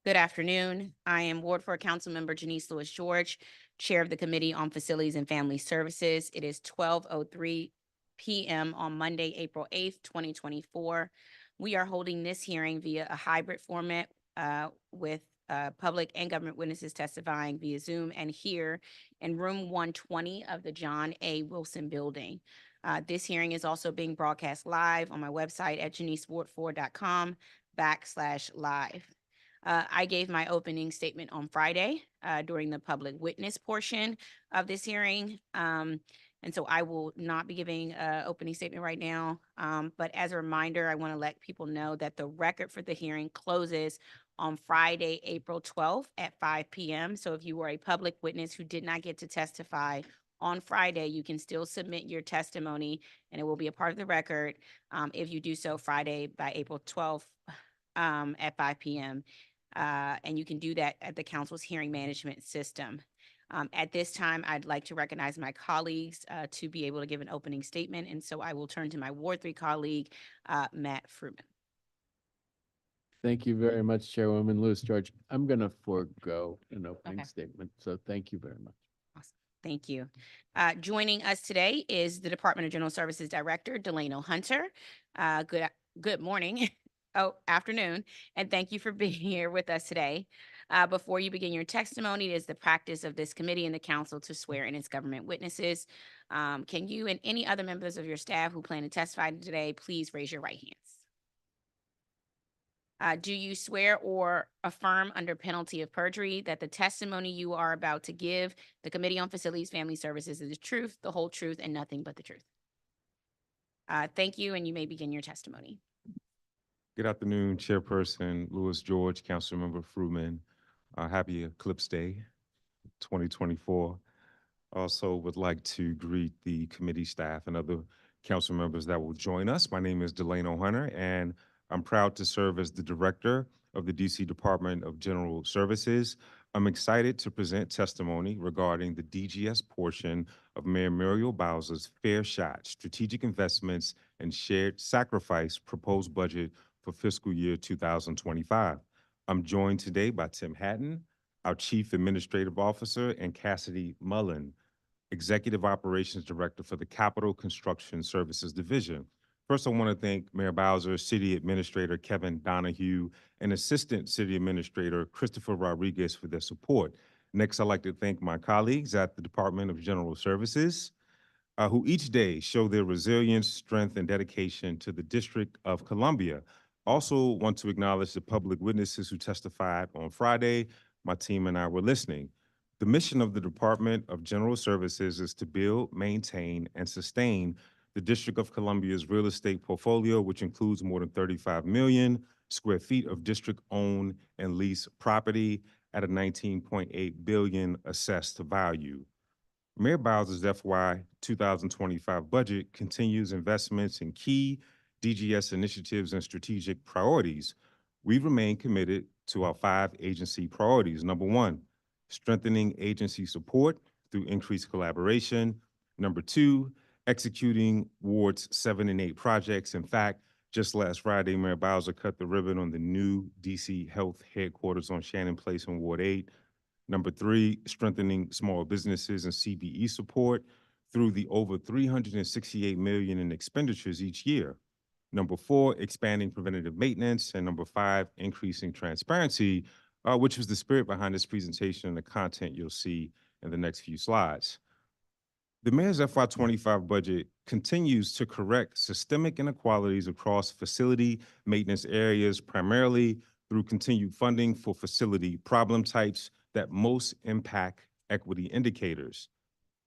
Good afternoon. I am Ward 4 Councilmember Janice Lewis George, Chair of the Committee on Facilities and Family Services. It is 12:03 p.m. on Monday, April 8th, 2024. We are holding this hearing via a hybrid format with public and government witnesses testifying via Zoom and here in room 120 of the John A. Wilson Building. This hearing is also being broadcast live on my website at janiceward4.com/live. I gave my opening statement on Friday during the public witness portion of this hearing. And so I will not be giving an opening statement right now. But as a reminder, I want to let people know that the record for the hearing closes on Friday, April 12th at 5 p.m. So if you were a public witness who did not get to testify on Friday, you can still submit your testimony and it will be a part of the record if you do so Friday by April 12th at 5 p.m. And you can do that at the council's hearing management system. At this time, I'd like to recognize my colleagues to be able to give an opening statement. And so I will turn to my Ward 3 colleague, Matt Fruman. Thank you very much, Chairwoman Lewis George. I'm going to forego an opening Okay. statement, so thank you very much. Awesome. Thank you. Joining us today is the Department of General Services Director, Delano Hunter. Good morning. Oh, afternoon. And thank you for being here with us today. Before you begin your testimony, it is the practice of this committee and the council to swear in its government witnesses. Can you and any other members of your staff who plan to testify today, please raise your right hands. Do you swear or affirm under penalty of perjury that the testimony you are about to give the Committee on Facilities Family Services is the truth, the whole truth, and nothing but the truth? Thank you, and you may begin your testimony. Good afternoon, Chairperson Lewis George, Councilmember Fruman. Happy Eclipse Day 2024. Also would like to greet the committee staff and other council members that will join us. My name is Delano Hunter, and I'm proud to serve as the director of the DC Department of General Services. I'm excited to present testimony regarding the DGS portion of Mayor Muriel Bowser's Fair Shot Strategic Investments and Shared Sacrifice proposed budget for fiscal year 2025. I'm joined today by Tim Hatton, our Chief Administrative Officer, and Cassidy Mullen, Executive Operations Director for the Capital Construction Services Division. First, I want to thank Mayor Bowser, City Administrator Kevin Donahue, and Assistant City Administrator Christopher Rodriguez for their support. Next, I'd like to thank my colleagues at the Department of General Services, who each day show their resilience, strength, and dedication to the District of Columbia. Also want to acknowledge the public witnesses who testified on Friday. My team and I were listening. The mission of the Department of General Services is to build, maintain, and sustain the District of Columbia's real estate portfolio, which includes more than 35 million square feet of district-owned and leased property at a 19.8 billion assessed value. Mayor Bowser's FY 2025 budget continues investments in key DGS initiatives and strategic priorities. We remain committed to our 5 agency priorities. Number 1, strengthening agency support through increased collaboration. Number 2, executing Wards 7 and 8 projects. In fact, just last Friday, Mayor Bowser cut the ribbon on the new DC Health headquarters on Shannon Place in Ward 8. Number 3, strengthening small businesses and CBE support through the over $368 million in expenditures each year. Number 4, expanding preventative maintenance. And number 5, increasing transparency, which was the spirit behind this presentation and the content you'll see in the next few slides. The mayor's FY25 budget continues to correct systemic inequalities across facility maintenance areas, primarily through continued funding for facility problem types that most impact equity indicators.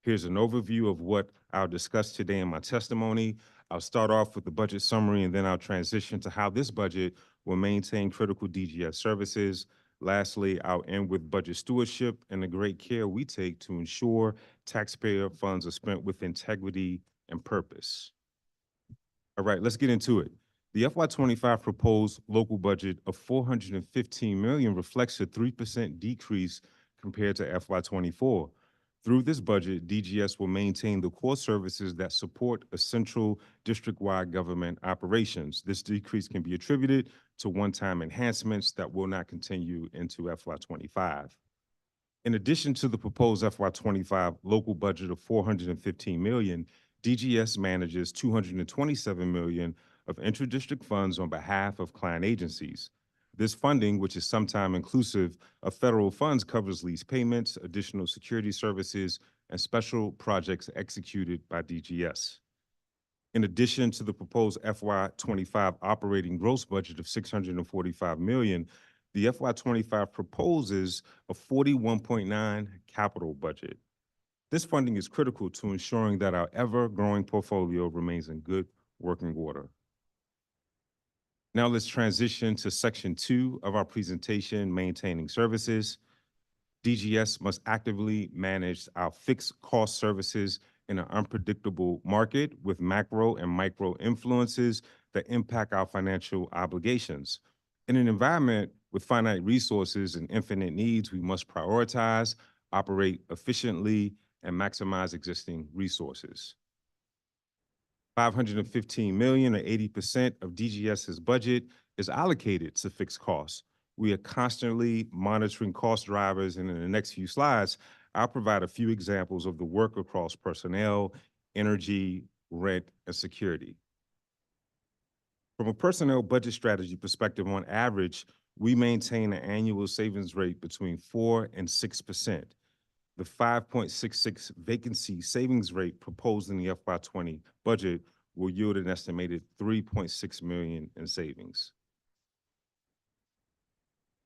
Here's an overview of what I'll discuss today in my testimony. I'll start off with the budget summary, and then I'll transition to how this budget will maintain critical DGS services. Lastly, I'll end with budget stewardship and the great care we take to ensure taxpayer funds are spent with integrity and purpose. All right, let's get into it. The FY25 proposed local budget of $415 million reflects a 3% decrease compared to FY24. Through this budget, DGS will maintain the core services that support essential district-wide government operations. This decrease can be attributed to one-time enhancements that will not continue into FY25. In addition to the proposed FY25 local budget of $415 million, DGS manages $227 million of inter-district funds on behalf of client agencies. This funding, which is sometime inclusive of federal funds, covers lease payments, additional security services, and special projects executed by DGS. In addition to the proposed FY25 operating gross budget of $645 million, the FY25 proposes a $41.9 capital budget. This funding is critical to ensuring that our ever-growing portfolio remains in good working order. Now let's transition to section 2 of our presentation, maintaining services. DGS must actively manage our fixed cost services in an unpredictable market with macro and micro influences that impact our financial obligations. In an environment with finite resources and infinite needs, we must prioritize, operate efficiently, and maximize existing resources. $515 million, or 80% of DGS's budget, is allocated to fixed costs. We are constantly monitoring cost drivers, and in the next few slides, I'll provide a few examples of the work across personnel, energy, rent, and security. From a personnel budget strategy perspective, on average, we maintain an annual savings rate between 4% and 6%. The 5.66 vacancy savings rate proposed in the FY20 budget will yield an estimated $3.6 million in savings.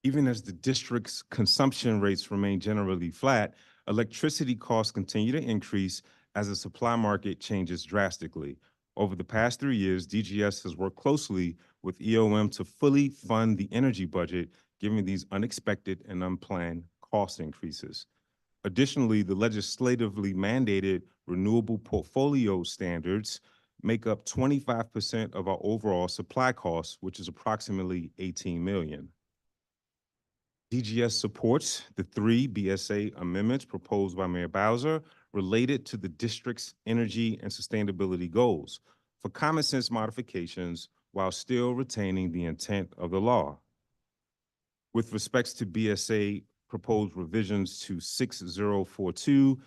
Even as the district's consumption rates remain generally flat, electricity costs continue to increase as the supply market changes drastically. Over the past 3 years, DGS has worked closely with EOM to fully fund the energy budget, given these unexpected and unplanned cost increases. Additionally, the legislatively mandated renewable portfolio standards make up 25% of our overall supply costs, which is approximately $18 million. DGS supports the 3 BSA amendments proposed by Mayor Bowser related to the district's energy and sustainability goals for common sense modifications while still retaining the intent of the law. With respects to BSA proposed revisions to 6042,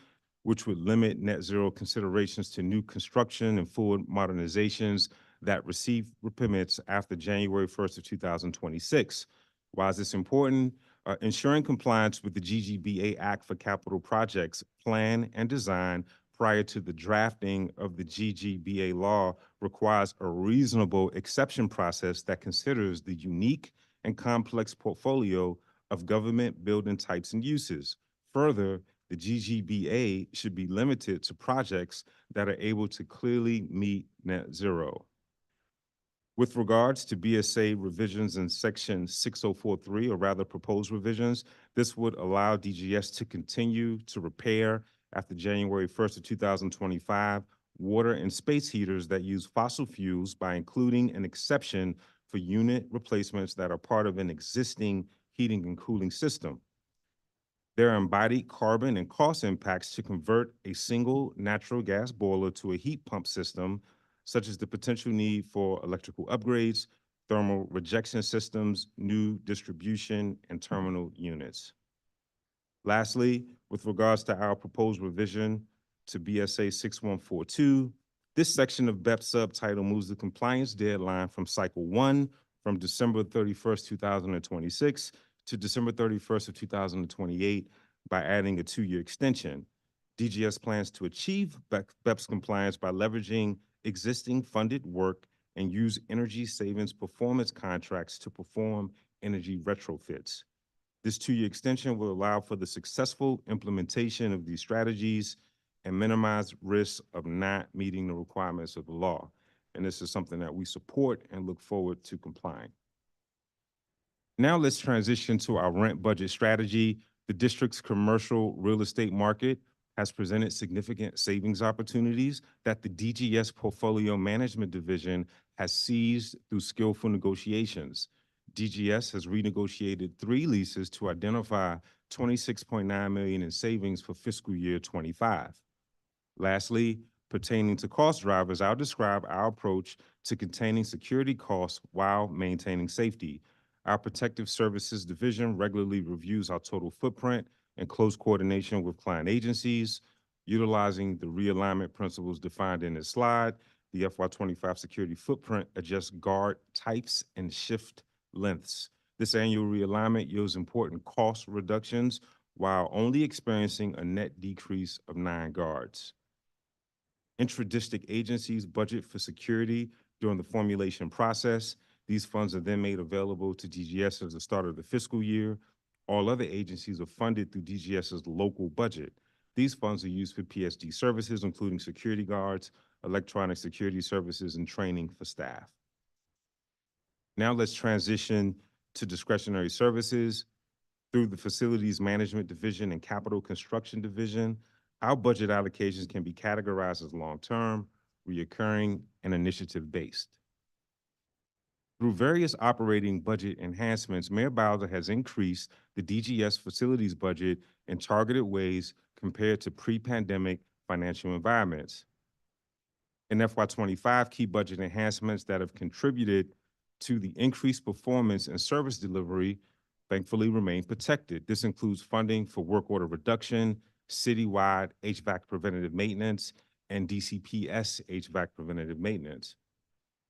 which would limit net zero considerations to new construction and full modernizations that receive permits after January 1st of 2026. Why is this important? Ensuring compliance with the GGBA Act for capital projects plan and design prior to the drafting of the GGBA law requires a reasonable exception process that considers the unique and complex portfolio of government building types and uses. Further, the GGBA should be limited to projects that are able to clearly meet net zero. With regards to BSA revisions in section 6043, or rather proposed revisions, this would allow DGS to continue to repair after January 1st of 2025 water and space heaters that use fossil fuels by including an exception for unit replacements that are part of an existing heating and cooling system. There are embodied carbon and cost impacts to convert a single natural gas boiler to a heat pump system, such as the potential need for electrical upgrades, thermal rejection systems, new distribution and terminal units. Lastly, with regards to our proposed revision to BSA 6142, this section of BEP subtitle moves the compliance deadline from cycle 1 from December 31st, 2026 to December 31st of 2028 by adding a 2-year extension. DGS plans to achieve BEPS compliance by leveraging existing funded work and use energy savings performance contracts to perform energy retrofits. This 2-year extension will allow for the successful implementation of these strategies and minimize risks of not meeting the requirements of the law. And this is something that we support and look forward to complying. Now let's transition to our rent budget strategy. The district's commercial real estate market has presented significant savings opportunities that the DGS Portfolio Management Division has seized through skillful negotiations. DGS has renegotiated 3 leases to identify $26.9 million in savings for fiscal year '25. Lastly, pertaining to cost drivers, I'll describe our approach to containing security costs while maintaining safety. Our Protective Services Division regularly reviews our total footprint in close coordination with client agencies. Utilizing the realignment principles defined in this slide, the FY25 security footprint adjusts guard types and shift lengths. This annual realignment yields important cost reductions while only experiencing a net decrease of 9 guards. Intradistrict agencies budget for security during the formulation process. These funds are then made available to DGS at the start of the fiscal year. All other agencies are funded through DGS's local budget. These funds are used for PSD services, including security guards, electronic security services, and training for staff. Now let's transition to discretionary services. Through the Facilities Management Division and Capital Construction Division, our budget allocations can be categorized as long-term, reoccurring, and initiative-based. Through various operating budget enhancements, Mayor Bowser has increased the DGS facilities budget in targeted ways compared to pre-pandemic financial environments. In FY25, key budget enhancements that have contributed to the increased performance and service delivery thankfully remain protected. This includes funding for work order reduction, citywide HVAC preventative maintenance, and DCPS HVAC preventative maintenance.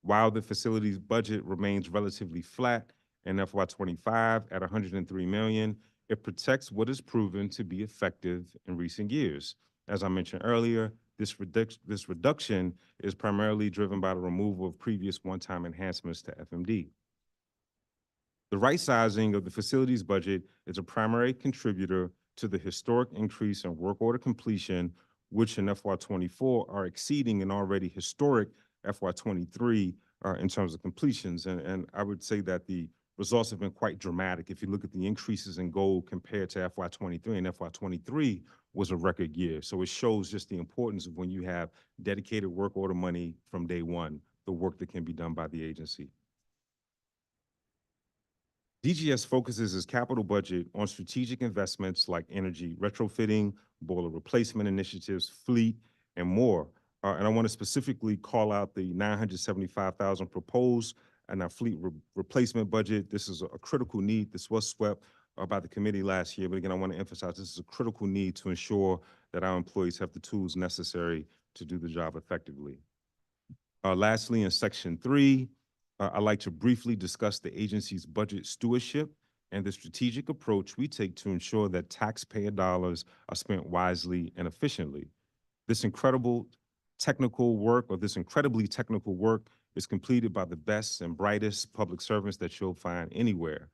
While the facilities budget remains relatively flat in FY25 at $103 million, it protects what is proven to be effective in recent years. As I mentioned earlier, this reduction is primarily driven by the removal of previous one-time enhancements to FMD. The right sizing of the facilities budget is a primary contributor to the historic increase in work order completion, which in FY24 are exceeding an already historic FY23 in terms of completions. And I would say that the results have been quite dramatic. If you look at the increases in gold compared to FY23, and FY23 was a record year. So it shows just the importance of when you have dedicated work order money from day one, the work that can be done by the agency. DGS focuses its capital budget on strategic investments like energy retrofitting, boiler replacement initiatives, fleet, and more. And I want to specifically call out the $975,000 proposed in our fleet replacement budget. This is a critical need. This was swept by the committee last year, but again, I want to emphasize this is a critical need to ensure that our employees have the tools necessary to do the job effectively. Lastly, in Section 3, I'd like to briefly discuss the agency's budget stewardship and the strategic approach we take to ensure that taxpayer dollars are spent wisely and efficiently. This incredibly technical work is completed by the best and brightest public servants that you'll find anywhere.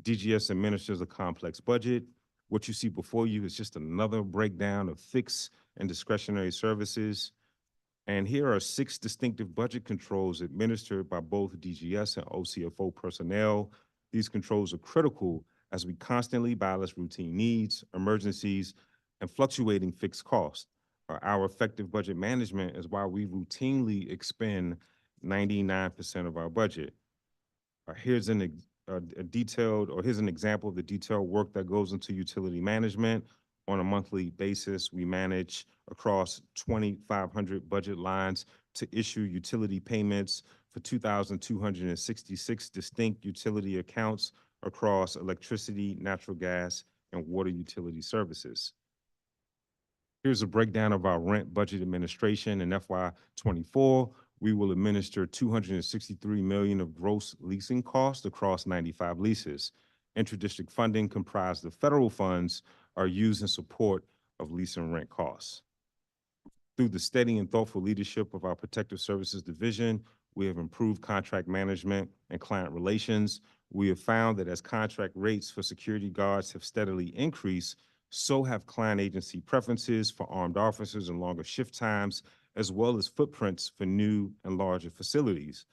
DGS administers a complex budget. What you see before you is just another breakdown of fixed and discretionary services. And here are 6 distinctive budget controls administered by both DGS and OCFO personnel. These controls are critical as we constantly balance routine needs, emergencies, and fluctuating fixed costs. Our effective budget management is why we routinely expend 99% of our budget. Here's an example of the detailed work that goes into utility management. On a monthly basis, we manage across 2,500 budget lines to issue utility payments for 2,266 distinct utility accounts across electricity, natural gas, and water utility services. Here's a breakdown of our rent budget administration. In FY24, we will administer $263 million of gross leasing costs across 95 leases. Intradistrict funding comprised of federal funds are used in support of lease and rent costs. Through the steady and thoughtful leadership of our Protective Services Division, we have improved contract management and client relations. We have found that as contract rates for security guards have steadily increased, so have client agency preferences for armed officers and longer shift times, as well as footprints for new and larger facilities.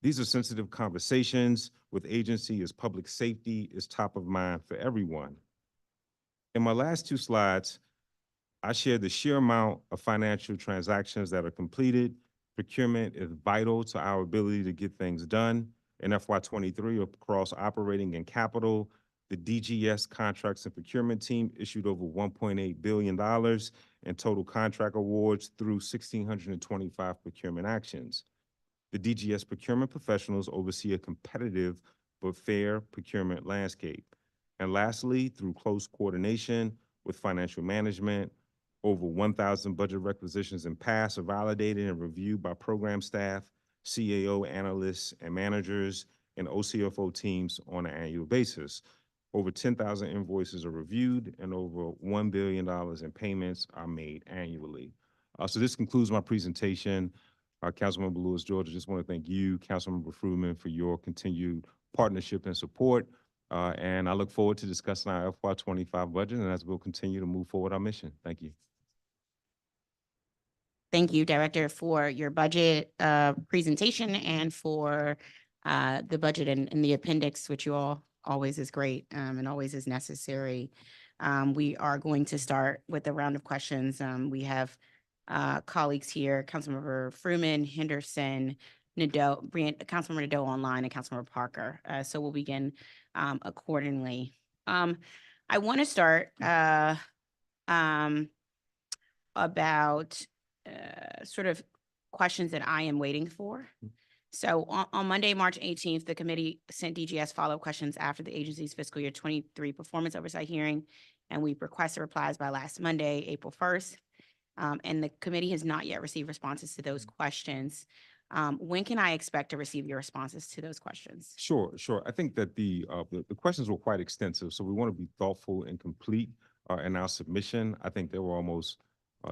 These are sensitive conversations with agency as public safety is top of mind for everyone. In my last 2 slides, I share the sheer amount of financial transactions that are completed. Procurement is vital to our ability to get things done. In FY23, across operating and capital, the DGS contracts and procurement team issued over $1.8 billion in total contract awards through 1,625 procurement actions. The DGS procurement professionals oversee a competitive but fair procurement landscape. And lastly, through close coordination with financial management, over 1,000 budget requisitions and pass are validated and reviewed by program staff, CAO analysts and managers, and OCFO teams on an annual basis. Over 10,000 invoices are reviewed and over $1 billion in payments are made annually. So this concludes my presentation. Councilmember Lewis George, I just want to thank you, Councilmember Fruman, for your continued partnership and support. And I look forward to discussing our FY25 budget and as we'll continue to move forward our mission. Thank you. Thank you, Director, for your budget presentation and for the budget and the appendix, which you all always is great and always is necessary. We are going to start with a round of questions. We have colleagues here, Councilmember Fruman, Henderson, Nadeau, Councilmember Nadeau online, and Councilmember Parker. So we'll begin accordingly. I want to start about sort of questions that I am waiting for. So on Monday, March 18th, the committee sent DGS follow-up questions after the agency's fiscal year 23 performance oversight hearing, and we requested replies by last Monday, April 1st. And the committee has not yet received responses to those questions. When can I expect to receive your responses to those questions? Sure. I think that the questions were quite extensive, so we want to be thoughtful and complete in our submission. I think they were almost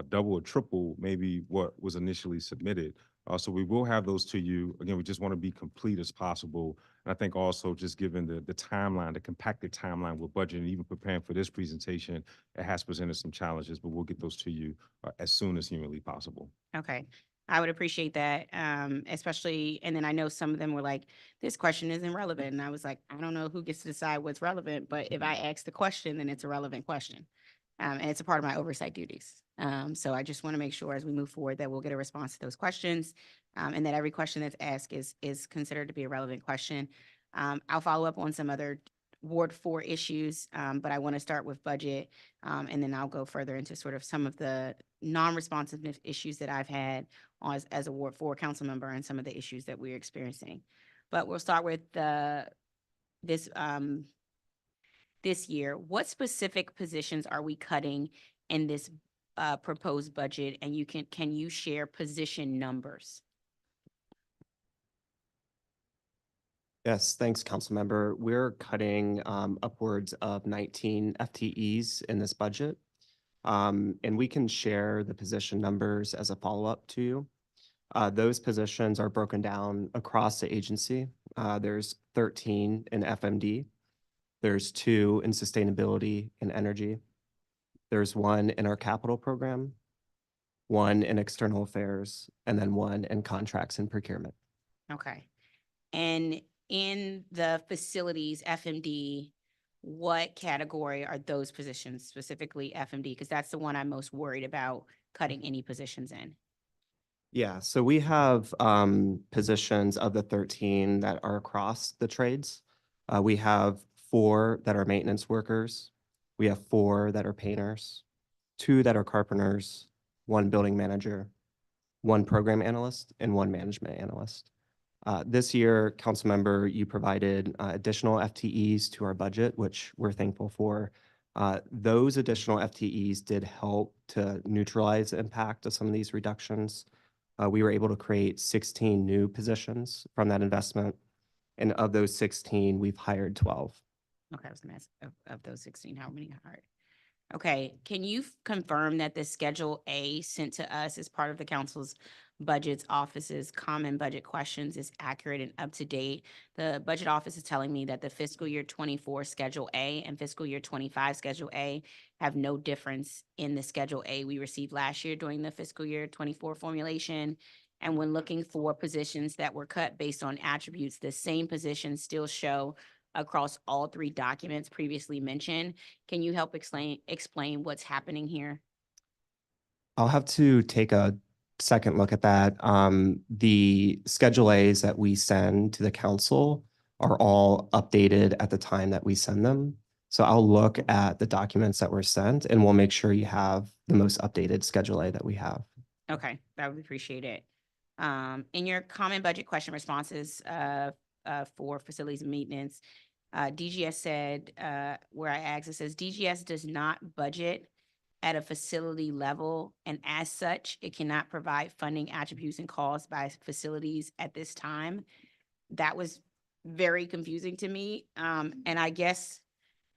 double or triple maybe what was initially submitted. So we will have those to you. Again, we just want to be complete as possible. And I think also just given the timeline, the compacted timeline with budget and even preparing for this presentation, it has presented some challenges, but we'll get those to you as soon as humanly possible. Okay. I would appreciate that, especially, and then I know some of them were like, this question isn't relevant. And I was like, I don't know who gets to decide what's relevant, but if I ask the question, then it's a relevant question. And it's a part of my oversight duties. So I just want to make sure as we move forward that we'll get a response to those questions and that every question that's asked is considered to be a relevant question. I'll follow up on some other Ward 4 issues, but I want to start with budget and then I'll go further into sort of some of the non-responsiveness issues that I've had as a Ward 4 council member and some of the issues that we're experiencing. But we'll start with this year. What specific positions are we cutting in this proposed budget? And can you share position numbers? Yes, thanks, Councilmember. We're cutting upwards of 19 FTEs in this budget. And we can share the position numbers as a follow-up to you. Those positions are broken down across the agency. There's 13 in FMD. There's 2 in sustainability and energy. There's 1 in our capital program, 1 in external affairs, and then 1 in contracts and procurement. Okay. And in the facilities, FMD, what category are those positions, specifically FMD? Because that's the one I'm most worried about cutting any positions in. Yeah, so we have positions of the 13 that are across the trades. We have 4 that are maintenance workers. We have 4 that are painters, 2 that are carpenters, 1 building manager, 1 program analyst, and 1 management analyst. This year, Councilmember, you provided additional FTEs to our budget, which we're thankful for. Those additional FTEs did help to neutralize the impact of some of these reductions. We were able to create 16 new positions from that investment. And of those 16, we've hired 12. Okay, I was gonna ask of those 16, how many hired? Okay, can you confirm that the Schedule A sent to us as part of the council's budgets office's common budget questions is accurate and up to date? The budget office is telling me that the fiscal year 24 Schedule A and fiscal year 25 Schedule A have no difference in the Schedule A we received last year during the fiscal year 24 formulation. And when looking for positions that were cut based on attributes, the same positions still show across all 3 documents previously mentioned. Can you help explain what's happening here? I'll have to take a second look at that. The Schedule As that we send to the council are all updated at the time that we send them. So I'll look at the documents that were sent and we'll make sure you have the most updated Schedule A that we have. Okay, that would appreciate it. In your common budget question responses, for facilities and maintenance, DGS said, where I asked, it says DGS does not budget at a facility level, and as such, it cannot provide funding attributes and costs by facilities at this time. That was very confusing to me. And I guess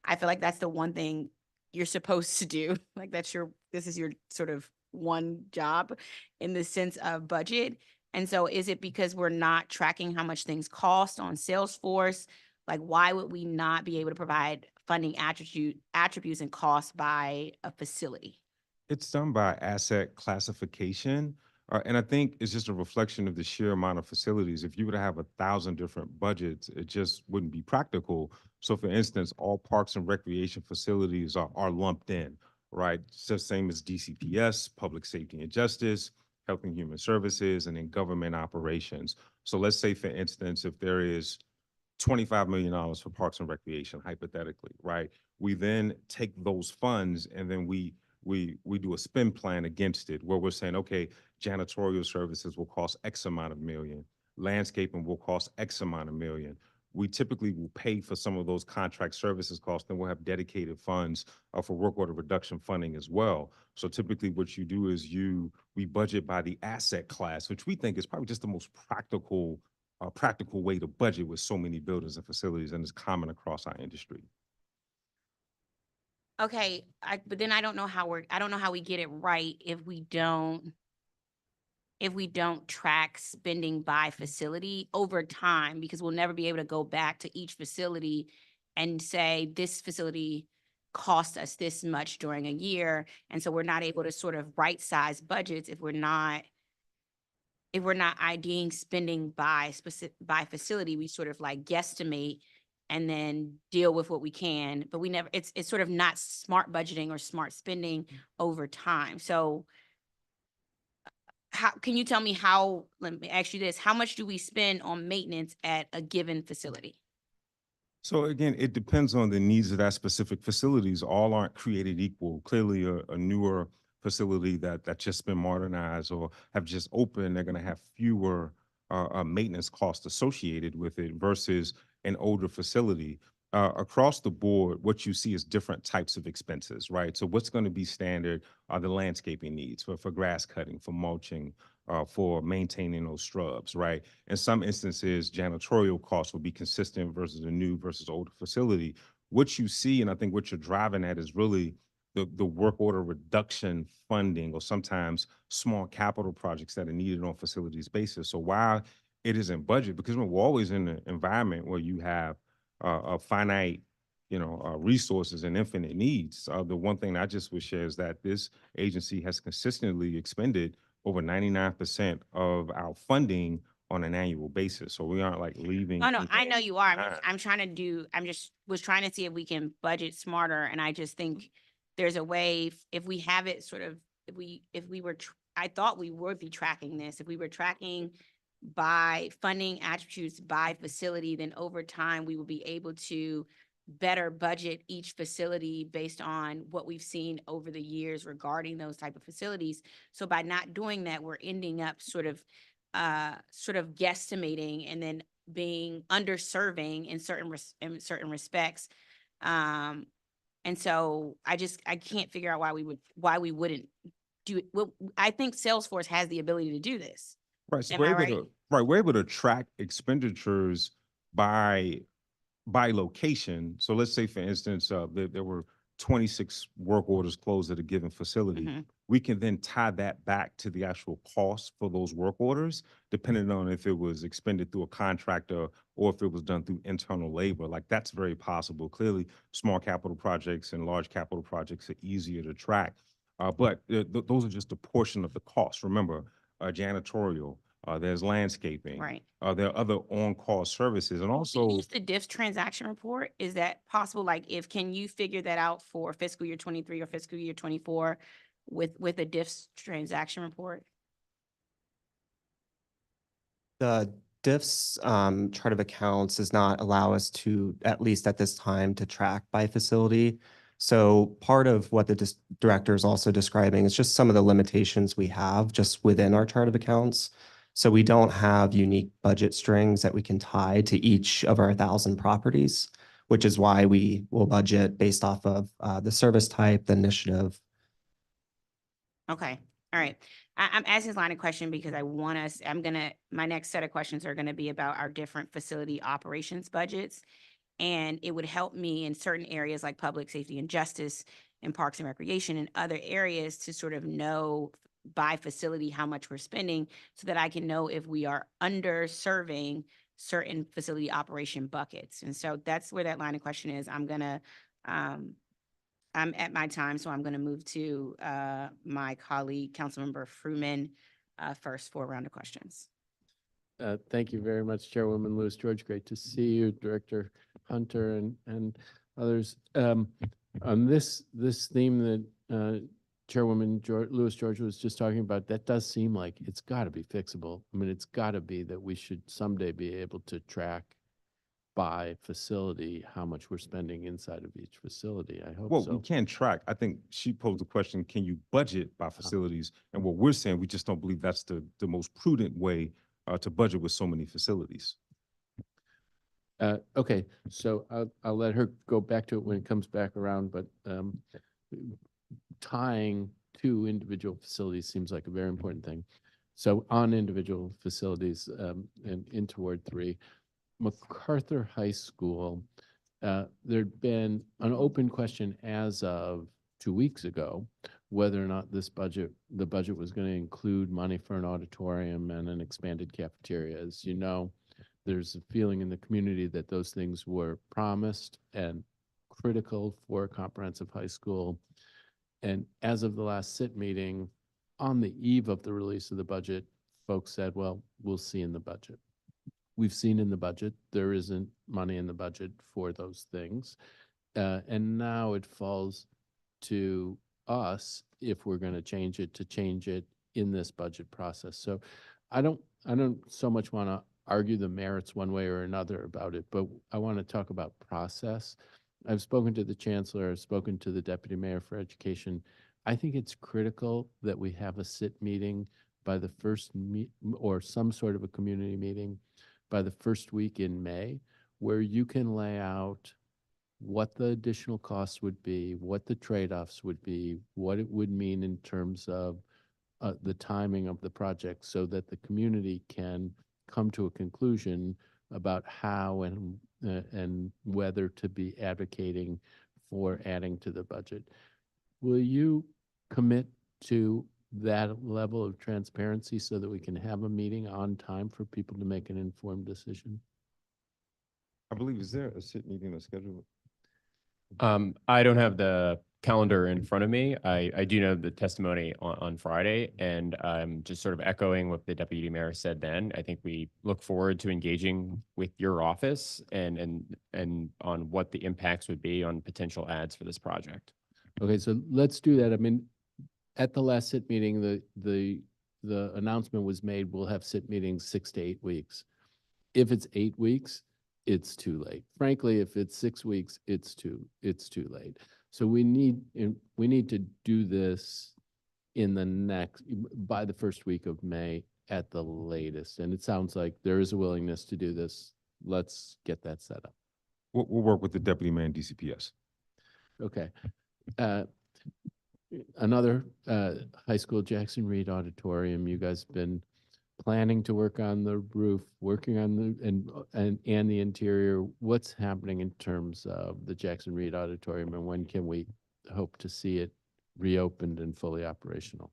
I feel like that's the one thing you're supposed to do. Like this is your sort of one job in the sense of budget. And so is it because we're not tracking how much things cost on Salesforce? Like, why would we not be able to provide funding attributes and costs by a facility? It's done by asset classification. And I think it's just a reflection of the sheer amount of facilities. If you were to have 1,000 different budgets, it just wouldn't be practical. So for instance, all parks and recreation facilities are lumped in, right? It's the same as DCPS, public safety and justice, health and human services, and then government operations. So let's say, for instance, if there is $25 million for parks and recreation, hypothetically, right? We then take those funds and then we do a spend plan against it where we're saying, okay, janitorial services will cost X amount of million, landscaping will cost X amount of million. We typically will pay for some of those contract services costs, then we'll have dedicated funds for work order reduction funding as well. So typically what you do is we budget by the asset class, which we think is probably just the most practical way to budget with so many buildings and facilities, and it's common across our industry. Okay, but then I don't know how we get it right if we don't track spending by facility over time, because we'll never be able to go back to each facility and say this facility cost us this much during a year. And so we're not able to sort of right size budgets if we're not IDing spending by facility. We sort of like guesstimate and then deal with what we can, but we never, it's sort of not smart budgeting or smart spending over time. So how can you tell me let me ask you this, how much do we spend on maintenance at a given facility? So again, it depends on the needs of that specific facilities. All aren't created equal. Clearly, a newer facility that just been modernized or have just opened, they're going to have fewer maintenance costs associated with it versus an older facility. Across the board, what you see is different types of expenses, right? So what's going to be standard are the landscaping needs for grass cutting, for mulching, for maintaining those shrubs, right? In some instances, janitorial costs will be consistent versus a new versus older facility. What you see, and I think what you're driving at, is really the work order reduction funding, or sometimes small capital projects that are needed on facilities basis. So while it isn't budget, because we're always in an environment where you have a finite, resources and infinite needs. The one thing I just would share is that this agency has consistently expended over 99% of our funding on an annual basis. So we aren't like leaving. Oh, no, I know you are. behind. I'm just was trying to see if we can budget smarter. And I just think there's a way, if we have it sort of, if we were, I thought we would be tracking this. If we were tracking by funding attributes by facility, then over time, we will be able to better budget each facility based on what we've seen over the years regarding those type of facilities. So by not doing that, we're ending up sort of guesstimating and then being underserving in certain respects. And so I can't figure out why we wouldn't do it. Well, I think Salesforce has the ability to do this. Right. So Am I right? we're able to track expenditures by location. So let's say, for instance, there were 26 work orders closed at a given facility. Mhm. We can then tie that back to the actual cost for those work orders, depending on if it was expended through a contractor or if it was done through internal labor. Like, that's very possible. Clearly, small capital projects and large capital projects are easier to track. But those are just a portion of the cost. Remember, janitorial, there's landscaping, Right. there are other on-call services, and Can you also use the diffs transaction report? Is that possible? Like, can you figure that out for fiscal year 23 or fiscal year 24 with a diffs transaction report? The diffs chart of accounts does not allow us to, at least at this time, to track by facility. So part of what the director is also describing is just some of the limitations we have just within our chart of accounts. So we don't have unique budget strings that we can tie to each of our 1,000 properties, which is why we will budget based off of the service type, the initiative. Okay, all right. I'm asking this line of question because I want us, my next set of questions are gonna be about our different facility operations budgets. And it would help me in certain areas like public safety and justice and parks and recreation and other areas to sort of know by facility how much we're spending so that I can know if we are underserving certain facility operation buckets. And so that's where that line of question is. I'm at my time, so I'm gonna move to my colleague, Councilmember Fruman, first for a round of questions. Thank you very much, Chairwoman Lewis George. Great to see you, Director Hunter and others. On this theme that Chairwoman Lewis George was just talking about, that does seem like it's got to be fixable. I mean, it's got to be that we should someday be able to track by facility how much we're spending inside of each facility. I hope Well, so. we can track. I think she posed the question, can you budget by facilities? And what we're saying, we just don't believe that's the most prudent way to budget with so many facilities. Okay, so I'll let her go back to it when it comes back around, but tying two individual facilities seems like a very important thing. So on individual facilities and into Ward 3, MacArthur High School, there'd been an open question as of 2 weeks ago, whether or not the budget was going to include money for an auditorium and an expanded cafeteria. As you know, there's a feeling in the community that those things were promised and critical for a comprehensive high school. And as of the last SIT meeting, on the eve of the release of the budget, folks said, well, we'll see in the budget. We've seen in the budget, there isn't money in the budget for those things. And now it falls to us, if we're going to change it in this budget process. So I don't so much want to argue the merits one way or another about it, but I want to talk about process. I've spoken to the chancellor, I've spoken to the deputy mayor for education. I think it's critical that we have a SIT meeting by the first or some sort of a community meeting by the first week in May, where you can lay out what the additional costs would be, what the trade-offs would be, what it would mean in terms of the timing of the project, so that the community can come to a conclusion about how and whether to be advocating for adding to the budget. Will you commit to that level of transparency so that we can have a meeting on time for people to make an informed decision? I believe, is there a SIT meeting that's scheduled? I don't have the calendar in front of me. I do know the testimony on Friday, and I'm just sort of echoing what the deputy mayor said then. I think we look forward to engaging with your office and on what the impacts would be on potential ads for this project. Okay, so let's do that. I mean, at the last SIT meeting, the announcement was made, we'll have SIT meetings 6 to 8 weeks. If it's 8 weeks, it's too late. Frankly, if it's 6 weeks, it's too late. So we need to do this by the first week of May at the latest. And it sounds like there is a willingness to do this. Let's get that set up. We'll work with the deputy mayor and DCPS. Okay. Another high school, Jackson Reed Auditorium. You guys have been planning to work on the roof, working on the and the interior. What's happening in terms of the Jackson Reed Auditorium, and when can we hope to see it reopened and fully operational?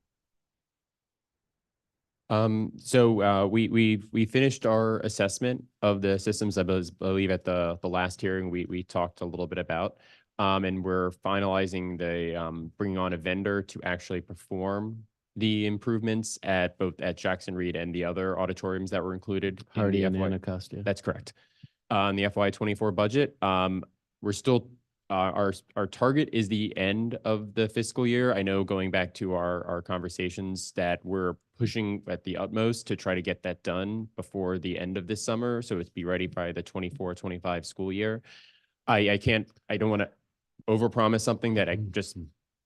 So we finished our assessment of the systems. I believe at the last hearing we talked a little bit about, and we're finalizing the bringing on a vendor to actually perform the improvements at both Jackson Reed and the other auditoriums that were included Hardy in and the Anacostia. That's correct. On the FY24 budget, we're still our target is the end of the fiscal year. I know, going back to our conversations, that we're pushing at the utmost to try to get that done before the end of this summer. So it's be ready by the 24-25 school year. I don't want to overpromise something that I'm just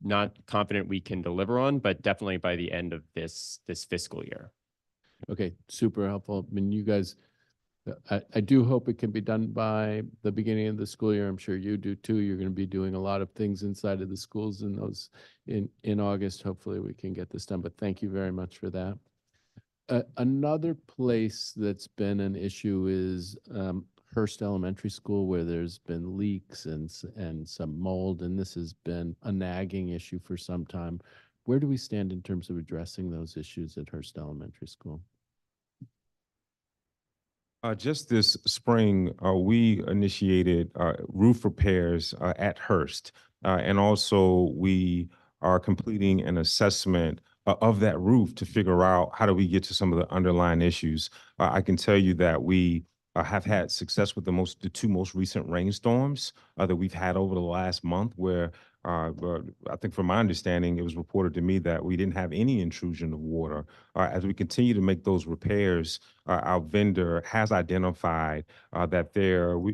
not confident we can deliver on, but definitely by the end of this fiscal year. Okay, super helpful. I mean, you guys, I do hope it can be done by the beginning of the school year. I'm sure you do too. You're going to be doing a lot of things inside of the schools in those in August. Hopefully we can get this done, but thank you very much for that. Another place that's been an issue is Hearst Elementary School, where there's been leaks and some mold, and this has been a nagging issue for some time. Where do we stand in terms of addressing those issues at Hearst Elementary School? Just this spring, we initiated roof repairs at Hearst. And also we are completing an assessment of that roof to figure out how do we get to some of the underlying issues. I can tell you that we have had success with the two most recent rainstorms that we've had over the last month, where I think from my understanding, it was reported to me that we didn't have any intrusion of water. As we continue to make those repairs, our vendor has identified that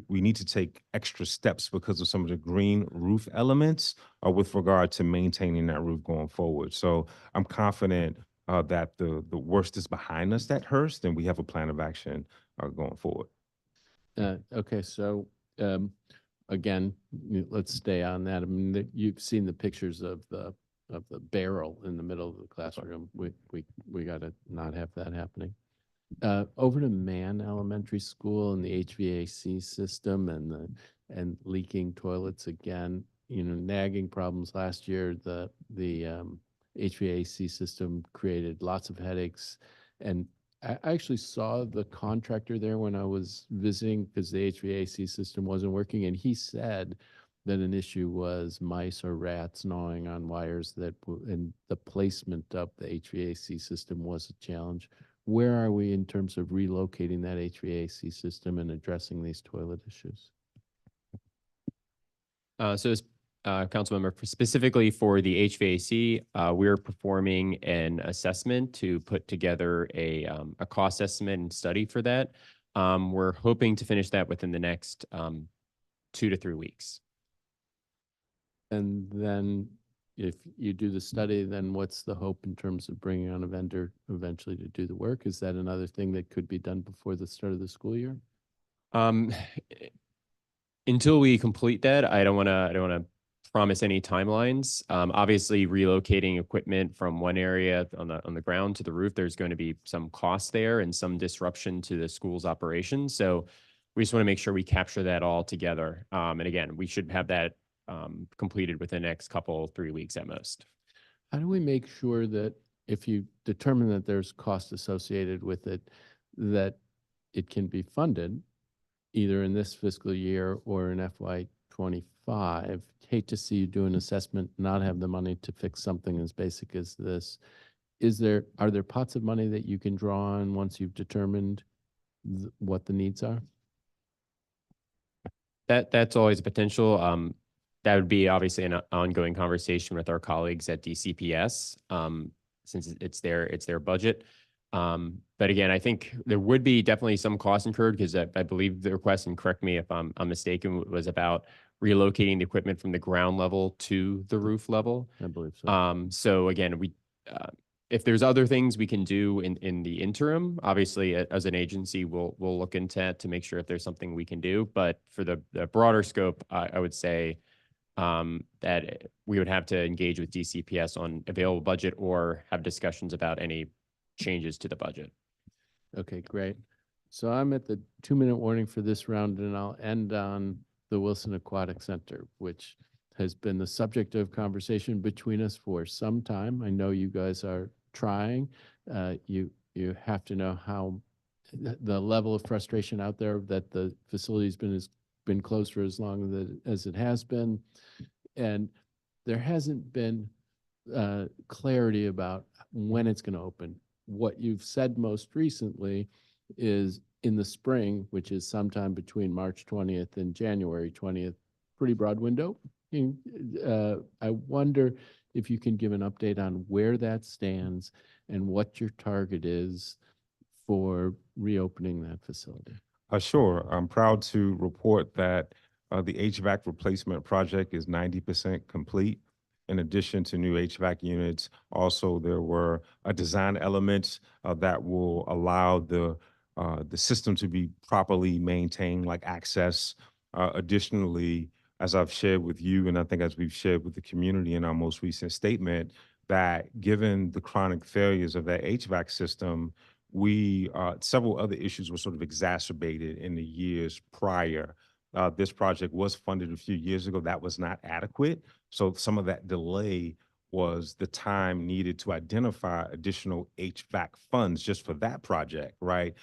we need to take extra steps because of some of the green roof elements with regard to maintaining that roof going forward. So I'm confident that the worst is behind us at Hearst, and we have a plan of action going forward. Okay, so again, let's stay on that. I mean, you've seen the pictures of the barrel in the middle of the classroom. We got to not have that happening. Over to Mann Elementary School and the HVAC system and leaking toilets again. You know, nagging problems last year. The HVAC system created lots of headaches, and I actually saw the contractor there when I was visiting because the HVAC system wasn't working, and he said that an issue was mice or rats gnawing on wires and the placement of the HVAC system was a challenge. Where are we in terms of relocating that HVAC system and addressing these toilet issues? So as Councilmember, specifically for the HVAC, we're performing an assessment to put together a cost estimate and study for that. We're hoping to finish that within the next 2 to 3 weeks. And then if you do the study, then what's the hope in terms of bringing on a vendor eventually to do the work? Is that another thing that could be done before the start of the school year? Until we complete that, I don't want to promise any timelines. Obviously, relocating equipment from one area on the ground to the roof, there's going to be some cost there and some disruption to the school's operations. So we just want to make sure we capture that all together. And again, we should have that completed within the next 3 weeks at most. How do we make sure that if you determine that there's cost associated with it, that it can be funded either in this fiscal year or in FY25? Hate to see you do an assessment, not have the money to fix something as basic as this. Are there pots of money that you can draw on once you've determined what the needs are? That's always a potential. That would be obviously an ongoing conversation with our colleagues at DCPS, since it's their budget. But again, I think there would be definitely some cost incurred because I believe the request, and correct me if I'm mistaken, was about relocating the equipment from the ground level to the roof level. I believe so. So again, if there's other things we can do in the interim, obviously as an agency, we'll look into it to make sure if there's something we can do. But for the broader scope, I would say that we would have to engage with DCPS on available budget or have discussions about any changes to the budget. Okay, great. So I'm at the 2-minute warning for this round, and I'll end on the Wilson Aquatic Center, which has been the subject of conversation between us for some time. I know you guys are trying. You have to know how the level of frustration out there that the facility's been closed for as long as it has been, and there hasn't been clarity about when it's going to open. What you've said most recently is in the spring, which is sometime between March 20th and January 20th, pretty broad window. I wonder if you can give an update on where that stands and what your target is for reopening that facility. Sure. I'm proud to report that the HVAC replacement project is 90% complete. In addition to new HVAC units, also there were design elements that will allow the system to be properly maintained, like access. Additionally, as I've shared with you, and I think as we've shared with the community in our most recent statement, that given the chronic failures of that HVAC system, we several other issues were sort of exacerbated in the years prior. This project was funded a few years ago. That was not adequate. So some of that delay was the time needed to identify additional HVAC funds just for that project, right?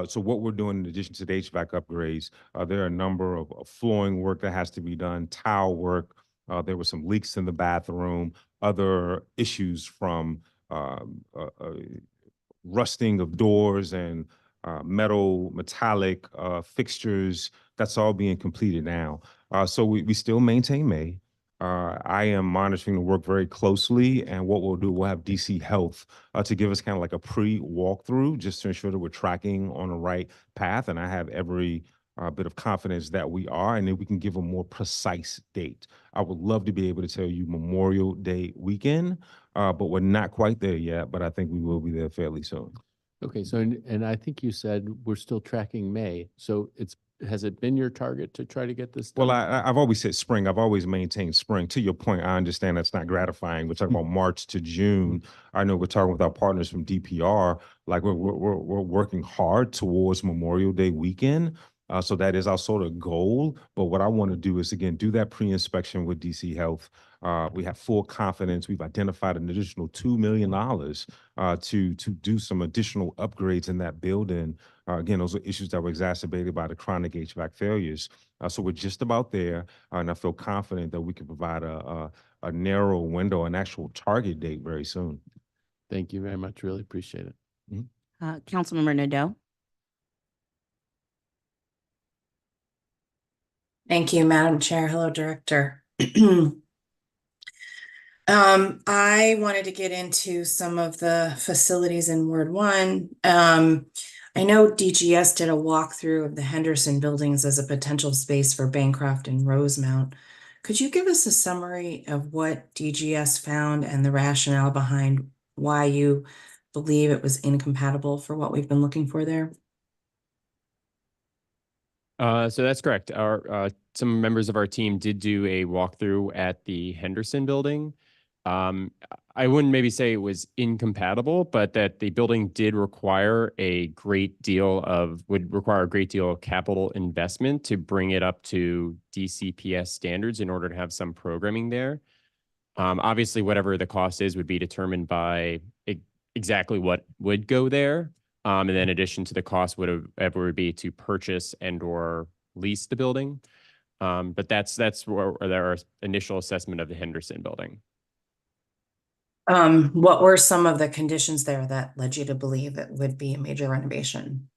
So what we're doing in addition to the HVAC upgrades, there are a number of flooring work that has to be done, tile work. There were some leaks in the bathroom, other issues from rusting of doors and metallic fixtures. That's all being completed now. So we still maintain May. I am monitoring the work very closely, and what we'll do, we'll have DC Health to give us kind of like a pre-walkthrough just to ensure that we're tracking on the right path. And I have every bit of confidence that we are, and then we can give a more precise date. I would love to be able to tell you Memorial Day weekend, but we're not quite there yet, but I think we will be there fairly soon. Okay, so, and I think you said we're still tracking May. So has it been your target to try to get this done? Well, I've always said spring. I've always maintained spring. To your point, I understand that's not gratifying. We're talking about March to June. I know we're talking with our partners from DPR. Like we're working hard towards Memorial Day weekend. So that is our sort of goal. But what I want to do is, again, do that pre-inspection with DC Health. We have full confidence. We've identified an additional $2 million to do some additional upgrades in that building. Again, those are issues that were exacerbated by the chronic HVAC failures. So we're just about there, and I feel confident that we can provide a narrow window, an actual target date very soon. Thank you very much. Really appreciate it. Councilmember Nadeau. Thank you, Madam Chair. Hello, Director. I wanted to get into some of the facilities in Ward 1. I know DGS did a walkthrough of the Henderson buildings as a potential space for Bancroft and Rosemount. Could you give us a summary of what DGS found and the rationale behind why you believe it was incompatible for what we've been looking for there? So that's correct. Our some members of our team did do a walkthrough at the Henderson building. I wouldn't maybe say it was incompatible, but that the building did require a great deal of capital investment to bring it up to DCPS standards in order to have some programming there. Obviously, whatever the cost is would be determined by exactly what would go there. And then in addition to the cost would be to purchase and or lease the building. But that's our initial assessment of the Henderson building. What were some of the conditions there that led you to believe it would be a major renovation?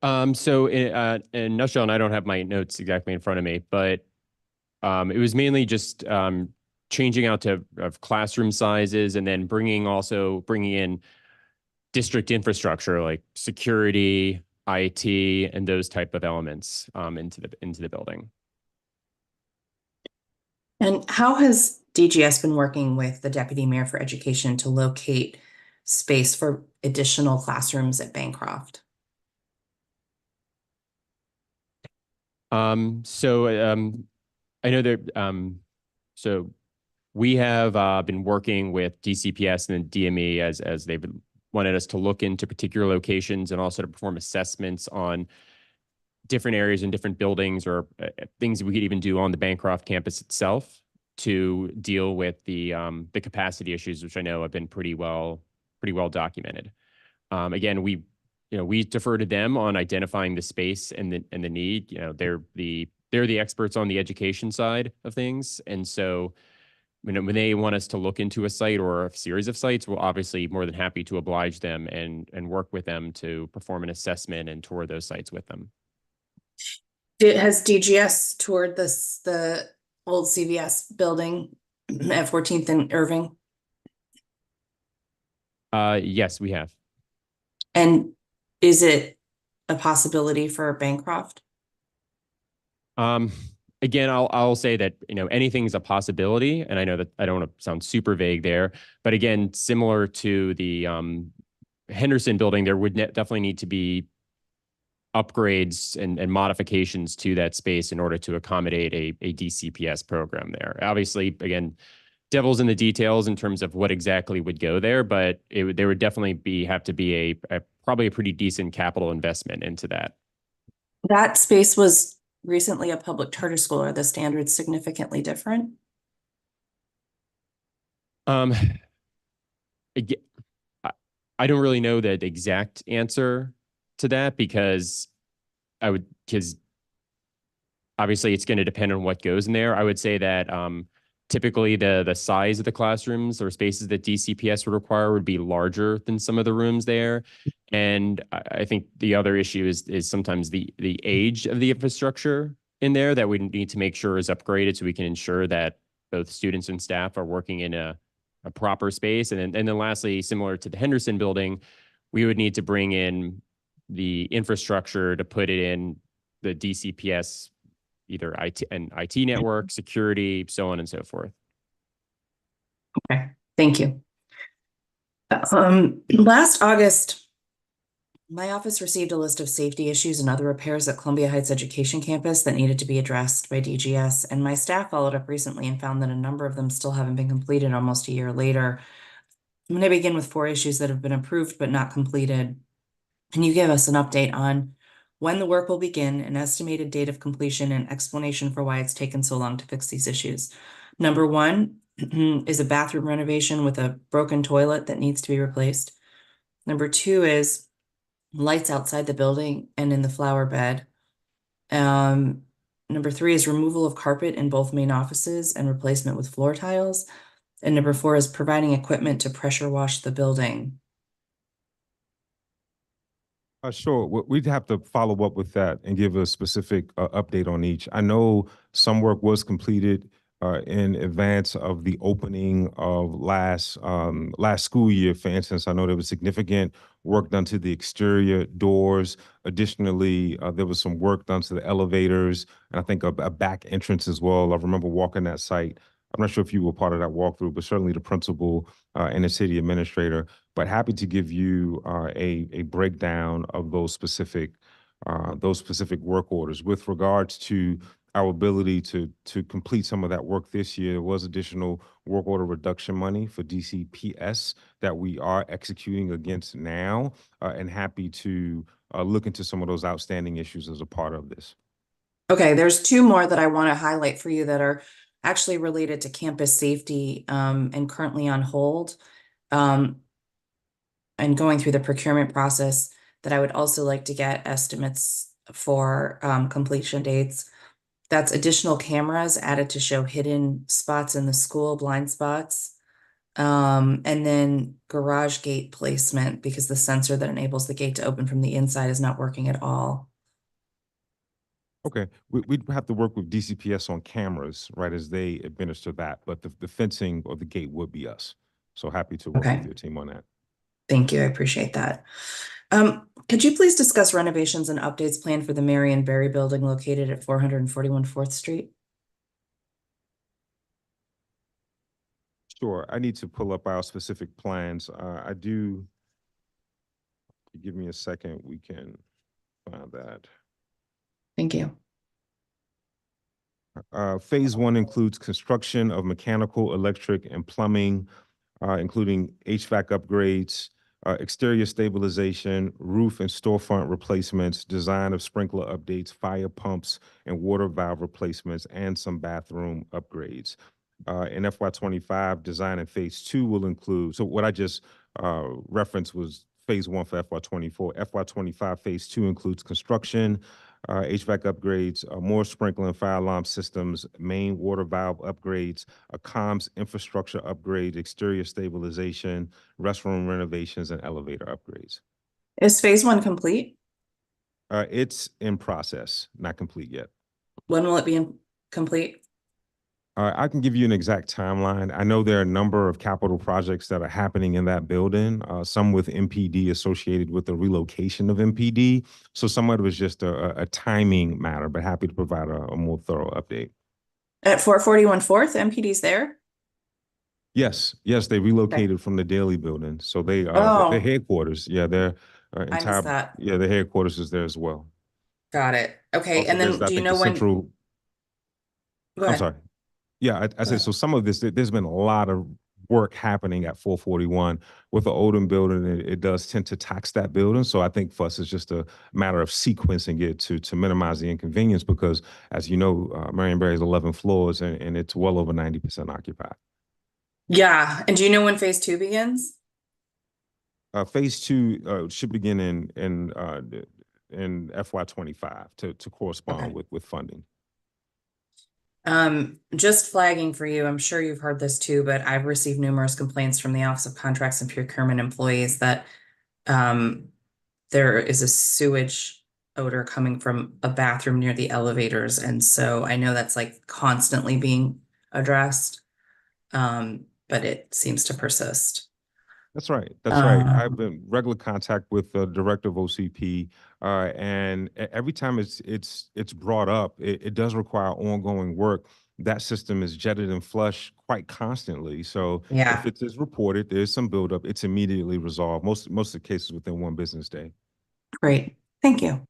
So in a nutshell, and I don't have my notes exactly in front of me, but it was mainly just changing out of classroom sizes and then bringing in district infrastructure like security, IT, and those type of elements into the building. And how has DGS been working with the Deputy Mayor for Education to locate space for additional classrooms at Bancroft? I know that so we have been working with DCPS and DME as they've wanted us to look into particular locations and also to perform assessments on different areas and different buildings or things that we could even do on the Bancroft campus itself to deal with the capacity issues, which I know have been pretty well documented. Again, we defer to them on identifying the space and the need. They're the experts on the education side of things, and so when they want us to look into a site or a series of sites, we're obviously more than happy to oblige them and work with them to perform an assessment and tour those sites with them. Has DGS toured the old CVS building at 14th and Irving? Yes, we have. And is it a possibility for Bancroft? Again, I'll say that, you know, anything's a possibility, and I know that I don't want to sound super vague there, but again, similar to the Henderson building, there would definitely need to be upgrades and modifications to that space in order to accommodate a DCPS program there. Obviously, again, devil's in the details in terms of what exactly would go there, but there would definitely have to be probably a pretty decent capital investment into that. That space was recently a public charter school. Are the standards significantly different? Again, I don't really know the exact answer to that because obviously it's going to depend on what goes in there. I would say that typically the size of the classrooms or spaces that DCPS would require would be larger than some of the rooms there. And I think the other issue is sometimes the age of the infrastructure in there that we need to make sure is upgraded so we can ensure that both students and staff are working in a proper space. And then lastly, similar to the Henderson building, we would need to bring in the infrastructure to put it in the DCPS, either IT network, security, so on and so forth. Okay, thank you. Last August, my office received a list of safety issues and other repairs at Columbia Heights Education Campus that needed to be addressed by DGS, and my staff followed up recently and found that a number of them still haven't been completed almost a year later. I'm going to begin with 4 issues that have been approved but not completed. Can you give us an update on when the work will begin, an estimated date of completion, and explanation for why it's taken so long to fix these issues? Number 1 is a bathroom renovation with a broken toilet that needs to be replaced. Number 2 is lights outside the building and in the flower bed. Number 3 is removal of carpet in both main offices and replacement with floor tiles. And number 4 is providing equipment to pressure wash the building. Sure. We'd have to follow up with that and give a specific update on each. I know some work was completed in advance of the opening of last school year. For instance, I know there was significant work done to the exterior doors. Additionally, there was some work done to the elevators, and I think a back entrance as well. I remember walking that site. I'm not sure if you were part of that walkthrough, but certainly the principal and the city administrator. But happy to give you a breakdown of those specific work orders. With regards to our ability to complete some of that work this year, there was additional work order reduction money for DCPS that we are executing against now, and happy to look into some of those outstanding issues as a part of this. Okay, there's 2 more that I want to highlight for you that are actually related to campus safety and currently on hold. And going through the procurement process that I would also like to get estimates for completion dates. That's additional cameras added to show hidden spots in the school, blind spots. And then garage gate placement because the sensor that enables the gate to open from the inside is not working at all. Okay, we'd have to work with DCPS on cameras, right, as they administer that, but the fencing or the gate would be us. So happy to work Okay. with your team on that. Thank you, I appreciate that. Could you please discuss renovations and updates planned for the Marion Berry building located at 441 4th Street? Sure, I need to pull up our specific plans. I do, give me a second, we can find that. Thank you. Phase 1 includes construction of mechanical, electric, and plumbing, including HVAC upgrades, exterior stabilization, roof and storefront replacements, design of sprinkler updates, fire pumps, and water valve replacements, and some bathroom upgrades. In FY25, design in phase 2 will include, so what I just referenced was phase 1 for FY24. FY25 phase 2 includes construction, HVAC upgrades, more sprinkler and fire alarm systems, main water valve upgrades, a comms infrastructure upgrade, exterior stabilization, restroom renovations, and elevator upgrades. Is phase 1 complete? It's in process, not complete yet. When will it be complete? I can give you an exact timeline. I know there are a number of capital projects that are happening in that building, some with MPD associated with the relocation of MPD. So some of it was just a timing matter, but happy to provide a more thorough update. At 441 Fourth, MPD's there? Yes, they relocated from the Daily building. So their Oh. headquarters, yeah, their I missed that. yeah, their headquarters is there as well. Got it. Okay, Also, and there's, then I do you think, know the when? central, Go I'm ahead. sorry. Yeah, I said, ahead. so some of this, there's been a lot of work happening at 441. With the Odom building, it does tend to tax that building. So I think for us, it's just a matter of sequencing it to minimize the inconvenience because, as you know, Marion Barry is 11 floors and it's well over 90% occupied. Yeah, and do you know when phase 2 begins? Phase 2 should begin in FY25 to correspond Okay. with funding. Just flagging for you, I'm sure you've heard this too, but I've received numerous complaints from the Office of Contracts and Procurement employees that there is a sewage odor coming from a bathroom near the elevators. And so I know that's like constantly being addressed, but it seems to persist. That's right. That's right. I've Um, been in regular contact with the director of OCP, and every time it's brought up, it does require ongoing work. That system is jetted and flushed quite constantly. So yeah, if it is reported, there's some buildup, it's immediately resolved. Most of the cases within 1 business day. great. Thank you.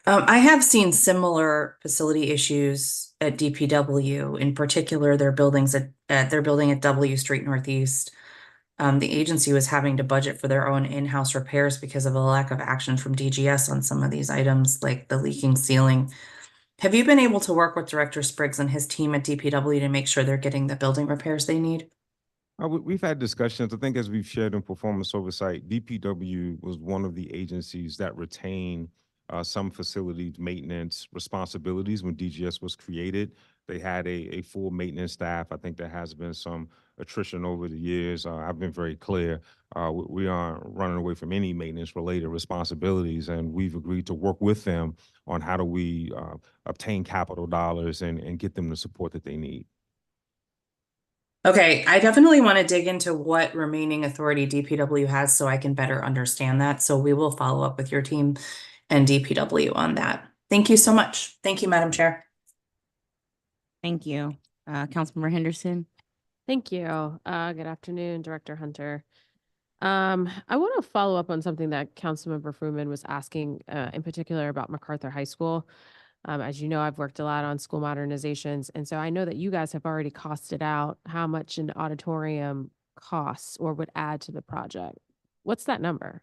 I have seen similar facility issues at DPW, in particular their buildings at their building at W Street Northeast. The agency was having to budget for their own in-house repairs because of a lack of action from DGS on some of these items, like the leaking ceiling. Have you been able to work with Director Spriggs and his team at DPW to make sure they're getting the building repairs they need? We've had discussions. I think as we've shared in performance oversight, DPW was one of the agencies that retained some facilities maintenance responsibilities when DGS was created. They had a full maintenance staff. I think there has been some attrition over the years. I've been very clear. We aren't running away from any maintenance related responsibilities, and we've agreed to work with them on how do we obtain capital dollars and get them the support that they need. Okay, I definitely want to dig into what remaining authority DPW has so I can better understand that. So we will follow up with your team and DPW on that. Thank you so much. Thank you, Madam Chair. Thank you. Councilmember Henderson. Thank you. Good afternoon, Director Hunter. I want to follow up on something that Councilmember Fruman was asking, in particular about MacArthur High School. As you know, I've worked a lot on school modernizations, and so I know that you guys have already costed out how much an auditorium costs or would add to the project. What's that number?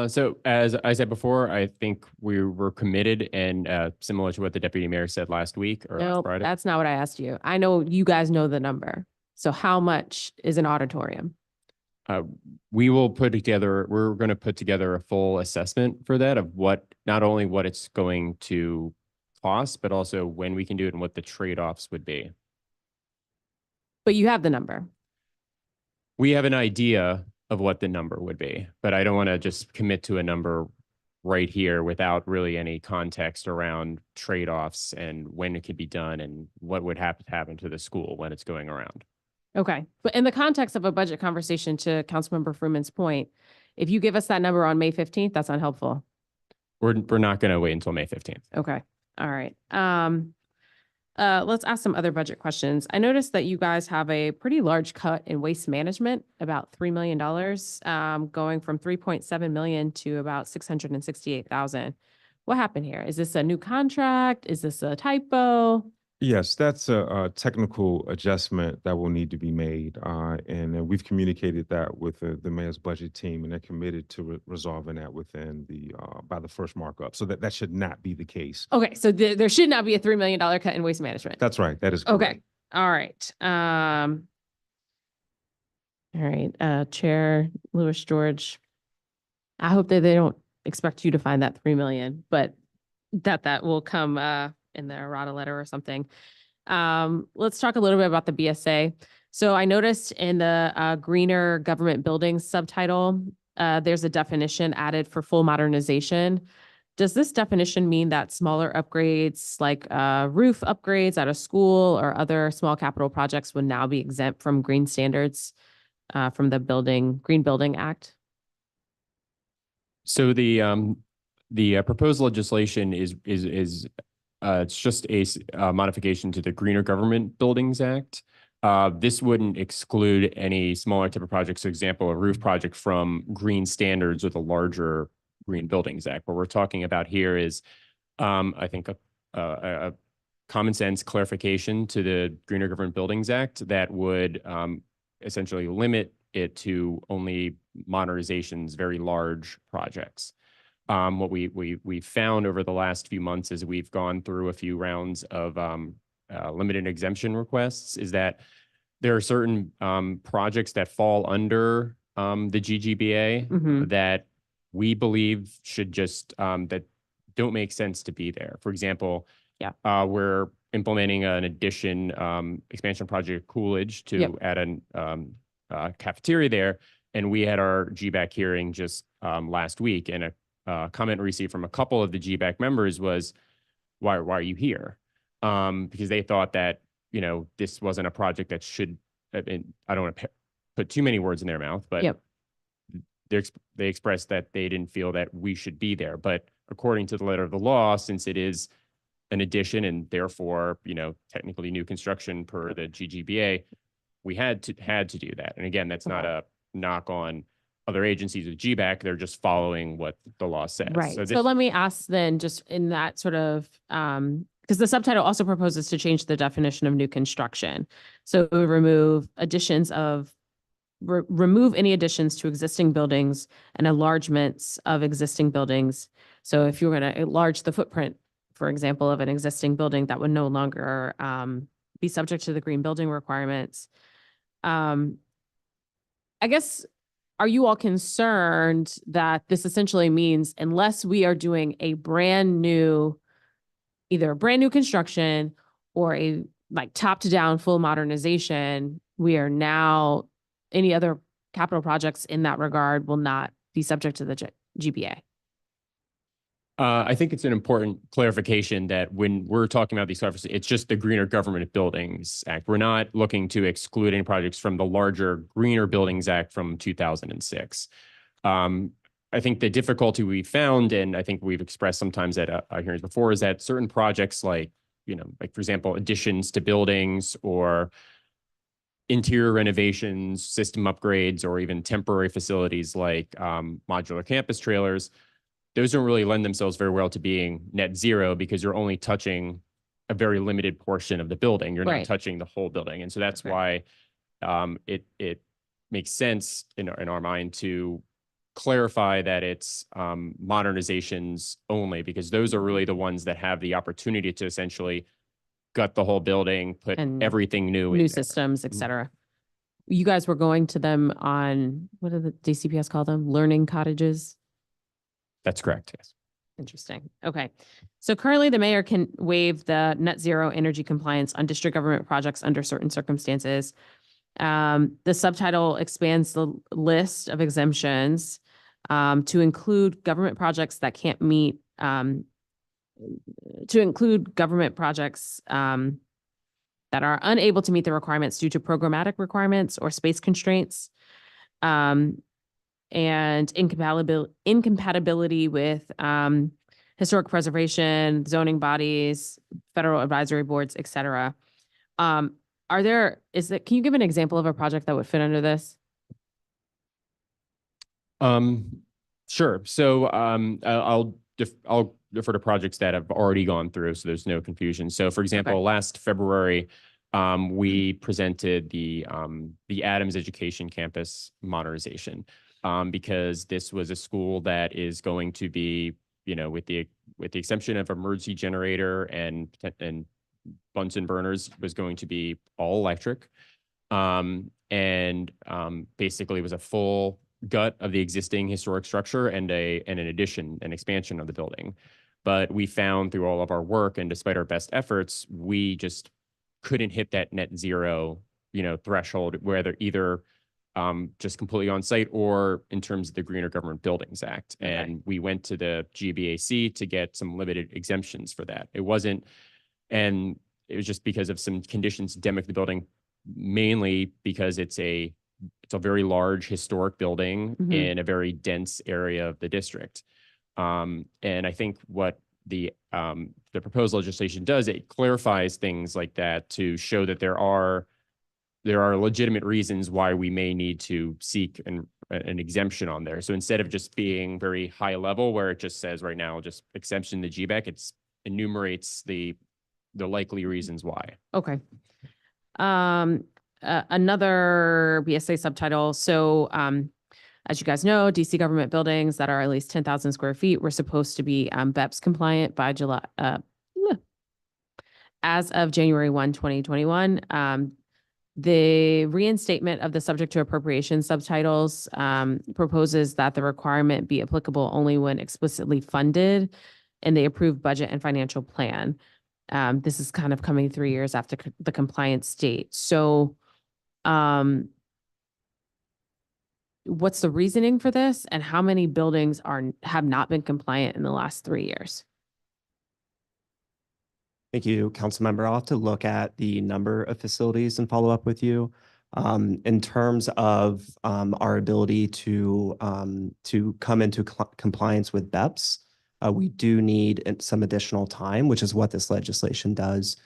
So as I said before, I think we were committed and similar to what the deputy mayor said last week or last Nope, Friday. that's not what I asked you. I know you guys know the number. So how much is an auditorium? We will put together, we're going to put together a full assessment for that of what, not only what it's going to cost, but also when we can do it and what the trade-offs would be. But you have the number. We have an idea of what the number would be, but I don't want to just commit to a number right here without really any context around trade-offs and when it could be done and what would happen to the school when it's going around. Okay. But in the context of a budget conversation, to Councilmember Fruman's point, if you give us that number on May 15th, that's unhelpful. We're not going to wait until May 15th. Okay. All right. Let's ask some other budget questions. I noticed that you guys have a pretty large cut in waste management, about $3 million, going from 3.7 million to about 668,000. What happened here? Is this a new contract? Is this a typo? Yes, that's a technical adjustment that will need to be made. And we've communicated that with the mayor's budget team, and they're committed to resolving that within by the first markup. So that should not be the case. Okay, so there should not be a $3 million cut in waste management. That's right. That is correct. Okay. All right. All right. Chair Lewis George, I hope that they don't expect you to find that 3 million, but that will come in the errata letter or something. Let's talk a little bit about the BSA. So I noticed in the greener government buildings subtitle, there's a definition added for full modernization. does this definition mean that smaller upgrades like roof upgrades at a school or other small capital projects would now be exempt from green standards from the Green Building Act? So the proposed legislation is it's just a modification to the Greener Government Buildings Act. This wouldn't exclude any smaller type of projects. For example, a roof project from green standards or the larger Green Buildings Act. What we're talking about here is, I think, a common sense clarification to the Greener Government Buildings Act that would essentially limit it to only modernizations, very large projects. What we found over the last few months as we've gone through a few rounds of limited exemption requests is that there are certain projects that fall under the GGBA Mhm. that we believe should just that don't make sense to be there. For example, we're implementing an addition expansion project at Coolidge to add a cafeteria there, and we had our GBAC hearing just last week, and a comment received from a couple of the GBAC members was, why are you here? Because they thought that, you know, this wasn't a project that should, and I don't want to put too many words in their mouth, but they expressed that they didn't feel that we should be there. But according to the letter of the law, since it is an addition and therefore, you know, technically new construction per the GGBA, we had to do that. And again, that's not a knock on other agencies with GBAC. They're just following what the law says. Right. So let me ask then, just in that sort of, because the subtitle also proposes to change the definition of new construction. So it would remove remove any additions to existing buildings and enlargements of existing buildings. So if you were going to enlarge the footprint, for example, of an existing building, that would no longer be subject to the green building requirements. I guess, are you all concerned that this essentially means unless we are doing a either a brand new construction or a like top to down full modernization, we are now, any other capital projects in that regard will not be subject to the GBA? I think it's an important clarification that when we're talking about these services, it's just the Greener Government Buildings Act. We're not looking to exclude any projects from the larger Greener Buildings Act from 2006. I think the difficulty we found, and I think we've expressed sometimes at our hearings before, is that certain projects like, you know, like for example, additions to buildings or interior renovations, system upgrades, or even temporary facilities like modular campus trailers, those don't really lend themselves very well to being net zero because you're only touching a very limited portion of the building. You're not touching the whole building. And so that's why it makes sense in our mind to clarify that it's modernizations only, because those are really the ones that have the opportunity to essentially gut the whole building, put everything new systems, et cetera. You guys were going to them on, what do the DCPS call them? Learning cottages? That's correct, yes. Interesting. Okay. So currently the mayor can waive the net zero energy compliance on district government projects under certain circumstances. The subtitle expands the list of exemptions to include government projects that can't meet, to include government projects that are unable to meet the requirements due to programmatic requirements or space constraints. And incompatibility with historic preservation, zoning bodies, federal advisory boards, et cetera. Can you give an example of a project that would fit under this? Sure. So I'll defer to projects that have already gone through, so there's no confusion. So for example, last February, we presented the Adams Education Campus modernization. Because this was a school that is going to be, you know, with the exception of emergency generator and Bunsen burners, was going to be all electric, and basically was a full gut of the existing historic structure and an addition, an expansion of the building. But we found through all of our work and despite our best efforts, we just couldn't hit that net zero, you know, threshold, whether either just completely on site or in terms of the Greener Government Buildings Act. Okay. And we went to the GBAC to get some limited exemptions for that. It was just because of some conditions endemic to the building, mainly because it's a very large historic building Mhm. in a very dense area of the district. And I think what the proposed legislation does, it clarifies things like that to show that there are legitimate reasons why we may need to seek an exemption on there. So instead of just being very high level where it just says right now, just exemption to GBAC, it enumerates the likely reasons why. Okay. Another BSA subtitle. So, as you guys know, DC government buildings that are at least 10,000 square feet were supposed to be BEPS compliant by July. As of January 1, 2021, the reinstatement of the subject to appropriation subtitles proposes that the requirement be applicable only when explicitly funded in the approved budget and financial plan. This is kind of coming 3 years after the compliance date. So, what's the reasoning for this, and how many buildings have not been compliant in the last 3 years? Thank you, Councilmember. I'll have to look at the number of facilities and follow up with you. In terms of our ability to come into compliance with BEPS, we do need some additional time, which is what this legislation does.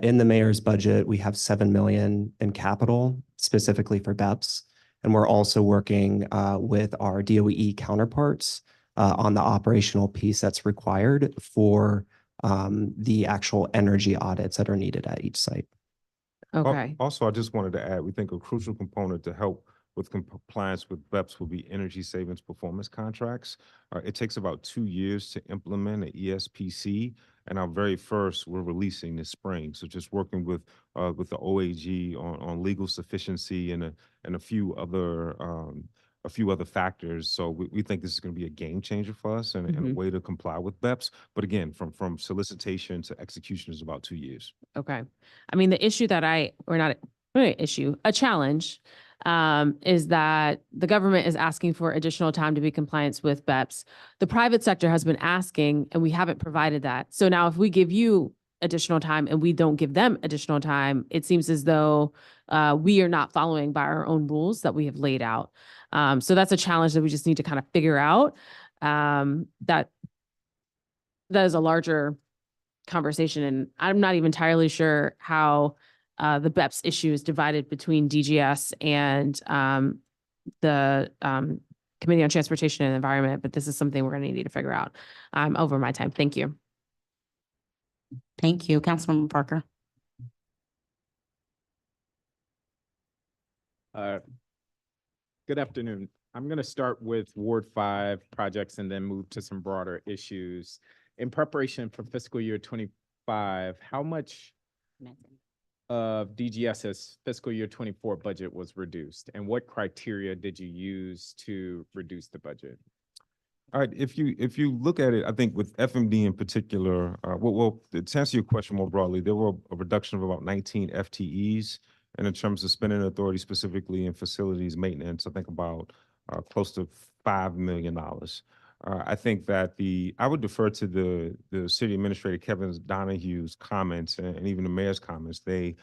In the mayor's budget, we have $7 million in capital specifically for BEPS, and we're also working with our DOE counterparts on the operational piece that's required for the actual energy audits that are needed at each site. Okay. Also, I just wanted to add, we think a crucial component to help with compliance with BEPS will be energy savings performance contracts. It takes about 2 years to implement an ESPC, and our very first we're releasing this spring. So just working with the OAG on legal sufficiency and a few other factors. So we think this is going to be a game changer for us and a way to comply with BEPS. But again, from solicitation to execution is about 2 years. Okay. I mean, the issue that a challenge is that the government is asking for additional time to be compliant with BEPS. The private sector has been asking, and we haven't provided that. So now if we give you additional time and we don't give them additional time, it seems as though we are not following by our own rules that we have laid out. So that's a challenge that we just need to kind of figure out. That is a larger conversation, and I'm not even entirely sure how the BEPS issue is divided between DGS and the Committee on Transportation and Environment, but this is something we're going to need to figure out. I'm over my time. Thank you. Thank you. Councilmember Parker. Good afternoon. I'm going to start with Ward 5 projects and then move to some broader issues. In preparation for fiscal year 25, how much of DGS's fiscal year 24 budget was reduced, and what criteria did you use to reduce the budget? All right, if you look at it, I think with FMD in particular, well, to answer your question more broadly, there were a reduction of about 19 FTEs, and in terms of spending authority specifically in facilities maintenance, I think about close to $5 million. I think that I would defer to the city administrator, Kevin Donahue's comments and even the mayor's comments. They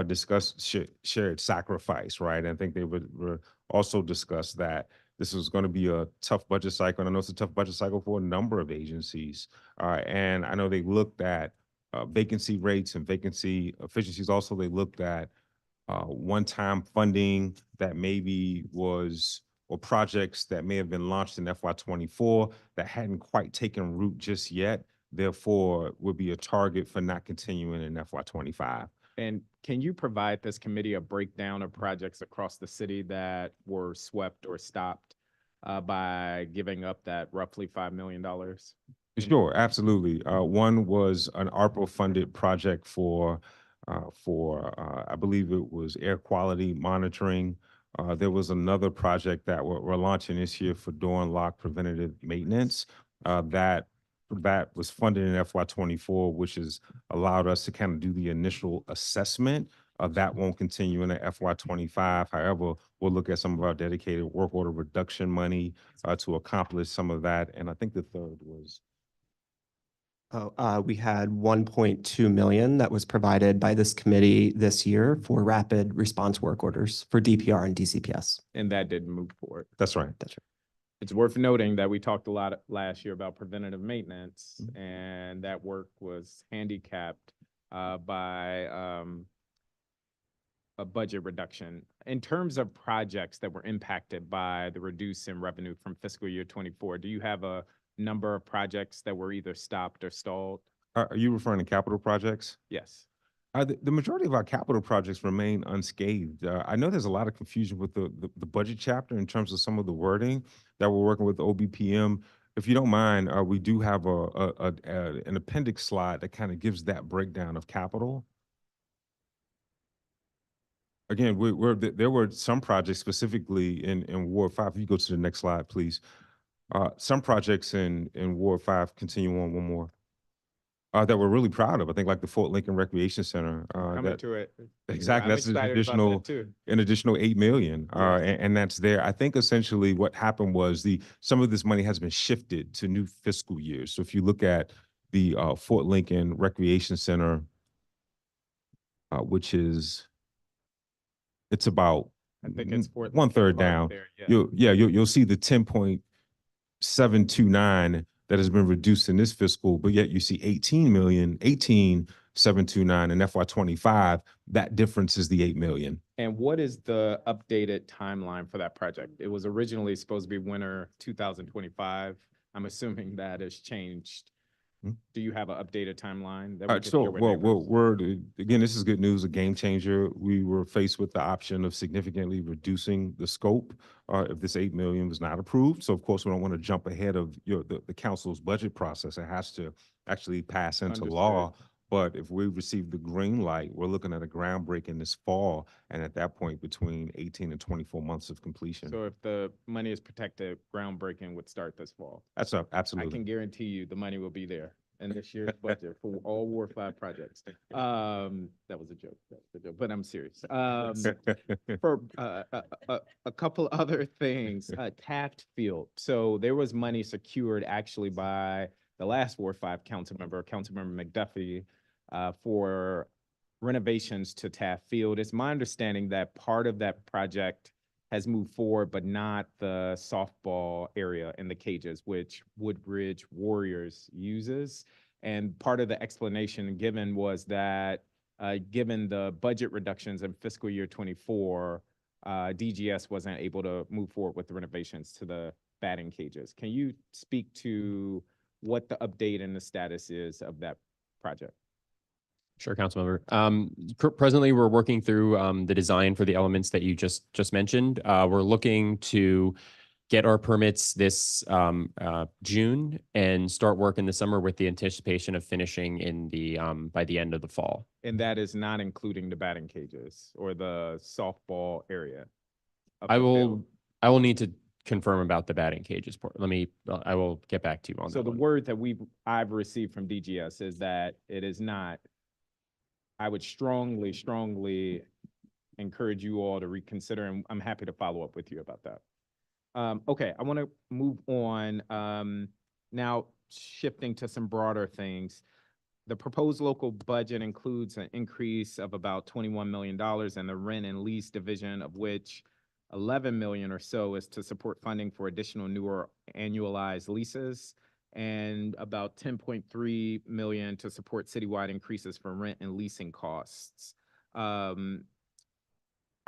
discussed shared sacrifice, right? And I think they would also discuss that this was going to be a tough budget cycle. And I know it's a tough budget cycle for a number of agencies. And I know they looked at vacancy rates and vacancy efficiencies. Also, they looked at one-time funding that maybe was, or projects that may have been launched in FY24 that hadn't quite taken root just yet, therefore would be a target for not continuing in FY25. And can you provide this committee a breakdown of projects across the city that were swept or stopped by giving up that roughly $5 million? Sure, absolutely. One was an ARPA-funded project for I believe it was air quality monitoring. There was another project that we're launching this year for door and lock preventative maintenance that was funded in FY24, which has allowed us to kind of do the initial assessment That won't continue in the FY25. However, we'll look at some of our dedicated work order reduction money to accomplish some of that. And I think the third was. We had 1.2 million that was provided by this committee this year for rapid response work orders for DPR and DCPS. And that didn't move forward. That's right. That's right. It's worth noting that we talked a lot last year about preventative maintenance, and that work was handicapped by a budget reduction. In terms of projects that were impacted by the reduce in revenue from fiscal year 24, do you have a number of projects that were either stopped or stalled? Are you referring to capital projects? Yes. The majority of our capital projects remain unscathed. I know there's a lot of confusion with the budget chapter in terms of some of the wording that we're working with OBPM. If you don't mind, we do have an appendix slide that kind of gives that breakdown of capital. Again, there were some projects specifically in Ward 5. If you go to the next slide, please. Some projects in Ward 5, continue on one more, that we're really proud of. I think like the Fort Lincoln Recreation Center. Coming to it. Exactly. I'm That's an excited about that additional too. $8 million. Yes. And that's there. I think essentially what happened was some of this money has been shifted to new fiscal years. So if you look at the Fort Lincoln Recreation Center, which is, it's about I think it's 1/3 down. There, yeah. You'll see the 10.729 that has been reduced in this fiscal, but yet you see 18,729 in FY25. That difference is the 8 million. And what is the updated timeline for that project? It was originally supposed to be winter 2025. I'm assuming that has changed. Do you have an updated timeline that we can share with neighbors? Again, this is good news, a game changer. We were faced with the option of significantly reducing the scope if this 8 million was not approved. So of course, we don't want to jump ahead of the council's budget process. It has to actually pass into law. But if we receive the green light, we're looking at a groundbreaking this fall, and at that point, between 18 and 24 months of completion. So if the money is protected, groundbreaking would start this fall. That's absolutely. I can guarantee you the money will be there in this year's budget for all Ward 5 projects. That was a joke, but I'm serious. For a couple other things, Taft Field. So there was money secured actually by the last Ward 5 Councilmember McDuffie, for renovations to Taft Field. It's my understanding that part of that project has moved forward, but not the softball area in the cages, which Woodbridge Warriors uses. And part of the explanation given was that given the budget reductions in fiscal year 24, DGS wasn't able to move forward with the renovations to the batting cages. Can you speak to what the update and the status is of that project? Sure, Councilmember. Presently, we're working through the design for the elements that you just mentioned. We're looking to get our permits this June and start work in the summer with the anticipation of finishing in the by the end of the fall. And that is not including the batting cages or the softball area? I will need to confirm about the batting cages. I will get back to you on that. So the word that I've received from DGS is that it is not. I would strongly encourage you all to reconsider, and I'm happy to follow up with you about that. Okay, I want to move on. Now shifting to some broader things. The proposed local budget includes an increase of about $21 million in the rent and lease division, of which 11 million or so is to support funding for additional newer annualized leases, and about 10.3 million to support citywide increases for rent and leasing costs. I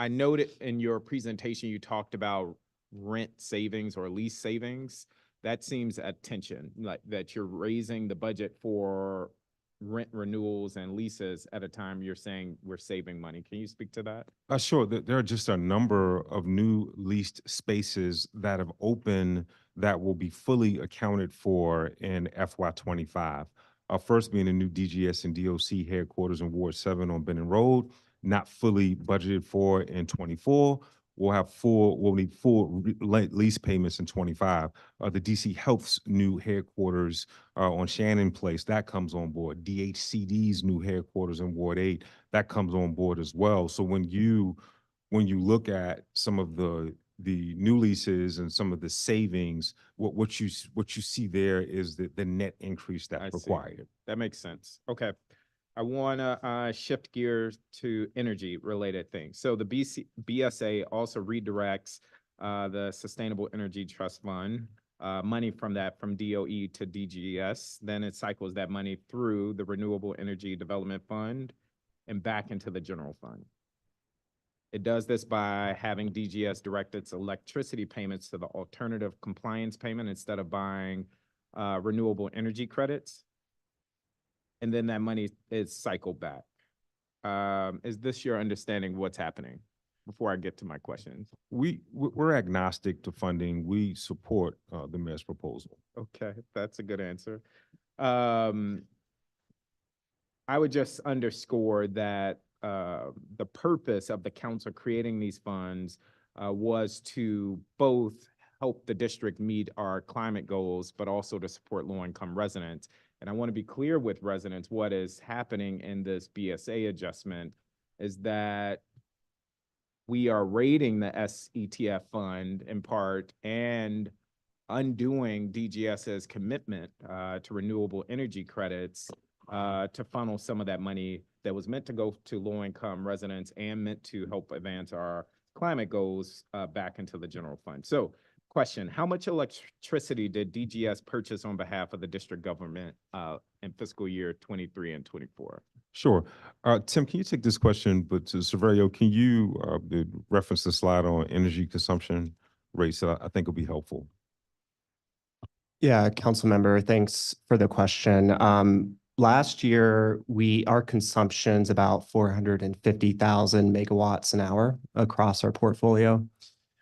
noted in your presentation, you talked about rent savings or lease savings. That seems at tension, like that you're raising the budget for rent renewals and leases at a time you're saying we're saving money. Can you speak to that? Sure. There are just a number of new leased spaces that have opened that will be fully accounted for in FY25. First being a new DGS and DOC headquarters in Ward 7 on Benning Road, not fully budgeted for in 24. we'll need full lease payments in 25. The DC Health's new headquarters on Shannon Place, that comes on board. DHCD's new headquarters in Ward 8, that comes on board as well. So when you look at some of the new leases and some of the savings, what you see there is the net increase I that's see. required. That makes sense. Okay. I want to shift gears to energy related things. So the BSA also redirects the Sustainable Energy Trust Fund, money from DOE to DGS. Then it cycles that money through the Renewable Energy Development Fund and back into the general fund. It does this by having DGS direct its electricity payments to the alternative compliance payment instead of buying renewable energy credits. And then that money is cycled back. Is this your understanding of what's happening? Before I get to my questions. We're agnostic to funding. We support the mayor's proposal. Okay, that's a good answer. I would just underscore that the purpose of the council creating these funds was to both help the district meet our climate goals, but also to support low-income residents. And I want to be clear with residents, what is happening in this BSA adjustment is that we are rating the SETF fund in part and undoing DGS's commitment to renewable energy credits to funnel some of that money that was meant to go to low-income residents and meant to help advance our climate goals back into the general fund. So, question, how much electricity did DGS purchase on behalf of the district government in fiscal year 23 and 24? Sure. Tim, can you take this question, but to Severio, can you reference the slide on energy consumption rates that I think will be helpful? Yeah, council member, thanks for the question. Last year, our consumption's about 450,000 megawatts an hour across our portfolio.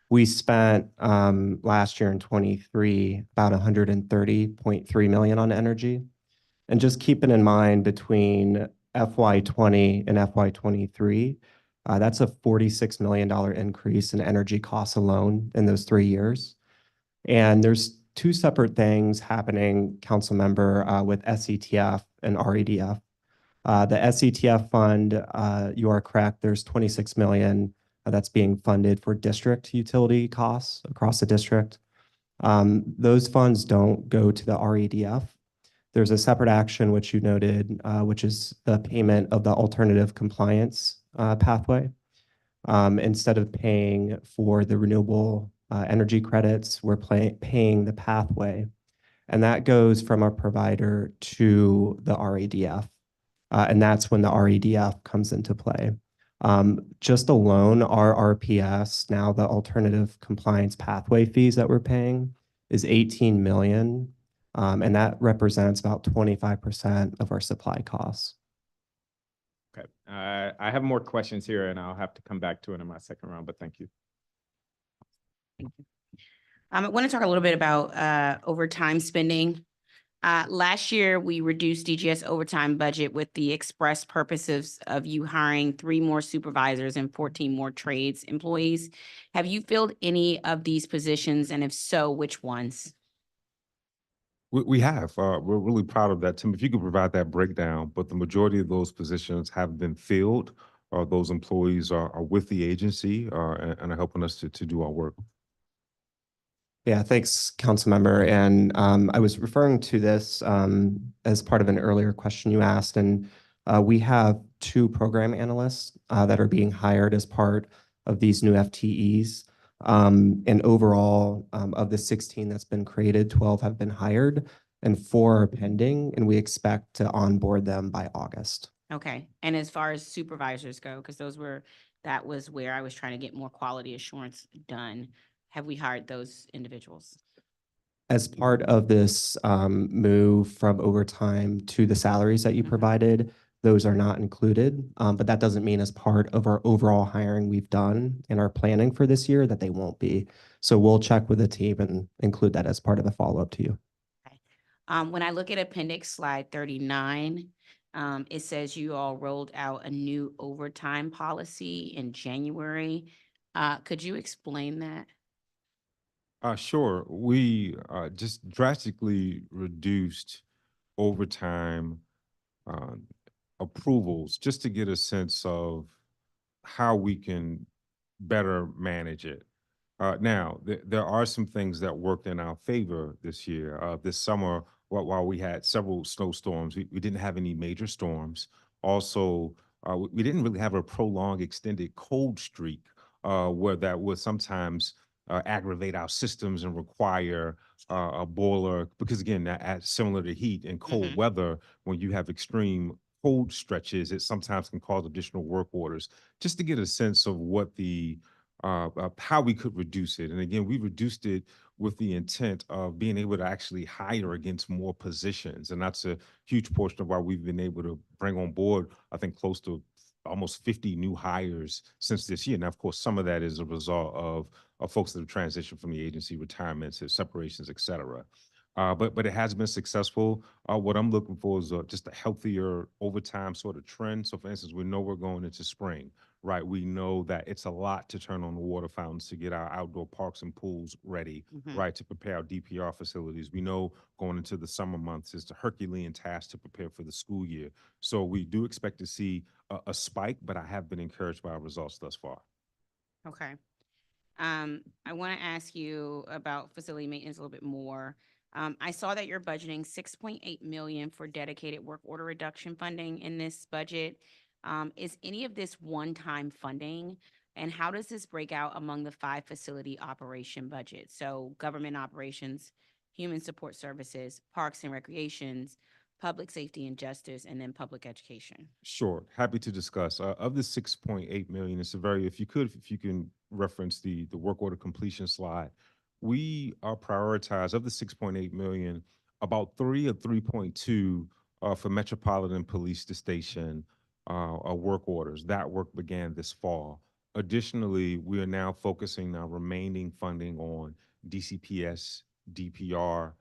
We spent last year in 23 about 130.3 million on energy. And just keeping in mind between FY20 and FY23, that's a $46 million increase in energy costs alone in those 3 years. And there's two separate things happening, council member, with SETF and REDF. The SETF fund, you are correct, there's 26 million that's being funded for district utility costs across the district. Those funds don't go to the REDF. There's a separate action, which you noted, which is the payment of the alternative compliance pathway. Instead of paying for the renewable energy credits, we're paying the pathway. And that goes from our provider to the REDF. And that's when the REDF comes into play. Just alone, our RPS, now the alternative compliance pathway fees that we're paying is 18 million. And that represents about 25% of our supply costs. Okay, I have more questions here and I'll have to come back to it in my second round, but thank you. I want to talk a little bit about overtime spending. Last year, we reduced DGS overtime budget with the express purposes of you hiring 3 more supervisors and 14 more trades employees. Have you filled any of these positions? And if so, which ones? We have. We're really proud of that, Tim. If you could provide that breakdown, but the majority of those positions have been filled. Those employees are with the agency and are helping us to do our work. Yeah, thanks, council member. And I was referring to this as part of an earlier question you asked. And we have 2 program analysts that are being hired as part of these new FTEs. And overall, of the 16 that's been created, 12 have been hired and 4 are pending. And we expect to onboard them by August. Okay. And as far as supervisors go, because that was where I was trying to get more quality assurance done. Have we hired those individuals? As part of this move from overtime to the salaries that you provided, those are not included. But that doesn't mean as part of our overall hiring we've done and our planning for this year that they won't be. So we'll check with the team and include that as part of the follow-up to you. Okay. When I look at appendix slide 39, it says you all rolled out a new overtime policy in January. Could you explain that? Sure. We just drastically reduced overtime uh, approvals just to get a sense of how we can better manage it. Now, there are some things that worked in our favor this year. This summer, while we had several snowstorms, we didn't have any major storms. Also, we didn't really have a prolonged, extended cold streak where that would sometimes aggravate our systems and require a boiler. Because again, similar to heat and cold Mhm. weather, when you have extreme cold stretches, it sometimes can cause additional work orders. Just to get a sense of what how we could reduce it. And again, we reduced it with the intent of being able to actually hire against more positions. And that's a huge portion of why we've been able to bring on board, I think, close to almost 50 new hires since this year. Now, of course, some of that is a result of folks that have transitioned from the agency, retirements, separations, et cetera. But it has been successful. What I'm looking for is just a healthier overtime sort of trend. So, for instance, we know we're going into spring, right? We know that it's a lot to turn on the water fountains to get our outdoor parks and pools ready, Mhm. right? To prepare our DPR facilities. We know going into the summer months is the Herculean task to prepare for the school year. So we do expect to see a spike, but I have been encouraged by our results thus far. Okay. I want to ask you about facility maintenance a little bit more. I saw that you're budgeting 6.8 million for dedicated work order reduction funding in this budget. Is any of this one-time funding? And how does this break out among the 5 facility operation budgets? So government operations, human support services, parks and recreations, public safety and justice, and then public education. Sure, happy to discuss. Of the 6.8 million, if you can reference the work order completion slide, we are prioritized of the 6.8 million, about 3 or 3.2 for Metropolitan Police Station work orders. That work began this fall. Additionally, we are now focusing our remaining funding on DCPS, DPR,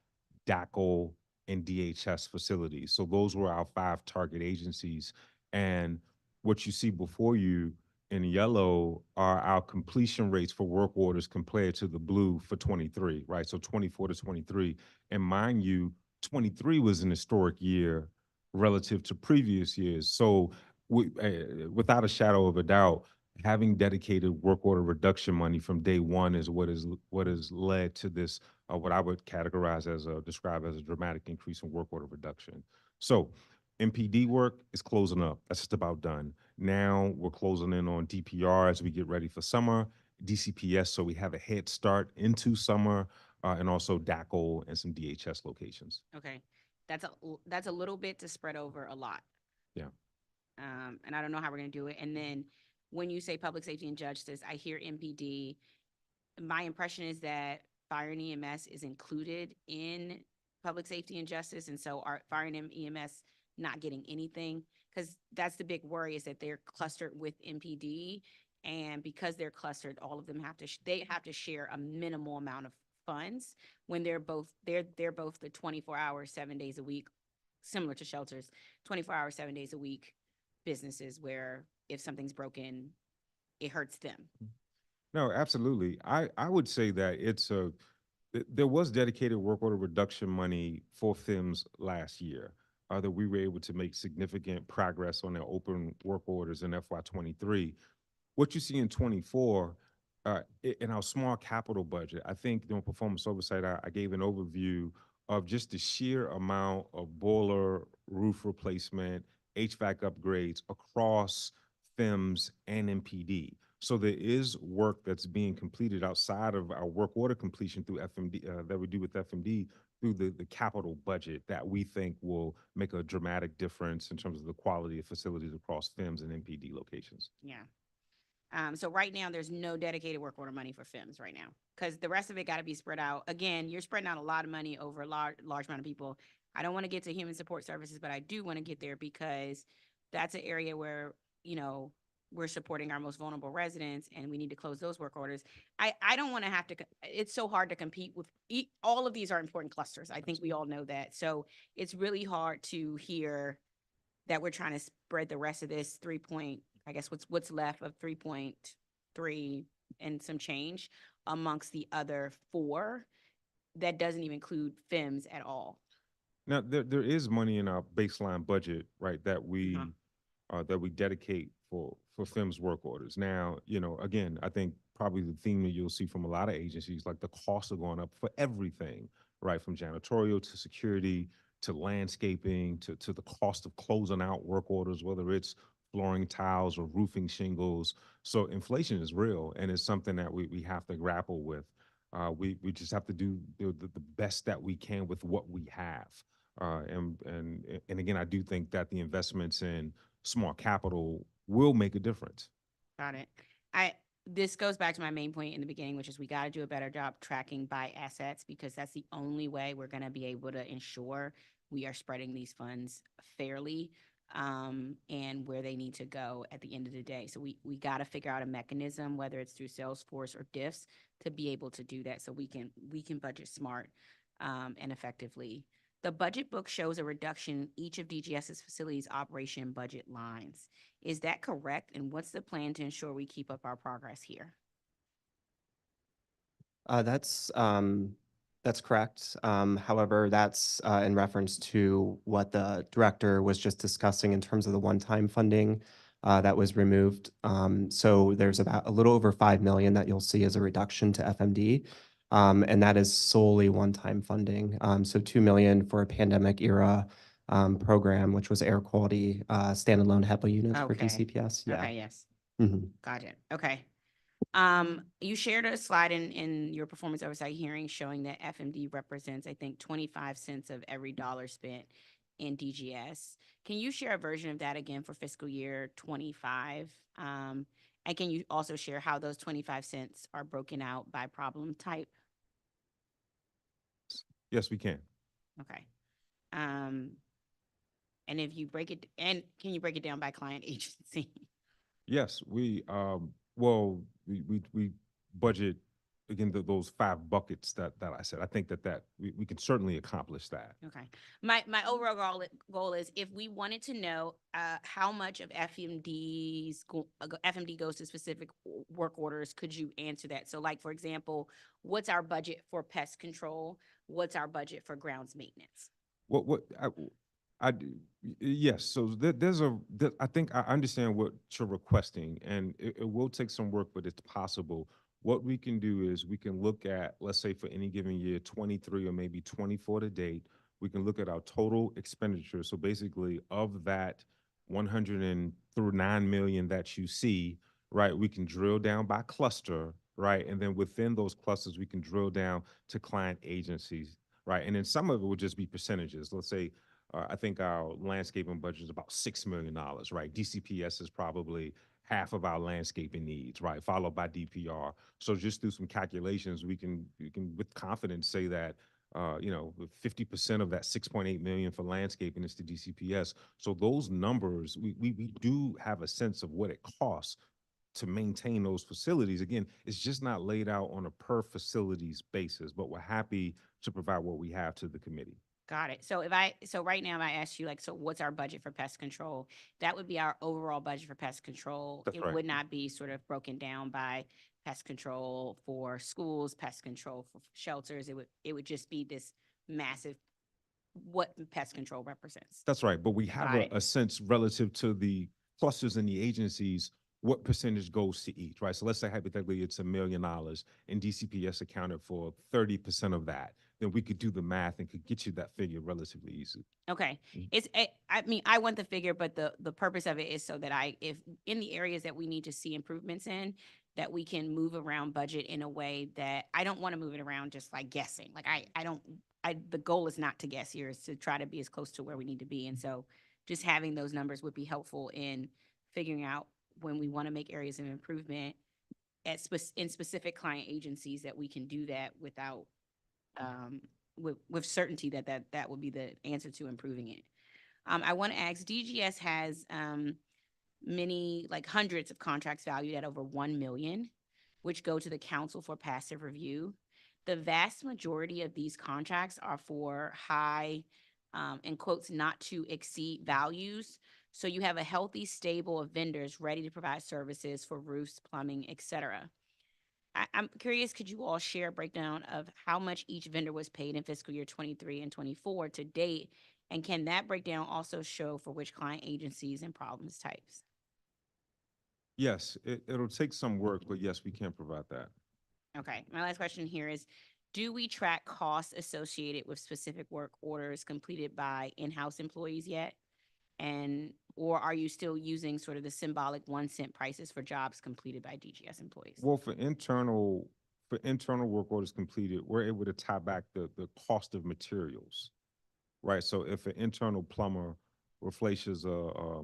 DACO, and DHS facilities. So those were our 5 target agencies. And what you see before you in yellow are our completion rates for work orders compared to the blue for 23, right? So 24 to 23. And mind you, 23 was an historic year relative to previous years. So without a shadow of a doubt, having dedicated work order reduction money from day one is what has led to this what I would categorize as describe as a dramatic increase in work order reduction. So MPD work is closing up. That's just about done. Now we're closing in on DPR as we get ready for summer, DCPS, so we have a head start into summer, and also DACO and some DHS locations. Okay. That's a little bit to spread over a lot. Yeah. And I don't know how we're gonna do it. And then when you say public safety and justice, I hear MPD. My impression is that fire and EMS is included in public safety and justice, and so are fire and EMS not getting anything? Because that's the big worry, is that they're clustered with MPD, and because they're clustered, all of them have to they have to share a minimal amount of funds when they're both the 24 hours, 7 days a week, similar to shelters, 24 hours, 7 days a week businesses where if something's broken, it hurts them. No, absolutely. I would say that there was dedicated work order reduction money for FIMS last year. That we were able to make significant progress on their open work orders in FY23. What you see in 24, in our small capital budget, I think during performance oversight, I gave an overview of just the sheer amount of boiler, roof replacement, HVAC upgrades across FIMS and MPD. So there is work that's being completed outside of our work order completion through FMD that we do with FMD through the capital budget that we think will make a dramatic difference in terms of the quality of facilities across FIMS and MPD locations. Yeah. So right now, there's no dedicated work order money for FIMS right now, because the rest of it got to be spread out. Again, you're spreading out a lot of money over a large amount of people. I don't want to get to human support services, but I do want to get there because that's an area where, we're supporting our most vulnerable residents, and we need to close those work orders. I don't want to have to, it's so hard to compete with, all of these are important clusters. I think we all know that. So it's really hard to hear that we're trying to spread the rest of this I guess what's left of 3.3 and some change amongst the other 4. That doesn't even include FIMS at all. Now, there is money in our baseline budget, right, that we dedicate for FIMS work orders. Now, again, I think probably the theme that you'll see from a lot of agencies, like the costs are going up for everything, right, from janitorial to security to landscaping to the cost of closing out work orders, whether it's flooring tiles or roofing shingles. So inflation is real, and it's something that we have to grapple with. We just have to do the best that we can with what we have. And again, I do think that the investments in smart capital will make a difference. Got it. This goes back to my main point in the beginning, which is we got to do a better job tracking by assets, because that's the only way we're going to be able to ensure we are spreading these funds fairly, and where they need to go at the end of the day. So we got to figure out a mechanism, whether it's through Salesforce or diffs, to be able to do that so we can budget smart and effectively. The budget book shows a reduction in each of DGS's facilities operation budget lines. Is that correct? And what's the plan to ensure we keep up our progress here? That's correct. However, that's in reference to what the director was just discussing in terms of the one-time funding that was removed. So there's about a little over 5 million that you'll see as a reduction to FMD. And that is solely one-time funding. So 2 million for a pandemic era program, which was air quality standalone HEPA units for Okay. DCPS. Yeah. Okay, yes. Mhm. Got it. Okay. You shared a slide in your performance oversight hearing showing that FMD represents, I think, 25 cents of every dollar spent in DGS. Can you share a version of that again for fiscal year 25? And can you also share how those 25 cents are broken out by problem type? Yes, we can. Okay. And if you break it, and can you break it down by client agency? Yes, we budget again those 5 buckets that I said. I think that we can certainly accomplish that. Okay. My overall goal is, if we wanted to know how much of FMD goes to specific work orders, could you answer that? So, like, for example, what's our budget for pest control? What's our budget for grounds maintenance? Yes. So I think I understand what you're requesting, and it will take some work, but it's possible. What we can do is we can look at, let's say for any given year, 23 or maybe 24 to date, we can look at our total expenditure. So basically, of that 109 million that you see, right, we can drill down by cluster, right? And then within those clusters, we can drill down to client agencies, right? And then some of it will just be percentages. Let's say, I think our landscaping budget is about $6 million, right? DCPS is probably half of our landscaping needs, right? Followed by DPR. So just through some calculations, we can with confidence say that 50% of that 6.8 million for landscaping is to DCPS. So those numbers, we do have a sense of what it costs to maintain those facilities. Again, it's just not laid out on a per facilities basis, but we're happy to provide what we have to the committee. Got it. So right now, if I ask you, like, so what's our budget for pest control? That would be our overall budget for pest control. That's It right. would not be sort of broken down by pest control for schools, pest control for shelters. It would just be this massive, what pest control represents. That's right. But we have Got it. a sense relative to the clusters and the agencies, what percentage goes to each, right? So let's say hypothetically it's $1 million and DCPS accounted for 30% of that. Then we could do the math and could get you that figure relatively easy. Okay. Mhm. I mean, I want the figure, but the purpose of it is so that if in the areas that we need to see improvements in, that we can move around budget in a way that I don't want to move it around just like guessing. Like the goal is not to guess here, is to try to be as close to where we need to be. And so just having those numbers would be helpful in figuring out when we want to make areas of improvement in specific client agencies, that we can do that without with certainty that would be the answer to improving it. I want to ask, DGS has many, like hundreds of contracts valued at over 1 million, which go to the council for passive review. The vast majority of these contracts are for high, in quotes, not to exceed values. So you have a healthy stable of vendors ready to provide services for roofs, plumbing, etc. I'm curious, could you all share a breakdown of how much each vendor was paid in fiscal year 23 and 24 to date? And can that breakdown also show for which client agencies and problems types? Yes, it'll take some work, but yes, we can provide that. Okay, my last question here is, do we track costs associated with specific work orders completed by in-house employees yet? And, or are you still using sort of the symbolic 1 cent prices for jobs completed by DGS employees? Well, for internal work orders completed, we're able to tie back the cost of materials, right? So if an internal plumber replaces a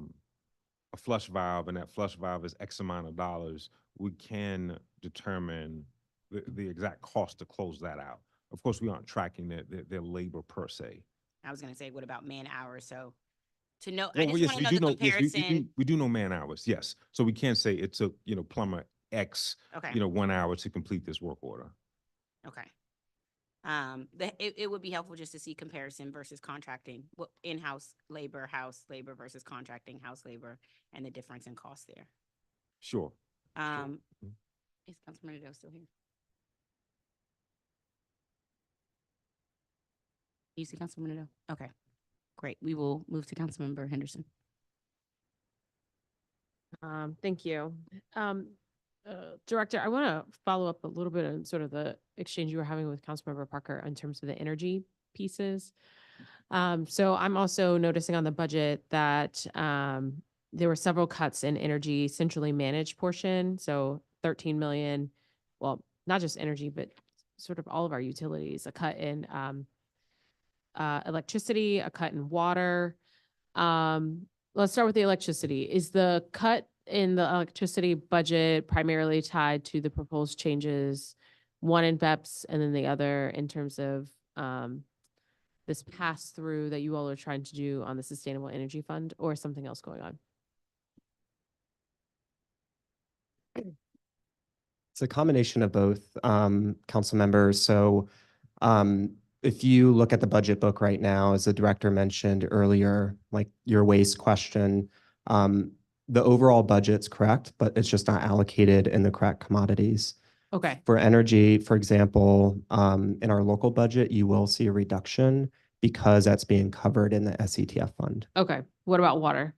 flush valve and that flush valve is X amount of dollars, we can determine the exact cost to close that out. Of course, we aren't tracking their labor per se. I was gonna say, what about man hours? So to know, I Well, just yes, wanna we know do the know, yes, comparison. we do know man hours, yes. So we can't say it took, plumber X, Okay, 1 hour to complete this work order. okay. It would be helpful just to see comparison versus contracting, what in-house labor, house labor versus contracting house labor, and the difference in cost there. Sure. Um, Mhm. is Councilman Nadeau still here? You see Councilman Nadeau? Okay, great. We will move to Councilmember Henderson. Thank you. Director, I want to follow up a little bit on sort of the exchange you were having with Councilmember Parker in terms of the energy pieces. So I'm also noticing on the budget that there were several cuts in energy centrally managed portion. So 13 million, well, not just energy, but sort of all of our utilities, a cut in electricity, a cut in water. Let's start with the electricity. Is the cut in the electricity budget primarily tied to the proposed changes, one in BEPS and then the other in terms of this pass through that you all are trying to do on the Sustainable Energy Fund, or something else going on? It's a combination of both, council members. So if you look at the budget book right now, as the director mentioned earlier, like your waste question, the overall budget's correct, but it's just not allocated in the correct commodities. Okay. For energy, for example, in our local budget, you will see a reduction because that's being covered in the SETF fund. Okay. What about water?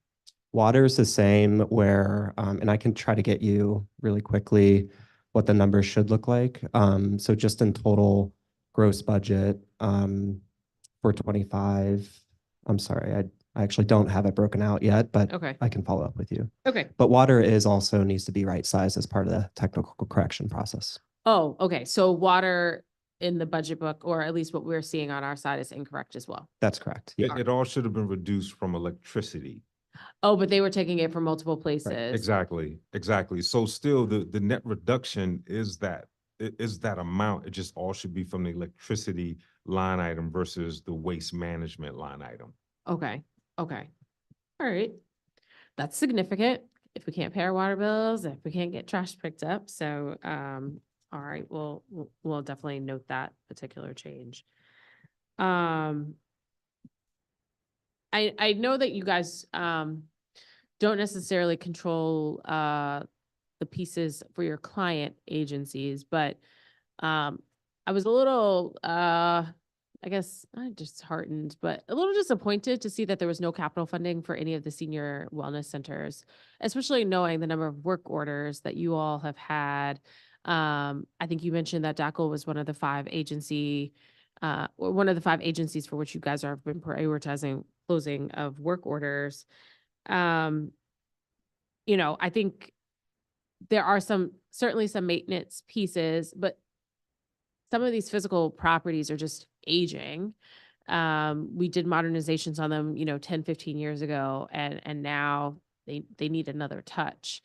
Water is the same where, and I can try to get you really quickly what the numbers should look like. So just in total gross budget for 25, I'm sorry, I actually don't have it broken out yet, but Okay. I can follow up with you. Okay. But water is also needs to be right sized as part of the technical correction process. Oh, okay. So water in the budget book, or at least what we're seeing on our side, is incorrect as well. That's correct. Yeah. It all should have been reduced from electricity. Oh, but they were taking it from multiple Right. places. Exactly. So still the net reduction is that amount. It just all should be from the electricity line item versus the waste management line item. Okay. Okay. All right. That's significant. If we can't pay our water bills, if we can't get trash picked up. So, all right, we'll definitely note that particular change. I know that you guys, don't necessarily control, the pieces for your client agencies, but, I was a little, I guess not disheartened, but a little disappointed to see that there was no capital funding for any of the senior wellness centers, especially knowing the number of work orders that you all have had. I think you mentioned that DACL was one of the 5 agencies for which you guys have been prioritizing closing of work orders. I think there are certainly some maintenance pieces, but some of these physical properties are just aging. We did modernizations on them, 10, 15 years ago, and now they need another touch.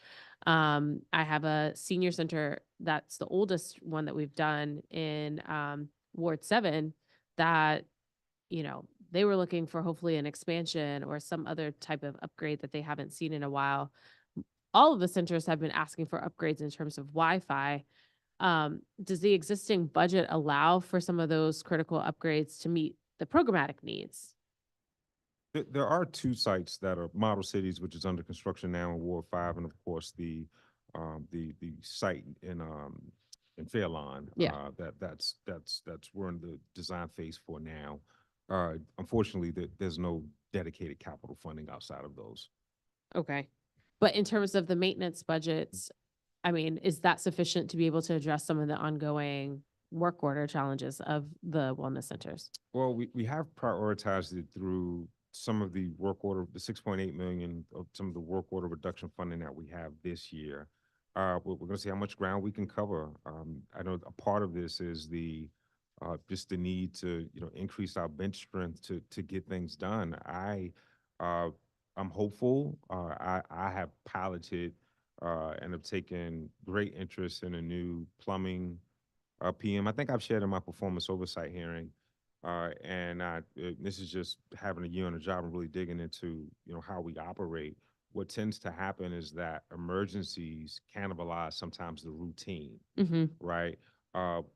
I have a senior center that's the oldest one that we've done in Ward 7 that, they were looking for hopefully an expansion or some other type of upgrade that they haven't seen in a while. All of the centers have been asking for upgrades in terms of Wi-Fi. Does the existing budget allow for some of those critical upgrades to meet the programmatic needs? There are 2 sites that are model cities, which is under construction now in Ward 5, and of course the site in and Fairlawn. Yeah. That's we're in the design phase for now. Unfortunately, there's no dedicated capital funding outside of those. Okay. But in terms of the maintenance budgets, I mean, is that sufficient to be able to address some of the ongoing work order challenges of the wellness centers? Well, we have prioritized it through some of the work order, the 6.8 million of some of the work order reduction funding that we have this year. We're going to see how much ground we can cover. I know a part of this is just the need to, increase our bench strength to get things done. I'm hopeful. I have piloted and have taken great interest in a new plumbing PM. I think I've shared in my performance oversight hearing, this is just having a year on the job and really digging into how we operate. What tends to happen is that emergencies cannibalize sometimes the routine, Mm-hmm. right?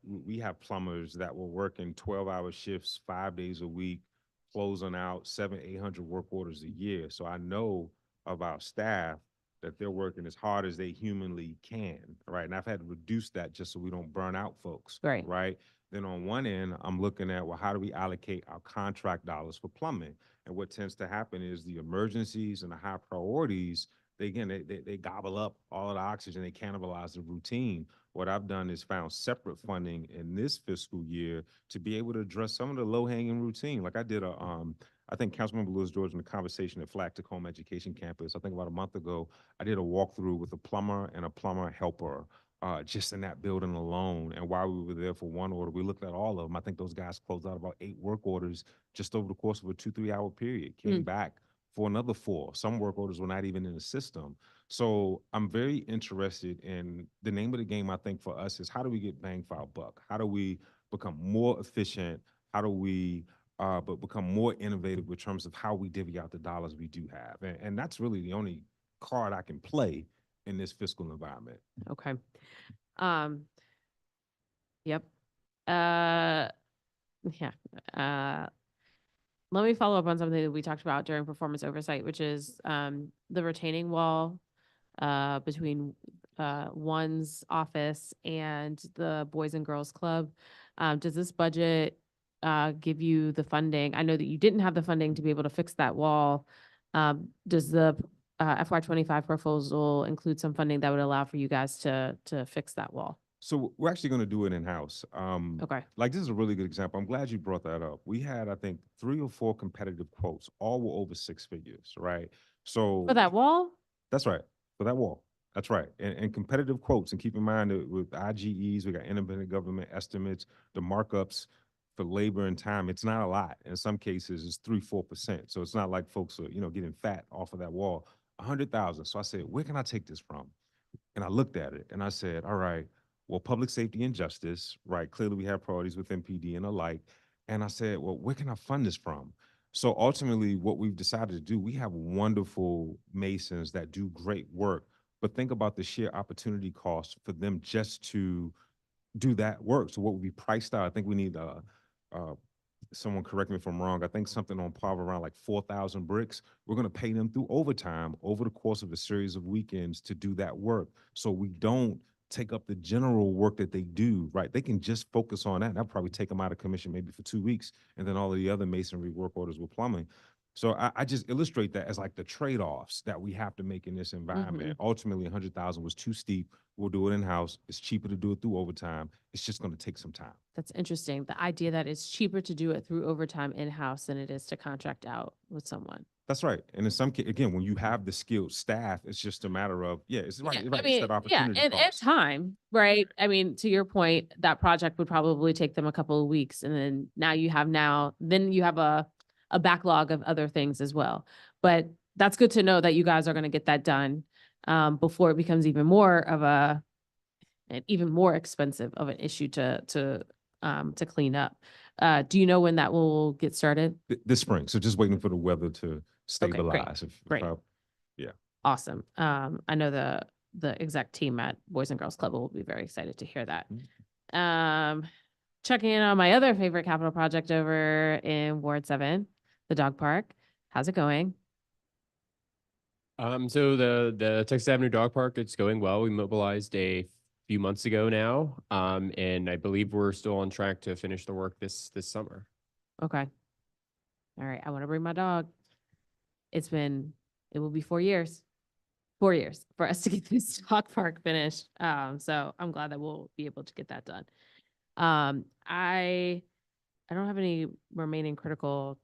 We have plumbers that will work in 12-hour shifts, 5 days a week, closing out 800 work orders a year. So I know of our staff that they're working as hard as they humanly can, right? And I've had to reduce that just so we don't burn out folks, Right. right? Then on one end, I'm looking at, well, how do we allocate our contract dollars for plumbing? And what tends to happen is the emergencies and the high priorities, they gobble up all of the oxygen, they cannibalize the routine. What I've done is found separate funding in this fiscal year to be able to address some of the low-hanging routine. Like I did I think Councilmember Lewis George in the conversation at Flag Tacoma Education Campus, I think about a month ago, I did a walkthrough with a plumber and a plumber helper just in that building alone. And while we were there for one order, we looked at all of them. I think those guys closed out about 8 work orders just over the course of a 2-3 hour period, came back for another 4. Some work orders were not even in the system. So I'm very interested in the name of the game. I think for us is how do we get bang for our buck? How do we become more efficient? How do we but become more innovative in terms of how we divvy out the dollars we do have? And that's really the only card I can play in this fiscal environment. Okay. Yep. Yeah. Let me follow up on something that we talked about during performance oversight, which is the retaining wall between one's office and the Boys and Girls Club. Does this budget give you the funding? I know that you didn't have the funding to be able to fix that wall. Does the FY25 proposal include some funding that would allow for you guys to fix that wall? So we're actually going to do it in-house. Okay. Like this is a really good example. I'm glad you brought that up. We had, I think, 3 or 4 competitive quotes. All were over 6 figures, right? So For that wall? That's right. For that wall. That's right. And competitive quotes. And keep in mind that with IGEs, we got independent government estimates, the markups for labor and time. It's not a lot. In some cases, it's 3-4%. So it's not like folks are, getting fat off of that wall. 100,000. So I said, where can I take this from? And I looked at it and I said, all right, well, public safety and justice, right? Clearly we have priorities with MPD and the like. And I said, well, where can I fund this from? So ultimately what we've decided to do, we have wonderful Masons that do great work, but think about the sheer opportunity cost for them just to do that work. So what would be priced out? I think we need someone correct me if I'm wrong, I think something on par of around like 4,000 bricks. We're going to pay them through overtime over the course of a series of weekends to do that work. So we don't take up the general work that they do, right? They can just focus on that. That'll probably take them out of commission maybe for 2 weeks, and then all of the other masonry work orders with plumbing. So I just illustrate that as like the trade-offs that we have to make in this environment. Ultimately, 100,000 was too steep. We'll do it in-house. It's cheaper to do it through overtime. It's just going to take some time. That's interesting. The idea that it's cheaper to do it through overtime in-house than it is to contract out with someone. That's right. And in some case, again, when you have the skilled staff, it's just a matter of, it's right. Right. I mean, it's that opportunity and cost. time, right? I mean, to your point, that project would probably take them a couple of weeks. And then you have a backlog of other things as well. But that's good to know that you guys are going to get that done before it becomes even more expensive of an issue to clean up. Do you know when that will get started? This spring. So just waiting for the weather to stabilize. Great. Awesome. I know the exec team at Boys and Girls Club will be very excited to hear that. Checking in on my other favorite capital project over in Ward 7, the dog park. How's it going? So the Texas Avenue Dog Park, it's going well. We mobilized a few months ago now. And I believe we're still on track to finish the work this summer. Okay. All right. I want to bring my dog. It will be 4 years. 4 years for us to get this dog park finished. So I'm glad that we'll be able to get that done. I don't have any remaining critical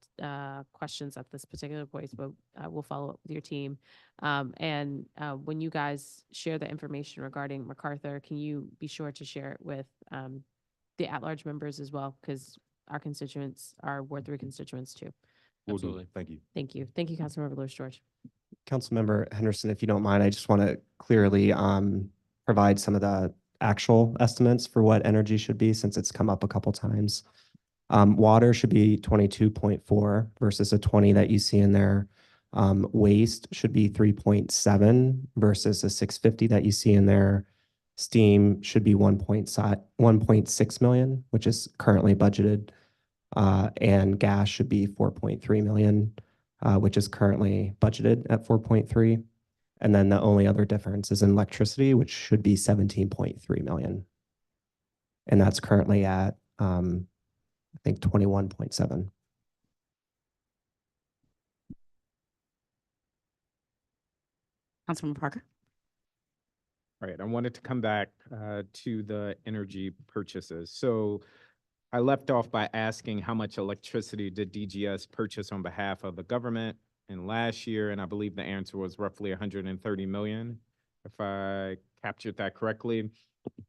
questions at this particular point, but we'll follow up with your team. And when you guys share the information regarding MacArthur, can you be sure to share it with the at-large members as well? Because our constituents, our Ward 3 constituents too. Will do. Absolutely. Thank you. Thank you. Thank you, Councilmember Lewis George. Councilmember Henderson, if you don't mind, I just want to clearly provide some of the actual estimates for what energy should be, since it's come up a couple times. Water should be 22.4 versus a 20 that you see in there. Waste should be 3.7 versus a 650 that you see in there. Steam should be 1.6 million, which is currently budgeted. And gas should be 4.3 million, which is currently budgeted at 4.3. And then the only other difference is in electricity, which should be 17.3 million. And that's currently at, I think 21.7. Councilman Parker. All right, I wanted to come back to the energy purchases. So I left off by asking how much electricity did DGS purchase on behalf of the government in last year, and I believe the answer was roughly 130 million, if I captured that correctly.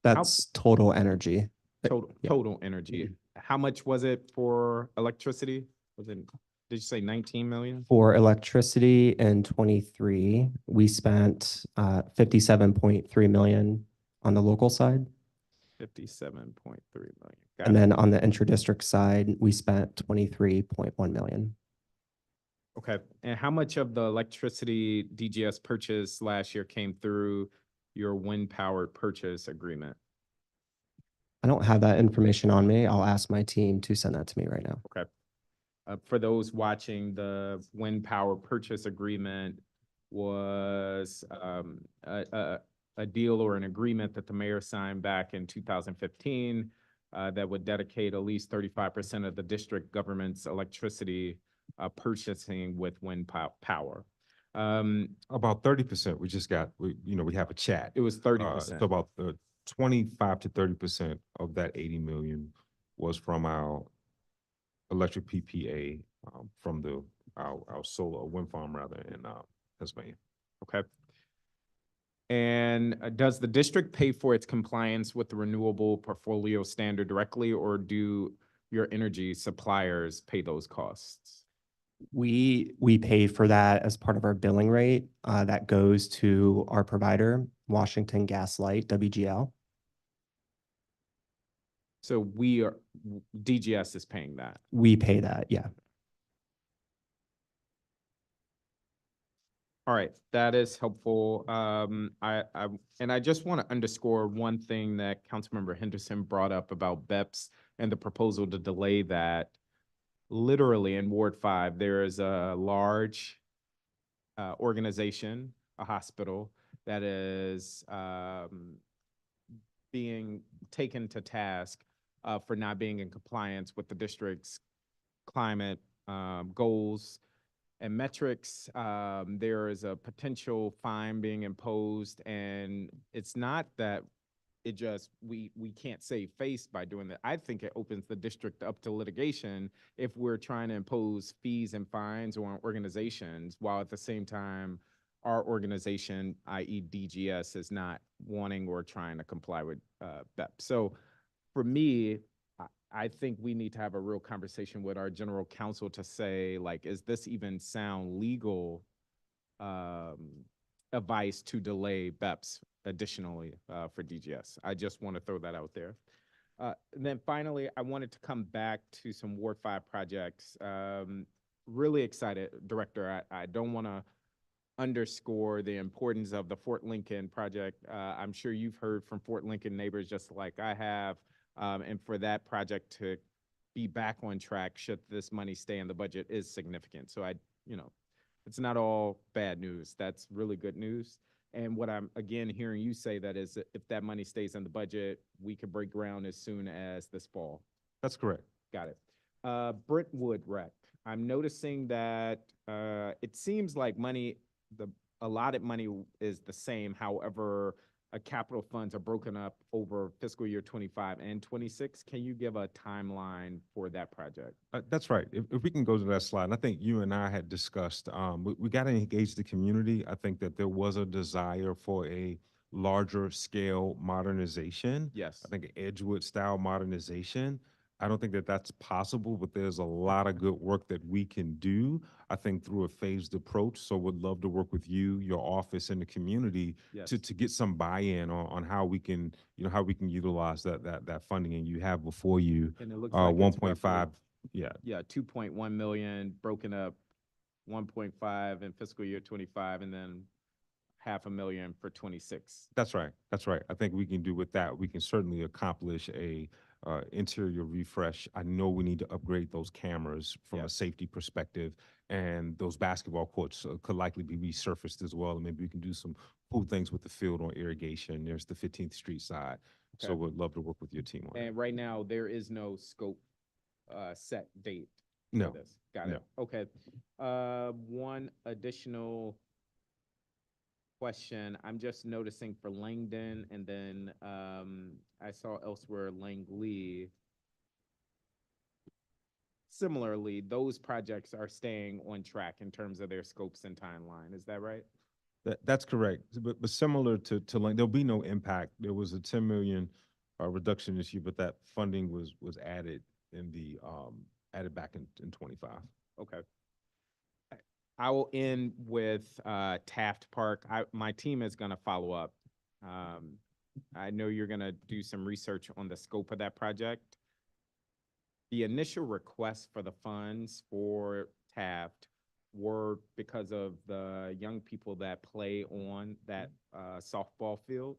That's total energy. Total energy. How much was it for electricity? Was it, did you say 19 million? For electricity in 23, we spent 57.3 million on the local side. 57.3 million. And then on the intra-district side, we spent 23.1 million. Okay, and how much of the electricity DGS purchase last year came through your wind-powered purchase agreement? I don't have that information on me. I'll ask my team to send that to me right now. Okay. For those watching, the wind power purchase agreement was a deal or an agreement that the mayor signed back in 2015 that would dedicate at least 35% of the district government's electricity purchasing with wind power. About 30%. We just got, we have a chat. It was 30%. So about 25 to 30% of that 80 million was from our electric PPA from our solar wind farm rather in Pennsylvania. Okay. And does the district pay for its compliance with the renewable portfolio standard directly, or do your energy suppliers pay those costs? We pay for that as part of our billing rate that goes to our provider, Washington Gas Light, WGL. So DGS is paying that. We pay that, yeah. All right, that is helpful. I just want to underscore one thing that Councilmember Henderson brought up about BEPS and the proposal to delay that. Literally in Ward 5, there is a large organization, a hospital, that is being taken to task for not being in compliance with the district's climate goals and metrics. There is a potential fine being imposed, and it's not that it just, we can't save face by doing that. I think it opens the district up to litigation if we're trying to impose fees and fines on organizations, while at the same time, our organization, i.e. DGS, is not wanting or trying to comply with BEP. So for me, I think we need to have a real conversation with our general counsel to say, like, is this even sound legal advice to delay BEPS additionally for DGS? I just want to throw that out there. And then finally, I wanted to come back to some Ward 5 projects. Really excited, Director. I don't want to underscore the importance of the Fort Lincoln project. I'm sure you've heard from Fort Lincoln neighbors just like I have. And for that project to be back on track, should this money stay in the budget, is significant. So it's not all bad news. That's really good news. And what I'm again hearing you say that is that if that money stays in the budget, we could break ground as soon as this fall. That's correct. Got it. Brentwood Rec. I'm noticing that it seems like the allotted money is the same. However, capital funds are broken up over fiscal year 25 and 26. Can you give a timeline for that project? That's right. If we can go to that slide, and I think you and I had discussed, we got to engage the community. I think that there was a desire for a larger scale modernization. Yes. I think an Edgewood style modernization. I don't think that that's possible, but there's a lot of good work that we can do, I think, through a phased approach. So would love to work with you, your office, and the community Yes. to get some buy-in on how we can, how we can utilize that funding. And you have before you And it looks like it's 1.5. roughly- Yeah, Yeah, 2.1 million broken up, 1.5 in fiscal year 25, and then $500,000 for 26. that's right. That's right. I think we can do with that. We can certainly accomplish a interior refresh. I know we need to upgrade those cameras from a Yes. safety perspective, and those basketball courts could likely be resurfaced as well. And maybe we can do some cool things with the field on irrigation. There's the 15th Street side. So Okay. we'd love to work with your team on that. And right now, there is no scope set date No, for this. Got it. Okay. One additional question. I'm just noticing for Langdon, and then I saw elsewhere Langley. Similarly, those projects are staying on track in terms of their scopes and timeline. Is that right? that's correct. But similar to like, there'll be no impact. There was a 10 million reduction this year, but that funding was added in the added back in 25. Okay. I will end with Taft Park. My team is going to follow up. I know you're going to do some research on the scope of that project. The initial request for the funds for Taft were because of the young people that play on that softball field.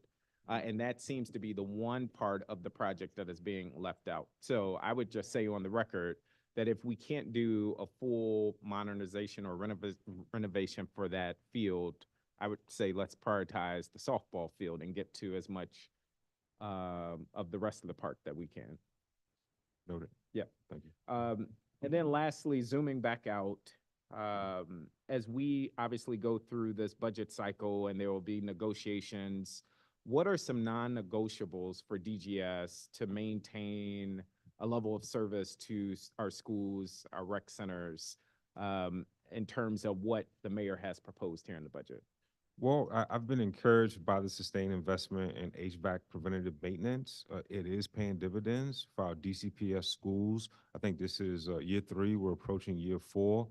And that seems to be the one part of the project that is being left out. So I would just say on the record that if we can't do a full modernization or renovation for that field, I would say let's prioritize the softball field and get to as much of the rest of the park that we can. Noted. Yeah. Thank you. And then lastly, zooming back out, as we obviously go through this budget cycle and there will be negotiations, what are some non-negotiables for DGS to maintain a level of service to our schools, our rec centers, in terms of what the mayor has proposed here in the budget? Well, I've been encouraged by the sustained investment in HVAC preventative maintenance. It is paying dividends for our DCPS schools. I think this is year 3. We're approaching year 4.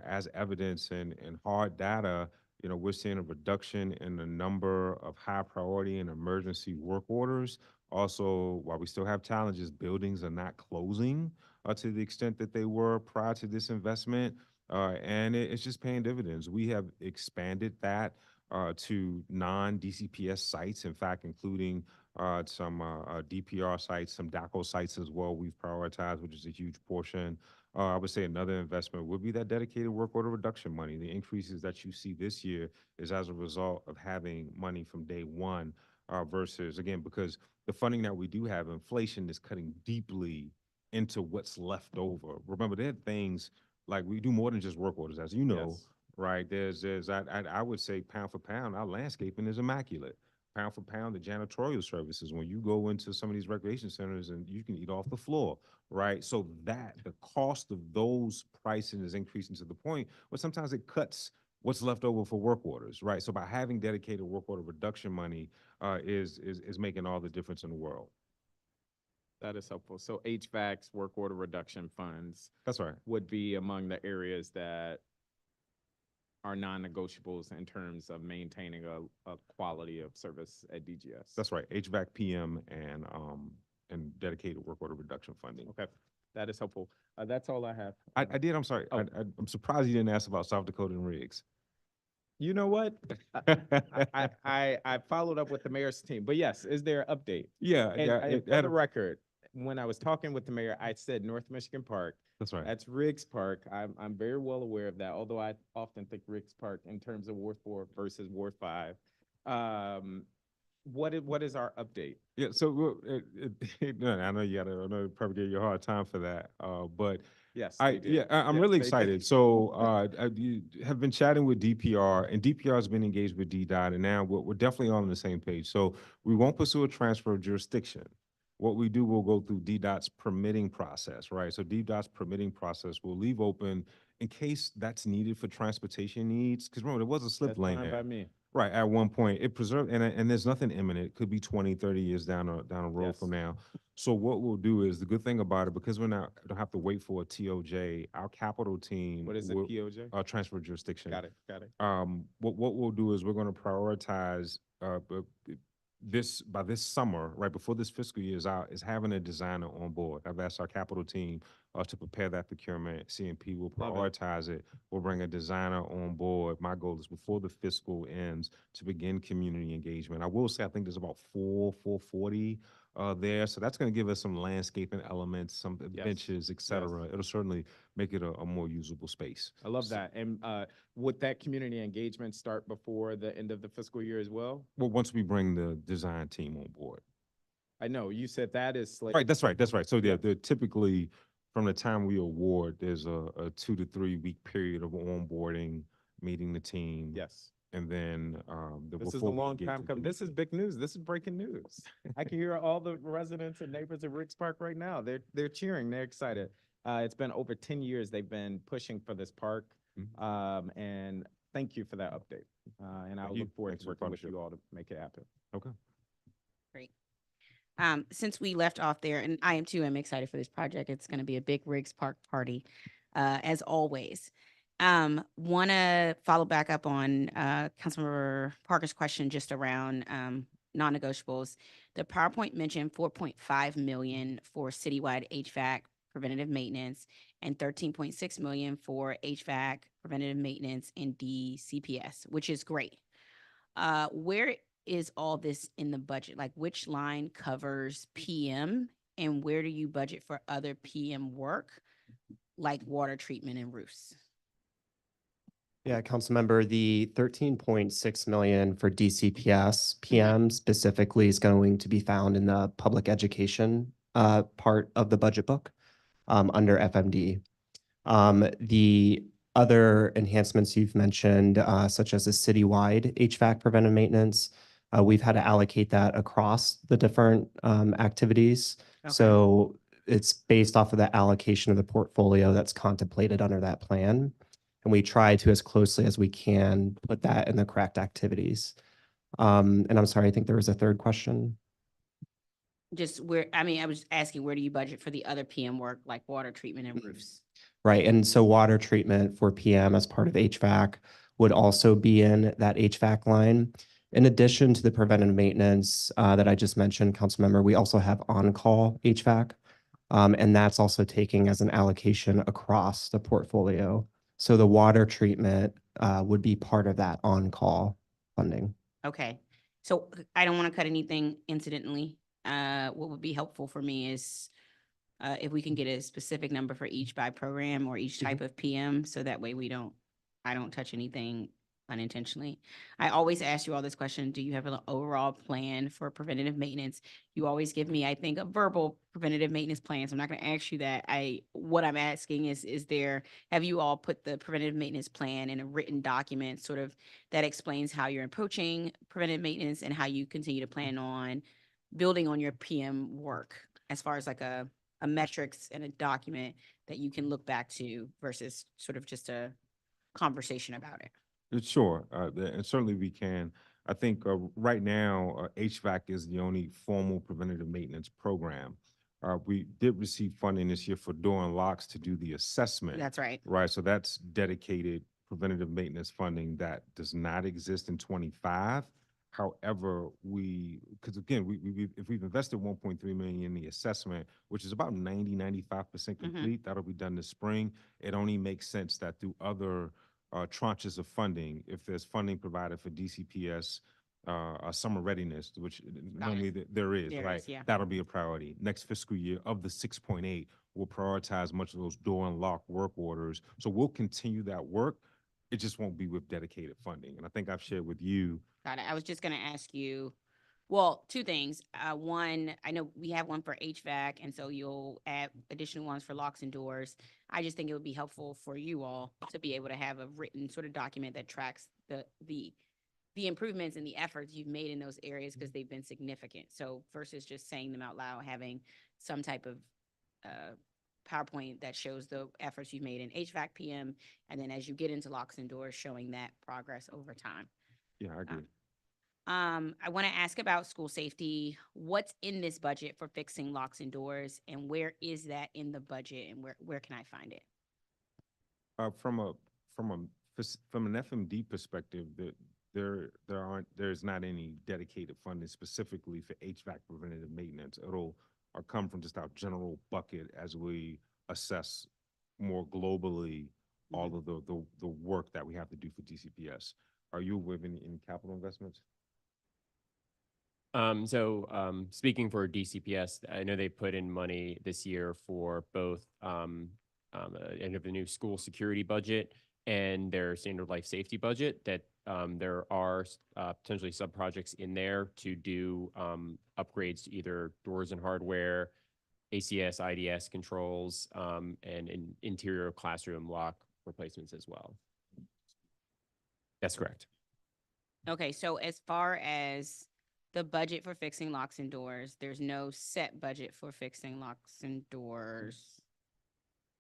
As evidence and hard data, we're seeing a reduction in the number of high priority and emergency work orders. Also, while we still have challenges, buildings are not closing to the extent that they were prior to this investment. And it's just paying dividends. We have expanded that to non-DCPS sites, in fact, including some DPR sites, some DACO sites as well. We've prioritized, which is a huge portion. I would say another investment would be that dedicated work order reduction money. The increases that you see this year is as a result of having money from day one versus, again, because the funding that we do have, inflation is cutting deeply into what's left over. Remember, there are things like we do more than just work orders, as you know, Yes. right? I would say pound for pound, our landscaping is immaculate. Pound for pound, the janitorial services, when you go into some of these recreation centers and you can eat off the floor, right? So that the cost of those pricing is increasing to the point where sometimes it cuts what's left over for work orders, right? So by having dedicated work order reduction money is making all the difference in the world. That is helpful. So HVAC's work order reduction funds That's right. would be among the areas that are non-negotiables in terms of maintaining a quality of service at DGS. That's right. HVAC PM and dedicated work order reduction funding. Okay, that is helpful. That's all I have. I did. I'm sorry. Oh. I'm surprised you didn't ask about South Dakota and Riggs. You know what? I followed up with the mayor's team, but yes, is there an update? Yeah, And yeah. for the record, when I was talking with the mayor, I said North Michigan Park. That's right. That's Riggs Park. I'm very well aware of that, although I often think Riggs Park in terms of Ward 4 versus Ward 5. What is our update? Yeah, so no, I know I know you probably give you a hard time for that, but Yes, they did. I'm Yes, really they did. excited. So you have been chatting with DPR, and DPR has been engaged with DDOT, and now we're definitely all on the same page. So we won't pursue a transfer of jurisdiction. What we do, we'll go through DDOT's permitting process, right? So DDOT's permitting process will leave open in case that's needed for transportation needs. Because remember, there was a slip That's lane fine there. by me. Right, at one point, it preserved, and there's nothing imminent. It could be 20, 30 years down the road from Yes. now. So what we'll do is, the good thing about it, because don't have to wait for a TOJ, our capital team What is it, will, POJ? transfer of jurisdiction. Got it. What we'll do is we're gonna prioritize, by this summer, right before this fiscal year is out, is having a designer on board. I've asked our capital team, to prepare that procurement. CMP will Love it. prioritize it. We'll bring a designer on board. My goal is before the fiscal ends to begin community engagement. I will say, I think there's about 440 there. So that's going to give us some landscaping elements, some Yes. benches, et cetera. It'll certainly make it a more usable space. I love So- that. And would that community engagement start before the end of the fiscal year as well? Well, once we bring the design team on board. I know you said that is slated. Right, that's right, that's right. So Yeah. they're typically, from the time we award, there's a 2 to 3 week period of onboarding, meeting the team. Yes. And then, This is a before we long get time to coming. do- This is big news. This is breaking news. I can hear all the residents and neighbors of Riggs Park right now. They're cheering. They're excited. It's been over 10 years they've been pushing for this park. Mhm. And thank you for that update. And I Thank you. look forward Thanks to for the working with partnership. you all to make it happen. Okay. Great. Since we left off there, and I am too, I'm excited for this project. It's going to be a big Riggs Park party, as always. Want to follow back up on Councilmember Parker's question just around non-negotiables. The PowerPoint mentioned 4.5 million for citywide HVAC preventative maintenance and 13.6 million for HVAC preventative maintenance in DCPS, which is great. Where is all this in the budget? Like, which line covers PM and where do you budget for other PM work, like water treatment and roofs? Yeah, Councilmember, the 13.6 million for DCPS PM specifically is going to be found in the public education part of the budget book under FMD. The other enhancements you've mentioned, such as the citywide HVAC preventive maintenance, we've had to allocate that across the different activities. Okay. So it's based off of the allocation of the portfolio that's contemplated under that plan. And we try to, as closely as we can, put that in the correct activities. And I'm sorry, I think there was a third question. Just where, I mean, I was asking, where do you budget for the other PM work, like water treatment and roofs? Right, and so water treatment for PM as part of HVAC would also be in that HVAC line. In addition to the preventive maintenance that I just mentioned, Councilmember, we also have on-call HVAC. And that's also taking as an allocation across the portfolio. So the water treatment would be part of that on-call funding. Okay, so I don't want to cut anything incidentally. What would be helpful for me is if we can get a specific number for each by program or each type of PM, so that way I don't touch anything unintentionally. I always ask you all this question: do you have an overall plan for preventative maintenance? You always give me, I think, a verbal preventative maintenance plan. So I'm not going to ask you that. What I'm asking is have you all put the preventative maintenance plan in a written document, sort of that explains how you're approaching preventative maintenance and how you continue to plan on building on your PM work, as far as like a metrics and a document that you can look back to versus sort of just a conversation about it? Sure, and certainly we can. I think right now, HVAC is the only formal preventative maintenance program. We did receive funding this year for door and locks to do the assessment. That's right. Right, so that's dedicated preventative maintenance funding that does not exist in 25. However, because again, if we've invested 1.3 million in the assessment, which is about 95% complete, that'll be done this spring. It only makes sense that through other tranches of funding, if there's funding provided for DCPS summer readiness, which Got normally there is, There right? is, yeah. That'll be a priority. Next fiscal year of the 6.8, we'll prioritize much of those door and lock work orders. So we'll continue that work. It just won't be with dedicated funding. And I think I've shared with you. Got it. I was just gonna ask you, well, two things. One, I know we have one for HVAC, and so you'll add additional ones for locks and doors. I just think it would be helpful for you all to be able to have a written sort of document that tracks the improvements and the efforts you've made in those areas because they've been significant. So versus just saying them out loud, having some type of PowerPoint that shows the efforts you've made in HVAC PM, and then as you get into locks and doors, showing that progress over time. Yeah, I agree. I want to ask about school safety. What's in this budget for fixing locks and doors, and where is that in the budget, and where can I find it? From an FMD perspective, there's not any dedicated funding specifically for HVAC preventative maintenance. It'll come from just our general bucket as we assess more globally all of the work that we have to do for DCPS. Are you aware of any capital investments? Speaking for DCPS, I know they put in money this year for both end of the new school security budget and their standard life safety budget that there are potentially sub projects in there to do upgrades to either doors and hardware, ACS, IDS controls, and interior classroom lock replacements as well. That's correct. Okay, so as far as the budget for fixing locks and doors, there's no set budget for fixing locks and doors.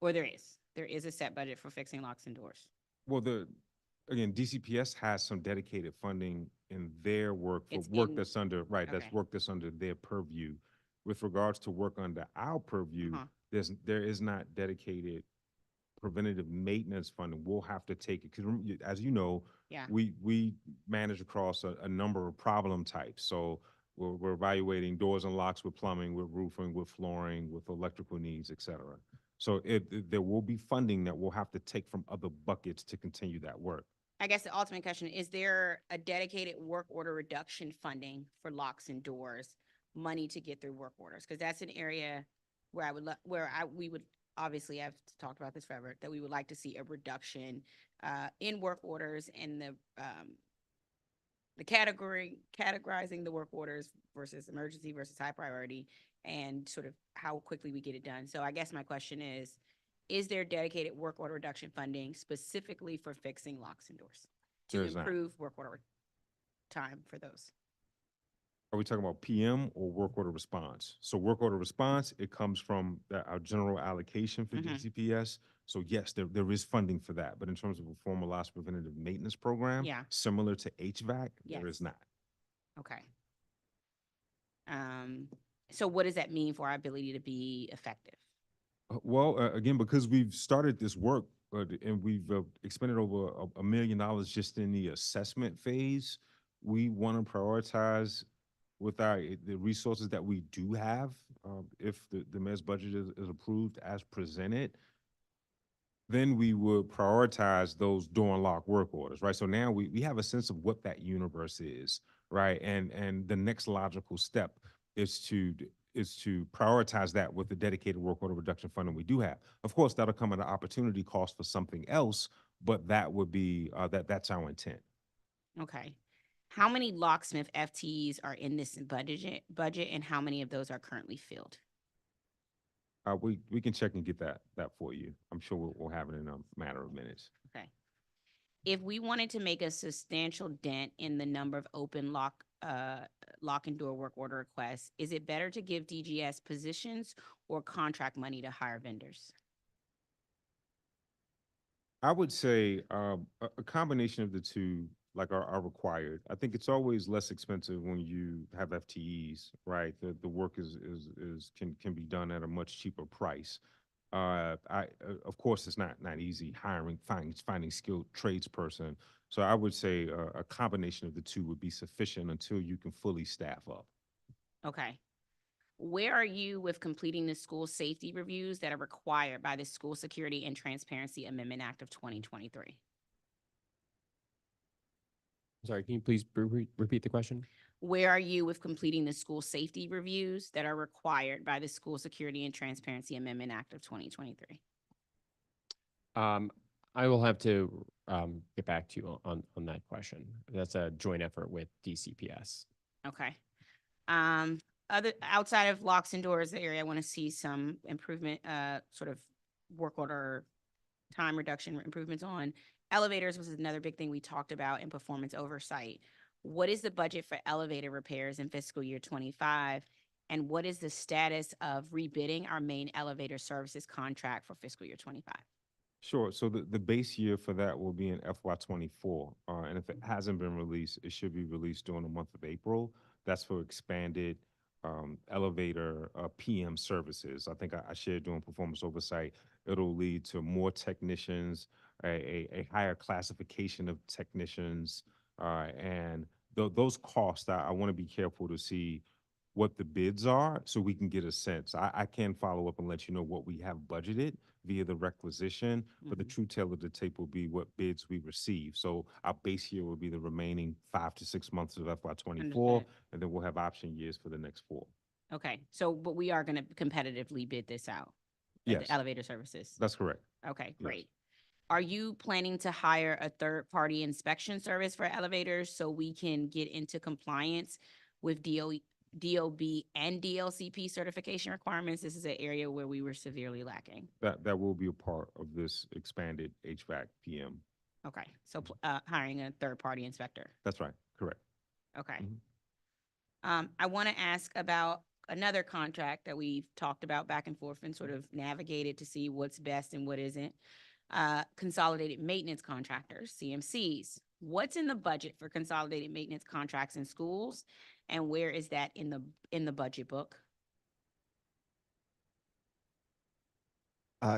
Or there is a set budget for fixing locks and doors. Well, again, DCPS has some dedicated funding in their work for It's work in- that's under, right, that's okay. work that's under their purview. With regards to work under our purview, Uh-huh. there is not dedicated preventative maintenance funding. We'll have to take it, because as you know, Yeah. we manage across a number of problem types. So we're evaluating doors and locks with plumbing, with roofing, with flooring, with electrical needs, et cetera. So there will be funding that we'll have to take from other buckets to continue that work. I guess the ultimate question, is there a dedicated work order reduction funding for locks and doors, money to get through work orders? Because that's an area where we would obviously have talked about this forever, that we would like to see a reduction in work orders and the categorizing the work orders versus emergency versus high priority, and sort of how quickly we get it done. So I guess my question is there dedicated work order reduction funding specifically for fixing locks and doors to There's not. improve work order time for those? Are we talking about PM or work order response? So work order response, it comes from our general allocation for Mhm. DCPS. So yes, there is funding for that. But in terms of a formal loss preventative maintenance program, Yeah. similar to HVAC, there Yes. is not. Okay. So what does that mean for our ability to be effective? Well, again, because we've started this work and we've expended over $1 million just in the assessment phase, we want to prioritize with the resources that we do have. If the mayor's budget is approved as presented, then we would prioritize those door and lock work orders, right? So now we have a sense of what that universe is, right? And the next logical step is to prioritize that with the dedicated work order reduction funding we do have. Of course, that'll come at an opportunity cost for something else, but that would be that's our intent. Okay. How many locksmith FTEs are in this budget, and how many of those are currently filled? We can check and get that for you. I'm sure we'll have it in a matter of minutes. Okay. If we wanted to make a substantial dent in the number of open lock and door work order requests, is it better to give DGS positions or contract money to hire vendors? I would say a combination of the two, like are required. I think it's always less expensive when you have FTEs, right? The work can be done at a much cheaper price. Of course it's not easy finding skilled tradesperson. So I would say a combination of the two would be sufficient until you can fully staff up. Okay. Where are you with completing the school safety reviews that are required by the School Security and Transparency Amendment Act of 2023? Sorry, can you please repeat the question? Where are you with completing the school safety reviews that are required by the School Security and Transparency Amendment Act of 2023? I will have to get back to you on that question. That's a joint effort with DCPS. Okay. Other outside of locks and doors, the area I want to see some improvement, sort of work order time reduction improvements on. Elevators was another big thing we talked about in performance oversight. What is the budget for elevator repairs in fiscal year 25? And what is the status of rebidding our main elevator services contract for fiscal year 25? Sure. So the base year for that will be in FY24. And if it hasn't been released, it should be released during the month of April. That's for expanded elevator PM services. I think I shared during performance oversight, it'll lead to more technicians, a higher classification of technicians, and those costs, I want to be careful to see what the bids are so we can get a sense. I can follow up and let you know what we have budgeted via the requisition, but the true tale of the tape will be what bids we receive. So our base year will be the remaining 5 to 6 months of FY24, Understand. and then we'll have option years for the next 4. Okay, so, but we are going to competitively bid this out? Yes. The elevator services? That's correct. Okay, Yes. great. Are you planning to hire a third-party inspection service for elevators so we can get into compliance with DOB and DLCP certification requirements? This is an area where we were severely lacking. That will be a part of this expanded HVAC PM. Okay, so hiring a third-party inspector. That's right. Correct. Okay. Mhm. I want to ask about another contract that we've talked about back and forth and sort of navigated to see what's best and what isn't. Consolidated maintenance contractors, CMCs. What's in the budget for consolidated maintenance contracts in schools? And where is that in the budget book?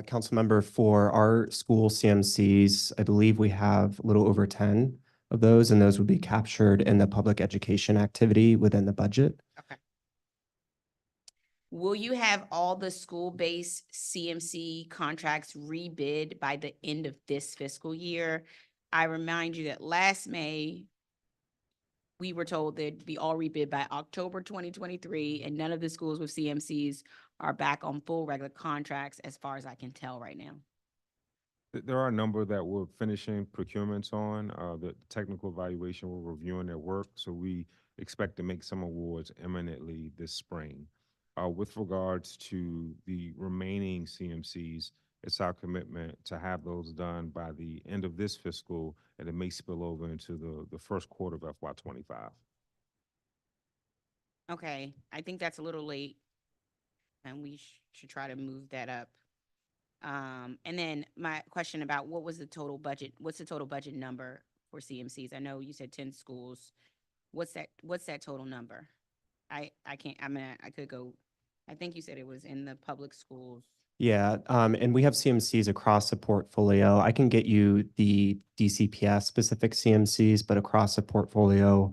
Council member, for our school CMCs, I believe we have a little over 10 of those, and those would be captured in the public education activity within the budget. Okay. Will you have all the school-based CMC contracts rebid by the end of this fiscal year? I remind you that last May, we were told they'd be all rebid by October 2023, and none of the schools with CMCs are back on full regular contracts as far as I can tell right now. There are a number that we're finishing procurements on. The technical evaluation, we're reviewing their work, so we expect to make some awards imminently this spring. With regards to the remaining CMCs, it's our commitment to have those done by the end of this fiscal, and it may spill over into the first quarter of FY25. Okay, I think that's a little late, and we should try to move that up. And then my question about what's the total budget number for CMCs? I know you said 10 schools. What's that total number? I can't, I mean, I could go, I think you said it was in the public schools. Yeah, and we have CMCs across the portfolio. I can get you the DCPS specific CMCs, but across the portfolio,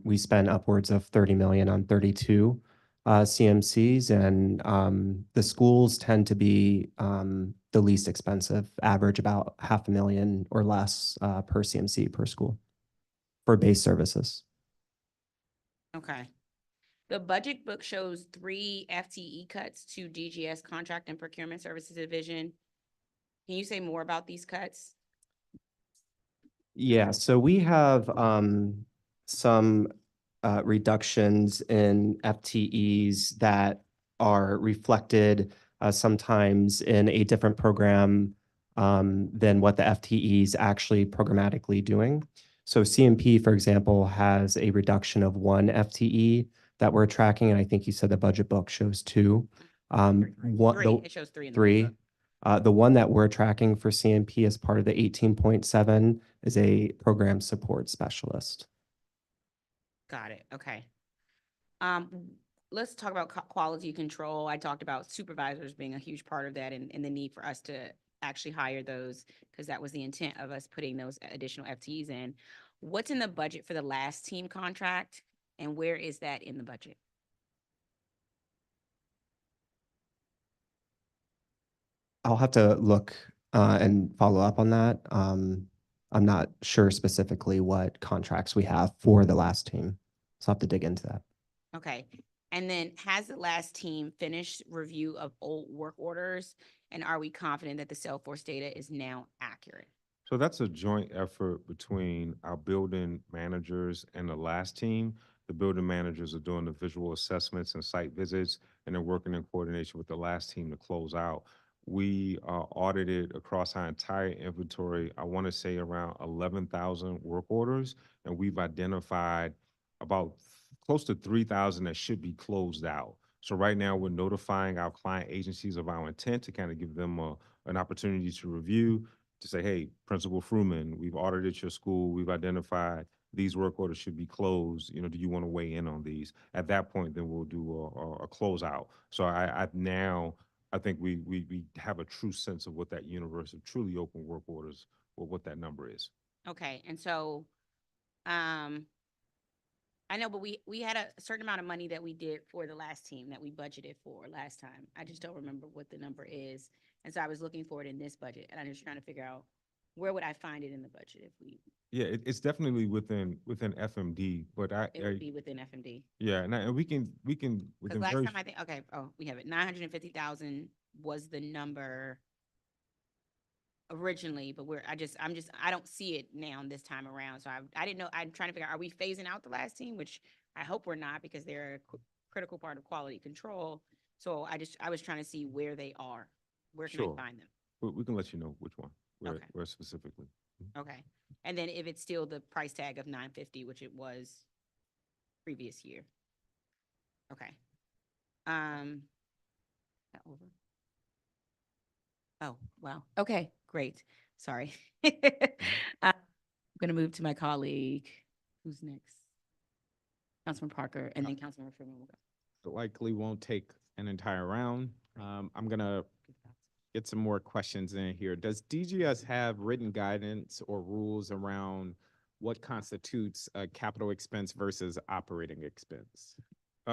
we spend upwards of 30 million on 32 CMCs, and the schools tend to be the least expensive, average about $500,000 or less per CMC per school for base services. Okay. The budget book shows 3 FTE cuts to DGS Contract and Procurement Services Division. Can you say more about these cuts? Yeah, so we have some reductions in FTEs that are reflected sometimes in a different program than what the FTE is actually programmatically doing. So CMP, for example, has a reduction of 1 FTE that we're tracking, and I think you said the budget book shows 2. It shows 3 in the budget book. The one that we're tracking for CMP as part of the 18.7 is a program support specialist. Got it. Okay. Let's talk about quality control. I talked about supervisors being a huge part of that and the need for us to actually hire those because that was the intent of us putting those additional FTEs in. What's in the budget for the last team contract and where is that in the budget? I'll have to look and follow up on that. I'm not sure specifically what contracts we have for the last team. So I'll have to dig into that. Okay. And then has the last team finished review of old work orders? And are we confident that the Salesforce data is now accurate? So that's a joint effort between our building managers and the last team. The building managers are doing the visual assessments and site visits, and they're working in coordination with the last team to close out. We audited across our entire inventory, I want to say around 11,000 work orders, and we've identified about close to 3,000 that should be closed out. So right now, we're notifying our client agencies of our intent to kind of give them an opportunity to review, to say, hey, Principal Fruman, we've audited your school, we've identified these work orders should be closed. You know, do you want to weigh in on these? At that point, then we'll do a closeout. So I now I think we have a true sense of what that universe of truly open work orders, or what that number is. Okay. And so, I know, but we had a certain amount of money that we did for the last team that we budgeted for last time. I just don't remember what the number is. And so I was looking for it in this budget, and I'm just trying to figure out where would I find it in the budget if Yeah, it's definitely within FMD, but it would be within FMD. yeah, and we can Because within last very time I think, okay, oh, we have it. 950,000 was the number originally, but I don't see it now this time around. So I didn't know, I'm trying to figure out, are we phasing out the last team? Which I hope we're not, because they're a critical part of quality control. So I was trying to see where they are. Where can Sure. I find them? we can let you know which one, Okay. where specifically. Okay. And then if it's still the price tag of 950, which it was previous year. Okay. That over? Oh, wow. Okay, great. Sorry. I'm gonna move to my colleague. Who's next? Councilman Parker, and then Councilman Freeman will go. Likely won't take an entire round. I'm gonna get some more questions in here. Does DGS have written guidance or rules around what constitutes a capital expense versus operating expense?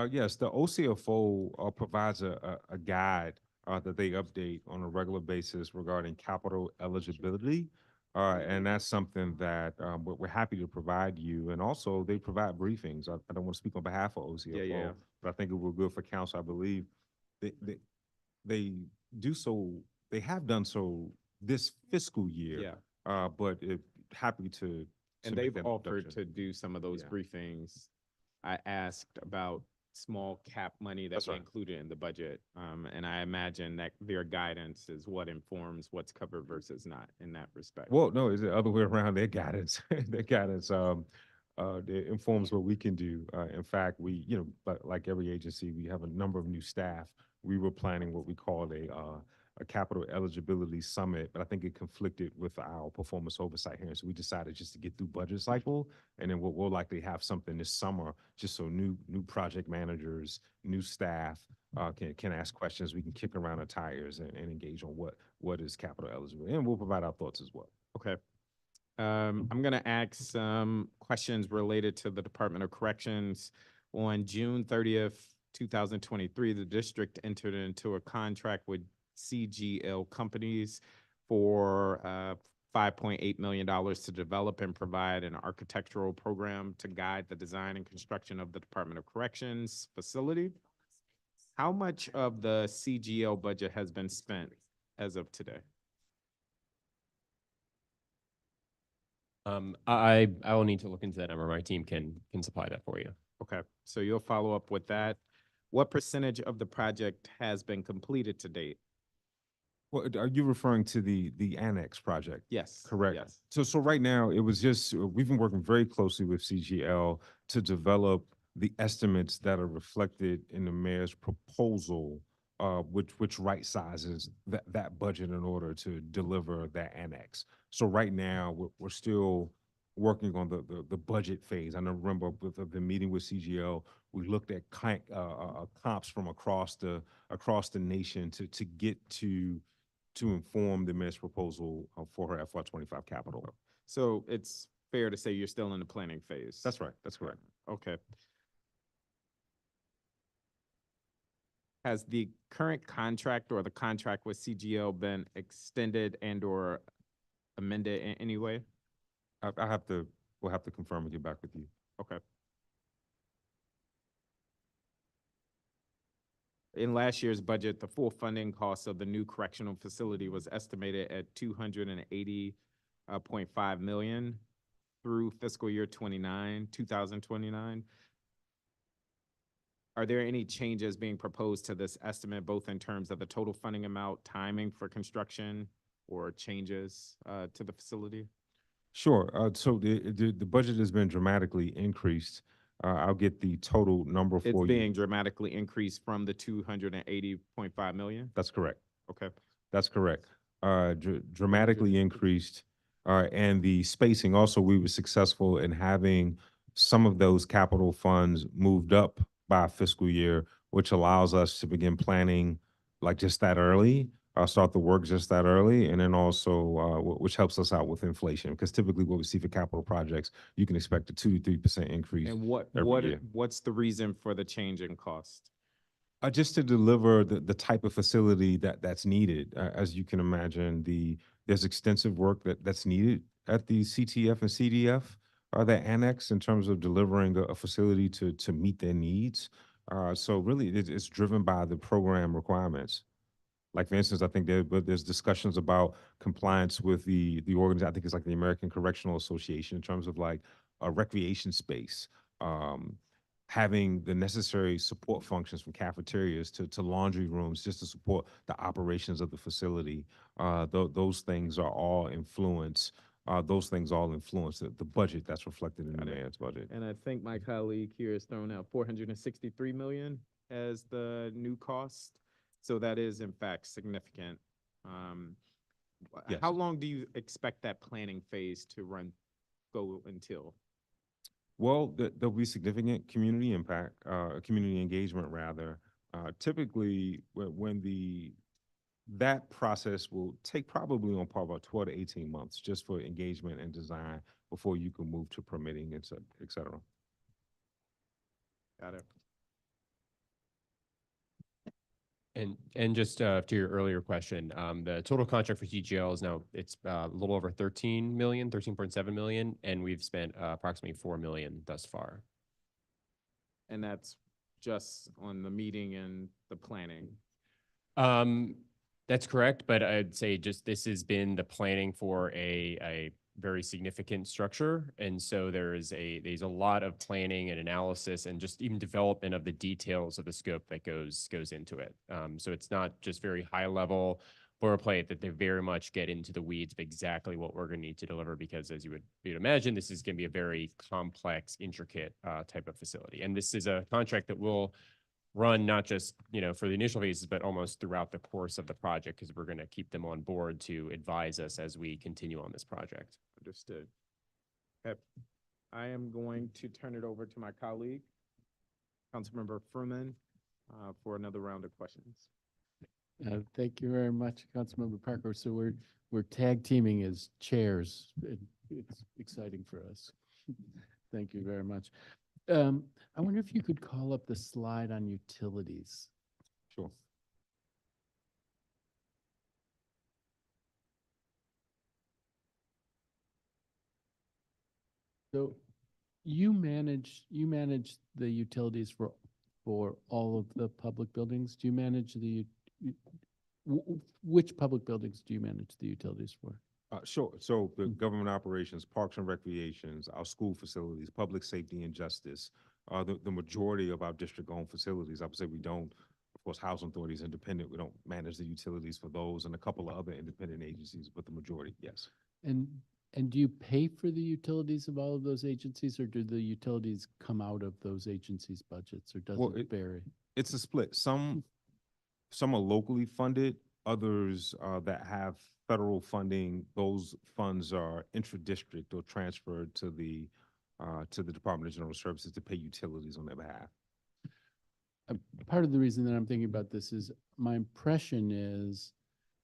Yes, the OCFO provides a guide that they update on a regular basis regarding capital eligibility. And that's something that we're happy to provide you. And also, they provide briefings. I don't want to speak on behalf of OCFO, yeah. but I think it will be good for council. I believe they do so, they have done so this fiscal year. Yeah. But happy to. And make they've that offered introduction. to do some of those Yeah. briefings. I asked about small cap money That's that we right. included in the budget. And I imagine that their guidance is what informs what's covered versus not in that respect. Well, no, it's the other way around. Their guidance, their guidance, it informs what we can do. In fact, we, but like every agency, we have a number of new staff. We were planning what we call a capital eligibility summit, but I think it conflicted with our performance oversight here. So we decided just to get through budget cycle, and then we'll likely have something this summer, just so new project managers, new staff can ask questions. We can kick around the tires and engage on what is capital eligible, and we'll provide our thoughts as well. Okay. I'm going to ask some questions related to the Department of Corrections. On June 30th, 2023, the district entered into a contract with CGL Companies for $5.8 million to develop and provide an architectural program to guide the design and construction of the Department of Corrections facility. How much of the CGL budget has been spent as of today? I will need to look into that number. My team can supply that for you. Okay, so you'll follow up with that. What percentage of the project has been completed to date? Well, are you referring to the annex project? Yes. Correct. Yes. So right now, it was just, we've been working very closely with CGL to develop the estimates that are reflected in the mayor's proposal, which right sizes that budget in order to deliver that annex. So right now, we're still working on the budget phase. I remember with the meeting with CGL, we looked at comps from across the nation to get to inform the mayor's proposal for her FY25 capital. So it's fair to say you're still in the planning phase? That's right. That's correct. Okay. Has the current contract or the contract with CGL been extended and or amended in any way? we'll have to confirm and get back with you. Okay. In last year's budget, the full funding cost of the new correctional facility was estimated at 280.5 million through fiscal year 2029. Are there any changes being proposed to this estimate, both in terms of the total funding amount, timing for construction, or changes to the facility? Sure. So the budget has been dramatically increased. I'll get the total number It's for you. being dramatically increased from the 280.5 million? That's correct. Okay. That's correct. Dramatically increased. And the spacing also, we were successful in having some of those capital funds moved up by fiscal year, which allows us to begin planning like just that early, start the work just that early, and then also which helps us out with inflation, because typically what we see for capital projects, you can expect a 2 to 3% increase. And every year. what's the reason for the change in cost? Just to deliver the type of facility that's needed. As you can imagine, there's extensive work that's needed at the CTF and CDF, that annex, in terms of delivering a facility to meet their needs. So really, it's driven by the program requirements. Like, for instance, I think there's discussions about compliance with the organization. I think it's like the American Correctional Association, in terms of like a recreation space, having the necessary support functions from cafeterias to laundry rooms, just to support the operations of the facility. Those things all influence the budget that's reflected in the mayor's budget. And I think my colleague here has thrown out 463 million as the new cost. So that is in fact significant. Yes. How long do you expect that planning phase to go until? Well, there'll be significant community impact, community engagement rather. Typically, that process will take probably on par about 12 to 18 months just for engagement and design before you can move to permitting, et cetera. Got it. And just to your earlier question, the total contract for CGL is now, it's a little over 13 million, 13.7 million, and we've spent approximately 4 million thus far. And that's just on the meeting and the planning. That's correct, but I'd say just this has been the planning for a very significant structure, and so there's a lot of planning and analysis and just even development of the details of the scope that goes into it. So it's not just very high level boilerplate, that they very much get into the weeds of exactly what we're going to need to deliver, because as you'd imagine, this is going to be a very complex, intricate type of facility, and this is a contract that will run not just, for the initial phases, but almost throughout the course of the project, because we're going to keep them on board to advise us as we continue on this project. Understood. Okay. I am going to turn it over to my colleague, Councilmember Fruman, for another round of questions. Thank you very much, Councilmember Parker. So we're tag teaming as chairs. It's exciting for us. Thank you very much. I wonder if you could call up the slide on utilities. Sure. So you manage the utilities for all of the public buildings. Do you manage which public buildings do you manage the utilities for? Sure. So the government operations, parks and recreations, our school facilities, public safety and justice, the majority of our district-owned facilities. I would say we don't, of course, housing authority is independent. We don't manage the utilities for those and a couple of other independent agencies, but the majority, yes. And do you pay for the utilities of all of those agencies, or do the utilities come out of those agencies' budgets, or does it vary? It's a split. Some are locally funded, others that have federal funding, those funds are intra-district or transferred to the Department of General Services to pay utilities on their behalf. Part of the reason that I'm thinking about this is my impression is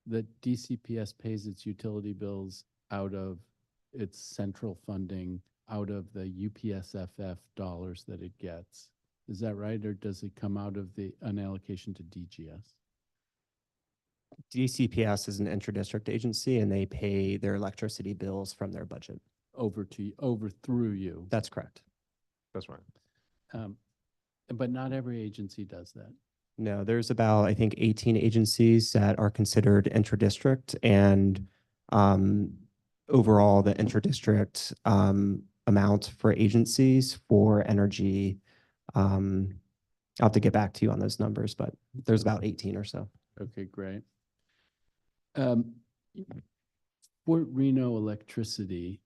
that DCPS pays its utility bills out of its central funding, out of the UPSFF dollars that it gets. Is that right? Or does it come out of an allocation to DGS? DCPS is an inter-district agency, and they pay their electricity bills from their budget. over through you. That's correct. That's right. But not every agency does that. No, there's about, I think, 18 agencies that are considered intra-district, and overall, the intra-district amount for agencies for energy, I'll have to get back to you on those numbers, but there's about 18 or so. Okay, great. Fort Reno electricity,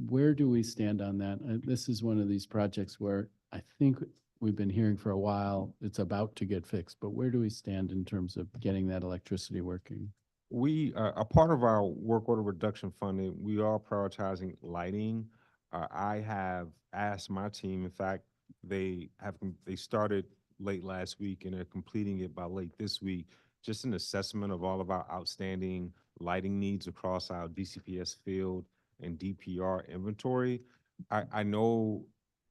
where do we stand on that? This is one of these projects where I think we've been hearing for a while it's about to get fixed, but where do we stand in terms of getting that electricity working? We, a part of our work order reduction funding, we are prioritizing lighting. I have asked my team, in fact, they started late last week and they're completing it by late this week, just an assessment of all of our outstanding lighting needs across our DCPS field and DPR inventory. I know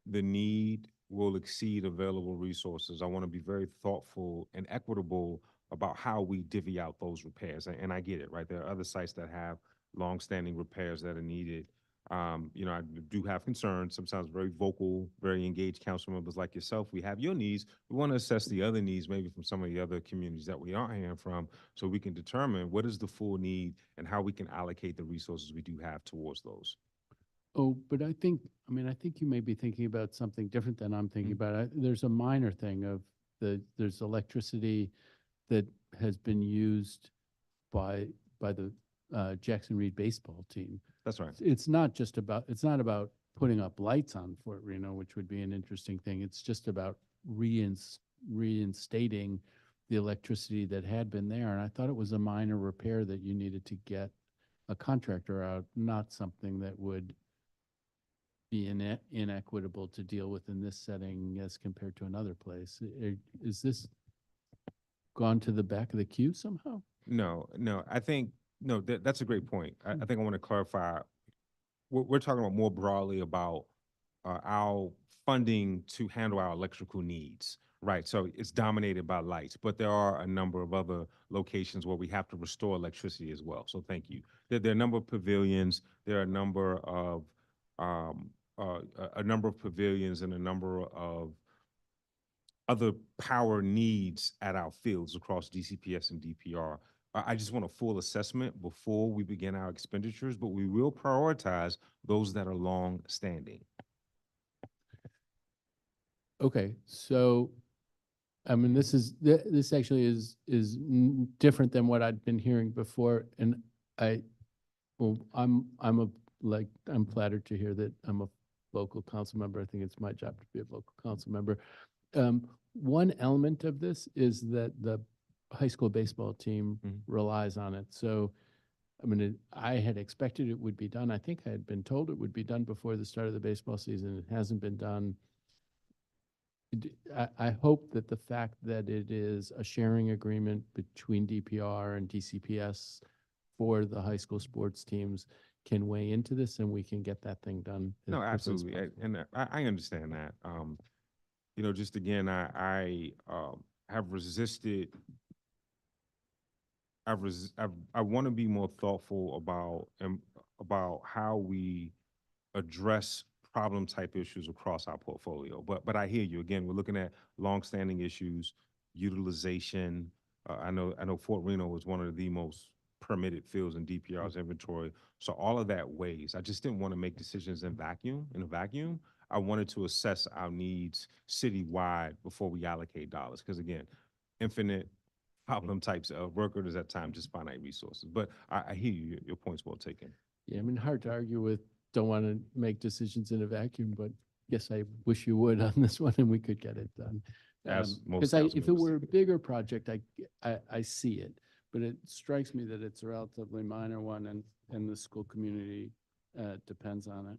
the need will exceed available resources. I want to be very thoughtful and equitable about how we divvy out those repairs. And I get it, right? There are other sites that have longstanding repairs that are needed. You know, I do have concerns, sometimes very vocal, very engaged council members like yourself. We have your needs. We want to assess the other needs, maybe from some of the other communities that we aren't hearing from, so we can determine what is the full need and how we can allocate the resources we do have towards those. Oh, but I think you may be thinking about something different than I'm thinking about. There's a minor thing of there's electricity that has been used by the Jackson Reed baseball team. That's right. It's not about putting up lights on Fort Reno, which would be an interesting thing. It's just about reinstating the electricity that had been there. And I thought it was a minor repair that you needed to get a contractor out, not something that would be inequitable to deal with in this setting as compared to another place. Is this gone to the back of the queue somehow? No, I think, no, that's a great point. I think I want to clarify. We're talking about more broadly about our funding to handle our electrical needs, right? So it's dominated by lights, but there are a number of other locations where we have to restore electricity as well. So thank you. There are a number of pavilions. There are a number of pavilions and a number of other power needs at our fields across DCPS and DPR. I just want a full assessment before we begin our expenditures, but we will prioritize those that are long-standing. Okay, so I mean, this actually is different than what I'd been hearing before, and I'm flattered to hear that I'm a local council member. I think it's my job to be a local council member. One element of this is that the high school baseball team relies on it. So, I mean, I had expected it would be done. I think I had been told it would be done before the start of the baseball season. It hasn't been done. I hope that the fact that it is a sharing agreement between DPR and DCPS for the high school sports teams can weigh into this and we can get that thing done. No, absolutely. And I understand that. You know, just again, I have resisted. I want to be more thoughtful about how we address problem type issues across our portfolio. But I hear you. Again, we're looking at longstanding issues, utilization. I know Fort Reno was one of the most permitted fields in DPR's inventory. So all of that weighs. I just didn't want to make decisions in a vacuum. I wanted to assess our needs citywide before we allocate dollars. Because again, infinite problem types of work orders at times, just finite resources. But I hear you. Your point's well taken. Yeah, I mean, hard to argue with. Don't want to make decisions in a vacuum, but yes, I wish you would on this one and we could get it done. As most Because council if it members were a think. bigger project, I see it, but it strikes me that it's a relatively minor one and the school community depends on it.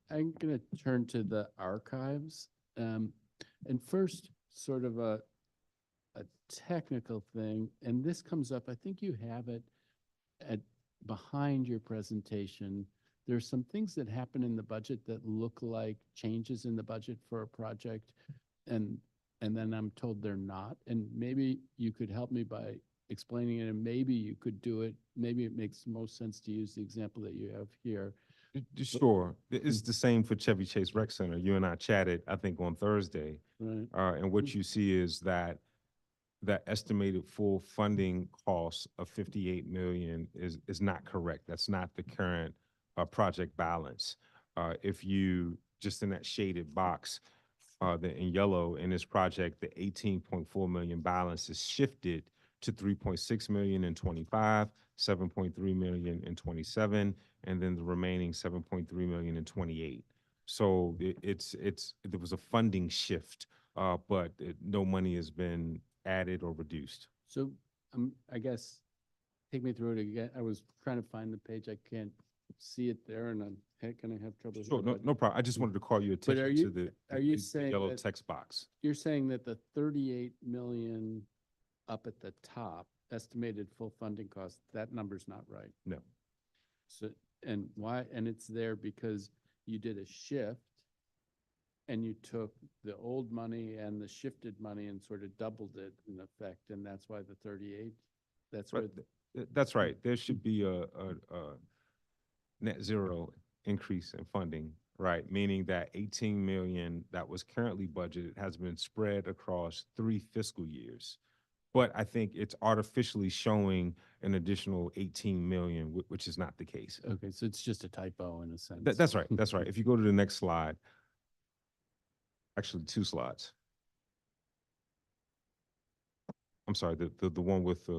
I'm going to turn to the archives. And first, sort of a technical thing, and this comes up, I think you have it behind your presentation. There's some things that happen in the budget that look like changes in the budget for a project, and then I'm told they're not. And maybe you could help me by explaining it, and maybe you could do it. Maybe it makes most sense to use the example that you have here. Sure. It's the same for Chevy Chase Rec Center. You and I chatted, I think, on Thursday. Right. And what you see is that that estimated full funding cost of 58 million is not correct. That's not the current project balance. If you, just in that shaded box, in yellow in this project, the 18.4 million balance is shifted to 3.6 million in 25, 7.3 million in 27, and then the remaining 7.3 million in 28. So there was a funding shift, but no money has been added or reduced. So, I guess, take me through it again. I was trying to find the page. I can't see it there, and I'm gonna have trouble. Sure, here, no, but- no problem. I just wanted to call your But attention to the are you the saying yellow that- text box. You're saying that the 38 million up at the top, estimated full funding cost, that number's not right? No. So, and why, and it's there because you did a shift and you took the old money and the shifted money and sort of doubled it in effect, and that's why the 38, that's where, But that's right. There should be a net zero increase in funding, right? Meaning that 18 million that was currently budgeted has been spread across 3 fiscal years. But I think it's artificially showing an additional 18 million, which is not the case. okay, so it's just a typo in a sense. That's right. That's right. If you go to the next slide, actually 2 slides. I'm sorry, the one with the,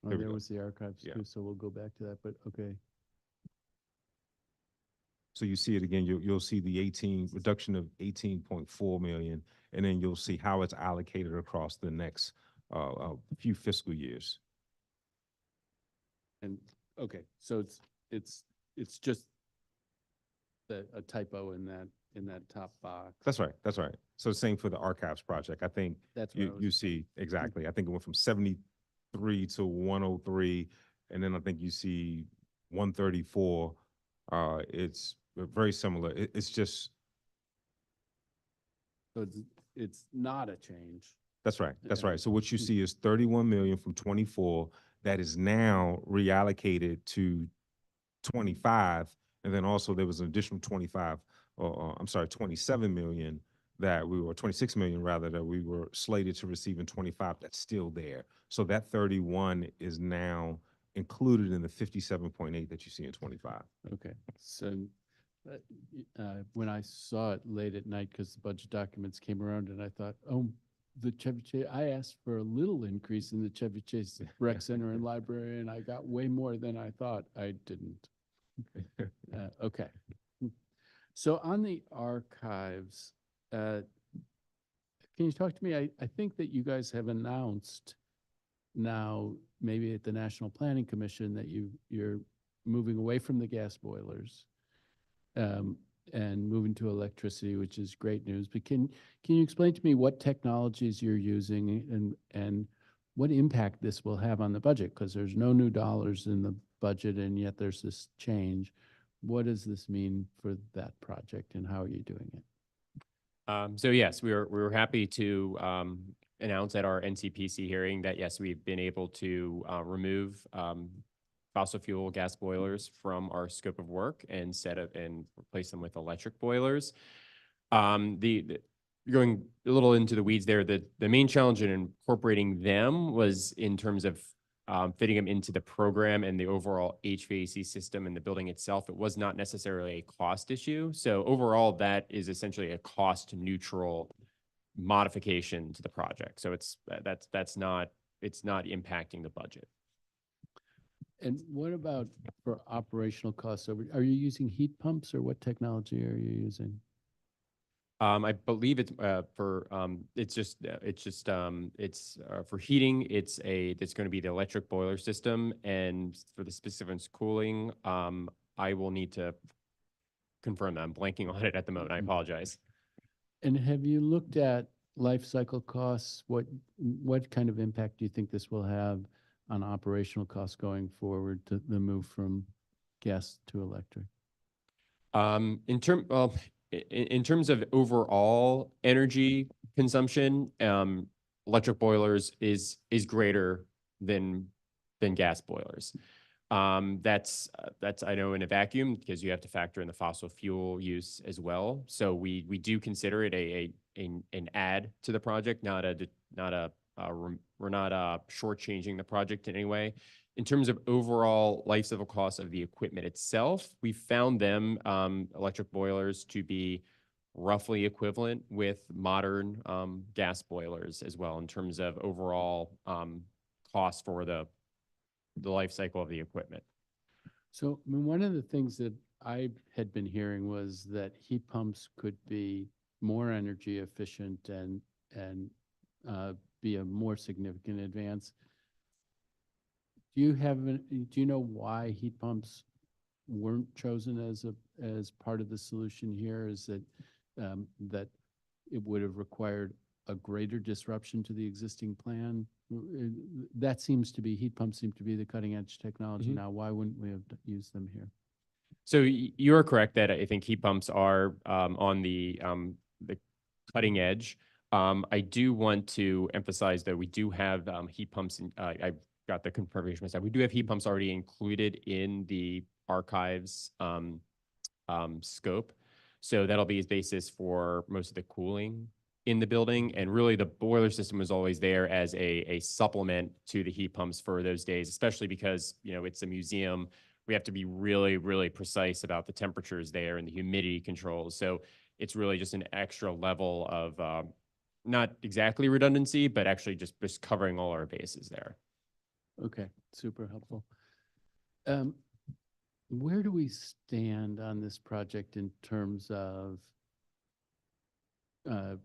Oh, there we there go. was the archives Yeah. too, so we'll go back to that, but okay. so you see it again, you'll see the 18, reduction of 18.4 million, and then you'll see how it's allocated across the next few fiscal years. And, okay, so it's just a typo in that top box. That's right, that's right. So same for the archives project. I think That's what I you was, see, exactly. I think it went from 73 to 103, and then I think you see 134. It's very similar. It's just, so it's not a change. that's right, that's Yeah. right. So what you see is 31 million from 24 that is now reallocated to 25, and then also there was an additional 25, or I'm sorry, 27 million that we were, 26 million rather, that we were slated to receive in 25, that's still there. So that 31 is now included in the 57.8 that you see in 25. Okay, so when I saw it late at night, because the budget documents came around and I thought, oh, the Chevy Chase, I asked for a little increase in the Chevy Chase Rec Center and Library, and I got way more than I thought. I didn't. Okay. So on the archives, can you talk to me? I think that you guys have announced now, maybe at the National Planning Commission, that you're moving away from the gas boilers and moving to electricity, which is great news. But can you explain to me what technologies you're using and what impact this will have on the budget? Because there's no new dollars in the budget, and yet there's this change. What does this mean for that project, and how are you doing it? So yes, we were happy to announce at our NCPC hearing that yes, we've been able to remove fossil fuel gas boilers from our scope of work and replace them with electric boilers. Going a little into the weeds there, the main challenge in incorporating them was in terms of fitting them into the program and the overall HVAC system and the building itself. It was not necessarily a cost issue. So overall, that is essentially a cost neutral modification to the project. So it's not impacting the budget. And what about for operational costs? Are you using heat pumps, or what technology are you using? I believe it's for heating. It's going to be the electric boiler system, and for the specific cooling, I will need to confirm that. I'm blanking on it at the moment. I apologize. And have you looked at life cycle costs? What kind of impact do you think this will have on operational costs going forward to the move from gas to electric? In terms of overall energy consumption, electric boilers is greater than gas boilers. That's I know in a vacuum because you have to factor in the fossil fuel use as well. So we do consider it an add to the project, we're not shortchanging the project in any way. In terms of overall life cycle costs of the equipment itself, we found them electric boilers to be roughly equivalent with modern gas boilers as well in terms of overall cost for the life cycle of the equipment. So, I mean, one of the things that I had been hearing was that heat pumps could be more energy efficient and be a more significant advance. Do you know why heat pumps weren't chosen as part of the solution here? Is that that it would have required a greater disruption to the existing plan? That seems to be, heat pumps seem to be the cutting edge technology now. Why wouldn't we have used them here? So you're correct that I think heat pumps are on the cutting edge. I do want to emphasize that we do have heat pumps. I got the confirmation myself. We do have heat pumps already included in the archives scope. So that'll be its basis for most of the cooling in the building. And really the boiler system was always there as a supplement to the heat pumps for those days, especially because, you know, it's a museum. We have to be really, really precise about the temperatures there and the humidity controls. So it's really just an extra level of not exactly redundancy, but actually just covering all our bases there. Okay, super helpful. Where do we stand on this project in terms of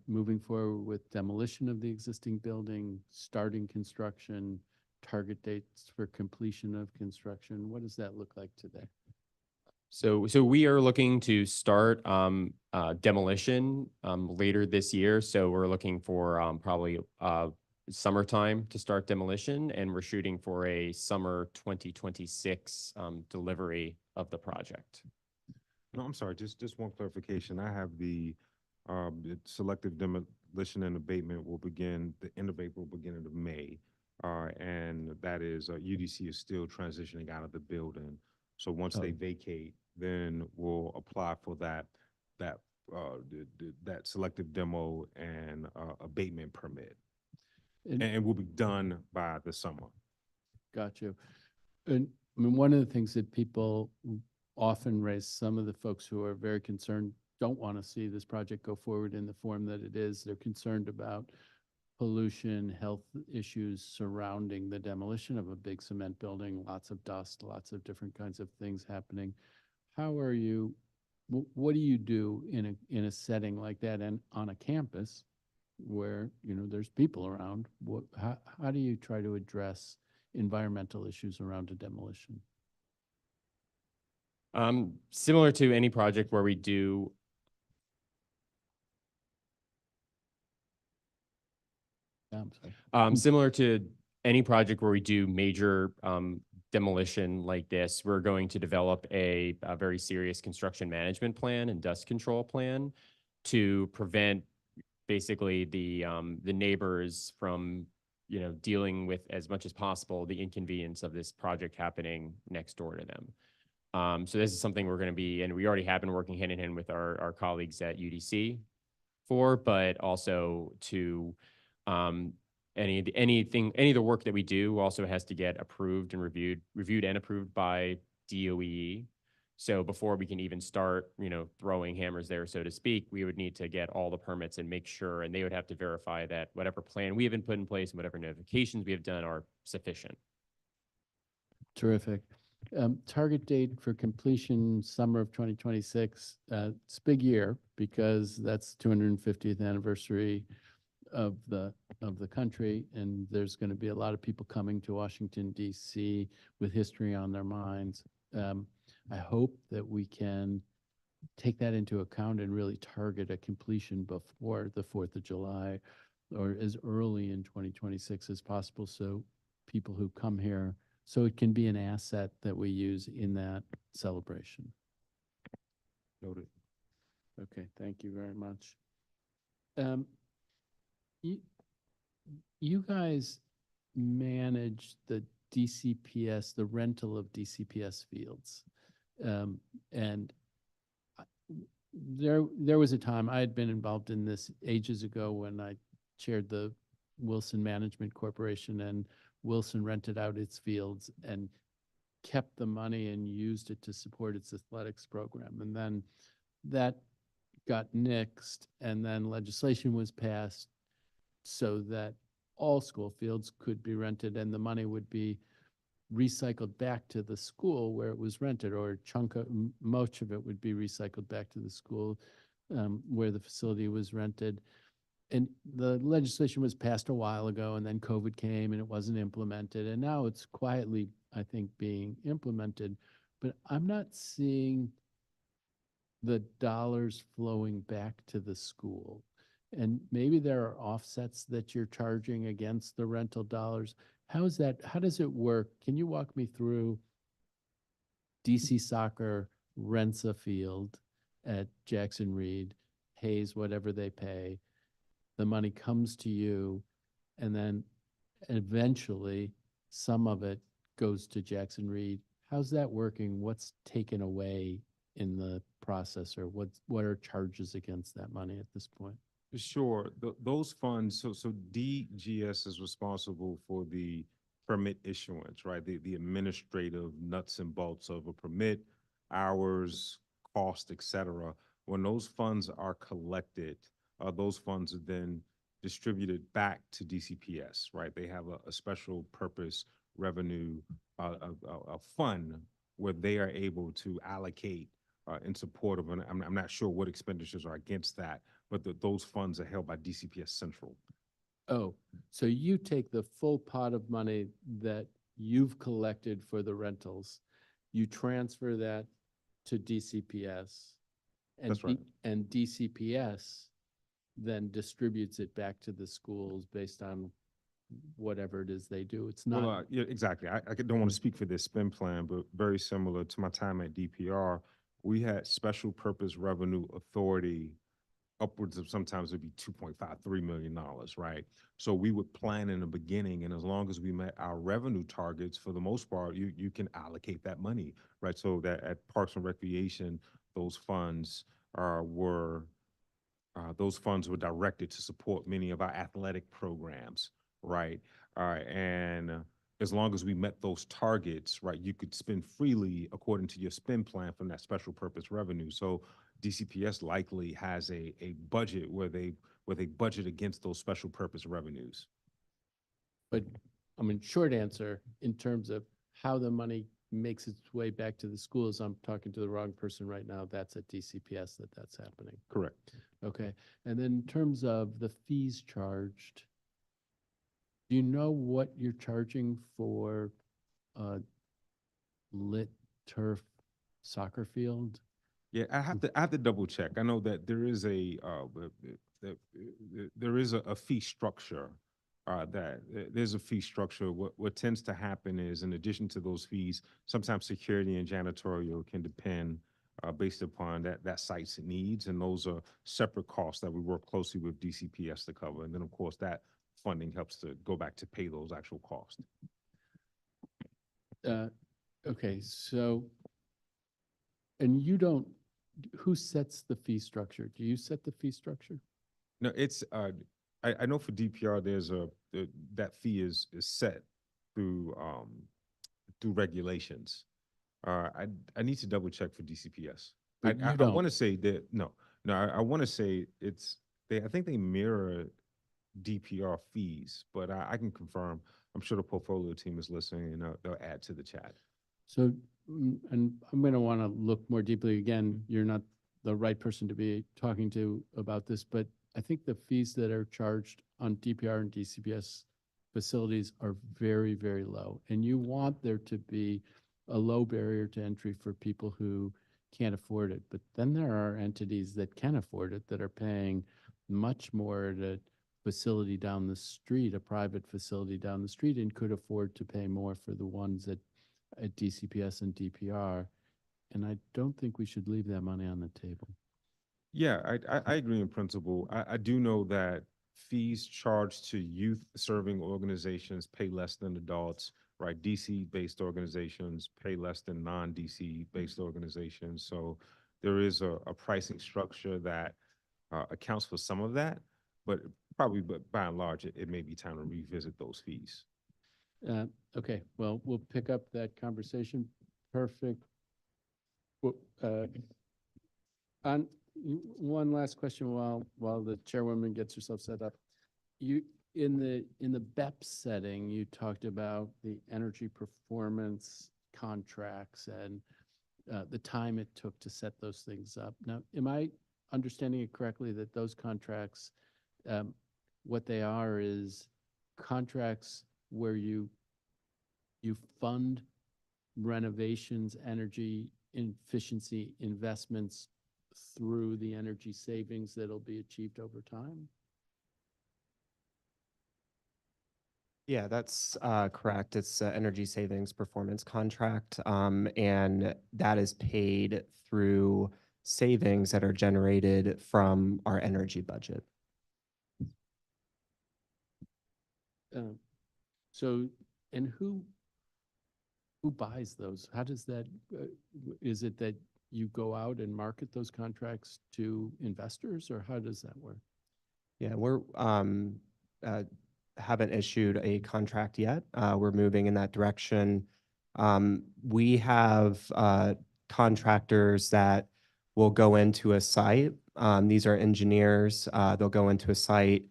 moving forward with demolition of the existing building, starting construction, target dates for completion of construction? What does that look like today? So we are looking to start demolition later this year. So we're looking for probably summertime to start demolition, and we're shooting for a summer 2026 delivery of the project. No, I'm sorry, just one clarification. I have the selective demolition and abatement will begin the end of April, beginning of May. And that is UDC is still transitioning out of the building. So once they vacate, then we'll apply for that selective demo and abatement permit. And will be done by the summer. Got you. And I mean, one of the things that people often raise, some of the folks who are very concerned don't want to see this project go forward in the form that it is. They're concerned about pollution, health issues surrounding the demolition of a big cement building, lots of dust, lots of different kinds of things happening. How are you, what do you do in a setting like that and on a campus where, you know, there's people around? How do you try to address environmental issues around a demolition? Similar to any project where we do similar to any project where we do major demolition like this, we're going to develop a very serious construction management plan and dust control plan to prevent basically the neighbors from, you know, dealing with as much as possible the inconvenience of this project happening next door to them. So this is something we're going to be, and we already have been working hand in hand with our colleagues at UDC for, but also to any of the work that we do also has to get approved and reviewed and approved by DOE. So before we can even start, you know, throwing hammers there, so to speak, we would need to get all the permits and make sure, and they would have to verify that whatever plan we have put in place and whatever notifications we have done are sufficient. Terrific. Target date for completion, summer of 2026. It's a big year because that's 250th anniversary of the country, and there's going to be a lot of people coming to Washington, D.C. with history on their minds. I hope that we can take that into account and really target a completion before the 4th of July or as early in 2026 as possible, so people who come here, so it can be an asset that we use in that celebration. Noted. Okay, thank you very much. You guys manage the DCPS, the rental of DCPS fields. And I- there was a time I had been involved in this ages ago when I chaired the Wilson Management Corporation, and Wilson rented out its fields and kept the money and used it to support its athletics program. And then that got nixed, and then legislation was passed so that all school fields could be rented and the money would be recycled back to the school where it was rented, or much of it would be recycled back to the school where the facility was rented. And the legislation was passed a while ago, and then COVID came and it wasn't implemented. And now it's quietly, I think, being implemented. But I'm not seeing the dollars flowing back to the school. And maybe there are offsets that you're charging against the rental dollars. How is that? How does it work? Can you walk me through DC Soccer rents a field at Jackson Reed, pays whatever they pay, the money comes to you, and then eventually some of it goes to Jackson Reed. How's that working? What's taken away in the process, or what are charges against that money at this point? Sure. Those funds, so DGS is responsible for the permit issuance, right? The administrative nuts and bolts of a permit, hours, cost, et cetera. When those funds are collected, those funds are then distributed back to DCPS, right? They have a special purpose revenue, a fund where they are able to allocate in support of, and I'm not sure what expenditures are against that, but those funds are held by DCPS Central. Oh, so you take the full pot of money that you've collected for the rentals, you transfer that to DCPS. And That's right. And DCPS then distributes it back to the schools based on whatever it is they do. It's not. Well, yeah, exactly. I don't want to speak for this spend plan, but very similar to my time at DPR, we had special purpose revenue authority upwards of sometimes it'd be $2.53 million, right? So we would plan in the beginning, and as long as we met our revenue targets, for the most part, you can allocate that money, right? So that at Parks and Recreation, those funds were directed to support many of our athletic programs, right? And as long as we met those targets, right, you could spend freely according to your spend plan from that special purpose revenue. So DCPS likely has a budget where they budget against those special purpose revenues. But I mean, short answer, in terms of how the money makes its way back to the schools, I'm talking to the wrong person right now. That's at DCPS that's happening. Correct. Okay. And then in terms of the fees charged, do you know what you're charging for a lit turf soccer field? Yeah, I have to double check. I know that there is a fee structure. There's a fee structure. What tends to happen is, in addition to those fees, sometimes security and janitorial can depend based upon that site's needs, and those are separate costs that we work closely with DCPS to cover. And then, of course, that funding helps to go back to pay those actual costs. Okay, so, and you don't, who sets the fee structure? Do you set the fee structure? No, it's I know for DPR there's that fee is set through regulations. I need to double check for DCPS. But you I don't. want to say that I want to say I think they mirror DPR fees, but I can confirm. I'm sure the portfolio team is listening, and they'll add to the chat. So, and I'm going to want to look more deeply. Again, you're not the right person to be talking to about this, but I think the fees that are charged on DPR and DCPS facilities are very, very low. And you want there to be a low barrier to entry for people who can't afford it. But then there are entities that can afford it that are paying much more at a facility down the street, a private facility down the street, and could afford to pay more for the ones at DCPS and DPR. And I don't think we should leave that money on the table. Yeah, I agree in principle. I do know that fees charged to youth serving organizations pay less than adults, right? DC-based organizations pay less than non-DC-based organizations. So there is a pricing structure that accounts for some of that, but by and large, it may be time to revisit those fees. Okay, well, we'll pick up that conversation. Perfect. Well, one last question while the chairwoman gets herself set up. You, in the BEP setting, you talked about the energy performance contracts and the time it took to set those things up. Now, am I understanding it correctly that those contracts, what they are is contracts where you fund renovations, energy efficiency investments through the energy savings that'll be achieved over time? Yeah, that's correct. It's an energy savings performance contract, and that is paid through savings that are generated from our energy budget. So, and who buys those? How does that, is it that you go out and market those contracts to investors, or how does that work? Yeah, we're haven't issued a contract yet. We're moving in that direction. We have contractors that will go into a site. These are engineers. They'll go into a site,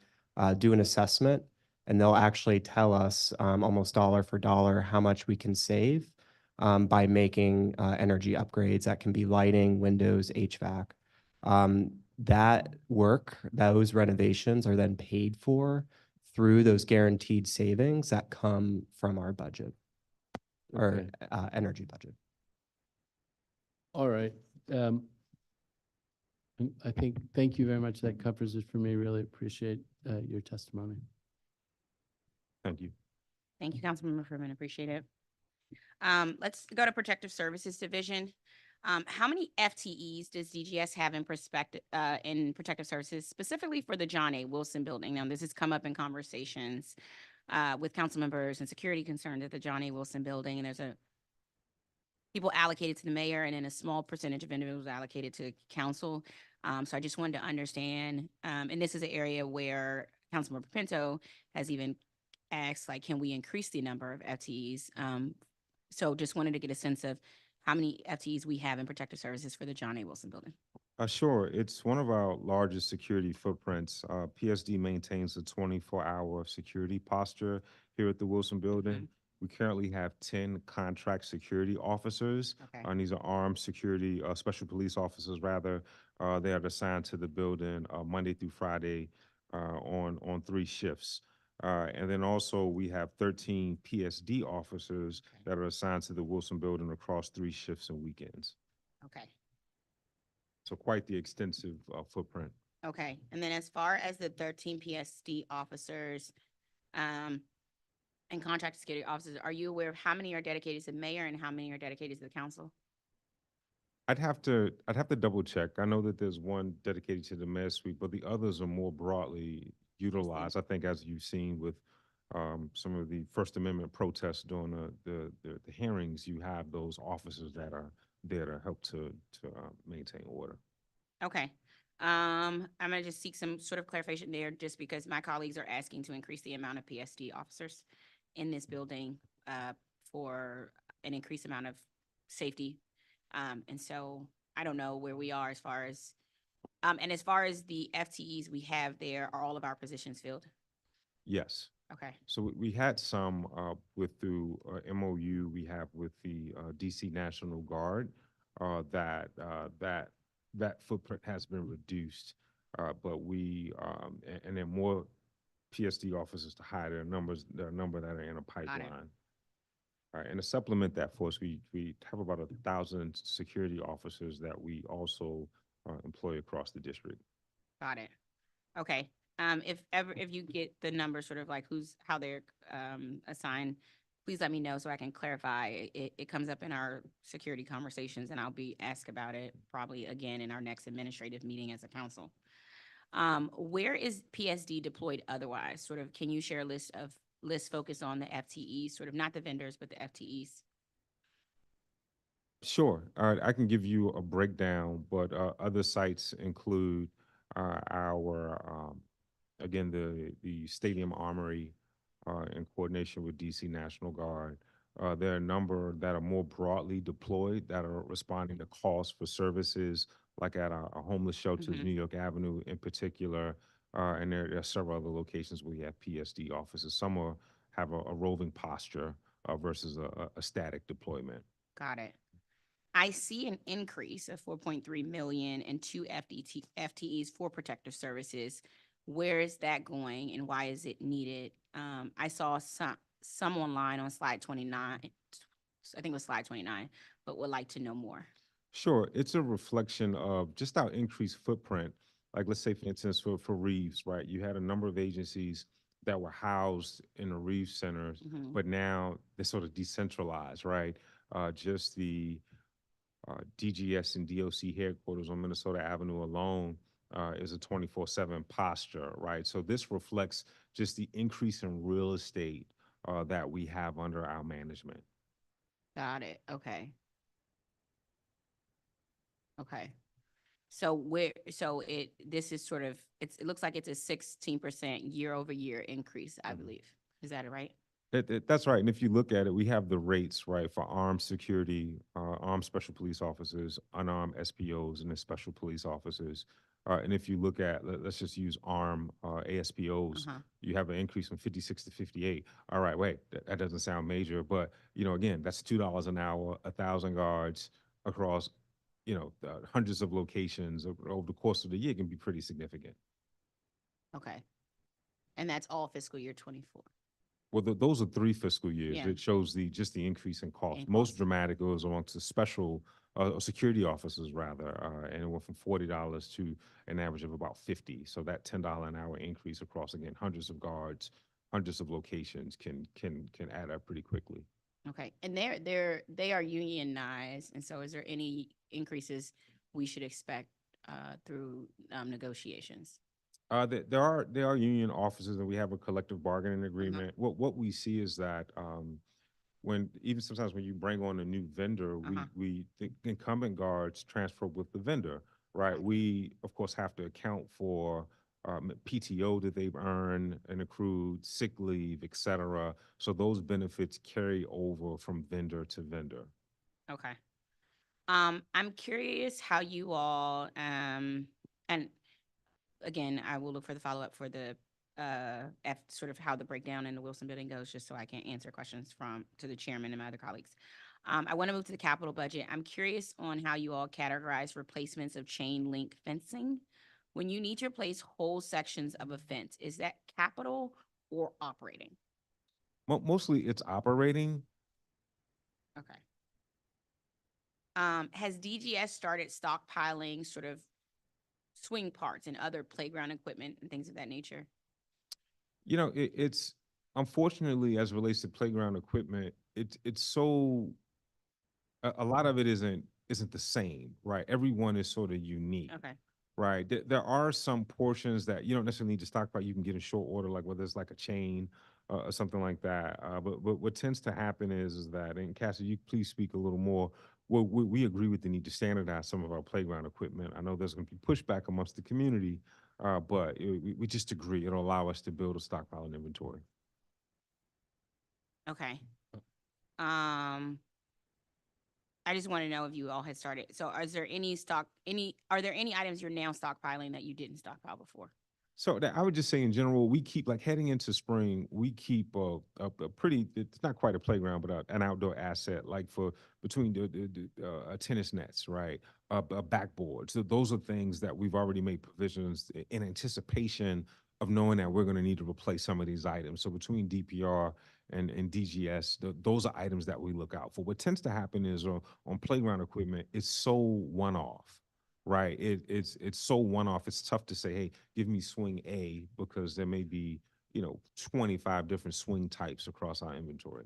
do an assessment, and they'll actually tell us almost dollar for dollar how much we can save by making energy upgrades. That can be lighting, windows, HVAC. That work, those renovations are then paid for through those guaranteed savings that come from our budget or Okay. energy budget. All right. I think, thank you very much. That covers it for me. Really appreciate your testimony. Thank you. Thank you, Councilmember Freeman. Appreciate it. Let's go to Protective Services Division. How many FTEs does DGS have in Protective Services, specifically for the John A. Wilson Building? Now, this has come up in conversations with council members and security concerns at the John A. Wilson Building, and there's people allocated to the mayor and then a small percentage of individuals allocated to council. So I just wanted to understand, and this is an area where Councilmember Pinto has even asked, like, can we increase the number of FTEs? So just wanted to get a sense of how many FTEs we have in Protective Services for the John A. Wilson Building. Sure. It's one of our largest security footprints. PSD maintains a 24-hour security posture here at the Wilson Building. We currently have 10 contract security officers. Okay. And these are armed security, special police officers, rather. They are assigned to the building Monday through Friday on 3 shifts. And then also we have 13 PSD officers that are assigned to the Wilson Building across 3 shifts and weekends. Okay. So quite the extensive footprint. Okay. And then as far as the 13 PSD officers and contract security officers, are you aware of how many are dedicated to the mayor and how many are dedicated to the council? I'd have to double check. I know that there's one dedicated to the mayor suite, but the others are more broadly utilized. I think, as you've seen with some of the First Amendment protests during the hearings, you have those officers that are there to help to maintain order. Okay. I'm gonna just seek some sort of clarification there, just because my colleagues are asking to increase the amount of PSD officers in this building for an increased amount of safety. And so I don't know where we are as far as, and as far as the FTEs we have there, are all of our positions filled? Yes. Okay. So we had some through MOU we have with the DC National Guard that footprint has been reduced, but we and then more PSD officers to hire. There are a number that are in a pipeline. All right, and to supplement that for us, we have about 1,000 security officers that we also employ across the district. Got it. Okay. If you get the numbers, sort of like how they're assigned, please let me know so I can clarify. It comes up in our security conversations, and I'll be asked about it probably again in our next administrative meeting as a council. Where is PSD deployed otherwise? Sort of, can you share a list of list focus on the FTEs, sort of not the vendors, but the FTEs? Sure. I can give you a breakdown, but other sites include our again the Stadium Armory in coordination with DC National Guard. There are a number that are more broadly deployed that are responding to calls for services, like at our homeless shelters, Mhm. New York Avenue in particular, and there are several other locations where we have PSD offices. Some have a roving posture versus a static deployment. Got it. I see an increase of 4.3 million and two FTEs for protective services. Where is that going and why is it needed? I saw some online on slide 29. I think it was slide 29, but would like to know more. Sure, it's a reflection of just our increased footprint. Like, let's say, for instance, for Reeves, right? You had a number of agencies that were housed in the Reeves centers, Mhm. but now they're sort of decentralized, right? Just the DGS and DOC headquarters on Minnesota Avenue alone is a 24/7 posture, right? So this reflects just the increase in real estate that we have under our management. Got it. Okay. Okay. This is sort of, it looks like it's a 16% year over year increase, I Mhm. believe. Is that right? That's right. And if you look at it, we have the rates, right, for armed security, armed special police officers, unarmed SPOs, and then special police officers. And if you look at, let's just use armed ASPOs, Uh-huh. you have an increase from 56 to 58. All right, wait, that doesn't sound major, but again, that's $2 an hour, 1,000 guards across, hundreds of locations over the course of the year can be pretty significant. Okay. And that's all fiscal year 24. Well, those are 3 fiscal years. Yeah. It shows just the increase in cost. In Most cost. dramatic was amongst the special security officers, rather, and it went from $40 to an average of about 50. So that $10 an hour increase across, again, hundreds of guards, hundreds of locations can add up pretty quickly. Okay. And they are unionized. And so is there any increases we should expect through negotiations? There are union officers, and we have a collective bargaining agreement. What we see is that when even sometimes when you bring on a new vendor, Uh-huh. the incumbent guards transfer with the vendor, right? We of course have to account for PTO that they've earned and accrued, sick leave, et cetera. So those benefits carry over from vendor to vendor. Okay. I'm curious how you all, and again, I will look for the follow-up for the sort of how the breakdown in the Wilson building goes, just so I can answer questions to the chairman and my other colleagues. I want to move to the capital budget. I'm curious on how you all categorize replacements of chain link fencing. When you need to replace whole sections of a fence, is that capital or operating? Mostly it's operating. Okay. Has DGS started stockpiling sort of swing parts and other playground equipment and things of that nature? It's unfortunately, as it relates to playground equipment, it's so a lot of it isn't the same, right? Everyone is sort of unique. Okay. Right. There are some portions that you don't necessarily need to stockpile. You can get in short order, like whether it's like a chain or something like that. But what tends to happen is that, and Cassie, you please speak a little more. Well, we agree with the need to standardize some of our playground equipment. I know there's going to be pushback amongst the community, but we just agree it'll allow us to build a stockpile and inventory. Okay. I just want to know if you all had started. So is there are there any items you're now stockpiling that you didn't stockpile before? So I would just say in general, we keep like heading into spring, we keep a pretty, it's not quite a playground, but an outdoor asset like for between the tennis nets, right? A backboard. So those are things that we've already made provisions in anticipation of knowing that we're going to need to replace some of these items. So between DPR and DGS, those are items that we look out for. What tends to happen is on playground equipment, it's so one-off. Right. It's so one-off. It's tough to say, hey, give me swing A because there may be, 25 different swing types across our inventory.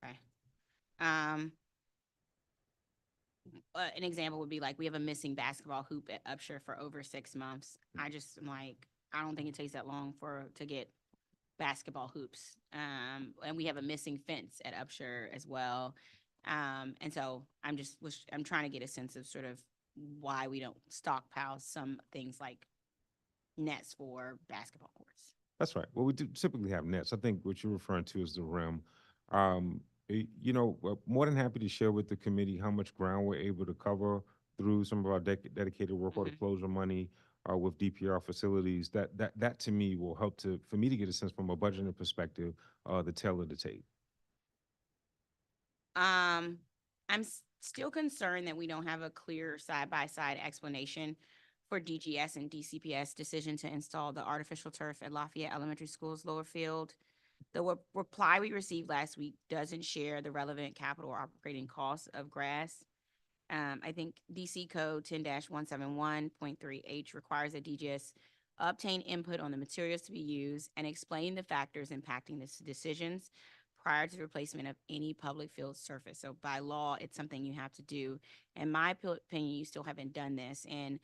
Okay. An example would be like we have a missing basketball hoop at Upshur for over 6 months. I just am like, I don't think it takes that long to get basketball hoops. And we have a missing fence at Upshur as well. And so I'm trying to get a sense of sort of why we don't stockpile some things like nets for basketball courts. That's right. Well, we do typically have nets. I think what you're referring to is the rim. More than happy to share with the committee how much ground we're able to cover through some of our dedicated work order Mhm. closure money with DPR facilities. That to me will help for me to get a sense from a budgeting perspective, the tail of the tape. Still concerned that we don't have a clear side-by-side explanation for DGS and DCPS decision to install the artificial turf at Lafayette Elementary School's lower field. The reply we received last week doesn't share the relevant capital or operating costs of grass. I think DC Code 10-171.3H requires that DGS obtain input on the materials to be used and explain the factors impacting the decisions prior to the replacement of any public field surface. So by law, it's something you have to do. In my opinion, you still haven't done this. And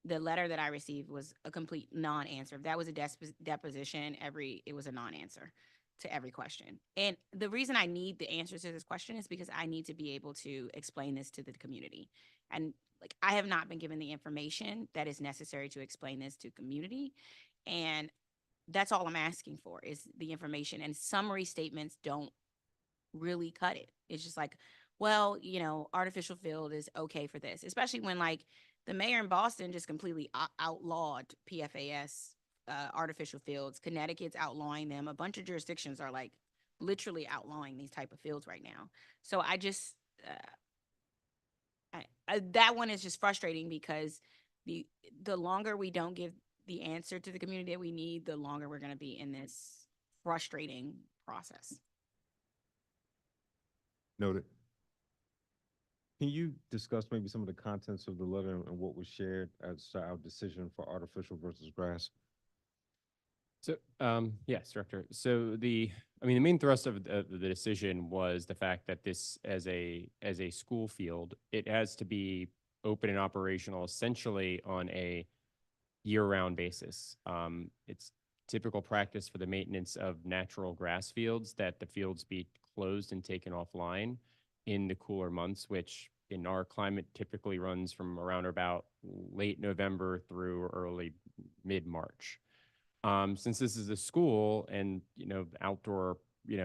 the letter that I received was a complete non-answer. If that was a deposition, it was a non-answer to every question. And the reason I need the answers to this question is because I need to be able to explain this to the community. And like, I have not been given the information that is necessary to explain this to community. And that's all I'm asking for is the information, and summary statements don't really cut it. It's just like, well, artificial field is okay for this, especially when like the mayor in Boston just completely outlawed PFAS artificial fields. Connecticut's outlawing them. A bunch of jurisdictions are like literally outlawing these type of fields right now. So I just that one is just frustrating because the longer we don't give the answer to the community that we need, the longer we're going to be in this frustrating process. Noted. Can you discuss maybe some of the contents of the letter and what was shared as our decision for artificial versus grass? So, yes, Director. So the main thrust of the decision was the fact that this, as a school field, it has to be open and operational essentially on a year-round basis. It's typical practice for the maintenance of natural grass fields that the fields be closed and taken offline in the cooler months, which in our climate typically runs from around about late November through early mid-March. Since this is a school and, outdoor,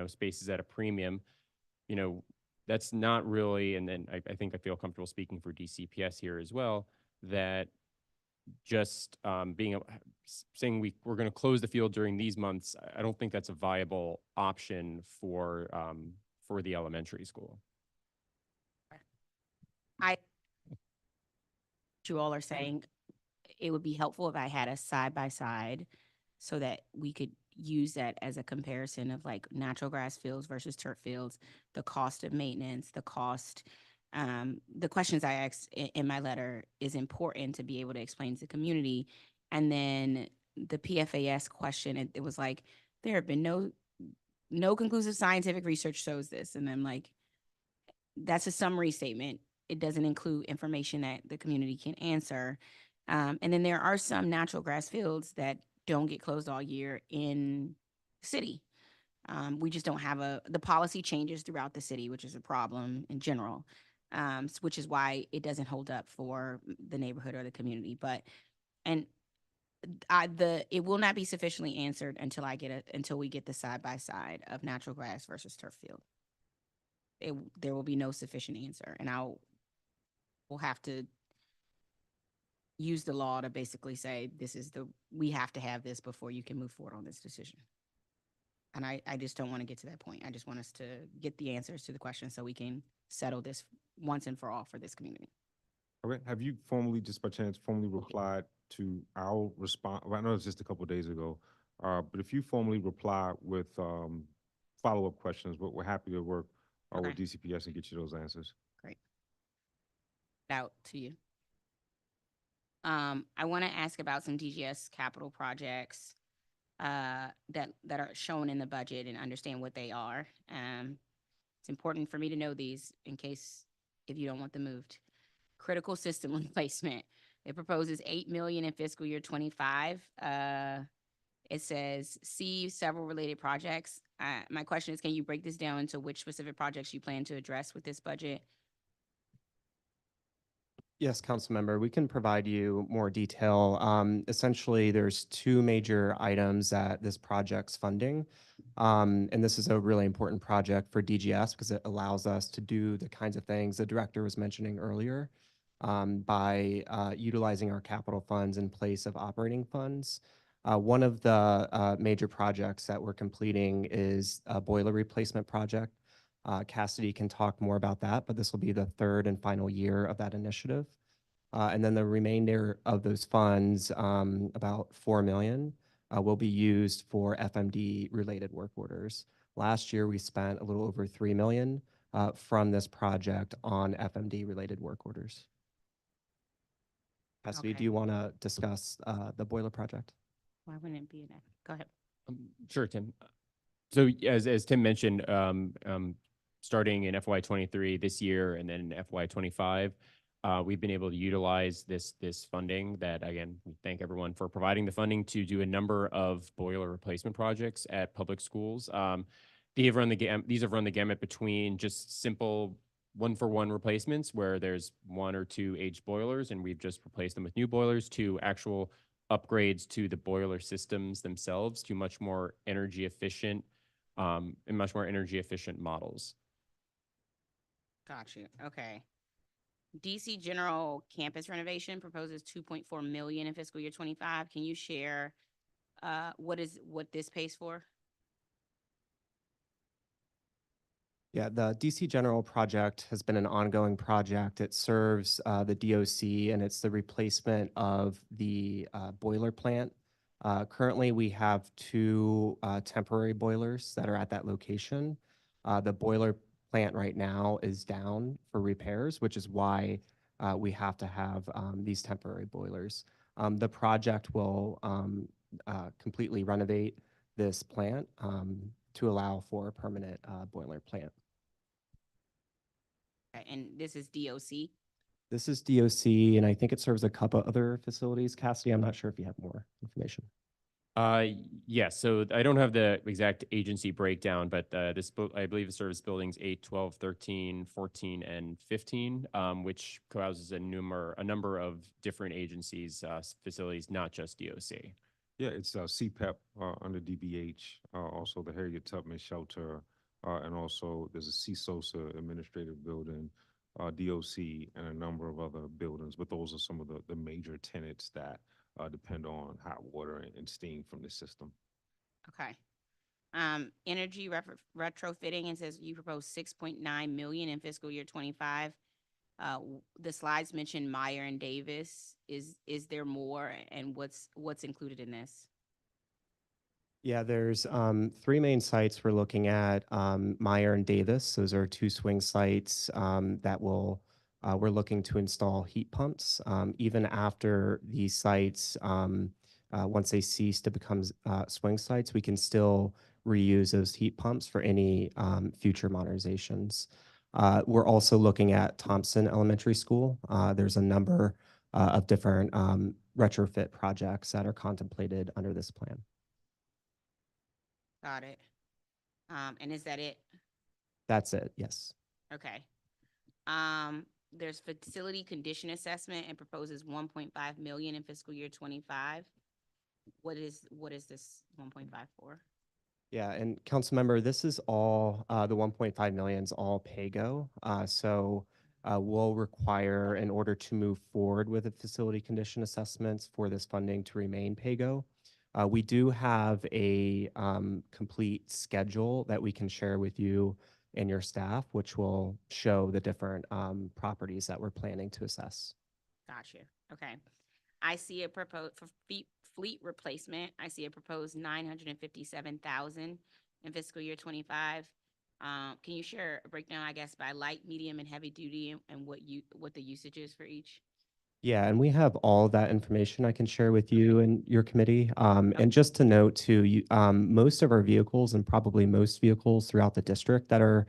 spaces at a premium, that's not really, and then I think I feel comfortable speaking for DCPS here as well, that just saying we're going to close the field during these months, I don't think that's a viable option for the elementary school. You all are saying it would be helpful if I had a side-by-side so that we could use that as a comparison of like natural grass fields versus turf fields, the cost of maintenance, the cost. The questions I asked in my letter is important to be able to explain to the community. And then the PFAS question, it was like, there have been no conclusive scientific research shows this. And I'm like, that's a summary statement. It doesn't include information that the community can answer. And then there are some natural grass fields that don't get closed all year in the city. We just don't have the policy changes throughout the city, which is a problem in general, which is why it doesn't hold up for the neighborhood or the community. It will not be sufficiently answered until we get the side-by-side of natural grass versus turf field. There will be no sufficient answer, and we'll have to use the law to basically say we have to have this before you can move forward on this decision. And I just don't want to get to that point. I just want us to get the answers to the questions so we can settle this once and for all for this community. Okay. Have you formally, just by chance, replied to our response? Well, I know it's just a couple of days ago, but if you formally reply with follow-up questions, we're happy to work with Okay. DCPS and get you those answers. Great. Out to you. I want to ask about some DGS capital projects that are shown in the budget and understand what they are. It's important for me to know these in case if you don't want them moved. Critical system replacement. It proposes $8 million in fiscal year 25. it says, see several related projects. My question is, can you break this down into which specific projects you plan to address with this budget? Yes, council member, we can provide you more detail. Essentially, there's two major items that this project's funding. And this is a really important project for DGS because it allows us to do the kinds of things the director was mentioning earlier by utilizing our capital funds in place of operating funds. One of the major projects that we're completing is a boiler replacement project. Cassidy can talk more about that, but this will be the third and final year of that initiative. And then the remainder of those funds, about 4 million, will be used for FMD related work orders. Last year, we spent a little over 3 million from this project on FMD related work orders. Cassidy, Okay. do you want to discuss the boiler project? Why wouldn't it be in that? Go ahead. Sure, Tim. So as Tim mentioned, starting in FY23 this year and then in FY25, we've been able to utilize this funding that, again, we thank everyone for providing the funding to do a number of boiler replacement projects at public schools. These have run the gamut between just simple one-for-one replacements where there's one or two aged boilers and we've just replaced them with new boilers, to actual upgrades to the boiler systems themselves to much more energy efficient and much more energy efficient models. Got you. Okay. DC General Campus renovation proposes 2.4 million in fiscal year 25. Can you share what this pays for? Yeah, the DC General project has been an ongoing project. It serves the DOC, and it's the replacement of the boiler plant. Currently, we have two temporary boilers that are at that location. The boiler plant right now is down for repairs, which is why we have to have these temporary boilers. The project will completely renovate this plant to allow for a permanent boiler plant. Okay, and this is DOC? This is DOC, and I think it serves a couple other facilities. Cassidy, I'm not sure if you have more information. Yes, so I don't have the exact agency breakdown, but I believe it serves buildings 8, 12, 13, 14, and 15, which houses a number of different agencies, facilities, not just DOC. Yeah, it's CPEP under DBH, also the Harriet Tubman Shelter, and also there's a CSOSA administrative building, DOC, and a number of other buildings. But those are some of the major tenants that depend on hot water and steam from the system. Okay. Energy retrofitting, it says you propose 6.9 million in fiscal year 25. The slides mentioned Meyer and Davis. Is there more, and what's included in this? Yeah, there's three main sites we're looking at, Meyer and Davis. Those are two swing sites that we're looking to install heat pumps. Even after these sites, once they cease to become swing sites, we can still reuse those heat pumps for any future modernizations. We're also looking at Thompson Elementary School. There's a number of different retrofit projects that are contemplated under this plan. Got it. And is that it? That's it, yes. Okay. There's facility condition assessment and proposes 1.5 million in fiscal year 25. What is this 1.5 for? Yeah, and council member, this is all, the 1.5 million is all pay-go. So we'll require, in order to move forward with the facility condition assessments, for this funding to remain pay-go. We do have a complete schedule that we can share with you and your staff, which will show the different properties that we're planning to assess. Gotcha. Okay. I see a proposed for fleet replacement. I see a proposed 957,000 in fiscal year 25. Can you share a breakdown, I guess, by light, medium, and heavy duty, and what the usage is for each? Yeah, and we have all of that information I can share with you and your committee. And just to note too, most of our vehicles, and probably most vehicles throughout the district that are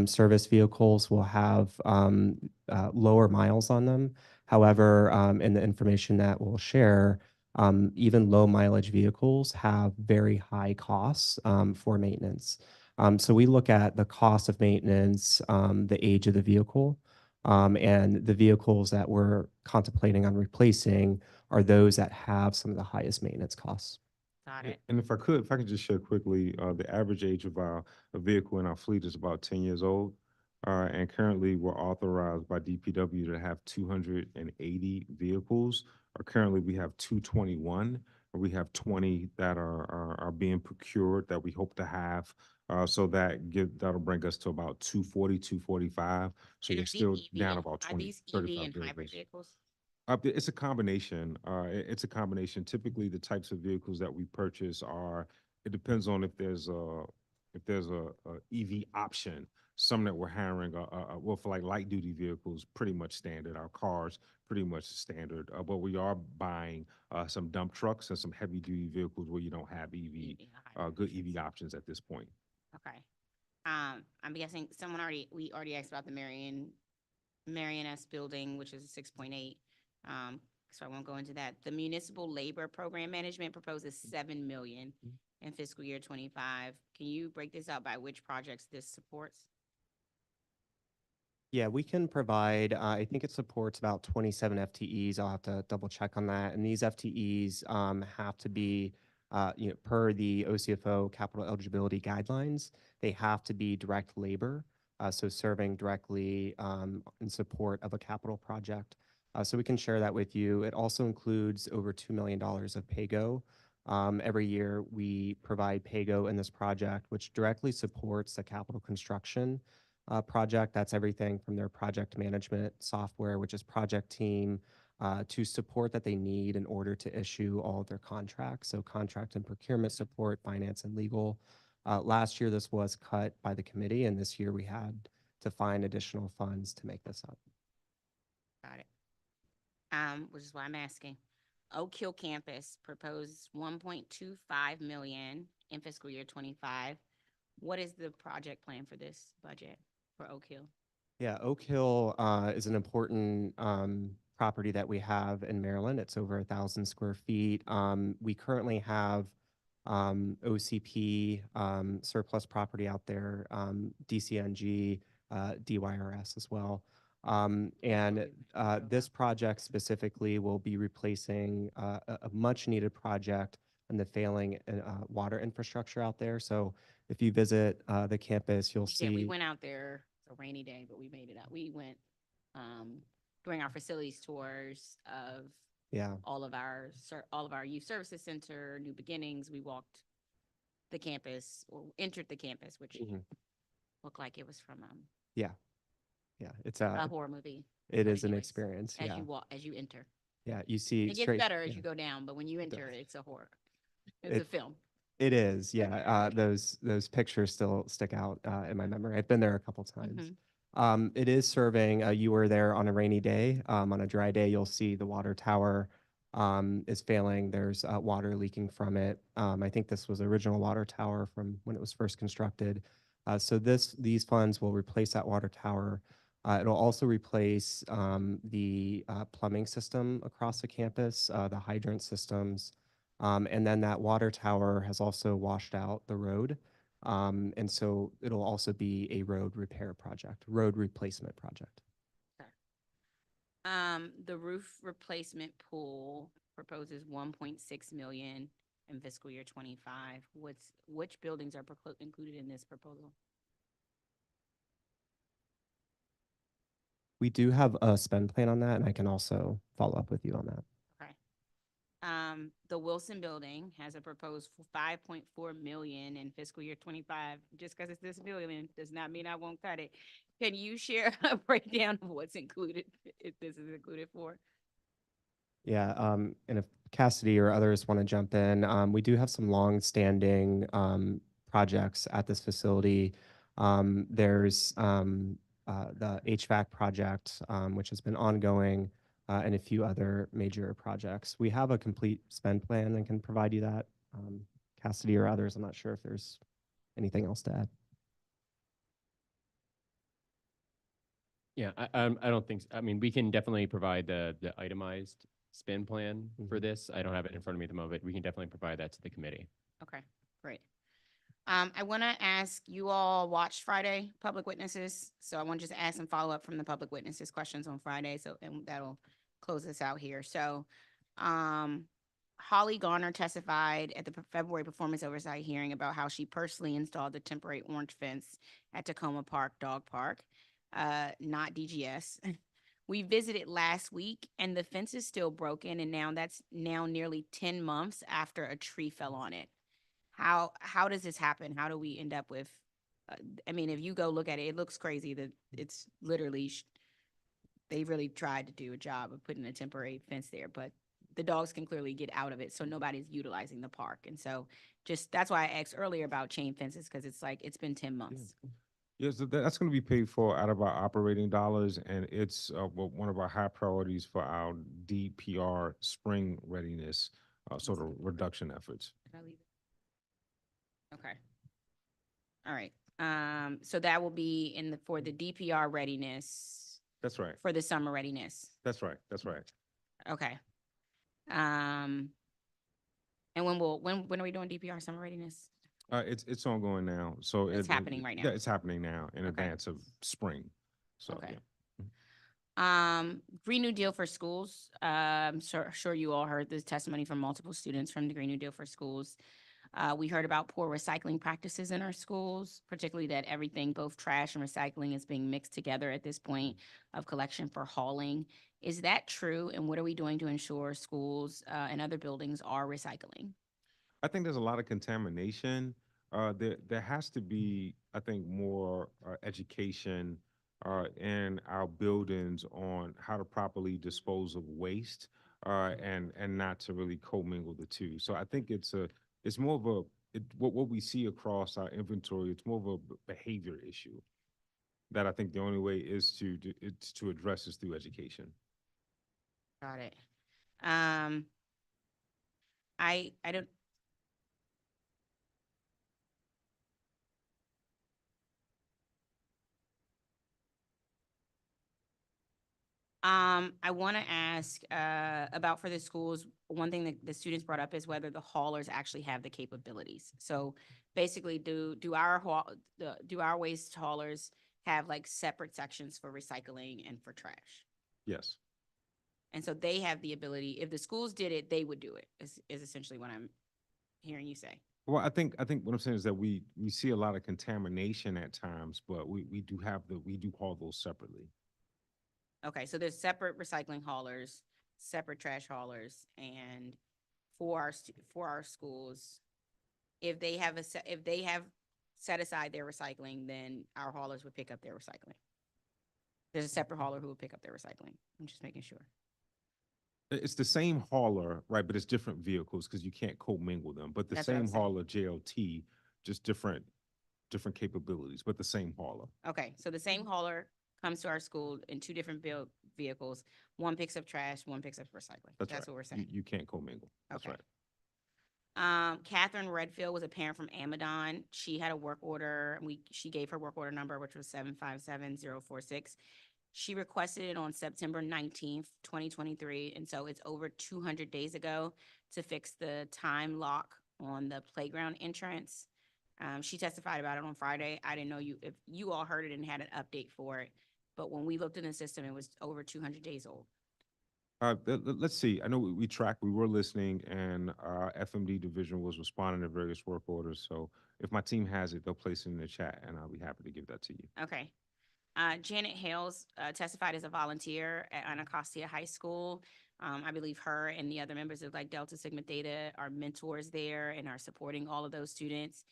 service vehicles, will have lower miles on them. However, in the information that we'll share, Even low mileage vehicles have very high costs for maintenance. So we look at the cost of maintenance, the age of the vehicle, and the vehicles that we're contemplating on replacing are those that have some of the highest maintenance costs. Got it. And if I could just share quickly, the average age of our a vehicle in our fleet is about 10 years old. And currently, we're authorized by DPW to have 280 vehicles. Currently, we have 221, and we have 20 that are being procured that we hope to have. So that'll bring us to about 240, 245. So And we're are these still EV down and- about Are 20, these EV 35 and hybrid vehicles. vehicles? It's a combination. It's a combination. Typically, the types of vehicles that we purchase are. It depends on if there's a EV option. Some that we're hiring, well, for like light duty vehicles, pretty much standard. Our cars, pretty much standard. But we are buying some dump trucks and some heavy duty vehicles where you don't have EV or hybrid good options. EV options at this point. Okay. I'm guessing we already asked about the Marion S building, which is a 6.8. So I won't go into that. The municipal labor program management proposes 7 million in fiscal year 25. Can you break this out by which projects this supports? Yeah, we can provide, I think it supports about 27 FTEs. I'll have to double check on that. And these FTEs have to be, per the OCFO capital eligibility guidelines, they have to be direct labor. So serving directly in support of a capital project. So we can share that with you. It also includes over $2 million of PAYGO. Every year we provide PAYGO in this project, which directly supports the capital construction project. That's everything from their project management software, which is project team, to support that they need in order to issue all of their contracts. So contract and procurement support, finance and legal. Last year, this was cut by the committee, and this year we had to find additional funds to make this up. Got it. Which is why I'm asking. Oak Hill campus proposed 1.25 million in fiscal year 25. What is the project plan for this budget for Oak Hill? Yeah, Oak Hill is an important property that we have in Maryland. It's over 1,000 square feet. We currently have OCP surplus property out there, DCNG, DYRS as well. And this project specifically will be replacing a much needed project in the failing water infrastructure out there. So if you visit the campus, you'll Yeah, we see. went out there. It's a rainy day, but we made it out. We went during our facilities tours of Yeah. all of our youth services center, New Beginnings. We walked the campus or entered the campus, which Mhm. looked like it was from Yeah. It's a horror movie. it But is an anyways, experience. As Yeah. you walk, as you enter, Yeah. You see it gets straight. better as Yeah. you go down. But when you does. enter, it's a horror. It's a It- film. It is. Yeah. Those pictures still stick out in my memory. I've been there a couple times. It is serving. You were there on a rainy day. On a dry day, you'll see the water tower is failing. There's water leaking from it. I think this was the original water tower from when it was first constructed. So these funds will replace that water tower. It'll also replace the plumbing system across the campus, the hydrant systems, and then that water tower has also washed out the road. And so it'll also be a road repair project, road replacement project. The roof replacement pool proposes 1.6 million in fiscal year 25. Which buildings are included in this proposal? We do have a spend plan on that, and I can also follow up with you on that. Okay. The Wilson building has a proposed 5.4 million in fiscal year 25. Just because it's this building does not mean I won't cut it. Can you share a breakdown of what's included, if this is included for? Yeah, and if Cassidy or others want to jump in, we do have some long-standing projects at this facility. There's the HVAC project, which has been ongoing, and a few other major projects. We have a complete spend plan and can provide you that. Cassidy or others, I'm not sure if there's anything else to add. Yeah, I don't think, I mean, we can definitely provide the itemized spin plan for this. I don't have it in front of me at the moment. We can definitely provide that to the committee. Okay, great. I want to ask, you all watched Friday Public Witnesses, so I want to just ask some follow-up from the public witnesses questions on Friday, so, and that'll close us out here. So, Holly Garner testified at the February performance oversight hearing about how she personally installed the temporary orange fence at Tacoma Park Dog Park, not DGS. We visited last week and the fence is still broken, and that's nearly 10 months after a tree fell on it. How does this happen? How do we end up with, I mean, if you go look at it, it looks crazy that it's literally, they really tried to do a job of putting a temporary fence there, but the dogs can clearly get out of it, so nobody's utilizing the park. And so just, that's why I asked earlier about chain fences, because it's like, it's been 10 months. Yes, that's going to be paid for out of our operating dollars, and it's one of our high priorities for our DPR spring readiness sort of reduction efforts. Did I leave it? Okay. All right. So that will be in for the DPR readiness That's right. for the summer readiness. That's right. That's right. Okay. And when are we doing DPR summer readiness? It's ongoing now. So It's happening right now. Yeah, it's happening now in Okay. advance of spring. So Okay. yeah. Green New Deal for Schools. Sure you all heard this testimony from multiple students from the Green New Deal for Schools. We heard about poor recycling practices in our schools, particularly that everything, both trash and recycling, is being mixed together at this point of collection for hauling. Is that true? And what are we doing to ensure schools and other buildings are recycling? I think there's a lot of contamination. There has to be, I think, more education in our buildings on how to properly dispose of waste and not to really commingle the two. So I think it's more of what we see across our inventory. It's more of a behavior issue that I think the only way is to address is through education. Got it. I don't. I want to ask about for the schools, one thing that the students brought up is whether the haulers actually have the capabilities. So basically, do our waste haulers have like separate sections for recycling and for trash? Yes. And so they have the ability, if the schools did it, they would do it, is essentially what I'm hearing you say. Well, I think what I'm saying is that we see a lot of contamination at times, but we do haul those separately. Okay, so there's separate recycling haulers, separate trash haulers, and for our schools, if they have set aside their recycling, then our haulers would pick up their recycling. There's a separate hauler who will pick up their recycling. I'm just making sure. It's the same hauler, right? But it's different vehicles because you can't commingle them. But the That's what I'm same saying. hauler, JLT, just different capabilities, but the same hauler. Okay, so the same hauler comes to our school in two different vehicles. One picks up trash, one picks up recycling. That's right. what we're saying. You can't commingle. That's Okay. right. Catherine Redfield was a parent from Amadon. She had a work order, and she gave her work order number, which was 757046. She requested it on September 19th, 2023, and so it's over 200 days ago to fix the time lock on the playground entrance. She testified about it on Friday. I didn't know if you all heard it and had an update for it, but when we looked in the system, it was over 200 days old. Let's see. I know we were listening, and our FMD division was responding to various work orders. So if my team has it, they'll place it in the chat, and I'll be happy to give that to you. Okay. Janet Hales testified as a volunteer at Anacostia High School. I believe her and the other members of like Delta Sigma Theta are mentors there and are supporting all of those students.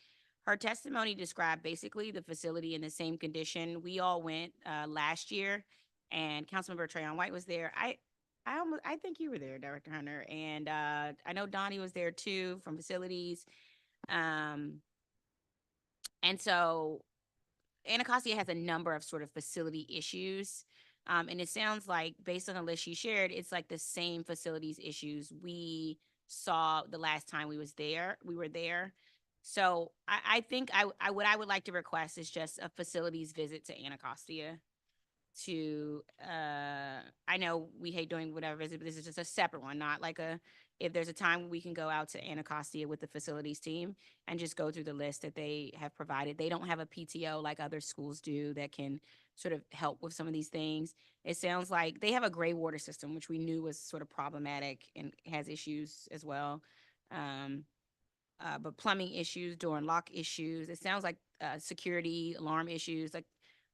Her testimony described basically the facility in the same condition. We all went last year, and Councilmember Trayon White was there. I think you were there, Director Hunter, and I know Donnie was there too from facilities. And so Anacostia has a number of sort of facility issues. And it sounds like, based on the list she shared, it's like the same facilities issues we saw the last time we were there. So I think what I would like to request is just a facilities visit to Anacostia. to, I know we hate doing whatever visit, but this is just a separate one, not like if there's a time we can go out to Anacostia with the facilities team and just go through the list that they have provided. They don't have a PTO like other schools do that can sort of help with some of these things. It sounds like they have a gray water system, which we knew was sort of problematic and has issues as well. But plumbing issues, door and lock issues. It sounds like security alarm issues. Like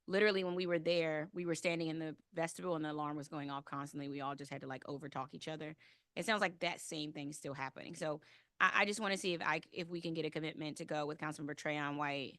literally when we were there, we were standing in the vestibule and the alarm was going off constantly. We all just had to like over talk each other. It sounds like that same thing is still happening. So I just want to see if we can get a commitment to go with Councilmember Trayon White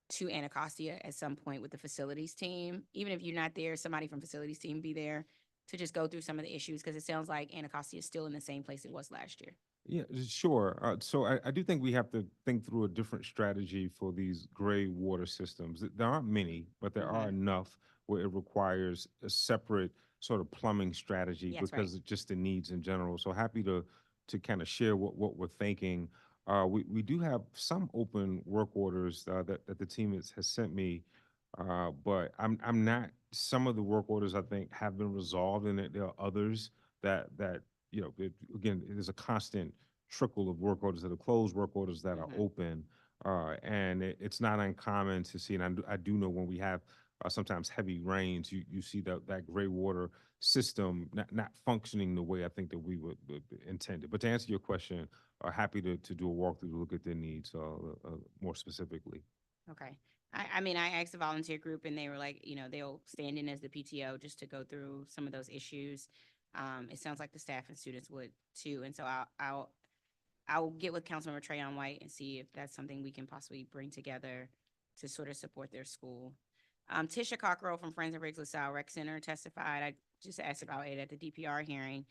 to Anacostia at some point with the facilities team. Even if you're not there, somebody from facilities team be there to just go through some of the issues because it sounds like Anacostia is still in the same place it was last year. Yeah, sure. So I do think we have to think through a different strategy for these gray water systems. There aren't many, but there are enough where it requires a separate sort of plumbing strategy Yeah, that's right. because of just the needs in general. So happy to kind of share what we're thinking. We do have some open work orders that the team has sent me, but I'm not. Some of the work orders I think have been resolved, and there are others that again, there's a constant trickle of work orders that are closed, work orders that are open, and it's not uncommon to see. And I do know when we have sometimes heavy rains, you see that gray water system not functioning the way I think that we would intended. But to answer your question, happy to do a walkthrough to look at their needs more specifically. Okay. I mean, I asked the volunteer group and they were like, they'll stand in as the PTO just to go through some of those issues. It sounds like the staff and students would too. And so I'll get with Councilmember Trayon White and see if that's something we can possibly bring together to sort of support their school. Tisha Cockrell from Friends of Riggs LaSalle Rec Center testified. I just asked about it at the DPR hearing.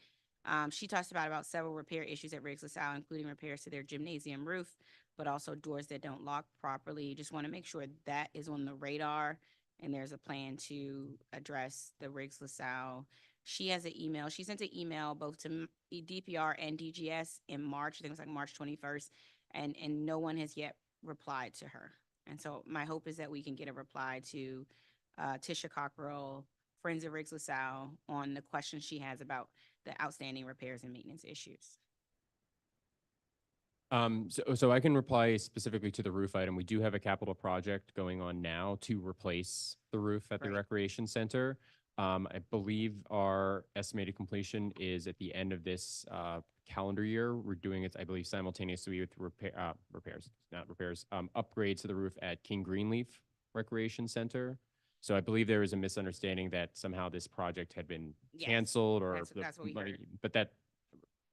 She talked about several repair issues at Riggs LaSalle, including repairs to their gymnasium roof, but also doors that don't lock properly. Just want to make sure that is on the radar and there's a plan to address the Riggs LaSalle. She has an email. She sent an email both to DPR and DGS in March. I think it was like March 21st, and no one has yet replied to her. And so my hope is that we can get a reply to Tisha Cockrell, Friends of Riggs LaSalle, on the questions she has about the outstanding repairs and maintenance issues. So I can reply specifically to the roof item. We do have a capital project going on now to replace the roof at the recreation center. I believe our estimated completion is at the end of this calendar year. We're doing it, I believe, simultaneously with upgrades to the roof at King Greenleaf Recreation Center. So I believe there is a misunderstanding that somehow this project had been canceled, or that's what we heard. But that,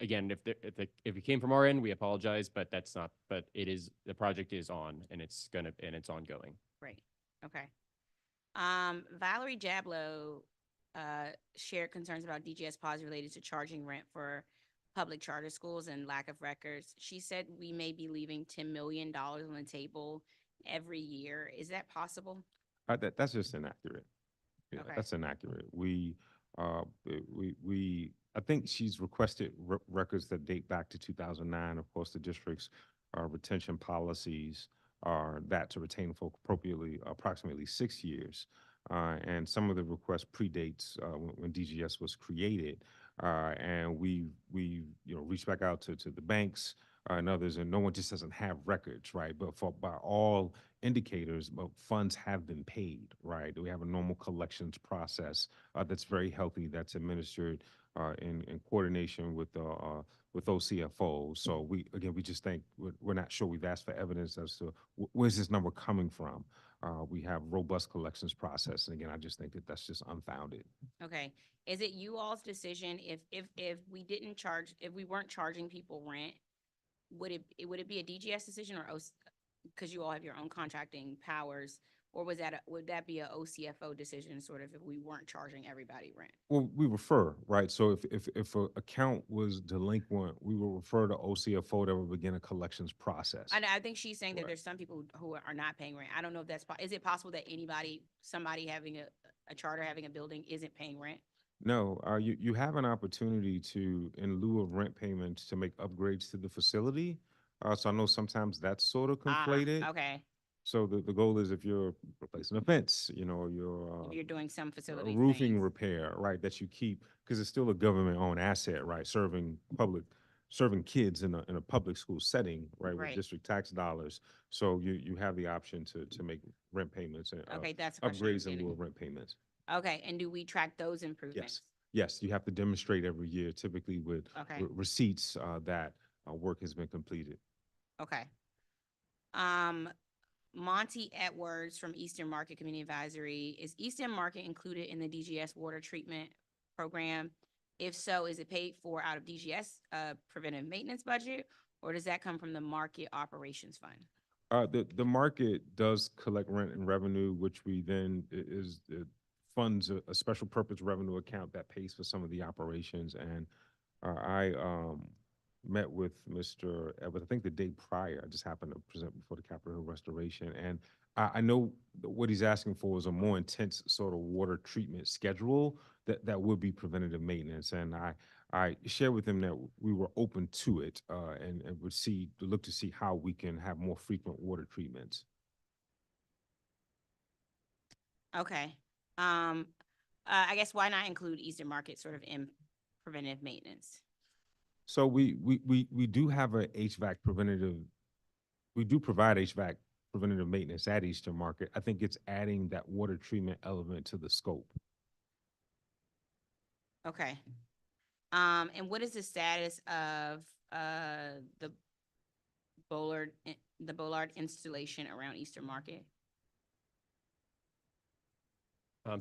again, if it came from our end, we apologize, but that's not. But it is, the project is on, and it's ongoing. Right. Okay. Valerie Jablow shared concerns about DGS policy related to charging rent for public charter schools and lack of records. She said we may be leaving $10 million on the table every year. Is that possible? That's just inaccurate. Yeah, Okay. that's inaccurate. I think she's requested records that date back to 2009. Of course, the district's retention policies are that to retain folk approximately 6 years. And some of the requests predates when DGS was created. And we reached back out to the banks and others, and no one just doesn't have records, right? But by all indicators, funds have been paid, right? We have a normal collections process that's very healthy, that's administered in coordination with OCFO. So we just think we're not sure. We've asked for evidence as to where's this number coming from. We have robust collections process, and again, I just think that that's just unfounded. Okay. Is it you all's decision if we weren't charging people rent, would it be a DGS decision or because you all have your own contracting powers, or would that be a OCFO decision, sort of, if we weren't charging everybody rent? Well, we refer, right? So if an account was delinquent, we will refer to OCFO that will begin a collections process. I think she's saying that Right. there's some people who are not paying rent. I don't know if that's is it possible that somebody having a charter, having a building, isn't paying rent? No, you have an opportunity to, in lieu of rent payments, to make upgrades to the facility. So I know sometimes that's sort of conflated. Okay. So the goal is if you're replacing a fence, you know, you're If you're doing some a facilities roofing things. repair, right, that you keep, because it's still a government-owned asset, right, serving kids in a public school setting, right, with Right. district tax dollars. So you have the option to make rent payments and Okay, that's the question I was upgrades in lieu getting. of rent payments. Okay, and do we track those improvements? Yes, you have to demonstrate every year, typically with Okay, receipts that work has been completed. okay. Monty Edwards from Eastern Market Community Advisory. Is Eastern Market included in the DGS water treatment program? If so, is it paid for out of DGS preventive maintenance budget, or does that come from the market operations fund? The market does collect rent and revenue, which we then funds a special purpose revenue account that pays for some of the operations. And I met with Mr. Evans, I think the day prior. I just happened to present before the Capitol Hill Restoration, and I know what he's asking for is a more intense sort of water treatment schedule that would be preventative maintenance. And I shared with him that we were open to it and would look to see how we can have more frequent water treatments. Okay. I guess why not include Eastern Market sort of in preventive maintenance? So we do have a HVAC preventative. We do provide HVAC preventative maintenance at Eastern Market. I think it's adding that water treatment element to the scope. Okay. And what is the status of the Bollard installation around Eastern Market?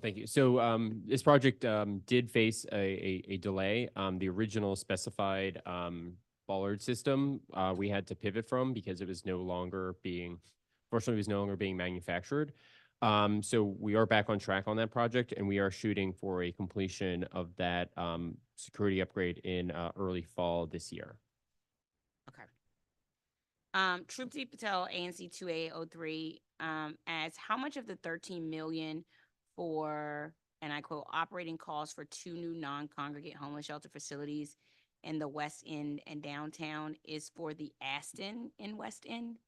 Thank you. So this project did face a delay. The original specified bollard system we had to pivot from because it was no longer being, fortunately, it was no longer being manufactured. So we are back on track on that project, and we are shooting for a completion of that security upgrade in early fall this year. Okay. Trupti Patel, ANC 2803, asks how much of the 13 million for, and I quote, operating costs for 2 new non-congregate homeless shelter facilities in the West End and downtown is for the Aston in West End?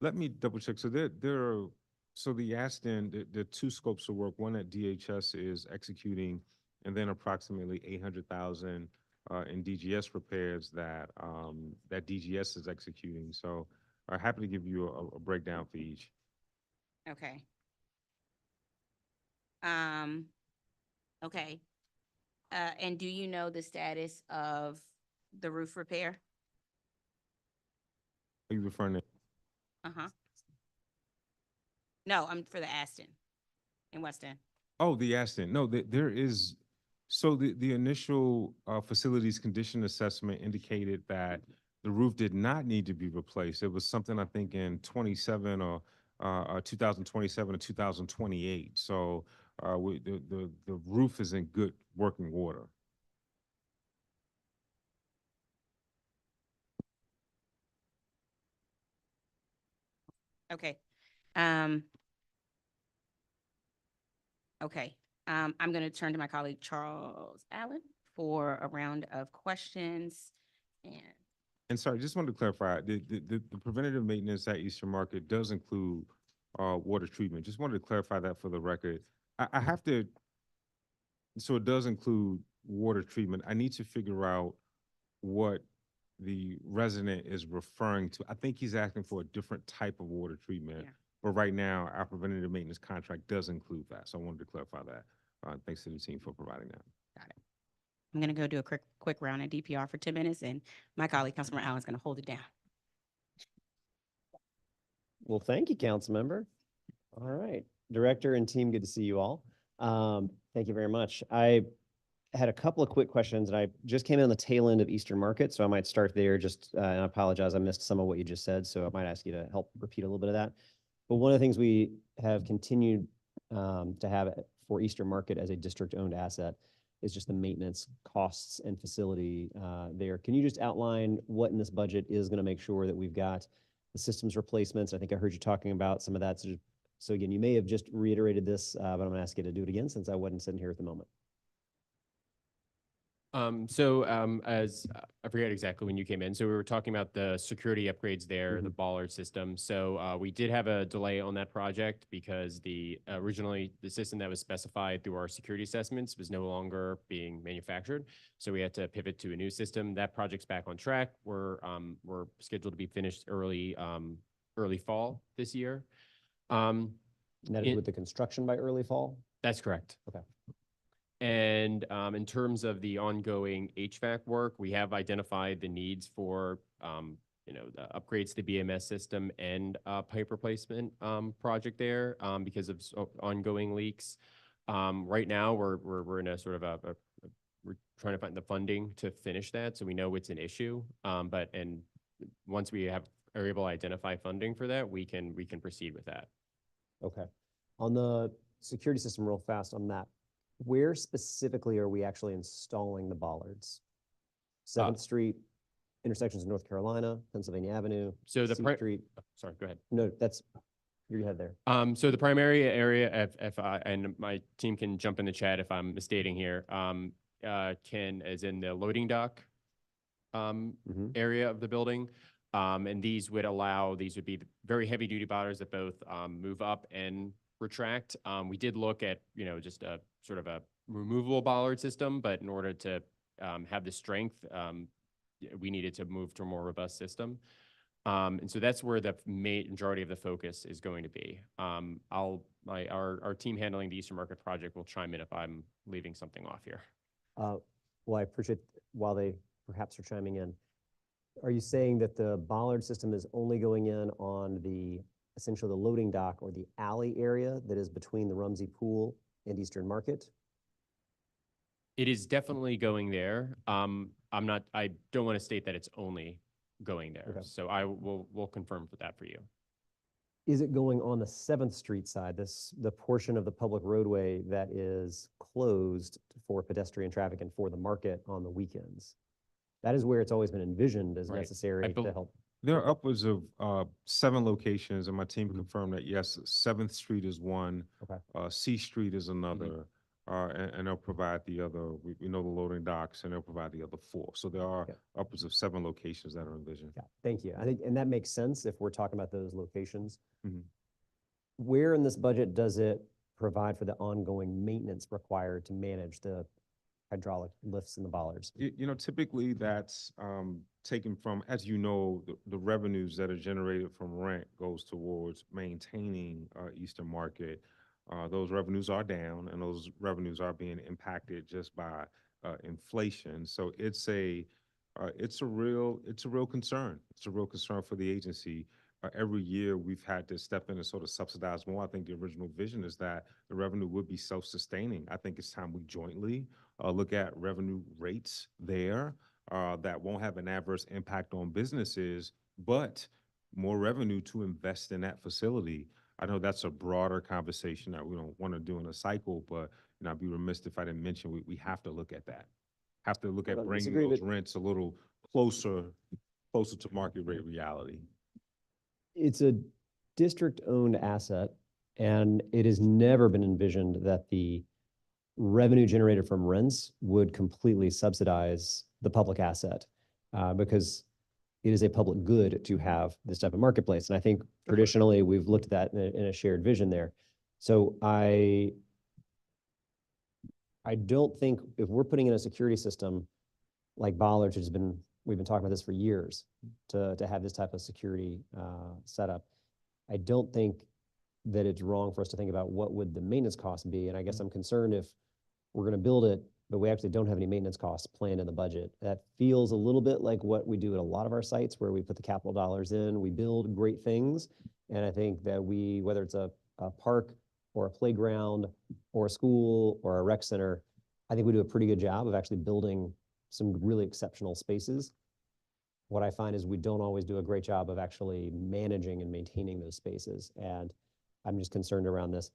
Let me double check. So the Aston, there are two scopes of work. One that DHS is executing, and then approximately 800,000 in DGS repairs that DGS is executing. So I'm happy to give you a breakdown for each. Okay. Okay. And do you know the status of the roof repair? Are you referring to? Uh-huh. No, I'm for the Aston in West End. Oh, the Aston. No, there is. So the initial facilities condition assessment indicated that the roof did not need to be replaced. It was something I think in 27 or 2027 or 2028. So the roof is in good working order. Okay. Okay. I'm going to turn to my colleague, Charles Allen, for a round of questions. And sorry, just wanted to clarify, the preventative maintenance at Eastern Market does include water treatment. Just wanted to clarify that for the record. I have to, so it does include water treatment. I need to figure out what the resident is referring to. I think he's asking for a different type of water treatment. Yeah. But right now, our preventative maintenance contract does include that. So I wanted to clarify that. Thanks to the team for providing that. Got it. I'm going to go do a quick round of DPR for 10 minutes, and my colleague, Councilmember Allen, is going to hold it down. Well, thank you, council member. All right, director and team, good to see you all. Thank you very much. I had a couple of quick questions, and I just came in on the tail end of Eastern Market, so I might start there. And I apologize, I missed some of what you just said, so I might ask you to help repeat a little bit of that. But one of the things we have continued to have for Eastern Market as a district-owned asset is just the maintenance costs and facility there. Can you just outline what in this budget is going to make sure that we've got the systems replacements? I think I heard you talking about some of that. So again, you may have just reiterated this, but I'm going to ask you to do it again since I wasn't sitting here at the moment. As I forget exactly when you came in, so we were talking about the security upgrades there, the bollard system. So we did have a delay on that project because originally the system that was specified through our security assessments was no longer being manufactured. So we had to pivot to a new system. That project's back on track. We're scheduled to be finished early fall this year. And that is in- with the construction by early fall? That's correct. Okay. And in terms of the ongoing HVAC work, we have identified the needs for, the upgrades to the BMS system and pipe replacement project there because of ongoing leaks. Right now, we're in a sort of we're trying to find the funding to finish that, so we know it's an issue. And once we are able to identify funding for that, we can proceed with that. Okay. On the security system, real fast on that, where specifically are we actually installing the bollards? 7th Street, intersections of North Carolina, Pennsylvania Avenue, So the C Street. sorry, go ahead. No, you go ahead there. So the primary area, if I, and my team can jump in the chat if I'm misstating here, is in the loading dock area of the building. And these would be very heavy duty bollards that both move up and retract. We did look at, just a sort of a removable bollard system, but in order to have the strength, we needed to move to a more robust system. And so that's where the majority of the focus is going to be. Our team handling the Eastern Market project will chime in if I'm leaving something off here. Well, I appreciate while they perhaps are chiming in. Are you saying that the bollard system is only going in on essentially the loading dock or the alley area that is between the Rumsey Pool and Eastern Market? It is definitely going there. I don't want to state that it's only going there. Okay. So we'll confirm that for you. Is it going on the 7th Street side, the portion of the public roadway that is closed for pedestrian traffic and for the market on the weekends? That is where it's always been envisioned as Right. necessary to help. There are upwards of 7 locations, and my team confirmed that, yes, 7th Street is one. Okay. C Street is another. And they'll provide the other, we know the loading docks, and they'll provide the other 4. So there are upwards of 7 locations that are envisioned. Yeah, thank you. I think, and that makes sense if we're talking about those locations. Mhm. Where in this budget does it provide for the ongoing maintenance required to manage the hydraulic lifts and the bollards? Typically that's taken from, as you know, the revenues that are generated from rent goes towards maintaining Eastern Market. Those revenues are down, and those revenues are being impacted just by inflation. So it's a real concern. It's a real concern for the agency. Every year we've had to step in and sort of subsidize more. I think the original vision is that the revenue would be self-sustaining. I think it's time we jointly look at revenue rates there that won't have an adverse impact on businesses, but more revenue to invest in that facility. I know that's a broader conversation that we don't want to do in a cycle, but I'd be remiss if I didn't mention we have to look at that. Have to look at bringing those rents a little closer to market rate reality. It's a district-owned asset, and it has never been envisioned that the revenue generated from rents would completely subsidize the public asset because it is a public good to have this type of marketplace. And I think traditionally we've looked at that in a shared vision there. So I don't think if we're putting in a security system like bollards, we've been talking about this for years to have this type of security setup. I don't think that it's wrong for us to think about what would the maintenance cost be. And I guess I'm concerned if we're going to build it, but we actually don't have any maintenance costs planned in the budget. That feels a little bit like what we do at a lot of our sites where we put the capital dollars in, we build great things. And I think that whether it's a park or a playground or a school or a rec center, I think we do a pretty good job of actually building some really exceptional spaces. What I find is we don't always do a great job of actually managing and maintaining those spaces. And I'm just concerned around this.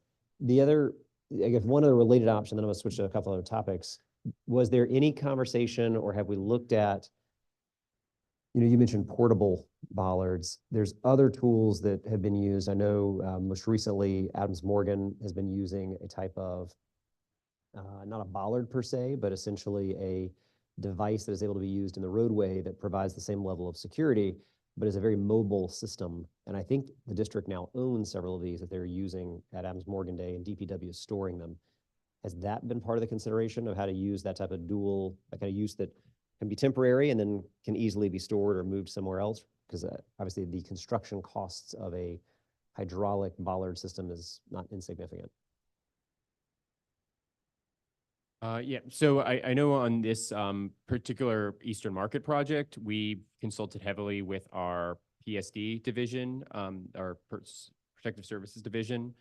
I guess one other related option, then I'm gonna switch to a couple other topics. Was there any conversation or have we looked at, you mentioned portable bollards. There's other tools that have been used. I know most recently Adams Morgan has been using a type of, not a bollard per se, but essentially a device that is able to be used in the roadway that provides the same level of security, but is a very mobile system. And I think the district now owns several of these that they're using at Adams Morgan Day, and DPW is storing them. Has that been part of the consideration of how to use that type of dual, that kind of use that can be temporary and then can easily be stored or moved somewhere else? Because obviously the construction costs of a hydraulic bollard system is not insignificant. Yeah, so I know on this particular Eastern Market project, we consulted heavily with our PSD division, our Protective Services division,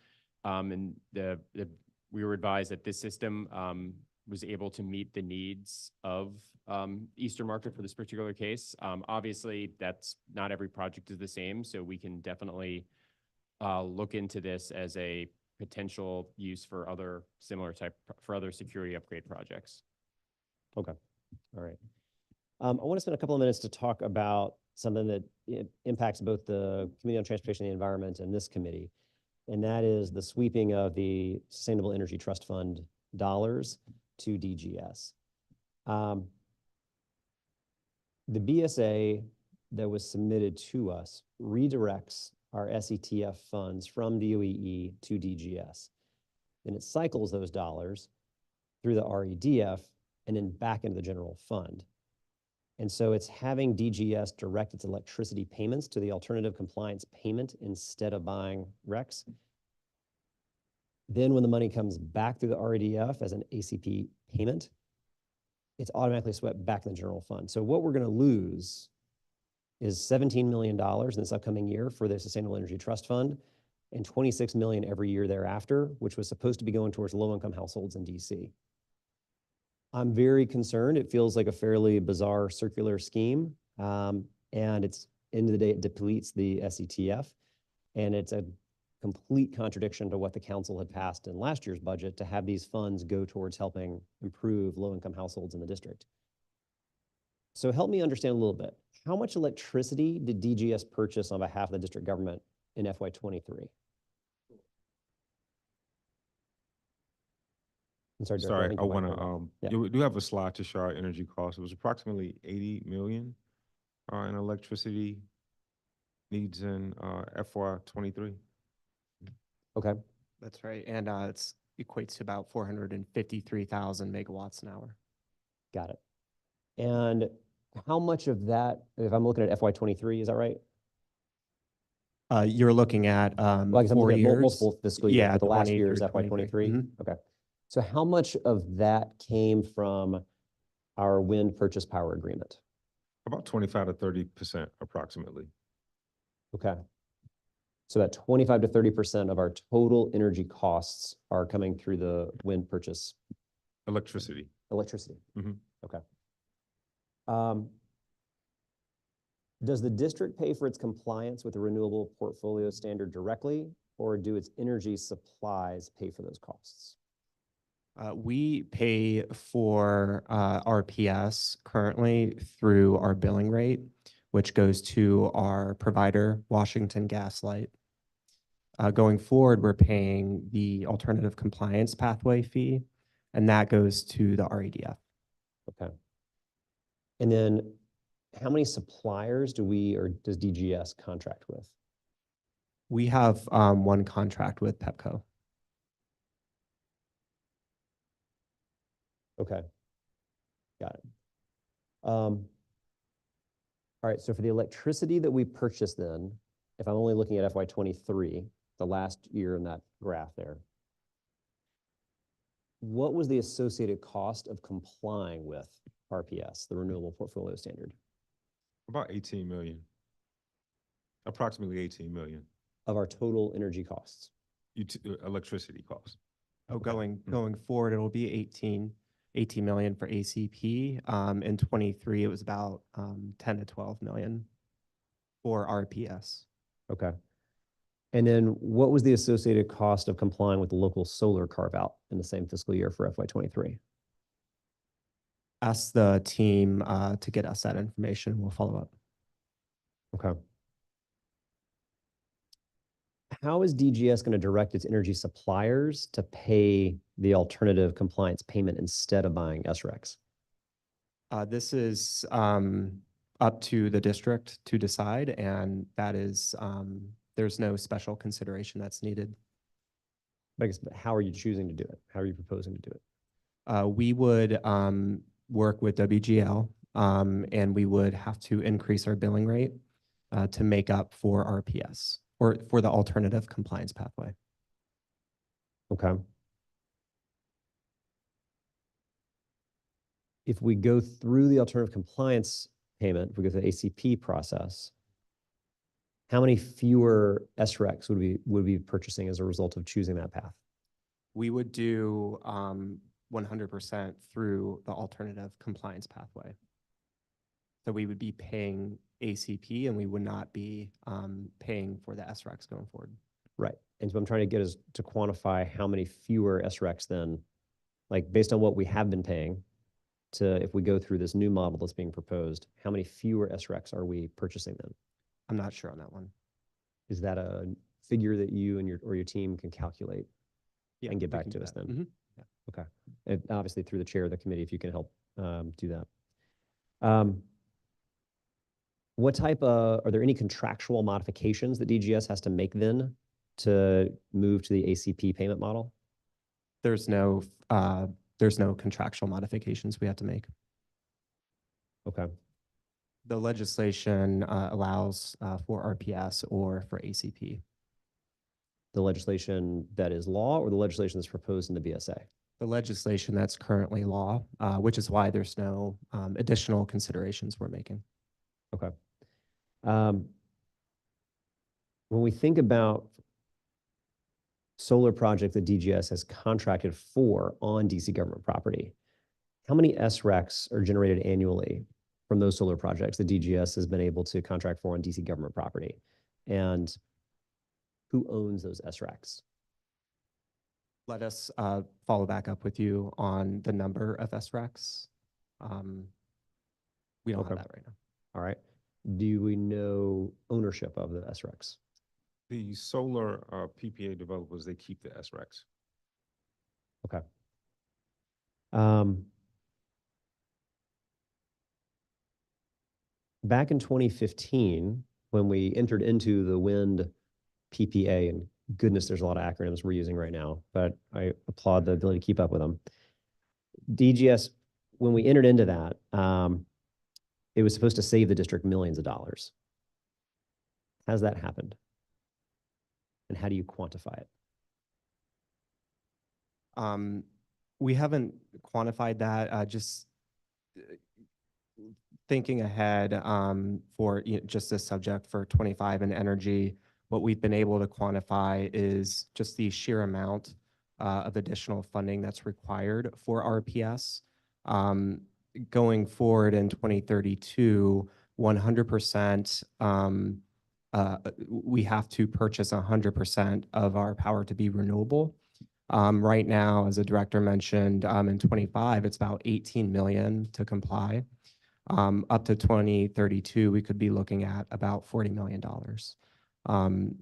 and we were advised that this system was able to meet the needs of Eastern Market for this particular case. Obviously, that's not every project is the same, so we can definitely look into this as a potential use for other other security upgrade projects. Okay, all right. I want to spend a couple of minutes to talk about something that impacts both the Committee on Transportation and the Environment and this committee, and that is the sweeping of the Sustainable Energy Trust Fund dollars to DGS. The BSA that was submitted to us redirects our SETF funds from DOEE to DGS. Then it cycles those dollars through the REDF and then back into the general fund. And so it's having DGS direct its electricity payments to the alternative compliance payment instead of buying RECs. Then when the money comes back through the REDF as an ACP payment, it's automatically swept back in the general fund. So what we're going to lose is $17 million in this upcoming year for the Sustainable Energy Trust Fund and $26 million every year thereafter, which was supposed to be going towards low-income households in DC. I'm very concerned. It feels like a fairly bizarre circular scheme. And it's, end of the day, it depletes the SETF. And it's a complete contradiction to what the council had passed in last year's budget to have these funds go towards helping improve low-income households in the district. So help me understand a little bit. How much electricity did DGS purchase on behalf of the district government in FY23? I'm sorry, Director, Sorry, think I you might want have that. to, Yeah. we do have a slide to show our energy costs. It was approximately 80 million in electricity needs in FY23. Okay. That's right. And it's equates to about 453,000 megawatts an hour. Got it. And how much of that, if I'm looking at FY23, is that right? You're looking at Well, I guess I'm 4 looking at years. multiple fiscal years, Yeah, but the last 20 year is through FY23? 23. Mhm. Okay. So how much of that came from our wind purchase power agreement? About 25 to 30% approximately. Okay. So that 25 to 30% of our total energy costs are coming through the wind purchase Electricity. electricity. Mhm. Okay. Does the district pay for its compliance with the renewable portfolio standard directly, or do its energy supplies pay for those costs? We pay for RPS currently through our billing rate, which goes to our provider, Washington Gas Light. Going forward, we're paying the alternative compliance pathway fee, and that goes to the REDF. Okay. And then how many suppliers do we, or does DGS contract with? We have one contract with Pepco. Okay. Got it. All right, so for the electricity that we purchased then, if I'm only looking at FY23, the last year in that graph there, what was the associated cost of complying with RPS, the Renewable Portfolio Standard? About 18 million. Approximately 18 million. Of our total energy costs? Electricity costs. Oh, going forward, it'll be 18 million for ACP. In 23, it was about 10 to 12 million for RPS. Okay. And then what was the associated cost of complying with the local solar carve-out in the same fiscal year for FY23? Ask the team to get us that information. We'll follow up. Okay. How is DGS going to direct its energy suppliers to pay the alternative compliance payment instead of buying SRECs? This is up to the district to decide, and that is, there's no special consideration that's needed. But I guess, but how are you choosing to do it? How are you proposing to do it? We would work with WGL, and we would have to increase our billing rate to make up for RPS or for the alternative compliance pathway. Okay. If we go through the alternative compliance payment, if we go through the ACP process, how many fewer SRECs would we be purchasing as a result of choosing that path? We would do 100% through the alternative compliance pathway. So we would be paying ACP and we would not be paying for the SRECs going forward. Right. And so I'm trying to get is to quantify how many fewer SRECs then, like based on what we have been paying to, if we go through this new model that's being proposed, how many fewer SRECs are we purchasing then? I'm not sure on that one. Is that a figure that you and your team can calculate Yeah, and get we back can to do us that. then? Mhm. Yeah. Okay. And obviously through the chair of the committee, if you can help do that. What type of, are there any contractual modifications that DGS has to make then to move to the ACP payment model? There's no contractual modifications we have to make. Okay. The legislation allows for RPS or for ACP. The legislation that is law or the legislation that's proposed in the BSA? The legislation that's currently law, which is why there's no additional considerations we're making. Okay. When we think about solar project that DGS has contracted for on DC government property, how many SRECs are generated annually from those solar projects that DGS has been able to contract for on DC government property? And who owns those SRECs? Let us follow back up with you on the number of SRECs. We don't Okay. have that right now. All right. Do we know ownership of the SRECs? The solar PPA developers, they keep the SRECs. Okay. Back in 2015, when we entered into the wind PPA, and goodness, there's a lot of acronyms we're using right now, but I applaud the ability to keep up with them. DGS, when we entered into that, it was supposed to save the district millions of dollars. Has that happened? And how do you quantify it? We haven't quantified that. Just thinking ahead for just this subject for 25 and energy, what we've been able to quantify is just the sheer amount of additional funding that's required for RPS. Going forward in 2032, 100%, we have to purchase 100% of our power to be renewable. Right now, as the director mentioned, in 25, it's about 18 million to comply. Up to 2032, we could be looking at about $40 million.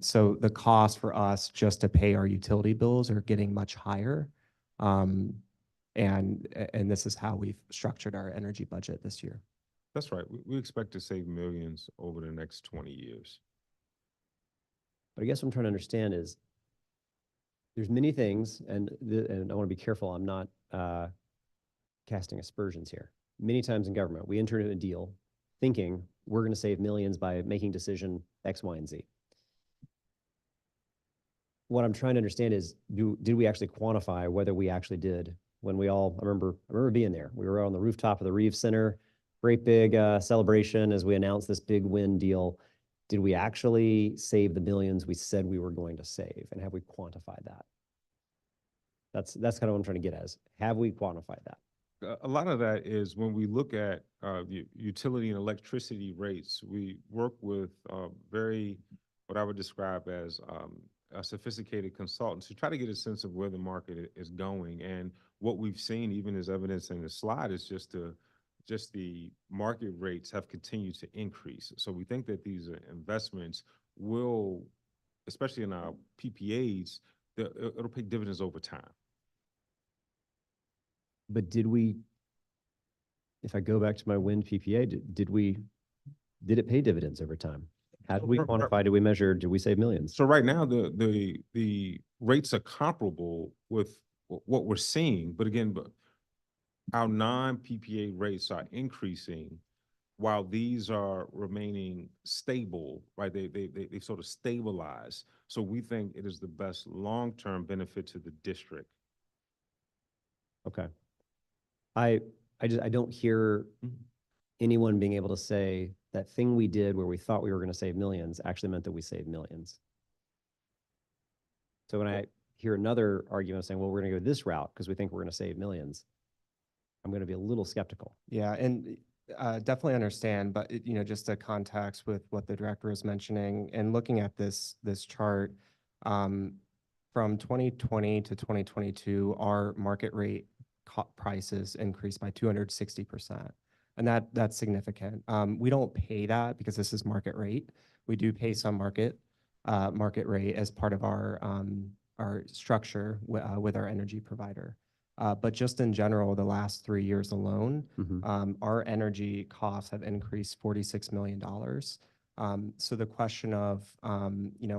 So the cost for us just to pay our utility bills are getting much higher. And this is how we've structured our energy budget this year. That's right. We expect to save millions over the next 20 years. But I guess what I'm trying to understand is there's many things, and I want to be careful I'm not casting aspersions here. Many times in government, we enter into a deal thinking we're going to save millions by making decision X, Y, and Z. What I'm trying to understand is, did we actually quantify whether we actually did? When we all, I remember being there. We were on the rooftop of the Reeves Center, great big celebration as we announced this big wind deal. Did we actually save the billions we said we were going to save? And have we quantified that? That's kind of what I'm trying to get at is, have we quantified that? A lot of that is when we look at utility and electricity rates, we work with what I would describe as sophisticated consultants to try to get a sense of where the market is going. And what we've seen, even as evidence in the slide, is just the market rates have continued to increase. So we think that these investments will, especially in our PPAs, it'll pay dividends over time. But did we if I go back to my wind PPA, did it pay dividends over time? How did we quantify, did we measure, did we save millions? So right now, the rates are comparable with what we're seeing, but again, our non-PPA rates are increasing while these are remaining stable, right? They sort of stabilize. So we think it is the best long-term benefit to the district. Okay. I don't hear anyone being able to say that thing we did where we thought we were going to save millions actually meant that we saved millions. So when I hear another argument saying, well, we're going to go this route because we think we're going to save millions, I'm going to be a little skeptical. Yeah, and definitely understand, but just a context with what the director is mentioning and looking at this chart, from 2020 to 2022, our market rate prices increased by 260%. And that's significant. We don't pay that because this is market rate. We do pay some market rate as part of our structure with our energy provider. But just in general, the last 3 years alone, our energy costs have increased $46 million. So the question of,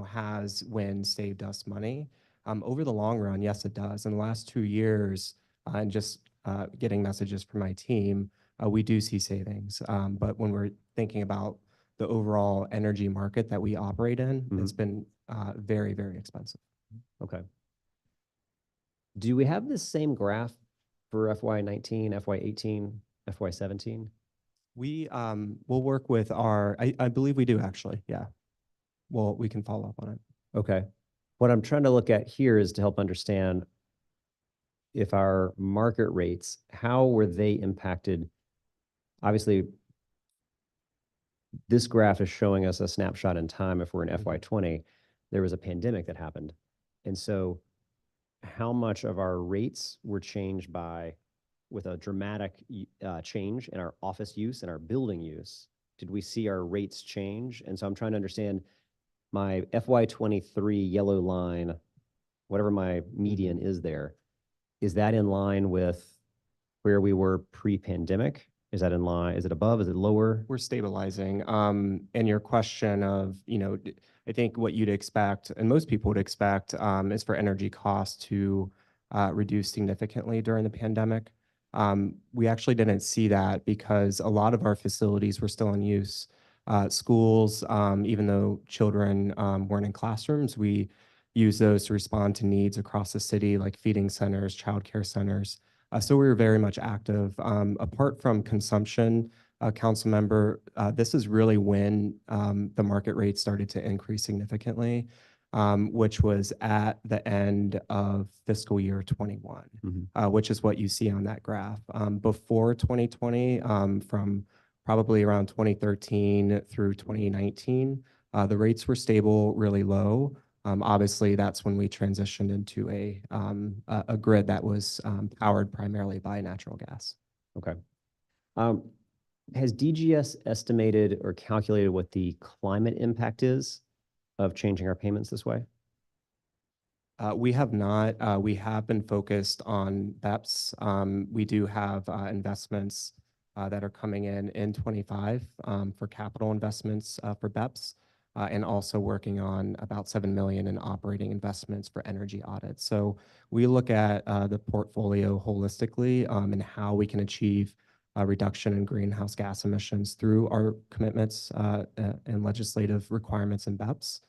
has wind saved us money? Over the long run, yes, it does. In the last 2 years, and just getting messages from my team, we do see savings. But when we're thinking about the overall energy market that we operate in, it's been very, very expensive. Okay. Do we have this same graph for FY19, FY18, FY17? We'll work with I believe we do actually, yeah. Well, we can follow up on it. Okay. What I'm trying to look at here is to help understand if our market rates, how were they impacted? Obviously, this graph is showing us a snapshot in time. If we're in FY20, there was a pandemic that happened. And so how much of our rates were changed with a dramatic change in our office use and our building use? Did we see our rates change? And so I'm trying to understand my FY23 yellow line, whatever my median is there, is that in line with where we were pre-pandemic? Is that in line? Is it above? Is it lower? We're stabilizing. And your question of, I think what you'd expect, and most people would expect, is for energy costs to reduce significantly during the pandemic. We actually didn't see that because a lot of our facilities were still in use. Schools, even though children weren't in classrooms, we use those to respond to needs across the city, like feeding centers, childcare centers. So we were very much active. Apart from consumption, council member, this is really when the market rate started to increase significantly, which was at the end of fiscal year 21, which is what you see on that graph. Before 2020, from probably around 2013 through 2019, the rates were stable, really low. Obviously, that's when we transitioned into a grid that was powered primarily by natural gas. Okay. Has DGS estimated or calculated what the climate impact is of changing our payments this way? We have not. We have been focused on BEPS. We do have investments that are coming in 25 for capital investments for BEPS. And also working on about $7 million in operating investments for energy audits. So we look at the portfolio holistically and how we can achieve a reduction in greenhouse gas emissions through our commitments and legislative requirements in BEPS,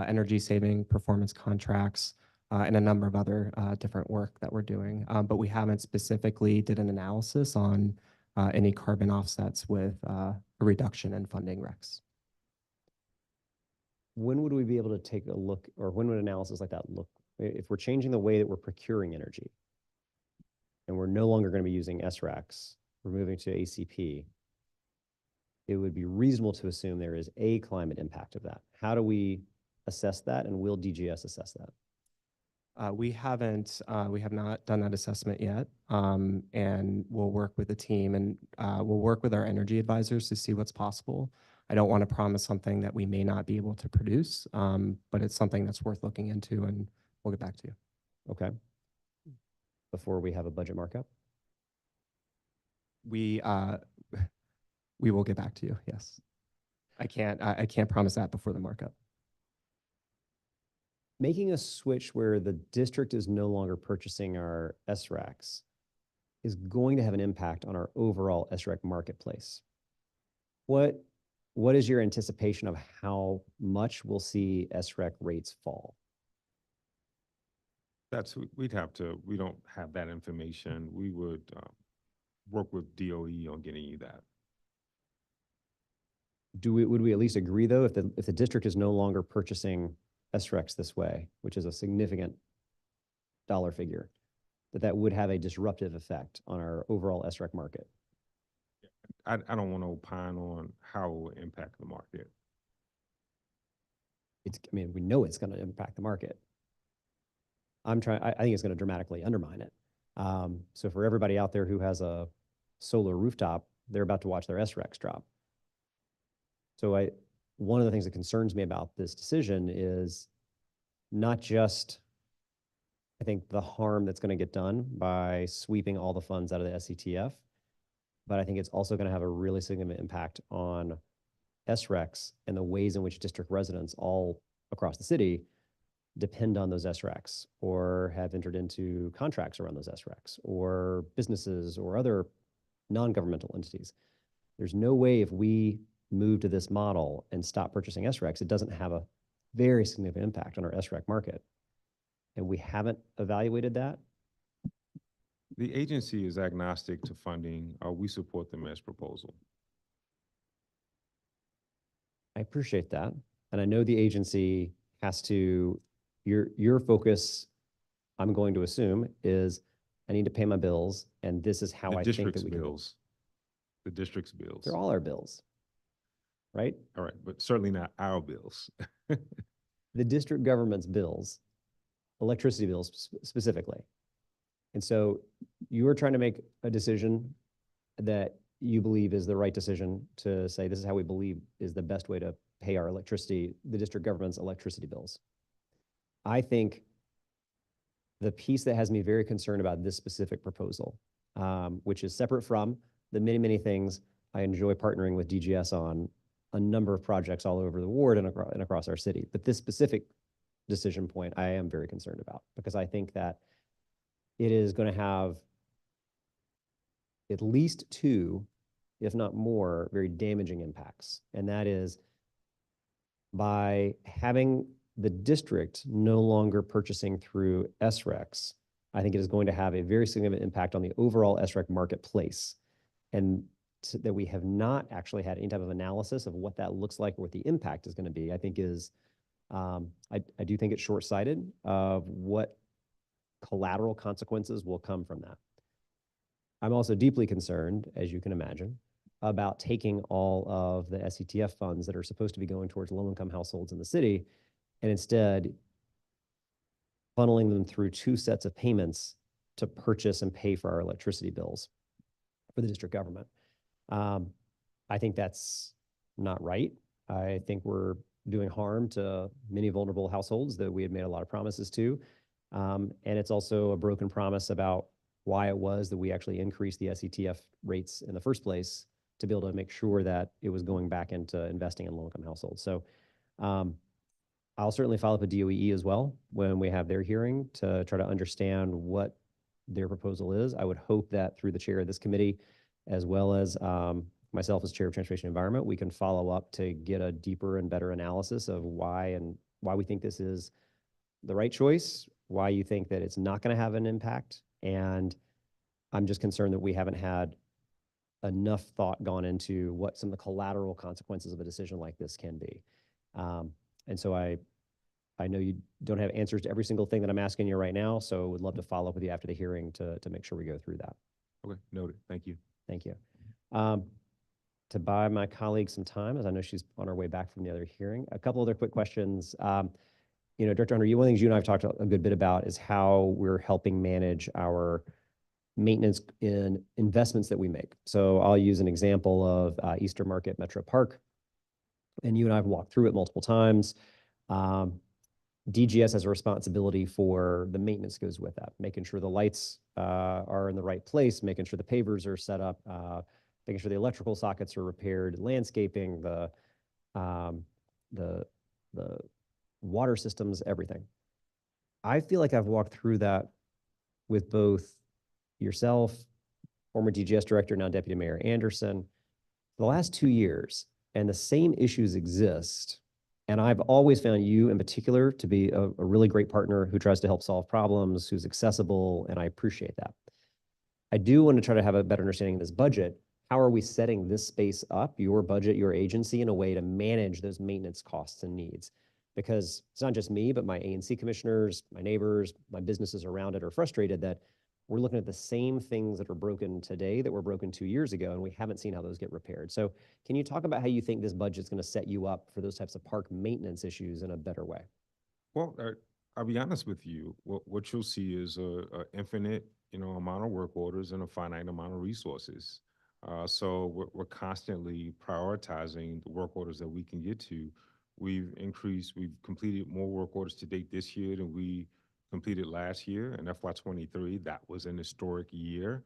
energy saving performance contracts, and a number of other different work that we're doing. But we haven't specifically did an analysis on any carbon offsets with a reduction in funding recs. When would we be able to take a look, or when would analysis like that look? If we're changing the way that we're procuring energy and we're no longer going to be using SRECs, we're moving to ACP, it would be reasonable to assume there is a climate impact of that. How do we assess that, and will DGS assess that? We have not done that assessment yet, and we'll work with the team and we'll work with our energy advisors to see what's possible. I don't want to promise something that we may not be able to produce, but it's something that's worth looking into, and we'll get back to you. Okay. Before we have a budget markup? We will get back to you. Yes. I can't promise that before the markup. Making a switch where the district is no longer purchasing our SRACs is going to have an impact on our overall SRAC marketplace. What is your anticipation of how much we'll see SRAC rates fall? We don't have that information. We would work with DOE on getting you that. Would we at least agree though, if the district is no longer purchasing SRECs this way, which is a significant dollar figure, that would have a disruptive effect on our overall SREC market? I don't want to opine on how it will impact the market. I mean, we know it's going to impact the market. I think it's going to dramatically undermine it. So for everybody out there who has a solar rooftop, they're about to watch their SRECs drop. So one of the things that concerns me about this decision is not just, I think, the harm that's going to get done by sweeping all the funds out of the SCTF, but I think it's also going to have a really significant impact on SRECs and the ways in which district residents all across the city depend on those SRECs or have entered into contracts around those SRECs, or businesses or other non-governmental entities. There's no way, if we move to this model and stop purchasing SRECs, it doesn't have a very significant impact on our SREC market. And we haven't evaluated that. The agency is agnostic to funding. We support the mayor's proposal. I appreciate that. And I know the agency has to, your focus, I'm going to assume, is I need to pay my bills, and this is how I think that we can. The district's bills. They're all our bills, right? All right, but certainly not our bills. The district government's bills, electricity bills specifically. And so you are trying to make a decision that you believe is the right decision to say, this is how we believe is the best way to pay our electricity, the district government's electricity bills. I think the piece that has me very concerned about this specific proposal, which is separate from the many, many things I enjoy partnering with DGS on, a number of projects all over the ward and across our city. But this specific decision point, I am very concerned about, because I think that it is going to have at least two, if not more, very damaging impacts. And that is, by having the district no longer purchasing through SRECs, I think it is going to have a very significant impact on the overall SREC marketplace. And that we have not actually had any type of analysis of what that looks like or what the impact is going to be, I think is, I do think it's short-sighted of what collateral consequences will come from that. I'm also deeply concerned, as you can imagine, about taking all of the SCTF funds that are supposed to be going towards low-income households in the city and instead funneling them through two sets of payments to purchase and pay for our electricity bills for the district government. I think that's not right. I think we're doing harm to many vulnerable households that we had made a lot of promises to. And it's also a broken promise about why it was that we actually increased the SCTF rates in the first place, to be able to make sure that it was going back into investing in low-income households. So I'll certainly follow up with DOE as well when we have their hearing to try to understand what their proposal is. I would hope that through the chair of this committee, as well as myself as chair of Transportation and Environment, we can follow up to get a deeper and better analysis of why we think this is the right choice, why you think that it's not going to have an impact. And I'm just concerned that we haven't had enough thought gone into what some of the collateral consequences of a decision like this can be. And so I know you don't have answers to every single thing that I'm asking you right now, so would love to follow up with you after the hearing to make sure we go through that. Okay, noted. Thank you. Thank you. To buy my colleague some time, as I know she's on her way back from the other hearing, a couple other quick questions. Director Hunter, one of the things you and I have talked a good bit about is how we're helping manage our maintenance in investments that we make. So I'll use an example of Eastern Market Metro Park, and you and I have walked through it multiple times. DGS has a responsibility for the maintenance goes with that, making sure the lights are in the right place, making sure the pavers are set up, making sure the electrical sockets are repaired, landscaping, um, the water systems, everything. I feel like I've walked through that with both yourself, former DGS director, now Deputy Mayor Anderson, the last 2 years, and the same issues exist. And I've always found you in particular to be a really great partner who tries to help solve problems, who's accessible, and I appreciate that. I do want to try to have a better understanding of this budget. How are we setting this space up, your budget, your agency, in a way to manage those maintenance costs and needs? Because it's not just me, but my A&C commissioners, my neighbors, my businesses around it are frustrated that we're looking at the same things that are broken today that were broken 2 years ago, and we haven't seen how those get repaired. So can you talk about how you think this budget is going to set you up for those types of park maintenance issues in a better way? Well, I'll be honest with you. What you'll see is a infinite, amount of work orders and a finite amount of resources. So we're constantly prioritizing the work orders that we can get to. We've completed more work orders to date this year than we completed last year. In FY23, that was an historic year.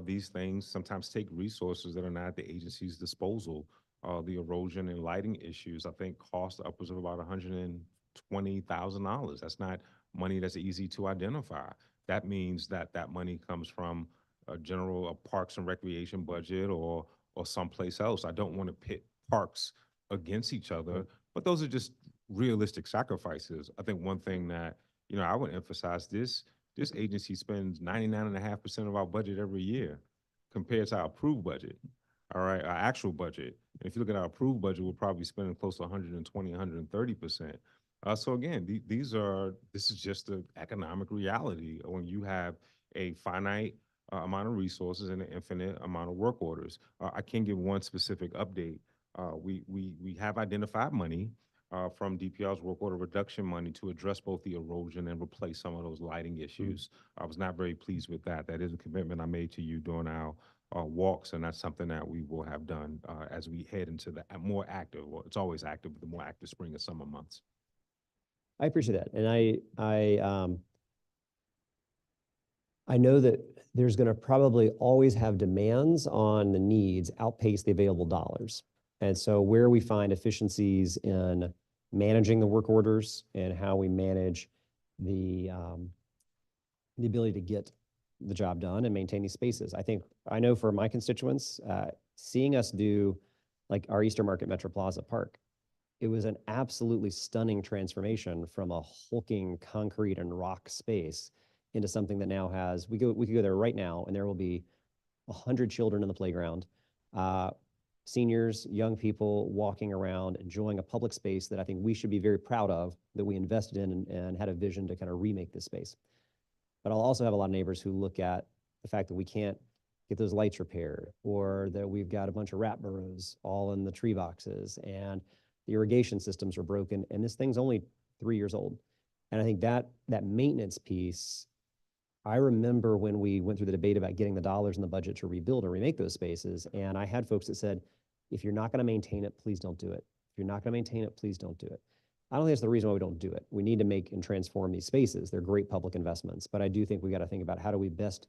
These things sometimes take resources that are not at the agency's disposal. The erosion and lighting issues, I think, cost upwards of about $120,000. That's not money that's easy to identify. That means that that money comes from a general parks and recreation budget or someplace else. I don't want to pit parks against each other, but those are just realistic sacrifices. I think one thing that I would emphasize, this agency spends 99.5% of our budget every year compared to our approved budget. All right, our actual budget. And if you look at our approved budget, we're probably spending close to 120, 130%. So again, this is just the economic reality when you have a finite amount of resources and an infinite amount of work orders. I can give one specific update. We have identified money from DPR's work order reduction money to address both the erosion and replace some of those lighting issues. I was not very pleased with that. That is a commitment I made to you during our walks, and that's something that we will have done as we head into the more active, well, it's always active, the more active spring and summer months. I appreciate that. And I know that there's going to probably always have demands on the needs outpace the available dollars. And so where we find efficiencies in managing the work orders and how we manage the ability to get the job done and maintain these spaces. I know for my constituents, seeing us do like our Eastern Market Metro Plaza Park, it was an absolutely stunning transformation from a hulking concrete and rock space into something that now has, we could go there right now and there will be 100 children in the playground, seniors, young people walking around, enjoying a public space that I think we should be very proud of, that we invested in and had a vision to kind of remake this space. But I'll also have a lot of neighbors who look at the fact that we can't get those lights repaired, or that we've got a bunch of rat burrows all in the tree boxes, and the irrigation systems are broken, and this thing's only 3 years old. And I think that maintenance piece, I remember when we went through the debate about getting the dollars in the budget to rebuild or remake those spaces, and I had folks that said, if you're not going to maintain it, please don't do it. If you're not going to maintain it, please don't do it. I don't think that's the reason why we don't do it. We need to make and transform these spaces. They're great public investments, but I do think we got to think about how do we best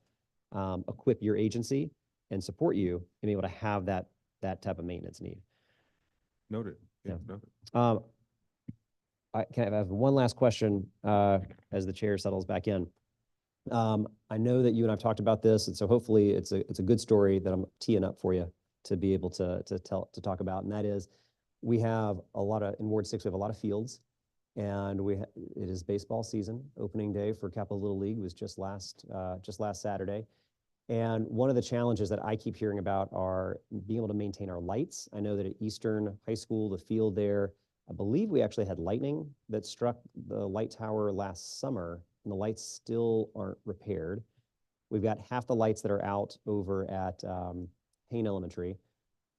equip your agency and support you and be able to have that type of maintenance need. Noted. Yeah, noted. I have one last question as the chair settles back in. I know that you and I've talked about this, and so hopefully it's a good story that I'm teeing up for you to be able to talk about, and that is we have in Ward 6, we have a lot of fields, and it is baseball season. Opening day for Capital Little League was just last Saturday. And one of the challenges that I keep hearing about are being able to maintain our lights. I know that at Eastern High School, the field there, I believe we actually had lightning that struck the light tower last summer, and the lights still aren't repaired. We've got half the lights that are out over at Payne Elementary.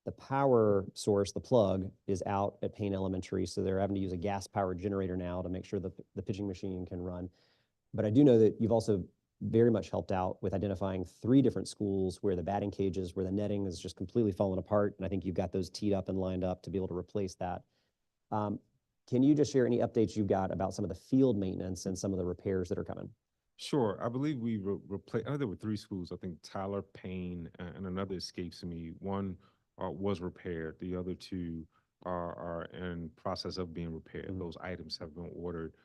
The power source, the plug, is out at Payne Elementary, so they're having to use a gas-powered generator now to make sure the pitching machine can run. But I do know that you've also very much helped out with identifying 3 different schools where the batting cages, where the netting is just completely fallen apart, and I think you've got those teed up and lined up to be able to replace that. Can you just share any updates you got about some of the field maintenance and some of the repairs that are coming? Sure. I believe we replaced, there were 3 schools, I think Tyler, Payne, and another escapes me. One was repaired. The other 2 are in process of being repaired. Mhm. Those items have been ordered.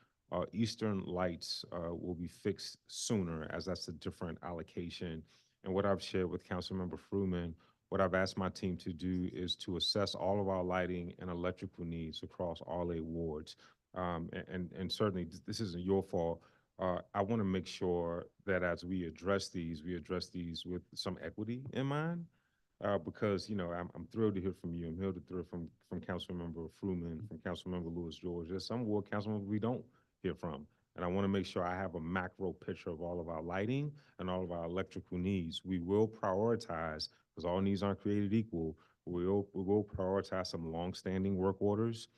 Eastern Lights will be fixed sooner, as that's a different allocation. And what I've shared with Councilmember Fruman, what I've asked my team to do is to assess all of our lighting and electrical needs across all 8 wards. And certainly this isn't your fault. I want to make sure that as we address these with some equity in mind. Because I'm thrilled to hear from you. I'm thrilled to hear from Councilmember Fruman, from Councilmember Lewis George. There's some ward council members we don't hear from, and I want to make sure I have a macro picture of all of our lighting and all of our electrical needs. We will prioritize, because all needs aren't created equal. We will prioritize some longstanding work orders,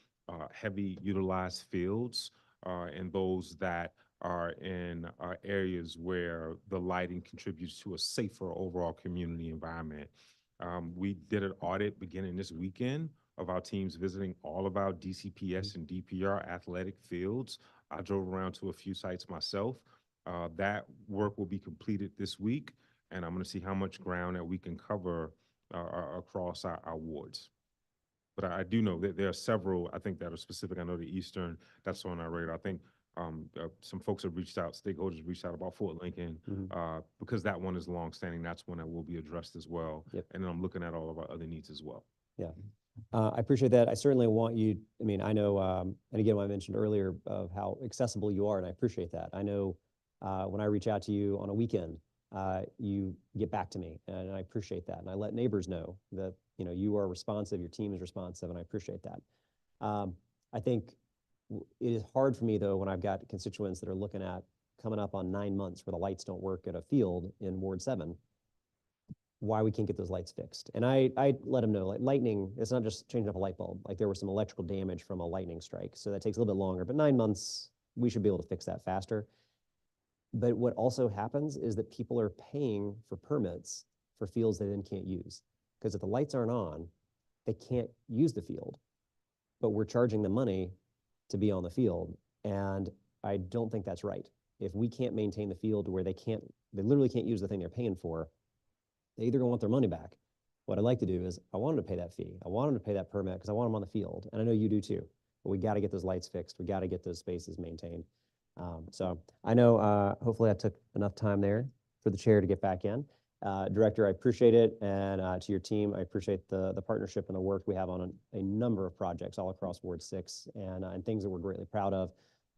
heavy utilized fields, and those that are in areas where the lighting contributes to a safer overall community environment. We did an audit beginning this weekend of our teams visiting all of our DCPS and DPR athletic fields. I drove around to a few sites myself. That work will be completed this week, and I'm going to see how much ground that we can cover across our wards. But I do know that there are several, I think, that are specific. I know the Eastern, that's on our radar. I think some folks have reached out, stakeholders reached out about Fort Lincoln, because that one is longstanding. That's one that will be addressed as well. Yep. And then I'm looking at all of our other needs as well. Yeah. I appreciate that. I certainly want you, I mean, I know, and again, what I mentioned earlier of how accessible you are, and I appreciate that. I know when I reach out to you on a weekend, you get back to me, and I appreciate that. And I let neighbors know that, you are responsive, your team is responsive, and I appreciate that. I think it is hard for me, though, when I've got constituents that are looking at coming up on 9 months where the lights don't work at a field in Ward 7, why we can't get those lights fixed. And I let them know, like, lightning, it's not just changing up a light bulb. Like, there was some electrical damage from a lightning strike, so that takes a little bit longer. But 9 months, we should be able to fix that faster. But what also happens is that people are paying for permits for fields they then can't use. Because if the lights aren't on, they can't use the field. But we're charging them money to be on the field. And I don't think that's right. If we can't maintain the field to where they literally can't use the thing they're paying for, they either gonna want their money back. What I'd like to do is I want them to pay that fee. I want them to pay that permit because I want them on the field. And I know you do too. But we got to get those lights fixed. We got to get those spaces maintained. So I know hopefully I took enough time there for the chair to get back in. Director, I appreciate it. And to your team, I appreciate the partnership and the work we have on a number of projects all across Ward 6 and things that we're greatly proud of.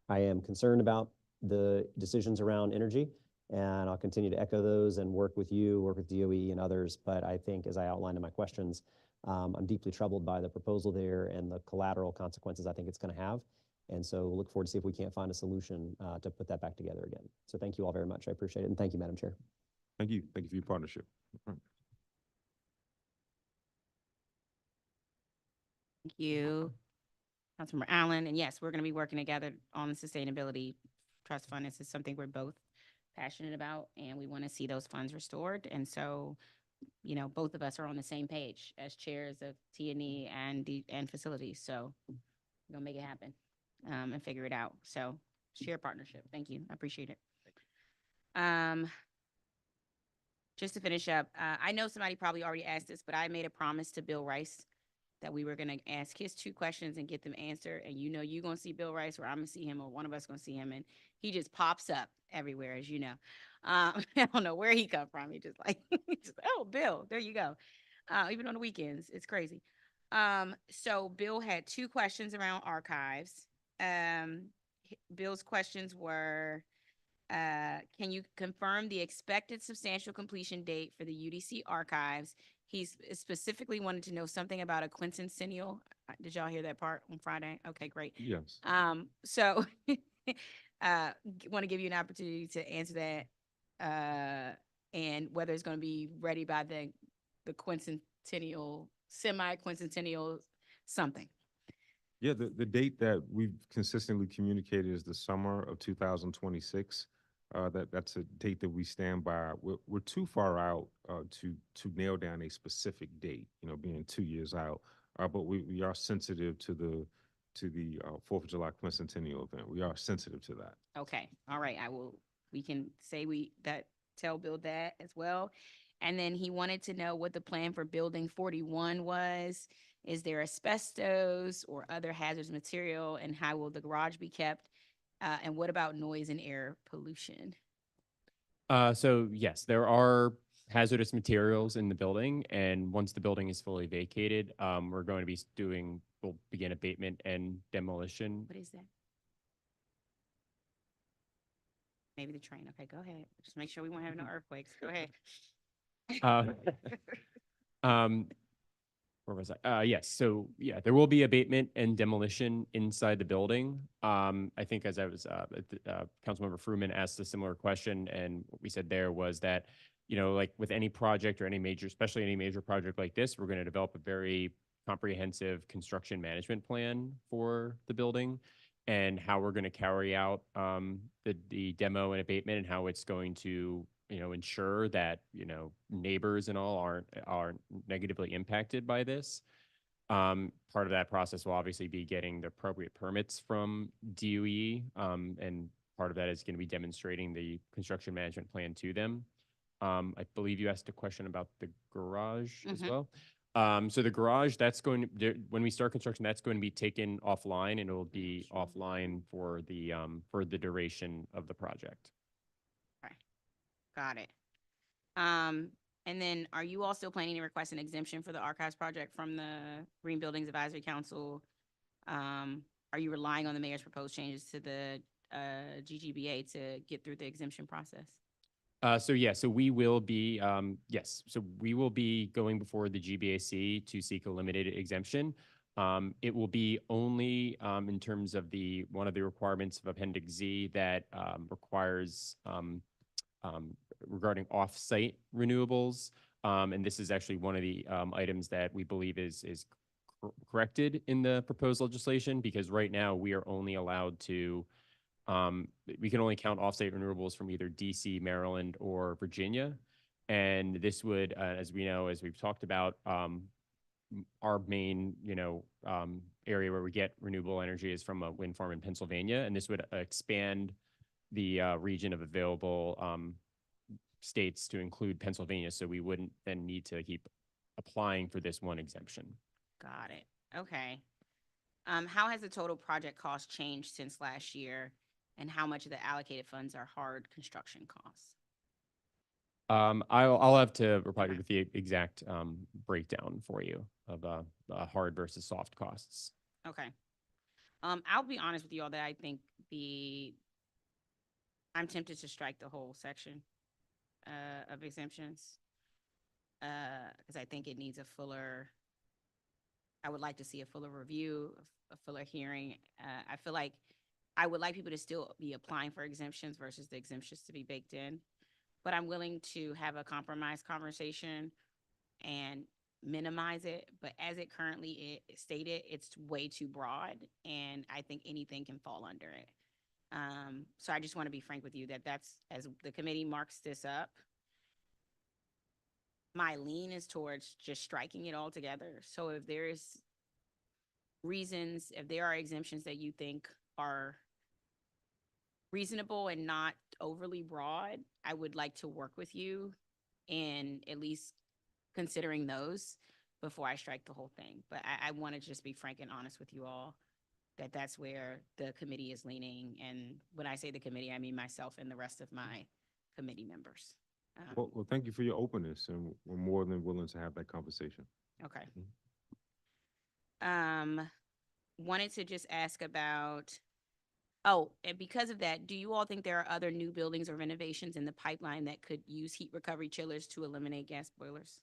I am concerned about the decisions around energy, and I'll continue to echo those and work with you, work with DOE and others. But I think, as I outlined in my questions, I'm deeply troubled by the proposal there and the collateral consequences I think it's going to have. And so we'll look forward to see if we can't find a solution to put that back together again. So thank you all very much. I appreciate it. And thank you, Madam Chair. Thank you. Thank you for your partnership. Thank you, Councilmember Allen. And yes, we're going to be working together on the Sustainability Trust Fund. This is something we're both passionate about, and we want to see those funds restored. And so, both of us are on the same page as chairs of T&E and facilities. So we're going to make it happen and figure it out. So share partnership. Thank you. I appreciate it. Just to finish up, I know somebody probably already asked this, but I made a promise to Bill Rice that we were going to ask his 2 questions and get them answered. And you're going to see Bill Rice, or I'm going to see him, or one of us going to see him. And he just pops up everywhere, as you know. I don't know where he come from. He just oh, Bill, there you go. Even on the weekends, it's crazy. So Bill had 2 questions around archives. Bill's questions were, can you confirm the expected substantial completion date for the UDC archives? He's specifically wanted to know something about a quincentennial. Did y'all hear that part on Friday? Okay, great. Yes. So want to give you an opportunity to answer that, and whether it's going to be ready by the quincentennial, semi-quincentennial something. Yeah, the date that we've consistently communicated is the summer of 2026. That's a date that we stand by. We're too far out to nail down a specific date, being 2 years out. But we are sensitive to to the 4th of July Centennial event. We are sensitive to that. Okay, all right, we can say tell Bill that as well. And then he wanted to know what the plan for building 41 was. Is there asbestos or other hazardous material, and how will the garage be kept? And what about noise and air pollution? So yes, there are hazardous materials in the building, and once the building is fully vacated, we're going to be we'll begin abatement and demolition. What is that? Maybe the train. Okay, go ahead. Just make sure we won't have no earthquakes. Go ahead. Um, where was I? Yes. So yeah, there will be abatement and demolition inside the building. I think as I was, Councilmember Fruman asked a similar question, and what we said there was that, like with any project or any major, especially any major project like this, we're going to develop a very comprehensive construction management plan for the building and how we're going to carry out the demo and abatement, and how it's going to ensure that neighbors and all aren't negatively impacted by this. Part of that process will obviously be getting the appropriate permits from DOE, and part of that is going to be demonstrating the construction management plan to them. I believe you asked a question about the garage as well. So the garage, when we start construction, that's going to be taken offline, and it will be offline for the duration of the project. Okay, got it. And then are you all still planning to request an exemption for the archives project from the Green Buildings Advisory Council? Are you relying on the mayor's proposed changes to the GGBA to get through the exemption process? So we will be, yes, so we will be going before the GBAC to seek a limited exemption. It will be only in terms of one of the requirements of Appendix Z that requires regarding off-site renewables. And this is actually one of the items that we believe is corrected in the proposed legislation, because right now we are only allowed to we can only count off-site renewables from either DC, Maryland, or Virginia. And this would, as we know, as we've talked about, our main, area where we get renewable energy is from a wind farm in Pennsylvania. And this would expand the region of available states to include Pennsylvania. So we wouldn't then need to keep applying for this one exemption. Got it. Okay. How has the total project cost changed since last year? And how much of the allocated funds are hard construction costs? I'll have to reply with the exact breakdown for you of hard versus soft costs. Okay. I'll be honest with you all that I think I'm tempted to strike the whole section of exemptions because I think it needs I would like to see a fuller review, a fuller hearing. I feel like I would like people to still be applying for exemptions versus the exemptions to be baked in. But I'm willing to have a compromise conversation and minimize it. But as it currently is stated, it's way too broad, and I think anything can fall under it. So I just want to be frank with you that's as the committee marks this up, my lean is towards just striking it all together. So if there are exemptions that you think are reasonable and not overly broad, I would like to work with you in at least considering those before I strike the whole thing. But I want to just be frank and honest with you all that's where the committee is leaning. And when I say the committee, I mean myself and the rest of my committee members. Well, thank you for your openness, and we're more than willing to have that conversation. Okay. Wanted to just ask about, and because of that, do you all think there are other new buildings or renovations in the pipeline that could use heat recovery chillers to eliminate gas boilers?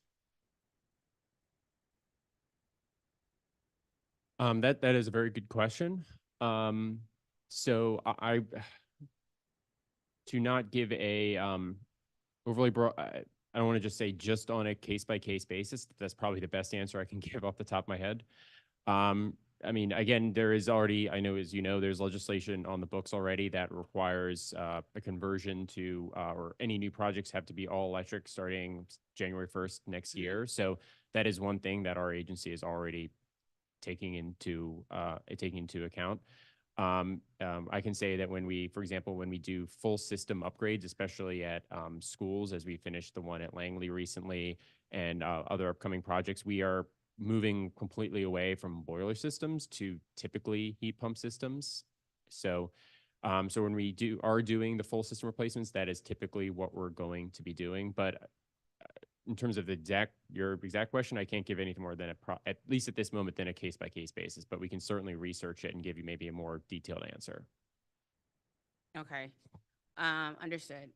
That is a very good question. So I to not give a overly broad, I don't want to just say just on a case-by-case basis. That's probably the best answer I can give off the top of my head. I mean, again, there is already, I know, as you know, there's legislation on the books already that requires a conversion to, or any new projects have to be all electric starting January 1st next year. So that is one thing that our agency is already taking into account. I can say that when we, for example, when we do full system upgrades, especially at schools, as we finished the one at Langley recently and other upcoming projects, we are moving completely away from boiler systems to typically heat pump systems. So, so when we are doing the full system replacements, that is typically what we're going to be doing. But in terms of your exact question, I can't give anything more than at least at this moment, than a case by case basis, but we can certainly research it and give you maybe a more detailed answer. Okay. Understood.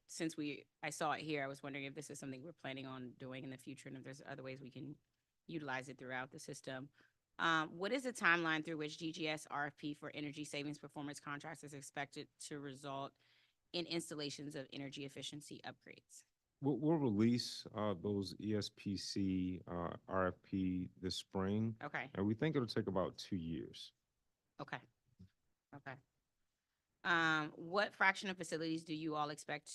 Since I saw it here, I was wondering if this is something we're planning on doing in the future and if there's other ways we can utilize it throughout the system. What is the timeline through which DGS RFP for energy savings performance contracts is expected to result in installations of energy efficiency upgrades? We'll release those ESPC RFP this spring, Okay. and we think it'll take about 2 years. Okay. Okay. What fraction of facilities do you all expect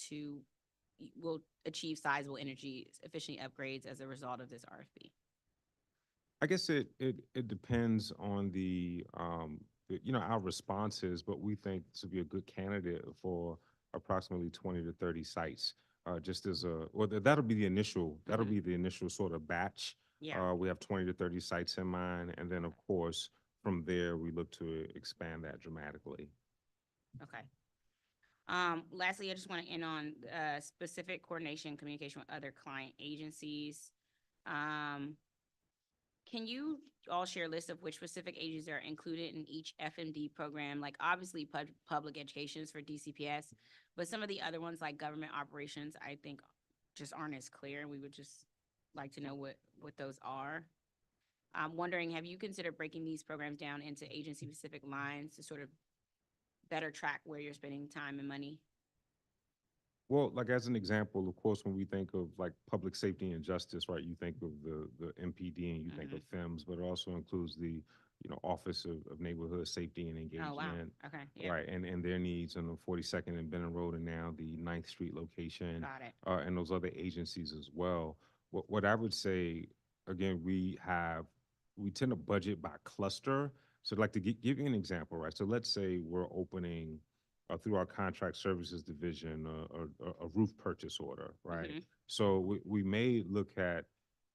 will achieve sizable energy efficiency upgrades as a result of this RFP? I guess it depends on our responses, but we think this would be a good candidate for approximately 20 to 30 sites. Just as that'll be the initial sort of batch. Yeah. We have 20 to 30 sites in mind, and then of course from there we look to expand that dramatically. Okay. Lastly, I just want to end on specific coordination and communication with other client agencies. Can you all share a list of which specific agencies are included in each FMD program? Like obviously public education is for DCPS, but some of the other ones like government operations, I think just aren't as clear, and we would just like to know what those are. I'm wondering, have you considered breaking these programs down into agency-specific lines to sort of better track where you're spending time and money? Well, like as an example, of course, when we think of like public safety and justice, right, you think of the MPD and you think of FEMS, but it also includes the Office of Neighborhood Safety and Engagement. Oh, wow. Okay. Yeah. Right, and their needs on the 42nd and Benton Road and now the 9th Street location. Got it. And those other agencies as well. What I would say, again, we tend to budget by cluster. So I'd like to give you an example, right? So let's say we're opening through our contract services division, a roof purchase order, right? Mhm. So we may look at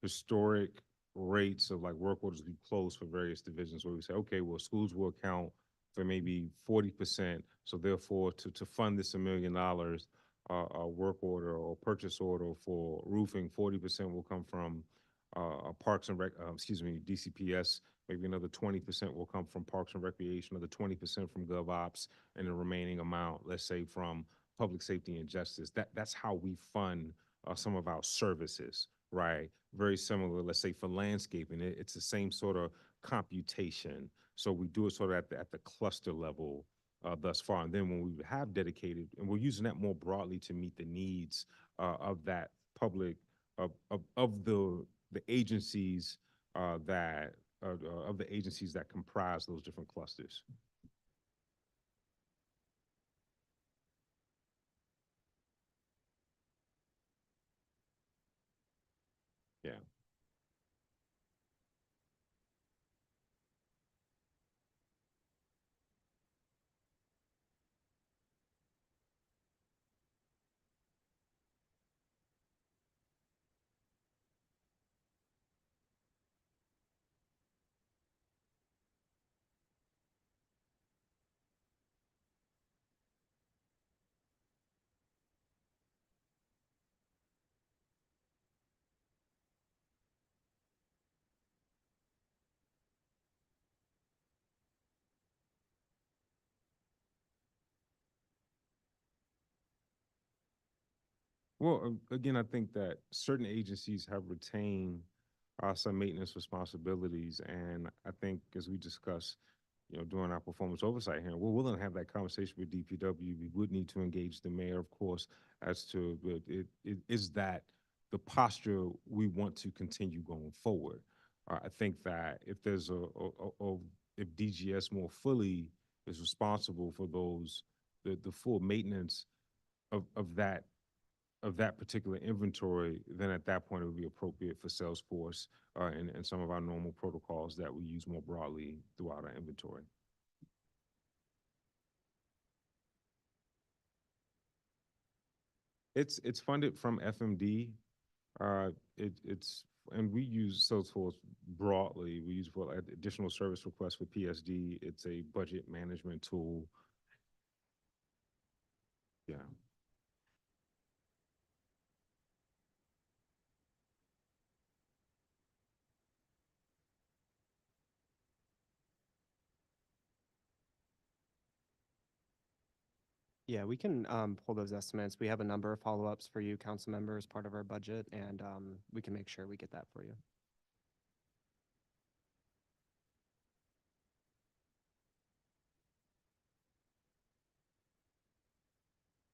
historic rates of like work orders we close for various divisions where we say, okay, well, schools will account for maybe 40%. So therefore, to fund this $1 million a work order or purchase order for roofing, 40% will come from Parks and DCPS. Maybe another 20% will come from Parks and Recreation, another 20% from GovOps, and the remaining amount, let's say, from Public Safety and Justice. That's how we fund some of our services, right? Very similar, let's say, for landscaping. It's the same sort of computation. So we do it sort of at the cluster level thus far. And then when we have dedicated, and we're using that more broadly to meet the needs of that public, of the agencies that comprise those different clusters. Yeah. Well, again, I think that certain agencies have retained some maintenance responsibilities, and I think as we discussed, during our performance oversight hearing, we're willing to have that conversation with DPW. We would need to engage the mayor, of course, as to is that the posture we want to continue going forward. I think that if there's if DGS more fully is responsible for the full maintenance of that of that particular inventory, then at that point it would be appropriate for Salesforce and some of our normal protocols that we use more broadly throughout our inventory. It's funded from FMD. And we use Salesforce broadly. We use for additional service requests for PSD. It's a budget management tool. Yeah. Yeah, we can pull those estimates. We have a number of follow-ups for you, council members, part of our budget, and we can make sure we get that for you.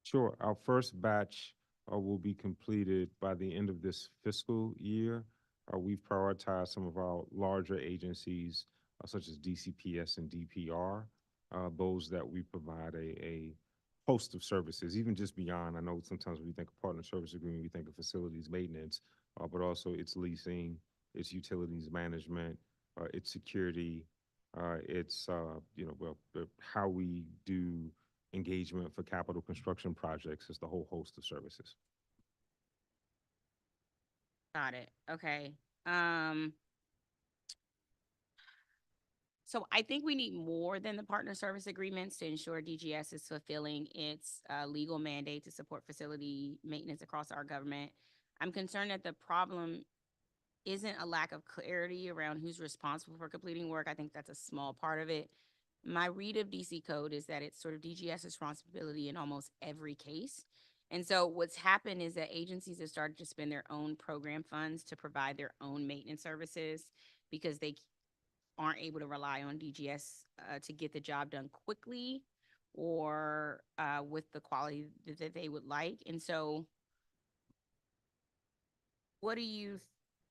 Sure. Our first batch will be completed by the end of this fiscal year. We've prioritized some of our larger agencies, such as DCPS and DPR, those that we provide a host of services, even just beyond. I know sometimes when we think of partner service agreement, we think of facilities maintenance, but also it's leasing, it's utilities management, it's security, it's how we do engagement for capital construction projects. Is the whole host of services. Got it. Okay. So I think we need more than the partner service agreements to ensure DGS is fulfilling its legal mandate to support facility maintenance across our government. I'm concerned that the problem isn't a lack of clarity around who's responsible for completing work. I think that's a small part of it. My read of DC code is that it's sort of DGS responsibility in almost every case. And so what's happened is that agencies have started to spend their own program funds to provide their own maintenance services because they aren't able to rely on DGS to get the job done quickly or with the quality that they would like. And so what do you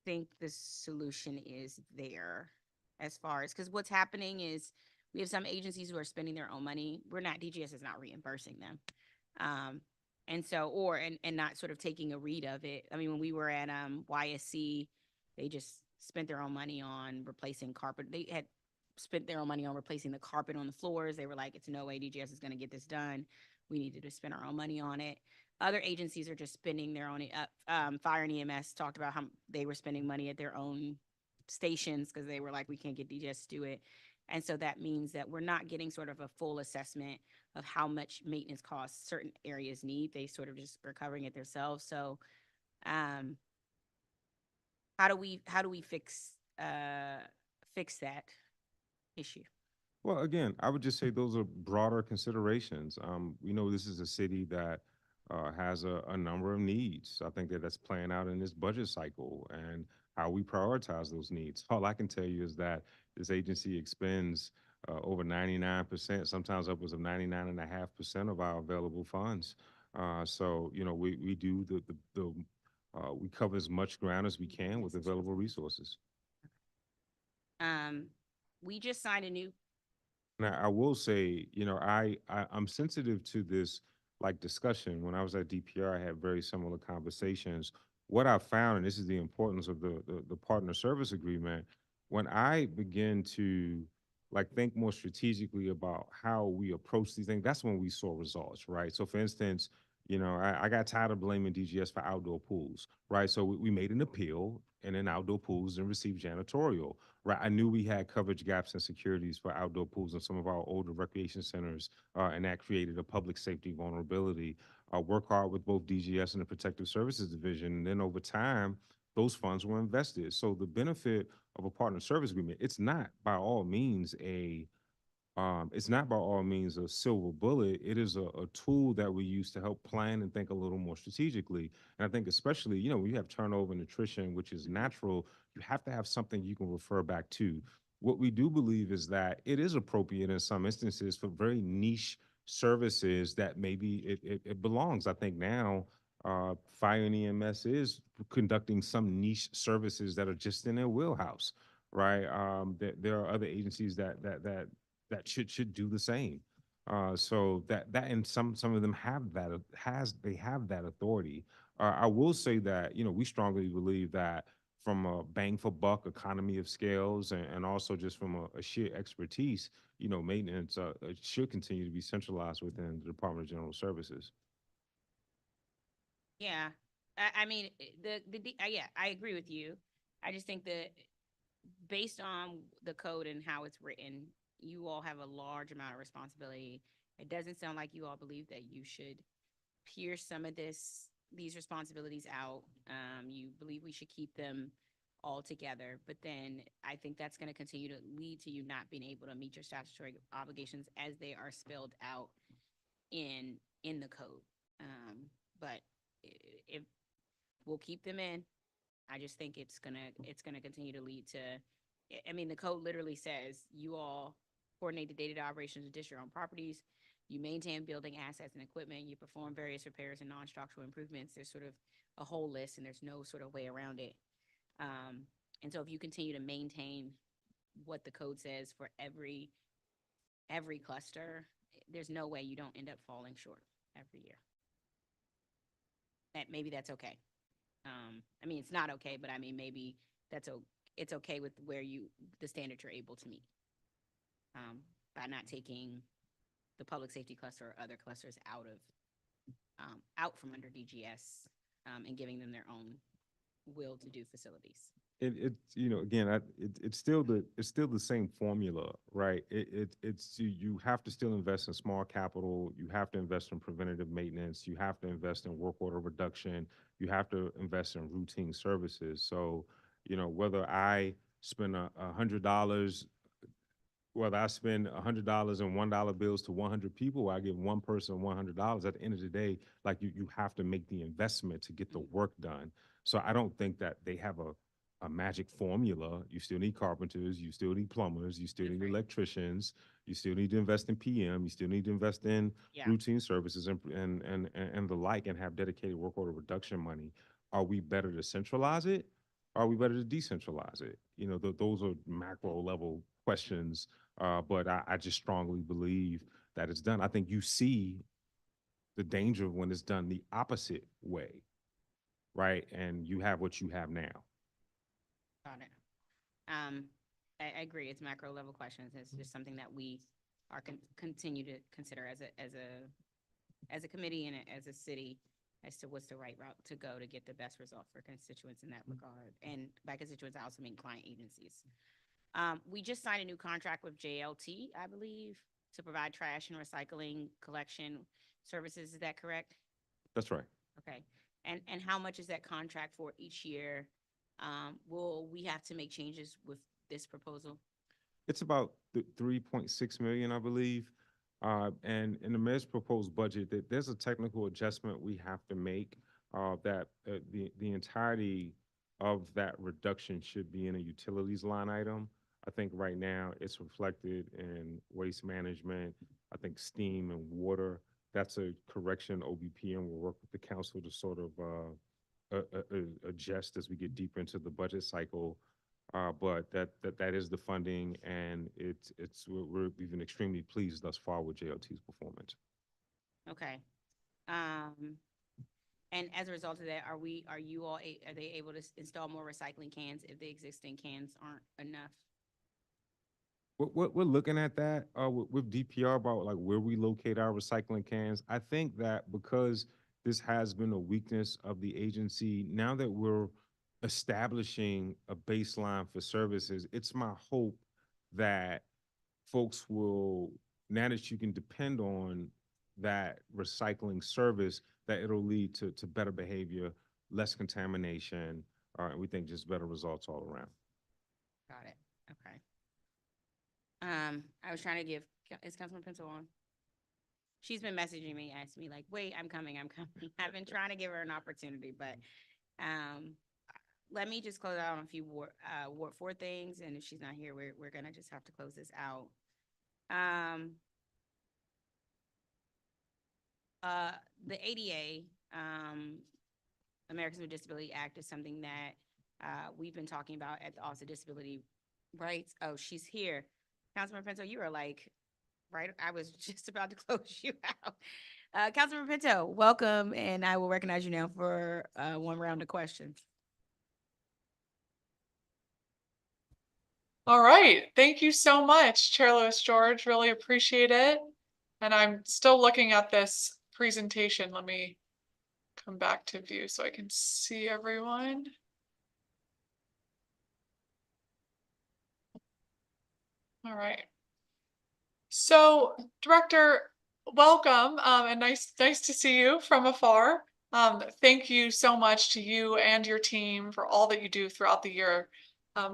think the solution is there as far as, because what's happening is we have some agencies who are spending their own money. DGS is not reimbursing them. And so, and not sort of taking a read of it. I mean, when we were at YSC, they just spent their own money on replacing carpet. They had spent their own money on replacing the carpet on the floors. They were like, it's no way DGS is going to get this done. We needed to spend our own money on it. Other agencies are just spending their own. Fire and EMS talked about how they were spending money at their own stations because they were like, we can't get DGS to do it. And so that means that we're not getting sort of a full assessment of how much maintenance costs certain areas need. They sort of just are covering it themselves. So how do we fix that issue? Well, again, I would just say those are broader considerations. We know this is a city that has a number of needs. I think that that's playing out in this budget cycle and how we prioritize those needs. All I can tell you is that this agency expends over 99%, sometimes upwards of 99.5% of our available funds. So, we do we cover as much ground as we can with available resources. We just signed a new. Now, I will say, I'm sensitive to this discussion. When I was at DPR, I had very similar conversations. What I found, and this is the importance of the partner service agreement, when I begin to think more strategically about how we approach these things, that's when we saw results, right? So for instance, I got tired of blaming DGS for outdoor pools, right? So we made an appeal and then outdoor pools and received janitorial, right? I knew we had coverage gaps and securities for outdoor pools in some of our older recreation centers, and that created a public safety vulnerability. Work hard with both DGS and the Protective Services Division, and then over time, those funds were invested. So the benefit of a partner service agreement, it's not by all means a silver bullet. It is a tool that we use to help plan and think a little more strategically. And I think especially, when you have turnover and attrition, which is natural, you have to have something you can refer back to. What we do believe is that it is appropriate in some instances for very niche services that maybe it belongs. I think now Fire and EMS is conducting some niche services that are just in their wheelhouse, right? There are other agencies that should do the same. So that and some of them have that authority. I will say that, we strongly believe that from a bang for buck economy of scales and also just from a sheer expertise, maintenance it should continue to be centralized within the Department of General Services. Yeah, I mean, yeah, I agree with you. I just think that based on the code and how it's written, you all have a large amount of responsibility. It doesn't sound like you all believe that you should pierce some of these responsibilities out. You believe we should keep them all together, but then I think that's going to continue to lead to you not being able to meet your statutory obligations as they are spelled out in the code. But if we'll keep them in, I just think it's gonna continue to lead to. I mean, the code literally says you all coordinate the day-to-day operations of district-owned properties. You maintain building assets and equipment. You perform various repairs and non-structural improvements. There's sort of a whole list, and there's no sort of way around it. And so, if you continue to maintain what the code says for every cluster, there's no way you don't end up falling short every year. That maybe that's okay. I mean, it's not okay, but I mean, maybe it's okay with where the standard you're able to meet, by not taking the public safety cluster or other clusters out from under DGS, and giving them their own will to do facilities. It's still the same formula, right? It's you have to still invest in small capital. You have to invest in preventative maintenance. You have to invest in work order reduction. You have to invest in routine services. So, whether I spend $100, whether I spend $100 and $1 bills to 100 people, or I give one person $100, at the end of the day, like you have to make the investment to get the work done. So I don't think that they have a magic formula. You still need carpenters, you still need plumbers, you still need electricians, you still need to invest in PM, you still need to invest in routine services and the like, and have dedicated work order reduction money. Are we better to centralize it? Are we better to decentralize it? Those are macro level questions, but I just strongly believe that it's done. I think you see the danger when it's done the opposite way, right? And you have what you have now. Got it. I agree. It's macro level questions. It's just something that we are continue to consider as a committee and as a city as to what's the right route to go to get the best result for constituents in that regard. And by constituents, I also mean client agencies. We just signed a new contract with JLT, I believe, to provide trash and recycling collection services. Is that correct? That's right. Okay. And how much is that contract for each year? Will we have to make changes with this proposal? It's about 3.6 million, I believe. And in the mayor's proposed budget, there's a technical adjustment we have to make, that the entirety of that reduction should be in a utilities line item. I think right now it's reflected in waste management, I think steam and water. That's a correction OBPM will work with the council to sort of adjust as we get deeper into the budget cycle. But that is the funding, and we've been extremely pleased thus far with JLT's performance. Okay. And as a result of that, are they able to install more recycling cans if the existing cans aren't enough? We're looking at that with DPR about like where we locate our recycling cans. I think that because this has been a weakness of the agency, now that we're establishing a baseline for services, it's my hope that folks will, now that you can depend on that recycling service, that it'll lead to better behavior, less contamination, and we think just better results all around. Got it. Okay. I was trying to give, is Councilman Pencil on? She's been messaging me, asking me like, wait, I'm coming. I've been trying to give her an opportunity, but let me just close out on a few Ward 4 things, and if she's not here, we're gonna just have to close this out. The ADA, Americans with Disability Act, is something that we've been talking about at the Office of Disability Rights. Oh, she's here. Councilman Pinto, you are like, right, I was just about to close you out. Councilmember Pinto, welcome, and I will recognize you now for one round of questions. All right, thank you so much, Chair Lewis George, really appreciate it. And I'm still looking at this presentation. Let me come back to view so I can see everyone. All right. So, Director, welcome, and nice to see you from afar. Thank you so much to you and your team for all that you do throughout the year.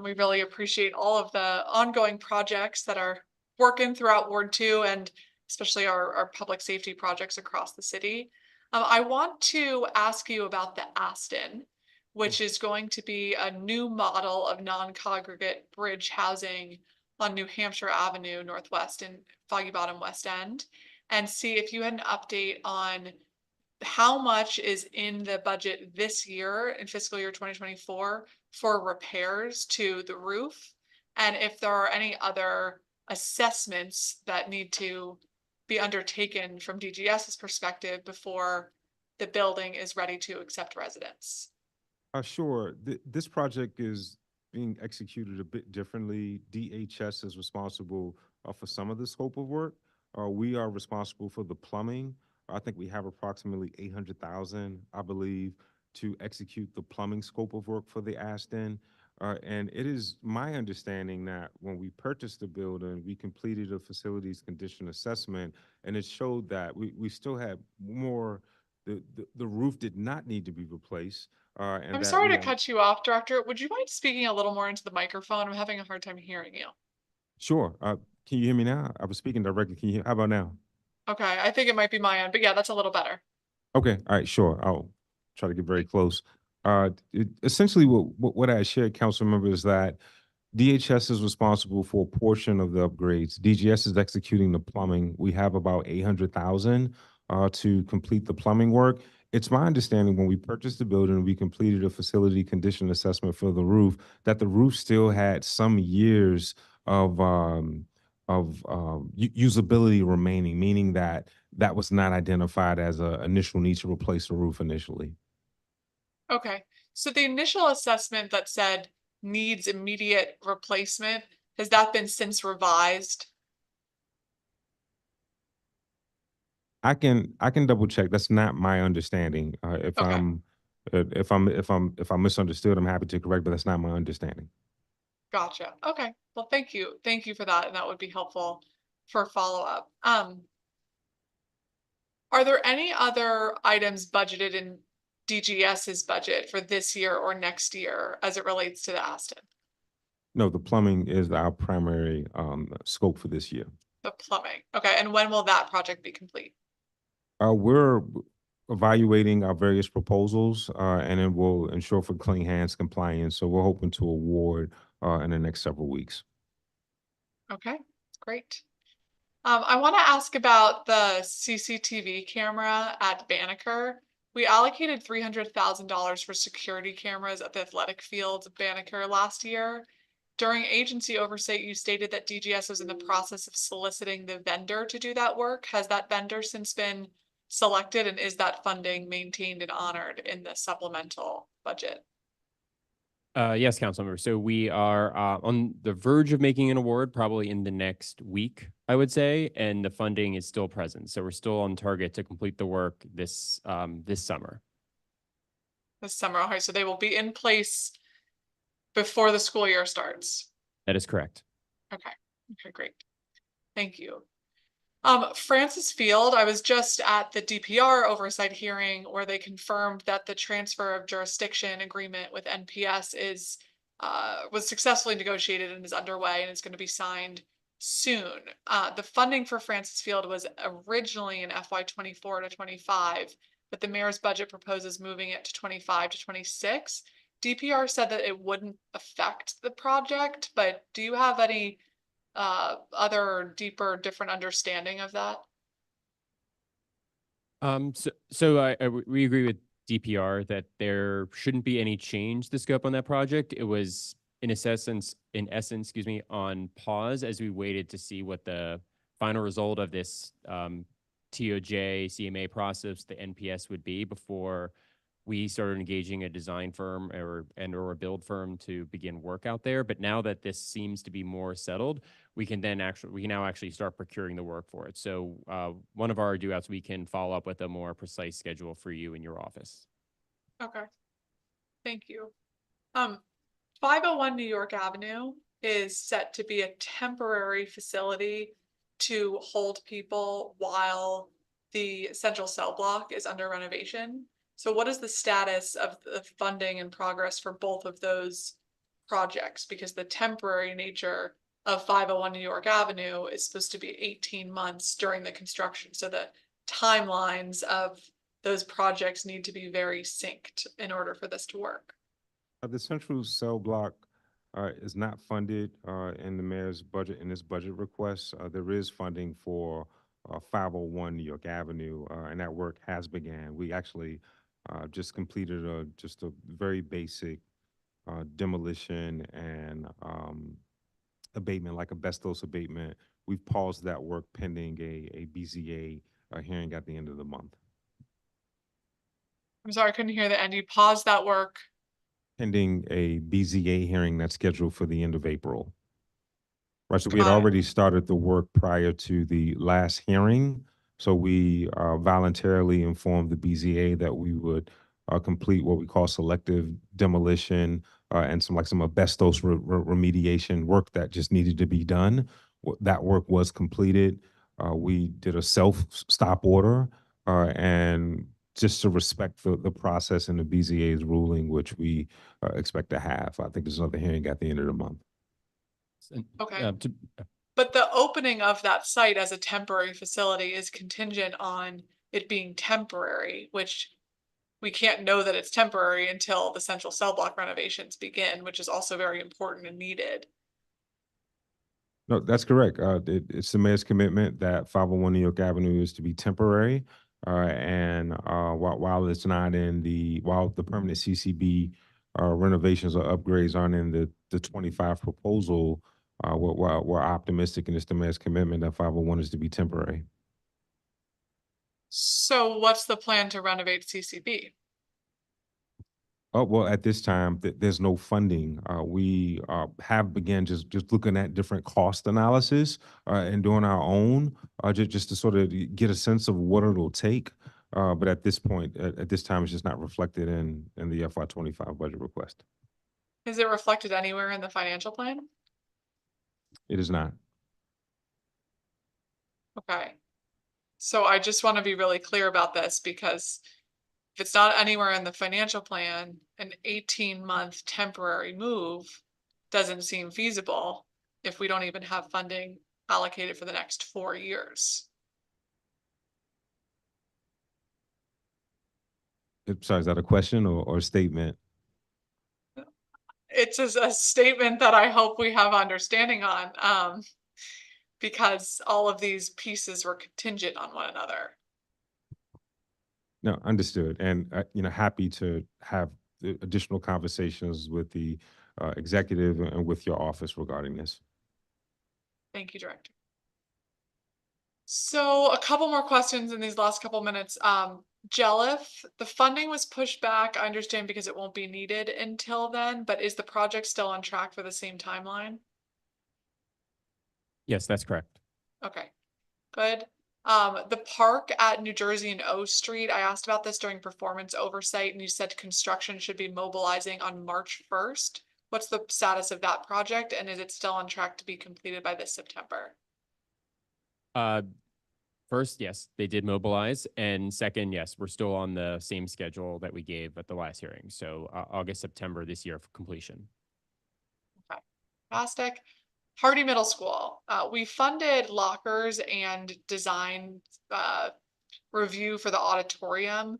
We really appreciate all of the ongoing projects that are working throughout Ward 2 and especially our public safety projects across the city. I want to ask you about the Aston, which is going to be a new model of non-congregate bridge housing on New Hampshire Avenue Northwest in Foggy Bottom West End, and see if you had an update on how much is in the budget this year in fiscal year 2024 for repairs to the roof, and if there are any other assessments that need to be undertaken from DGS's perspective before the building is ready to accept residents. Sure. This project is being executed a bit differently. DHS is responsible for some of the scope of work. We are responsible for the plumbing. I think we have approximately 800,000, I believe, to execute the plumbing scope of work for the Aston. And it is my understanding that when we purchased the building, we completed a facilities condition assessment, and it showed that we still had more, the roof did not need to be replaced. And I'm that sorry we to had, cut you off, Director. Would you mind speaking a little more into the microphone? I'm having a hard time hearing you. Sure. Can you hear me now? I was speaking directly. Can you hear? How about now? Okay, I think it might be my end, but yeah, that's a little better. Okay. All right. Sure. I'll try to get very close. Essentially, what I shared, council member, is that DHS is responsible for a portion of the upgrades. DGS is executing the plumbing. We have about 800,000 to complete the plumbing work. It's my understanding when we purchased the building, we completed a facility condition assessment for the roof, that the roof still had some years of usability remaining, meaning that that was not identified as an initial need to replace the roof initially. Okay, so the initial assessment that said needs immediate replacement, has that been since revised? I can double check. That's not my understanding. Okay. If I misunderstood, I'm happy to correct, but that's not my understanding. Gotcha. Okay. Well, thank you. Thank you for that. And that would be helpful for follow-up. Are there any other items budgeted in DGS's budget for this year or next year as it relates to the Aston? No, the plumbing is our primary scope for this year. The plumbing. Okay. And when will that project be complete? We're evaluating our various proposals, and it will ensure for clean hands compliance. So we're hoping to award in the next several weeks. Okay, great. I want to ask about the CCTV camera at Banneker. We allocated $300,000 for security cameras at the athletic fields of Banneker last year. During agency oversight, you stated that DGS was in the process of soliciting the vendor to do that work. Has that vendor since been selected, and is that funding maintained and honored in the supplemental budget? Yes, Councilmember. So we are on the verge of making an award probably in the next week, I would say, and the funding is still present. So we're still on target to complete the work this summer. This summer, okay, so they will be in place before the school year starts. That is correct. Okay, okay, great. Thank you. Francis Field, I was just at the DPR oversight hearing where they confirmed that the transfer of jurisdiction agreement with NPS is was successfully negotiated and is underway and is going to be signed soon. The funding for Francis Field was originally in FY24 to 25, but the mayor's budget proposes moving it to 25 to 26. DPR said that it wouldn't affect the project, but do you have any other deeper, different understanding of that? We agree with DPR that there shouldn't be any change to the scope on that project. It was in essence, excuse me, on pause as we waited to see what the final result of this TOJ, CMA process, the NPS would be before we started engaging a design firm or a build firm to begin work out there. But now that this seems to be more settled, we can now actually start procuring the work for it. So one of our due outs, we can follow up with a more precise schedule for you in your office. Okay. Thank you. 501 New York Avenue is set to be a temporary facility to hold people while the central cell block is under renovation. So what is the status of the funding and progress for both of those projects? Because the temporary nature of 501 New York Avenue is supposed to be 18 months during the construction. So the timelines of those projects need to be very synced in order for this to work. The central cell block is not funded in the mayor's budget, in this budget request. There is funding for 501 New York Avenue, and that work has began. We actually just completed just a very basic demolition and abatement, like asbestos abatement. We've paused that work pending a BZA hearing at the end of the month. I'm sorry, I couldn't hear the end. You paused that work. Pending a BZA hearing that's scheduled for the end of April. Right, so we had Got it. already started the work prior to the last hearing. So we voluntarily informed the BZA that we would complete what we call selective demolition and some asbestos remediation work that just needed to be done. That work was completed. We did a self-stop order and just to respect the process and the BZA's ruling, which we expect to have. I think there's another hearing at the end of the month. Okay. But the opening of that site as a temporary facility is contingent on it being temporary, which we can't know that it's temporary until the central cell block renovations begin, which is also very important and needed. No, that's correct. It's the mayor's commitment that 501 New York Avenue is to be temporary. And while it's not while the permanent CCB renovations or upgrades aren't in the 25 proposal, we're optimistic, and it's the mayor's commitment that 501 is to be temporary. So what's the plan to renovate CCB? Oh, well, at this time, there's no funding. We have begun just looking at different cost analysis and doing our own just to sort of get a sense of what it'll take. But at this point, at this time, it's just not reflected in the FY25 budget request. Is it reflected anywhere in the financial plan? It is not. Okay. So I just want to be really clear about this, because if it's not anywhere in the financial plan, an 18-month temporary move doesn't seem feasible if we don't even have funding allocated for the next 4 years. Sorry, is that a question or a statement? It's a statement that I hope we have understanding on, because all of these pieces were contingent on one another. No, understood. And, happy to have additional conversations with the executive and with your office regarding this. Thank you, Director. So a couple more questions in these last couple minutes. Jelif, the funding was pushed back, I understand, because it won't be needed until then, but is the project still on track for the same timeline? Yes, that's correct. Okay, good. The park at New Jersey and O Street, I asked about this during performance oversight, and you said construction should be mobilizing on March 1st. What's the status of that project, and is it still on track to be completed by this September? First, yes, they did mobilize. And second, yes, we're still on the same schedule that we gave at the last hearing. So August, September this year for completion. Okay, fantastic. Hardy Middle School, we funded lockers and design review for the auditorium.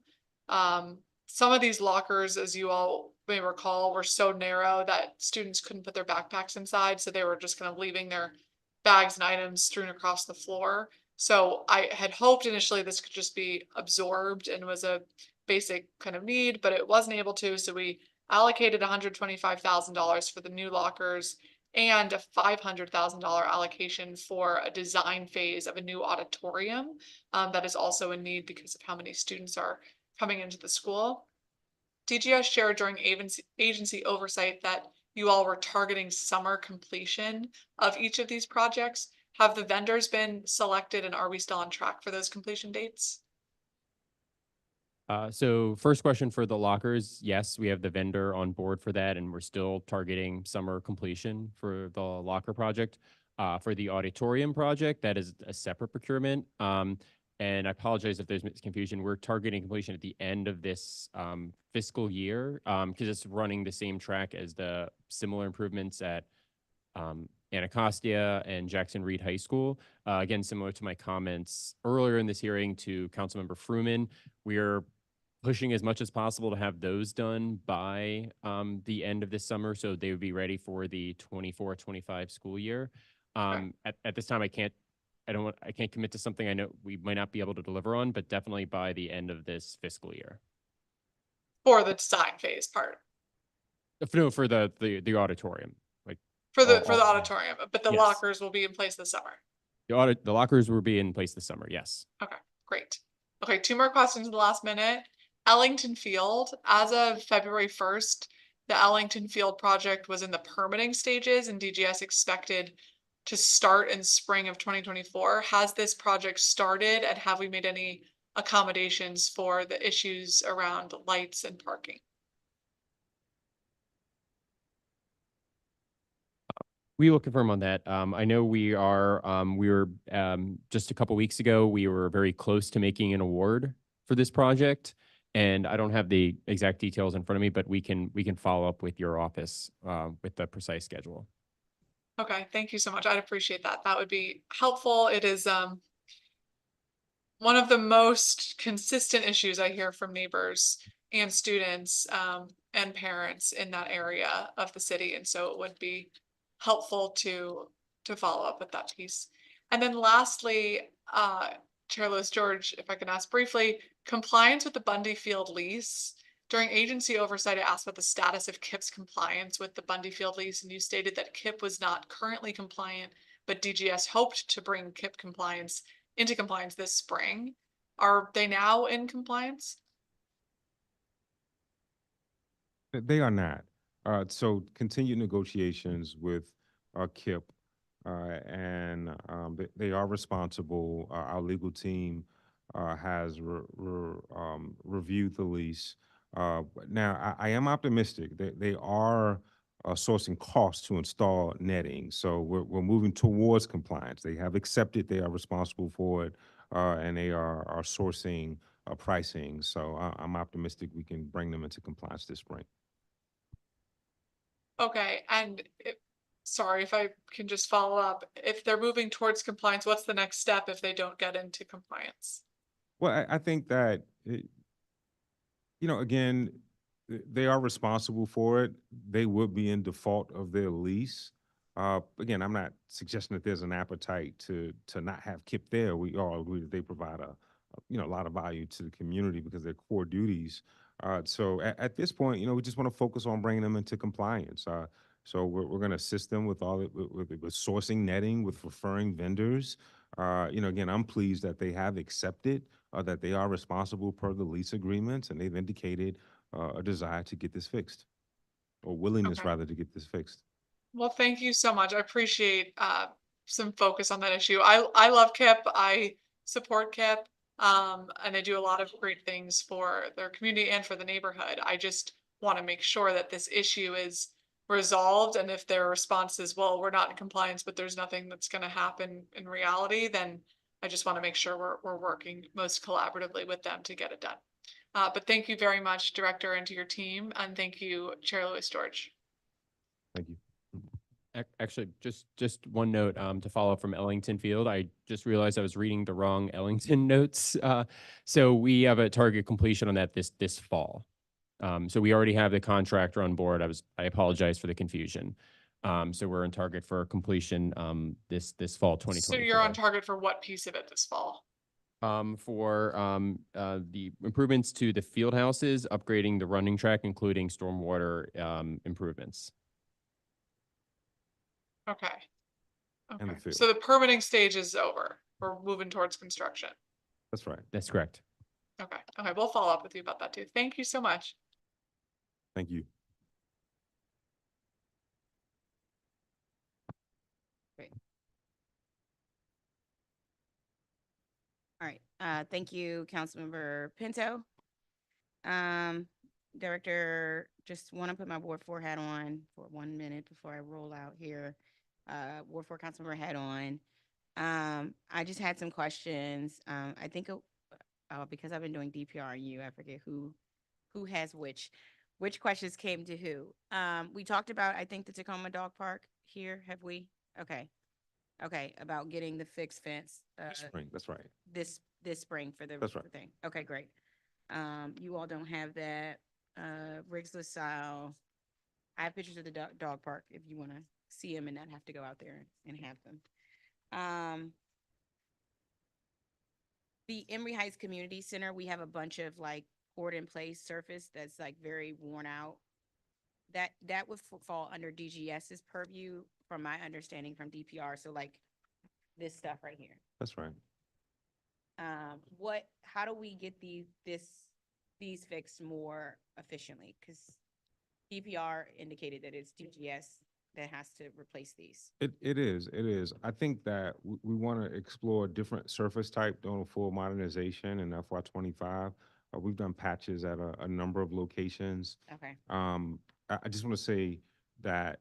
Some of these lockers, as you all may recall, were so narrow that students couldn't put their backpacks inside. So they were just kind of leaving their bags and items strewn across the floor. So I had hoped initially this could just be absorbed and was a basic kind of need, but it wasn't able to. So we allocated $125,000 for the new lockers and a $500,000 allocation for a design phase of a new auditorium that is also in need because of how many students are coming into the school. DGS shared during agency oversight that you all were targeting summer completion of each of these projects. Have the vendors been selected, and are we still on track for those completion dates? So first question for the lockers, yes, we have the vendor on board for that, and we're still targeting summer completion for the locker project. For the auditorium project, that is a separate procurement. And I apologize if there's confusion. We're targeting completion at the end of this fiscal year because it's running the same track as the similar improvements at Anacostia and Jackson Reed High School. Again, similar to my comments earlier in this hearing to Councilmember Fruman, we're pushing as much as possible to have those done by the end of this summer, so they would be ready for the 24-25 school year. At this time, I can't commit to something I know we might not be able to deliver on, but definitely by the end of this fiscal year. For the design phase part. No, for the auditorium. Like For the auditorium, but the yes. lockers will be in place this summer. The lockers will be in place this summer, yes. Okay, great. Okay, 2 more questions in the last minute. Ellington Field, as of February 1st, the Ellington Field project was in the permitting stages and DGS expected to start in spring of 2024. Has this project started, and have we made any accommodations for the issues around lights and parking? We will confirm on that. I know we were just a couple weeks ago, we were very close to making an award for this project. And I don't have the exact details in front of me, but we can follow up with your office with the precise schedule. Okay, thank you so much. I'd appreciate that. That would be helpful. It is one of the most consistent issues I hear from neighbors and students and parents in that area of the city. And so it would be helpful to follow up with that piece. And then lastly, Chair Lewis George, if I can ask briefly, compliance with the Bundy Field lease. During agency oversight, I asked about the status of KIP's compliance with the Bundy Field lease, and you stated that KIP was not currently compliant, but DGS hoped to bring KIP compliance into compliance this spring. Are they now in compliance? They are not. So continued negotiations with KIP, and they are responsible. Our legal team has reviewed the lease. Now, I am optimistic that they are sourcing costs to install netting. So we're moving towards compliance. They have accepted they are responsible for it, and they are sourcing pricing. So I'm optimistic we can bring them into compliance this spring. Okay, and sorry if I can just follow up. If they're moving towards compliance, what's the next step if they don't get into compliance? Well, I think that, again, they are responsible for it. They would be in default of their lease. Again, I'm not suggesting that there's an appetite to not have KIP there. We all agree that they provide a lot of value to the community because they're core duties. So at this point, we just want to focus on bringing them into compliance. So we're going to assist them with with sourcing netting, with referring vendors. Again, I'm pleased that they have accepted that they are responsible per the lease agreements, and they've indicated a desire to get this fixed, or willingness rather to get this fixed. Well, thank you so much. I appreciate some focus on that issue. I love KIP. I support KIP. And they do a lot of great things for their community and for the neighborhood. I just want to make sure that this issue is resolved. And if their response is, well, we're not in compliance, but there's nothing that's going to happen in reality, then I just want to make sure we're working most collaboratively with them to get it done. But thank you very much, Director, and to your team. And thank you, Chair Lewis George. Thank you. Actually, just one note to follow up from Ellington Field. I just realized I was reading the wrong Ellington notes. So we have a target completion on that this fall. So we already have the contractor on board. I apologize for the confusion. So we're on target for completion this fall 2024. So you're on target for what piece of it this fall? For the improvements to the field houses, upgrading the running track, including stormwater improvements. Okay. And the Okay, field. so the permitting stage is over. We're moving towards construction. That's right. That's correct. Okay, okay, we'll follow up with you about that too. Thank you so much. Thank you. All right, thank you, Councilmember Pinto. Director, just want to put my Ward 4 hat on for 1 minute before I roll out here. Ward 4 Councilmember hat on. I just had some questions. I think, because I've been doing DPR and I forget who has which questions came to who. We talked about, I think, the Tacoma Dog Park here, have we? Okay. Okay, about getting the fixed fence. This spring, that's right. This spring for the That's right. thing. Okay, great. You all don't have that. Riggs LaSalle. I have pictures of the dog park if you want to see them and not have to go out there and have them. The Emory Heights Community Center, we have a bunch of like poured in place surface that's like very worn out. That would fall under DGS's purview from my understanding from DPR. So like this stuff right here. That's right. How do we get these fixed more efficiently? Because DPR indicated that it's DGS that has to replace these. It is. I think that we want to explore different surface type doing a full modernization in FY25. We've done patches at a number of locations. Okay. I just want to say that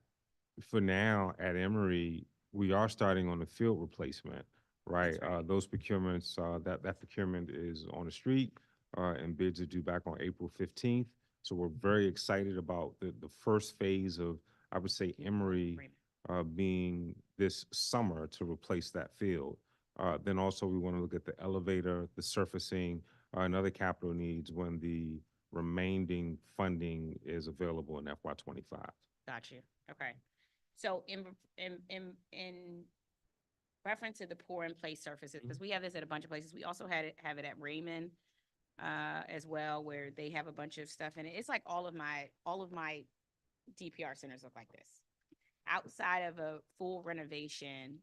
for now at Emory, we are starting on the field replacement, right? That's right. Those procurements, that procurement is on the street, and bids are due back on April 15th. So we're very excited about the first phase of, I would say, Emory being this summer to replace that field. Then also we want to look at the elevator, the surfacing, and other capital needs when the remaining funding is available in FY25. Got you. Okay. So in reference to the pour in place surfaces, because we have this at a bunch of places, we also have it at Raymond as well, where they have a bunch of stuff in it. It's like all of my DPR centers look like this. Outside of a full renovation,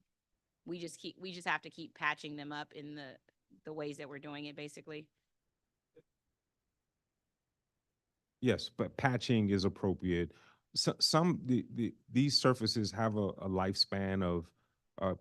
we just have to keep patching them up in the ways that we're doing it, basically. Yes, but patching is appropriate. These surfaces have a lifespan of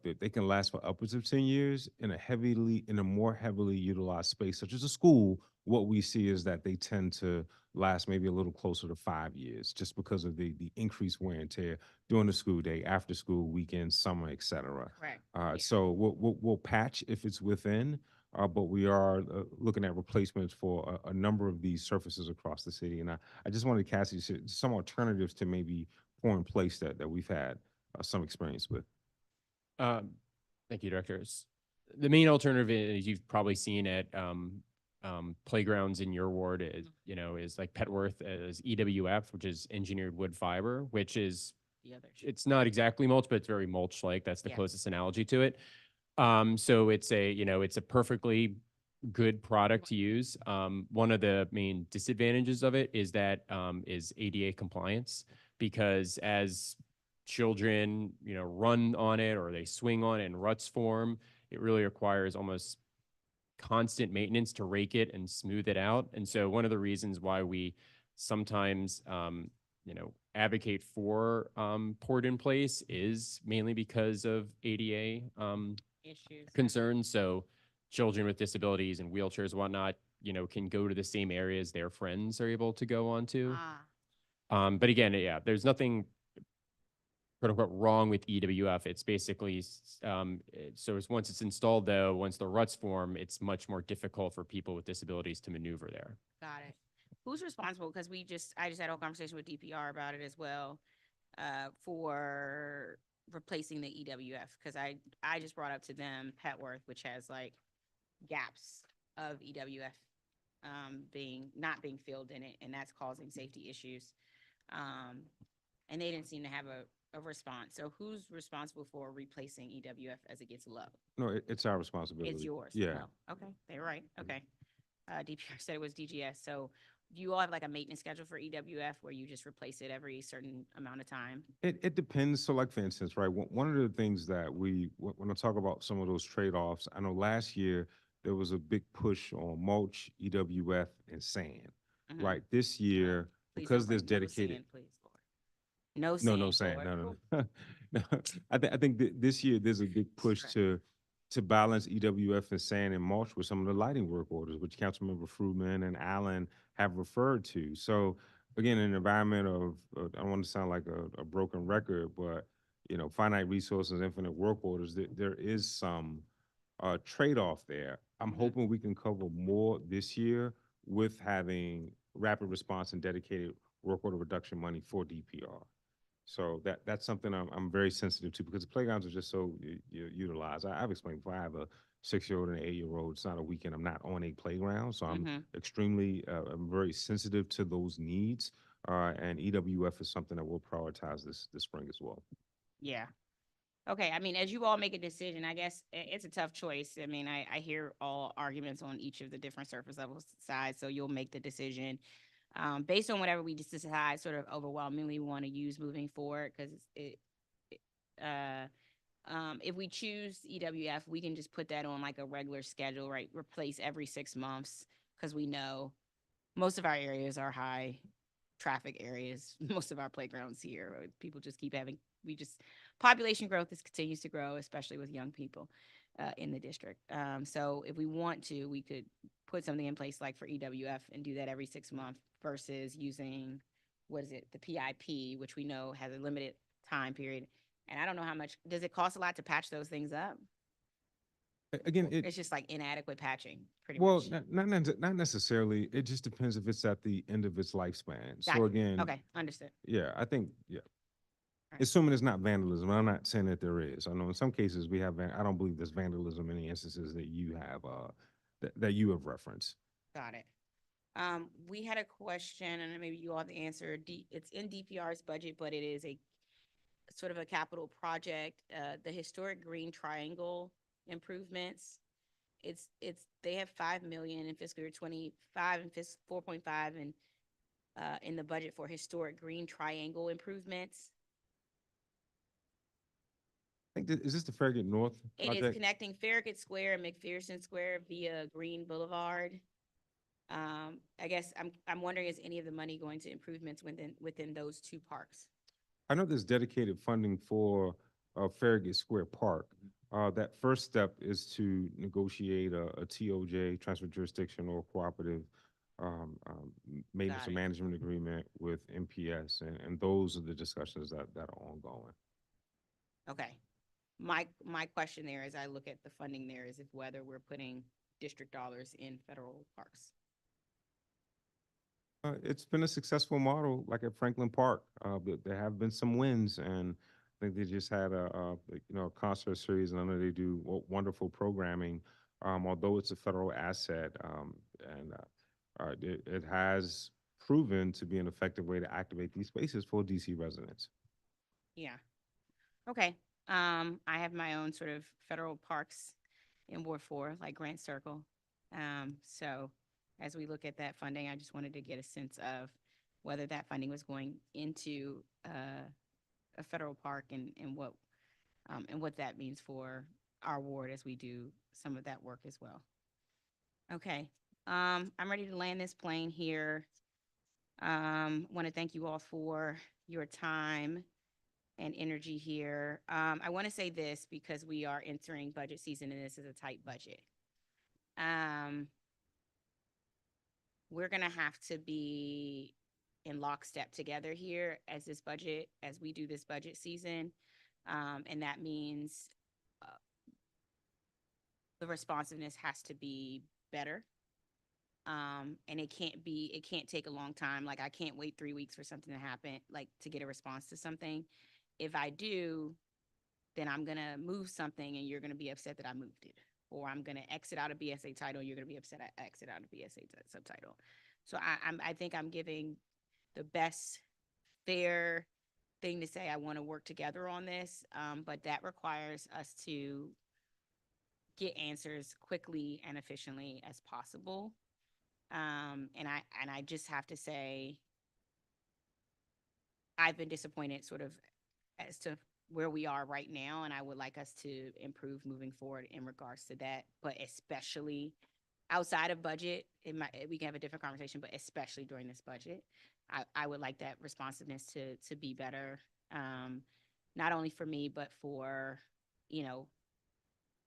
they can last for upwards of 10 years in a more heavily utilized space, such as a school. What we see is that they tend to last maybe a little closer to 5 years, just because of the increased wear and tear during the school day, after school, weekends, summer, et cetera. Correct. So we'll patch if it's within. But we are looking at replacements for a number of these surfaces across the city. And I just wanted Cassie to some alternatives to maybe pour in place that we've had some experience with. Thank you, directors. The main alternative is you've probably seen at playgrounds in your ward is, is like Petworth as EWF, which is engineered wood fiber, which is, it's not exactly mulch, but it's very mulch-like. That's the closest analogy to it. So it's a perfectly good product to use. One of the main disadvantages of it is that is ADA compliance, because as children, run on it or they swing on it in ruts form, it really requires almost constant maintenance to rake it and smooth it out. And so one of the reasons why we sometimes, advocate for poured in place is mainly because of ADA Issues. concerns. So children with disabilities and wheelchairs, whatnot, can go to the same areas their friends are able to go onto. But again, there's nothing quote unquote wrong with EWF. It's basically, once it's installed though, once the ruts form, it's much more difficult for people with disabilities to maneuver there. Got it. Who's responsible? Because I just had a whole conversation with DPR about it as well, for replacing the EWF. Because I just brought up to them Petworth, which has like gaps of EWF not being filled in it, and that's causing safety issues. And they didn't seem to have a response. So who's responsible for replacing EWF as it gets low? No, it's our responsibility. It's yours. Yeah. Oh, okay, they're right. Okay. DPR said it was DGS. So do you all have like a maintenance schedule for EWF where you just replace it every certain amount of time? It depends. So like, for instance, right, one of the things that when I talk about some of those trade-offs, I know last year there was a big push on mulch, EWF, and sand. Mhm. Right, this year, Please because don't there's bring no dedicated. sand, please, Lord. No No sand, sand. Lord. No. No. I think this year there's a big push Right. to balance EWF and sand and mulch with some of the lighting work orders, which Councilmember Fruman and Allen have referred to. So again, in an environment of I don't want to sound like a broken record, but finite resources, infinite work orders, there is some trade-off there. I'm Mhm. hoping we can cover more this year with having rapid response and dedicated work order reduction money for DPR. So that's something I'm very sensitive to because the playgrounds are just so utilized. I've explained before. I have a 6-year-old and an 8-year-old. It's not a weekend I'm not on a playground, so I'm Mhm. extremely I'm very sensitive to those needs. And EWF is something that we'll prioritize this spring as well. Yeah. Okay, I mean, as you all make a decision, I guess it's a tough choice. I mean, I hear all arguments on each of the different surface level sides, so you'll make the decision based on whatever we just decide sort of overwhelmingly want to use moving forward, because if we choose EWF, we can just put that on like a regular schedule, right? Replace every 6 months, because we know most of our areas are high traffic areas. Most of our playgrounds here, people just keep having, population growth continues to grow, especially with young people in the district. So if we want to, we could put something in place like for EWF and do that every 6 months versus using, the PIP, which we know has a limited time period. And I don't know how much, does it cost a lot to patch those things up? Again, It's just like inadequate patching, pretty well, much. not necessarily. It just depends if it's at the end of its lifespan. Got So it. again, Okay, understood. yeah, I think Right. assuming it's not vandalism. I'm not saying that there is. I know in some cases we have. I don't believe there's vandalism in the instances that you have that you have referenced. Got it. We had a question, and maybe you all have the answer. It's in DPR's budget, but it is a sort of a capital project. The historic green triangle improvements. They have 5 million in fiscal year 25 and 4.5 and in the budget for historic green triangle improvements. I think is this the Farragut North It is project? connecting Farragut Square and McPherson Square via Green Boulevard. I guess I'm wondering, is any of the money going to improvements within those two parks? I know there's dedicated funding for Farragut Square Park. That first step is to negotiate a TOJ, transfer jurisdiction or cooperative maintenance Got and it. management agreement with MPS, and those are the discussions that are ongoing. Okay. My question there, as I look at the funding there, is if whether we're putting district dollars in federal parks. It's been a successful model, like at Franklin Park. But there have been some wins, and I think they just had a concert series, and I know they do wonderful programming. Although it's a federal asset, and it has proven to be an effective way to activate these spaces for DC residents. Yeah. Okay. I have my own sort of federal parks in Ward 4, like Grant Circle. So as we look at that funding, I just wanted to get a sense of whether that funding was going into a federal park and what that means for our ward as we do some of that work as well. Okay. I'm ready to land this plane here. Want to thank you all for your time and energy here. I want to say this because we are entering budget season and this is a tight budget. We're going to have to be in lockstep together here as we do this budget season. And that means the responsiveness has to be better. And it can't take a long time. Like I can't wait 3 weeks for something to happen, like to get a response to something. If I do, then I'm going to move something and you're going to be upset that I moved it. Or I'm going to exit out a BSA title, you're going to be upset I exit out a BSA subtitle. So I think I'm giving the best fair thing to say. I want to work together on this, but that requires us to get answers quickly and efficiently as possible. And I just have to say, I've been disappointed sort of as to where we are right now, and I would like us to improve moving forward in regards to that, but especially outside of budget, we can have a different conversation, but especially during this budget, I would like that responsiveness to be better, not only for me, but for, you know,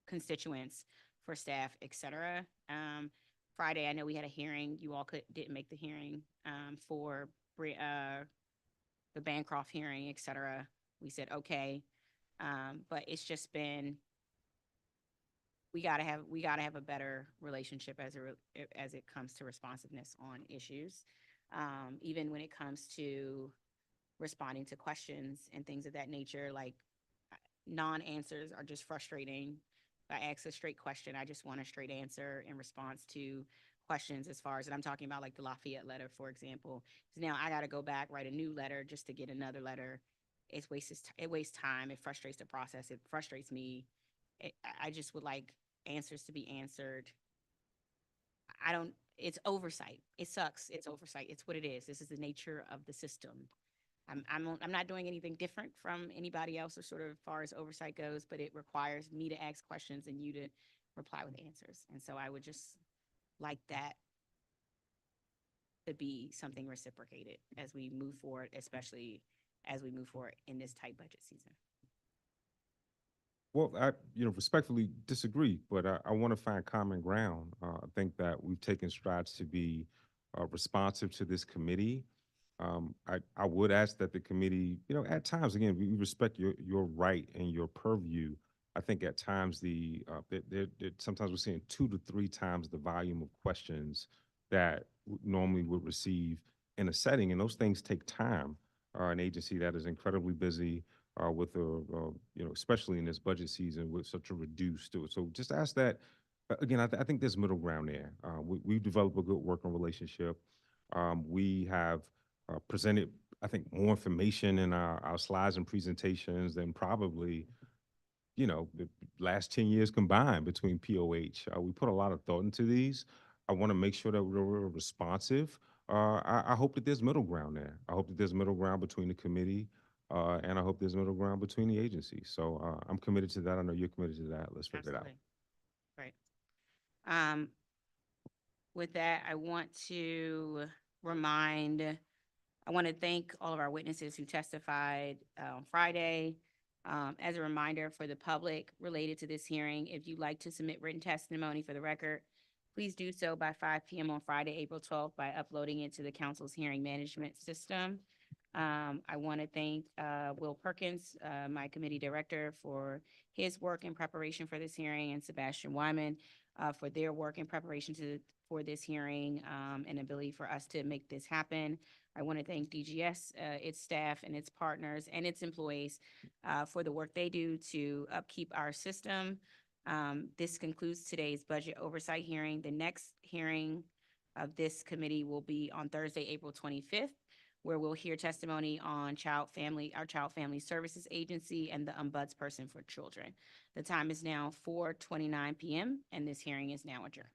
constituents, for staff, et cetera. Friday, I know we had a hearing. You all didn't make the hearing for the Bancroft hearing, et cetera. We said, okay. But it's just been, we gotta have a better relationship as it comes to responsiveness on issues. Even when it comes to responding to questions and things of that nature, like non-answers are just frustrating. If I ask a straight question, I just want a straight answer in response to questions as far as, and I'm talking about like the Lafayette letter, for example. So now I got to go back, write a new letter just to get another letter. It wastes time. It frustrates the process. It frustrates me. I just would like answers to be answered. It's oversight. It sucks. It's oversight. It's what it is. This is the nature of the system. I'm not doing anything different from anybody else as sort of far as oversight goes, but it requires me to ask questions and you to reply with answers. And so I would just like that to be something reciprocated as we move forward, especially as we move forward in this tight budget season. Well, I, respectfully disagree, but I want to find common ground. I think that we've taken strides to be responsive to this committee. I would ask that the committee, at times, again, we respect your right and your purview. I think at times sometimes we're seeing 2 to 3 times the volume of questions that normally would receive in a setting, and those things take time. An agency that is incredibly busy with especially in this budget season with such a reduced. So just ask that. Again, I think there's middle ground there. We've developed a good working relationship. We have presented, I think, more information in our slides and presentations than probably, the last 10 years combined between POH. We put a lot of thought into these. I want to make sure that we're responsive. I hope that there's middle ground there. I hope that there's middle ground between the committee and I hope there's middle ground between the agencies. So I'm committed to that. I know you're committed to that. Let's figure it out. Right. With that, I want to thank all of our witnesses who testified on Friday. As a reminder for the public related to this hearing, if you'd like to submit written testimony for the record, please do so by 5 p.m. on Friday, April 12th by uploading it to the council's hearing management system. I want to thank Will Perkins, my committee director, for his work in preparation for this hearing, and Sebastian Wyman for their work in preparation for this hearing and ability for us to make this happen. I want to thank DGS, its staff and its partners and its employees for the work they do to upkeep our system. This concludes today's budget oversight hearing. The next hearing of this committee will be on Thursday, April 25th, where we'll hear testimony on our Child Family Services Agency and the ombudsperson for children. The time is now 4:29 p.m. and this hearing is now adjourned.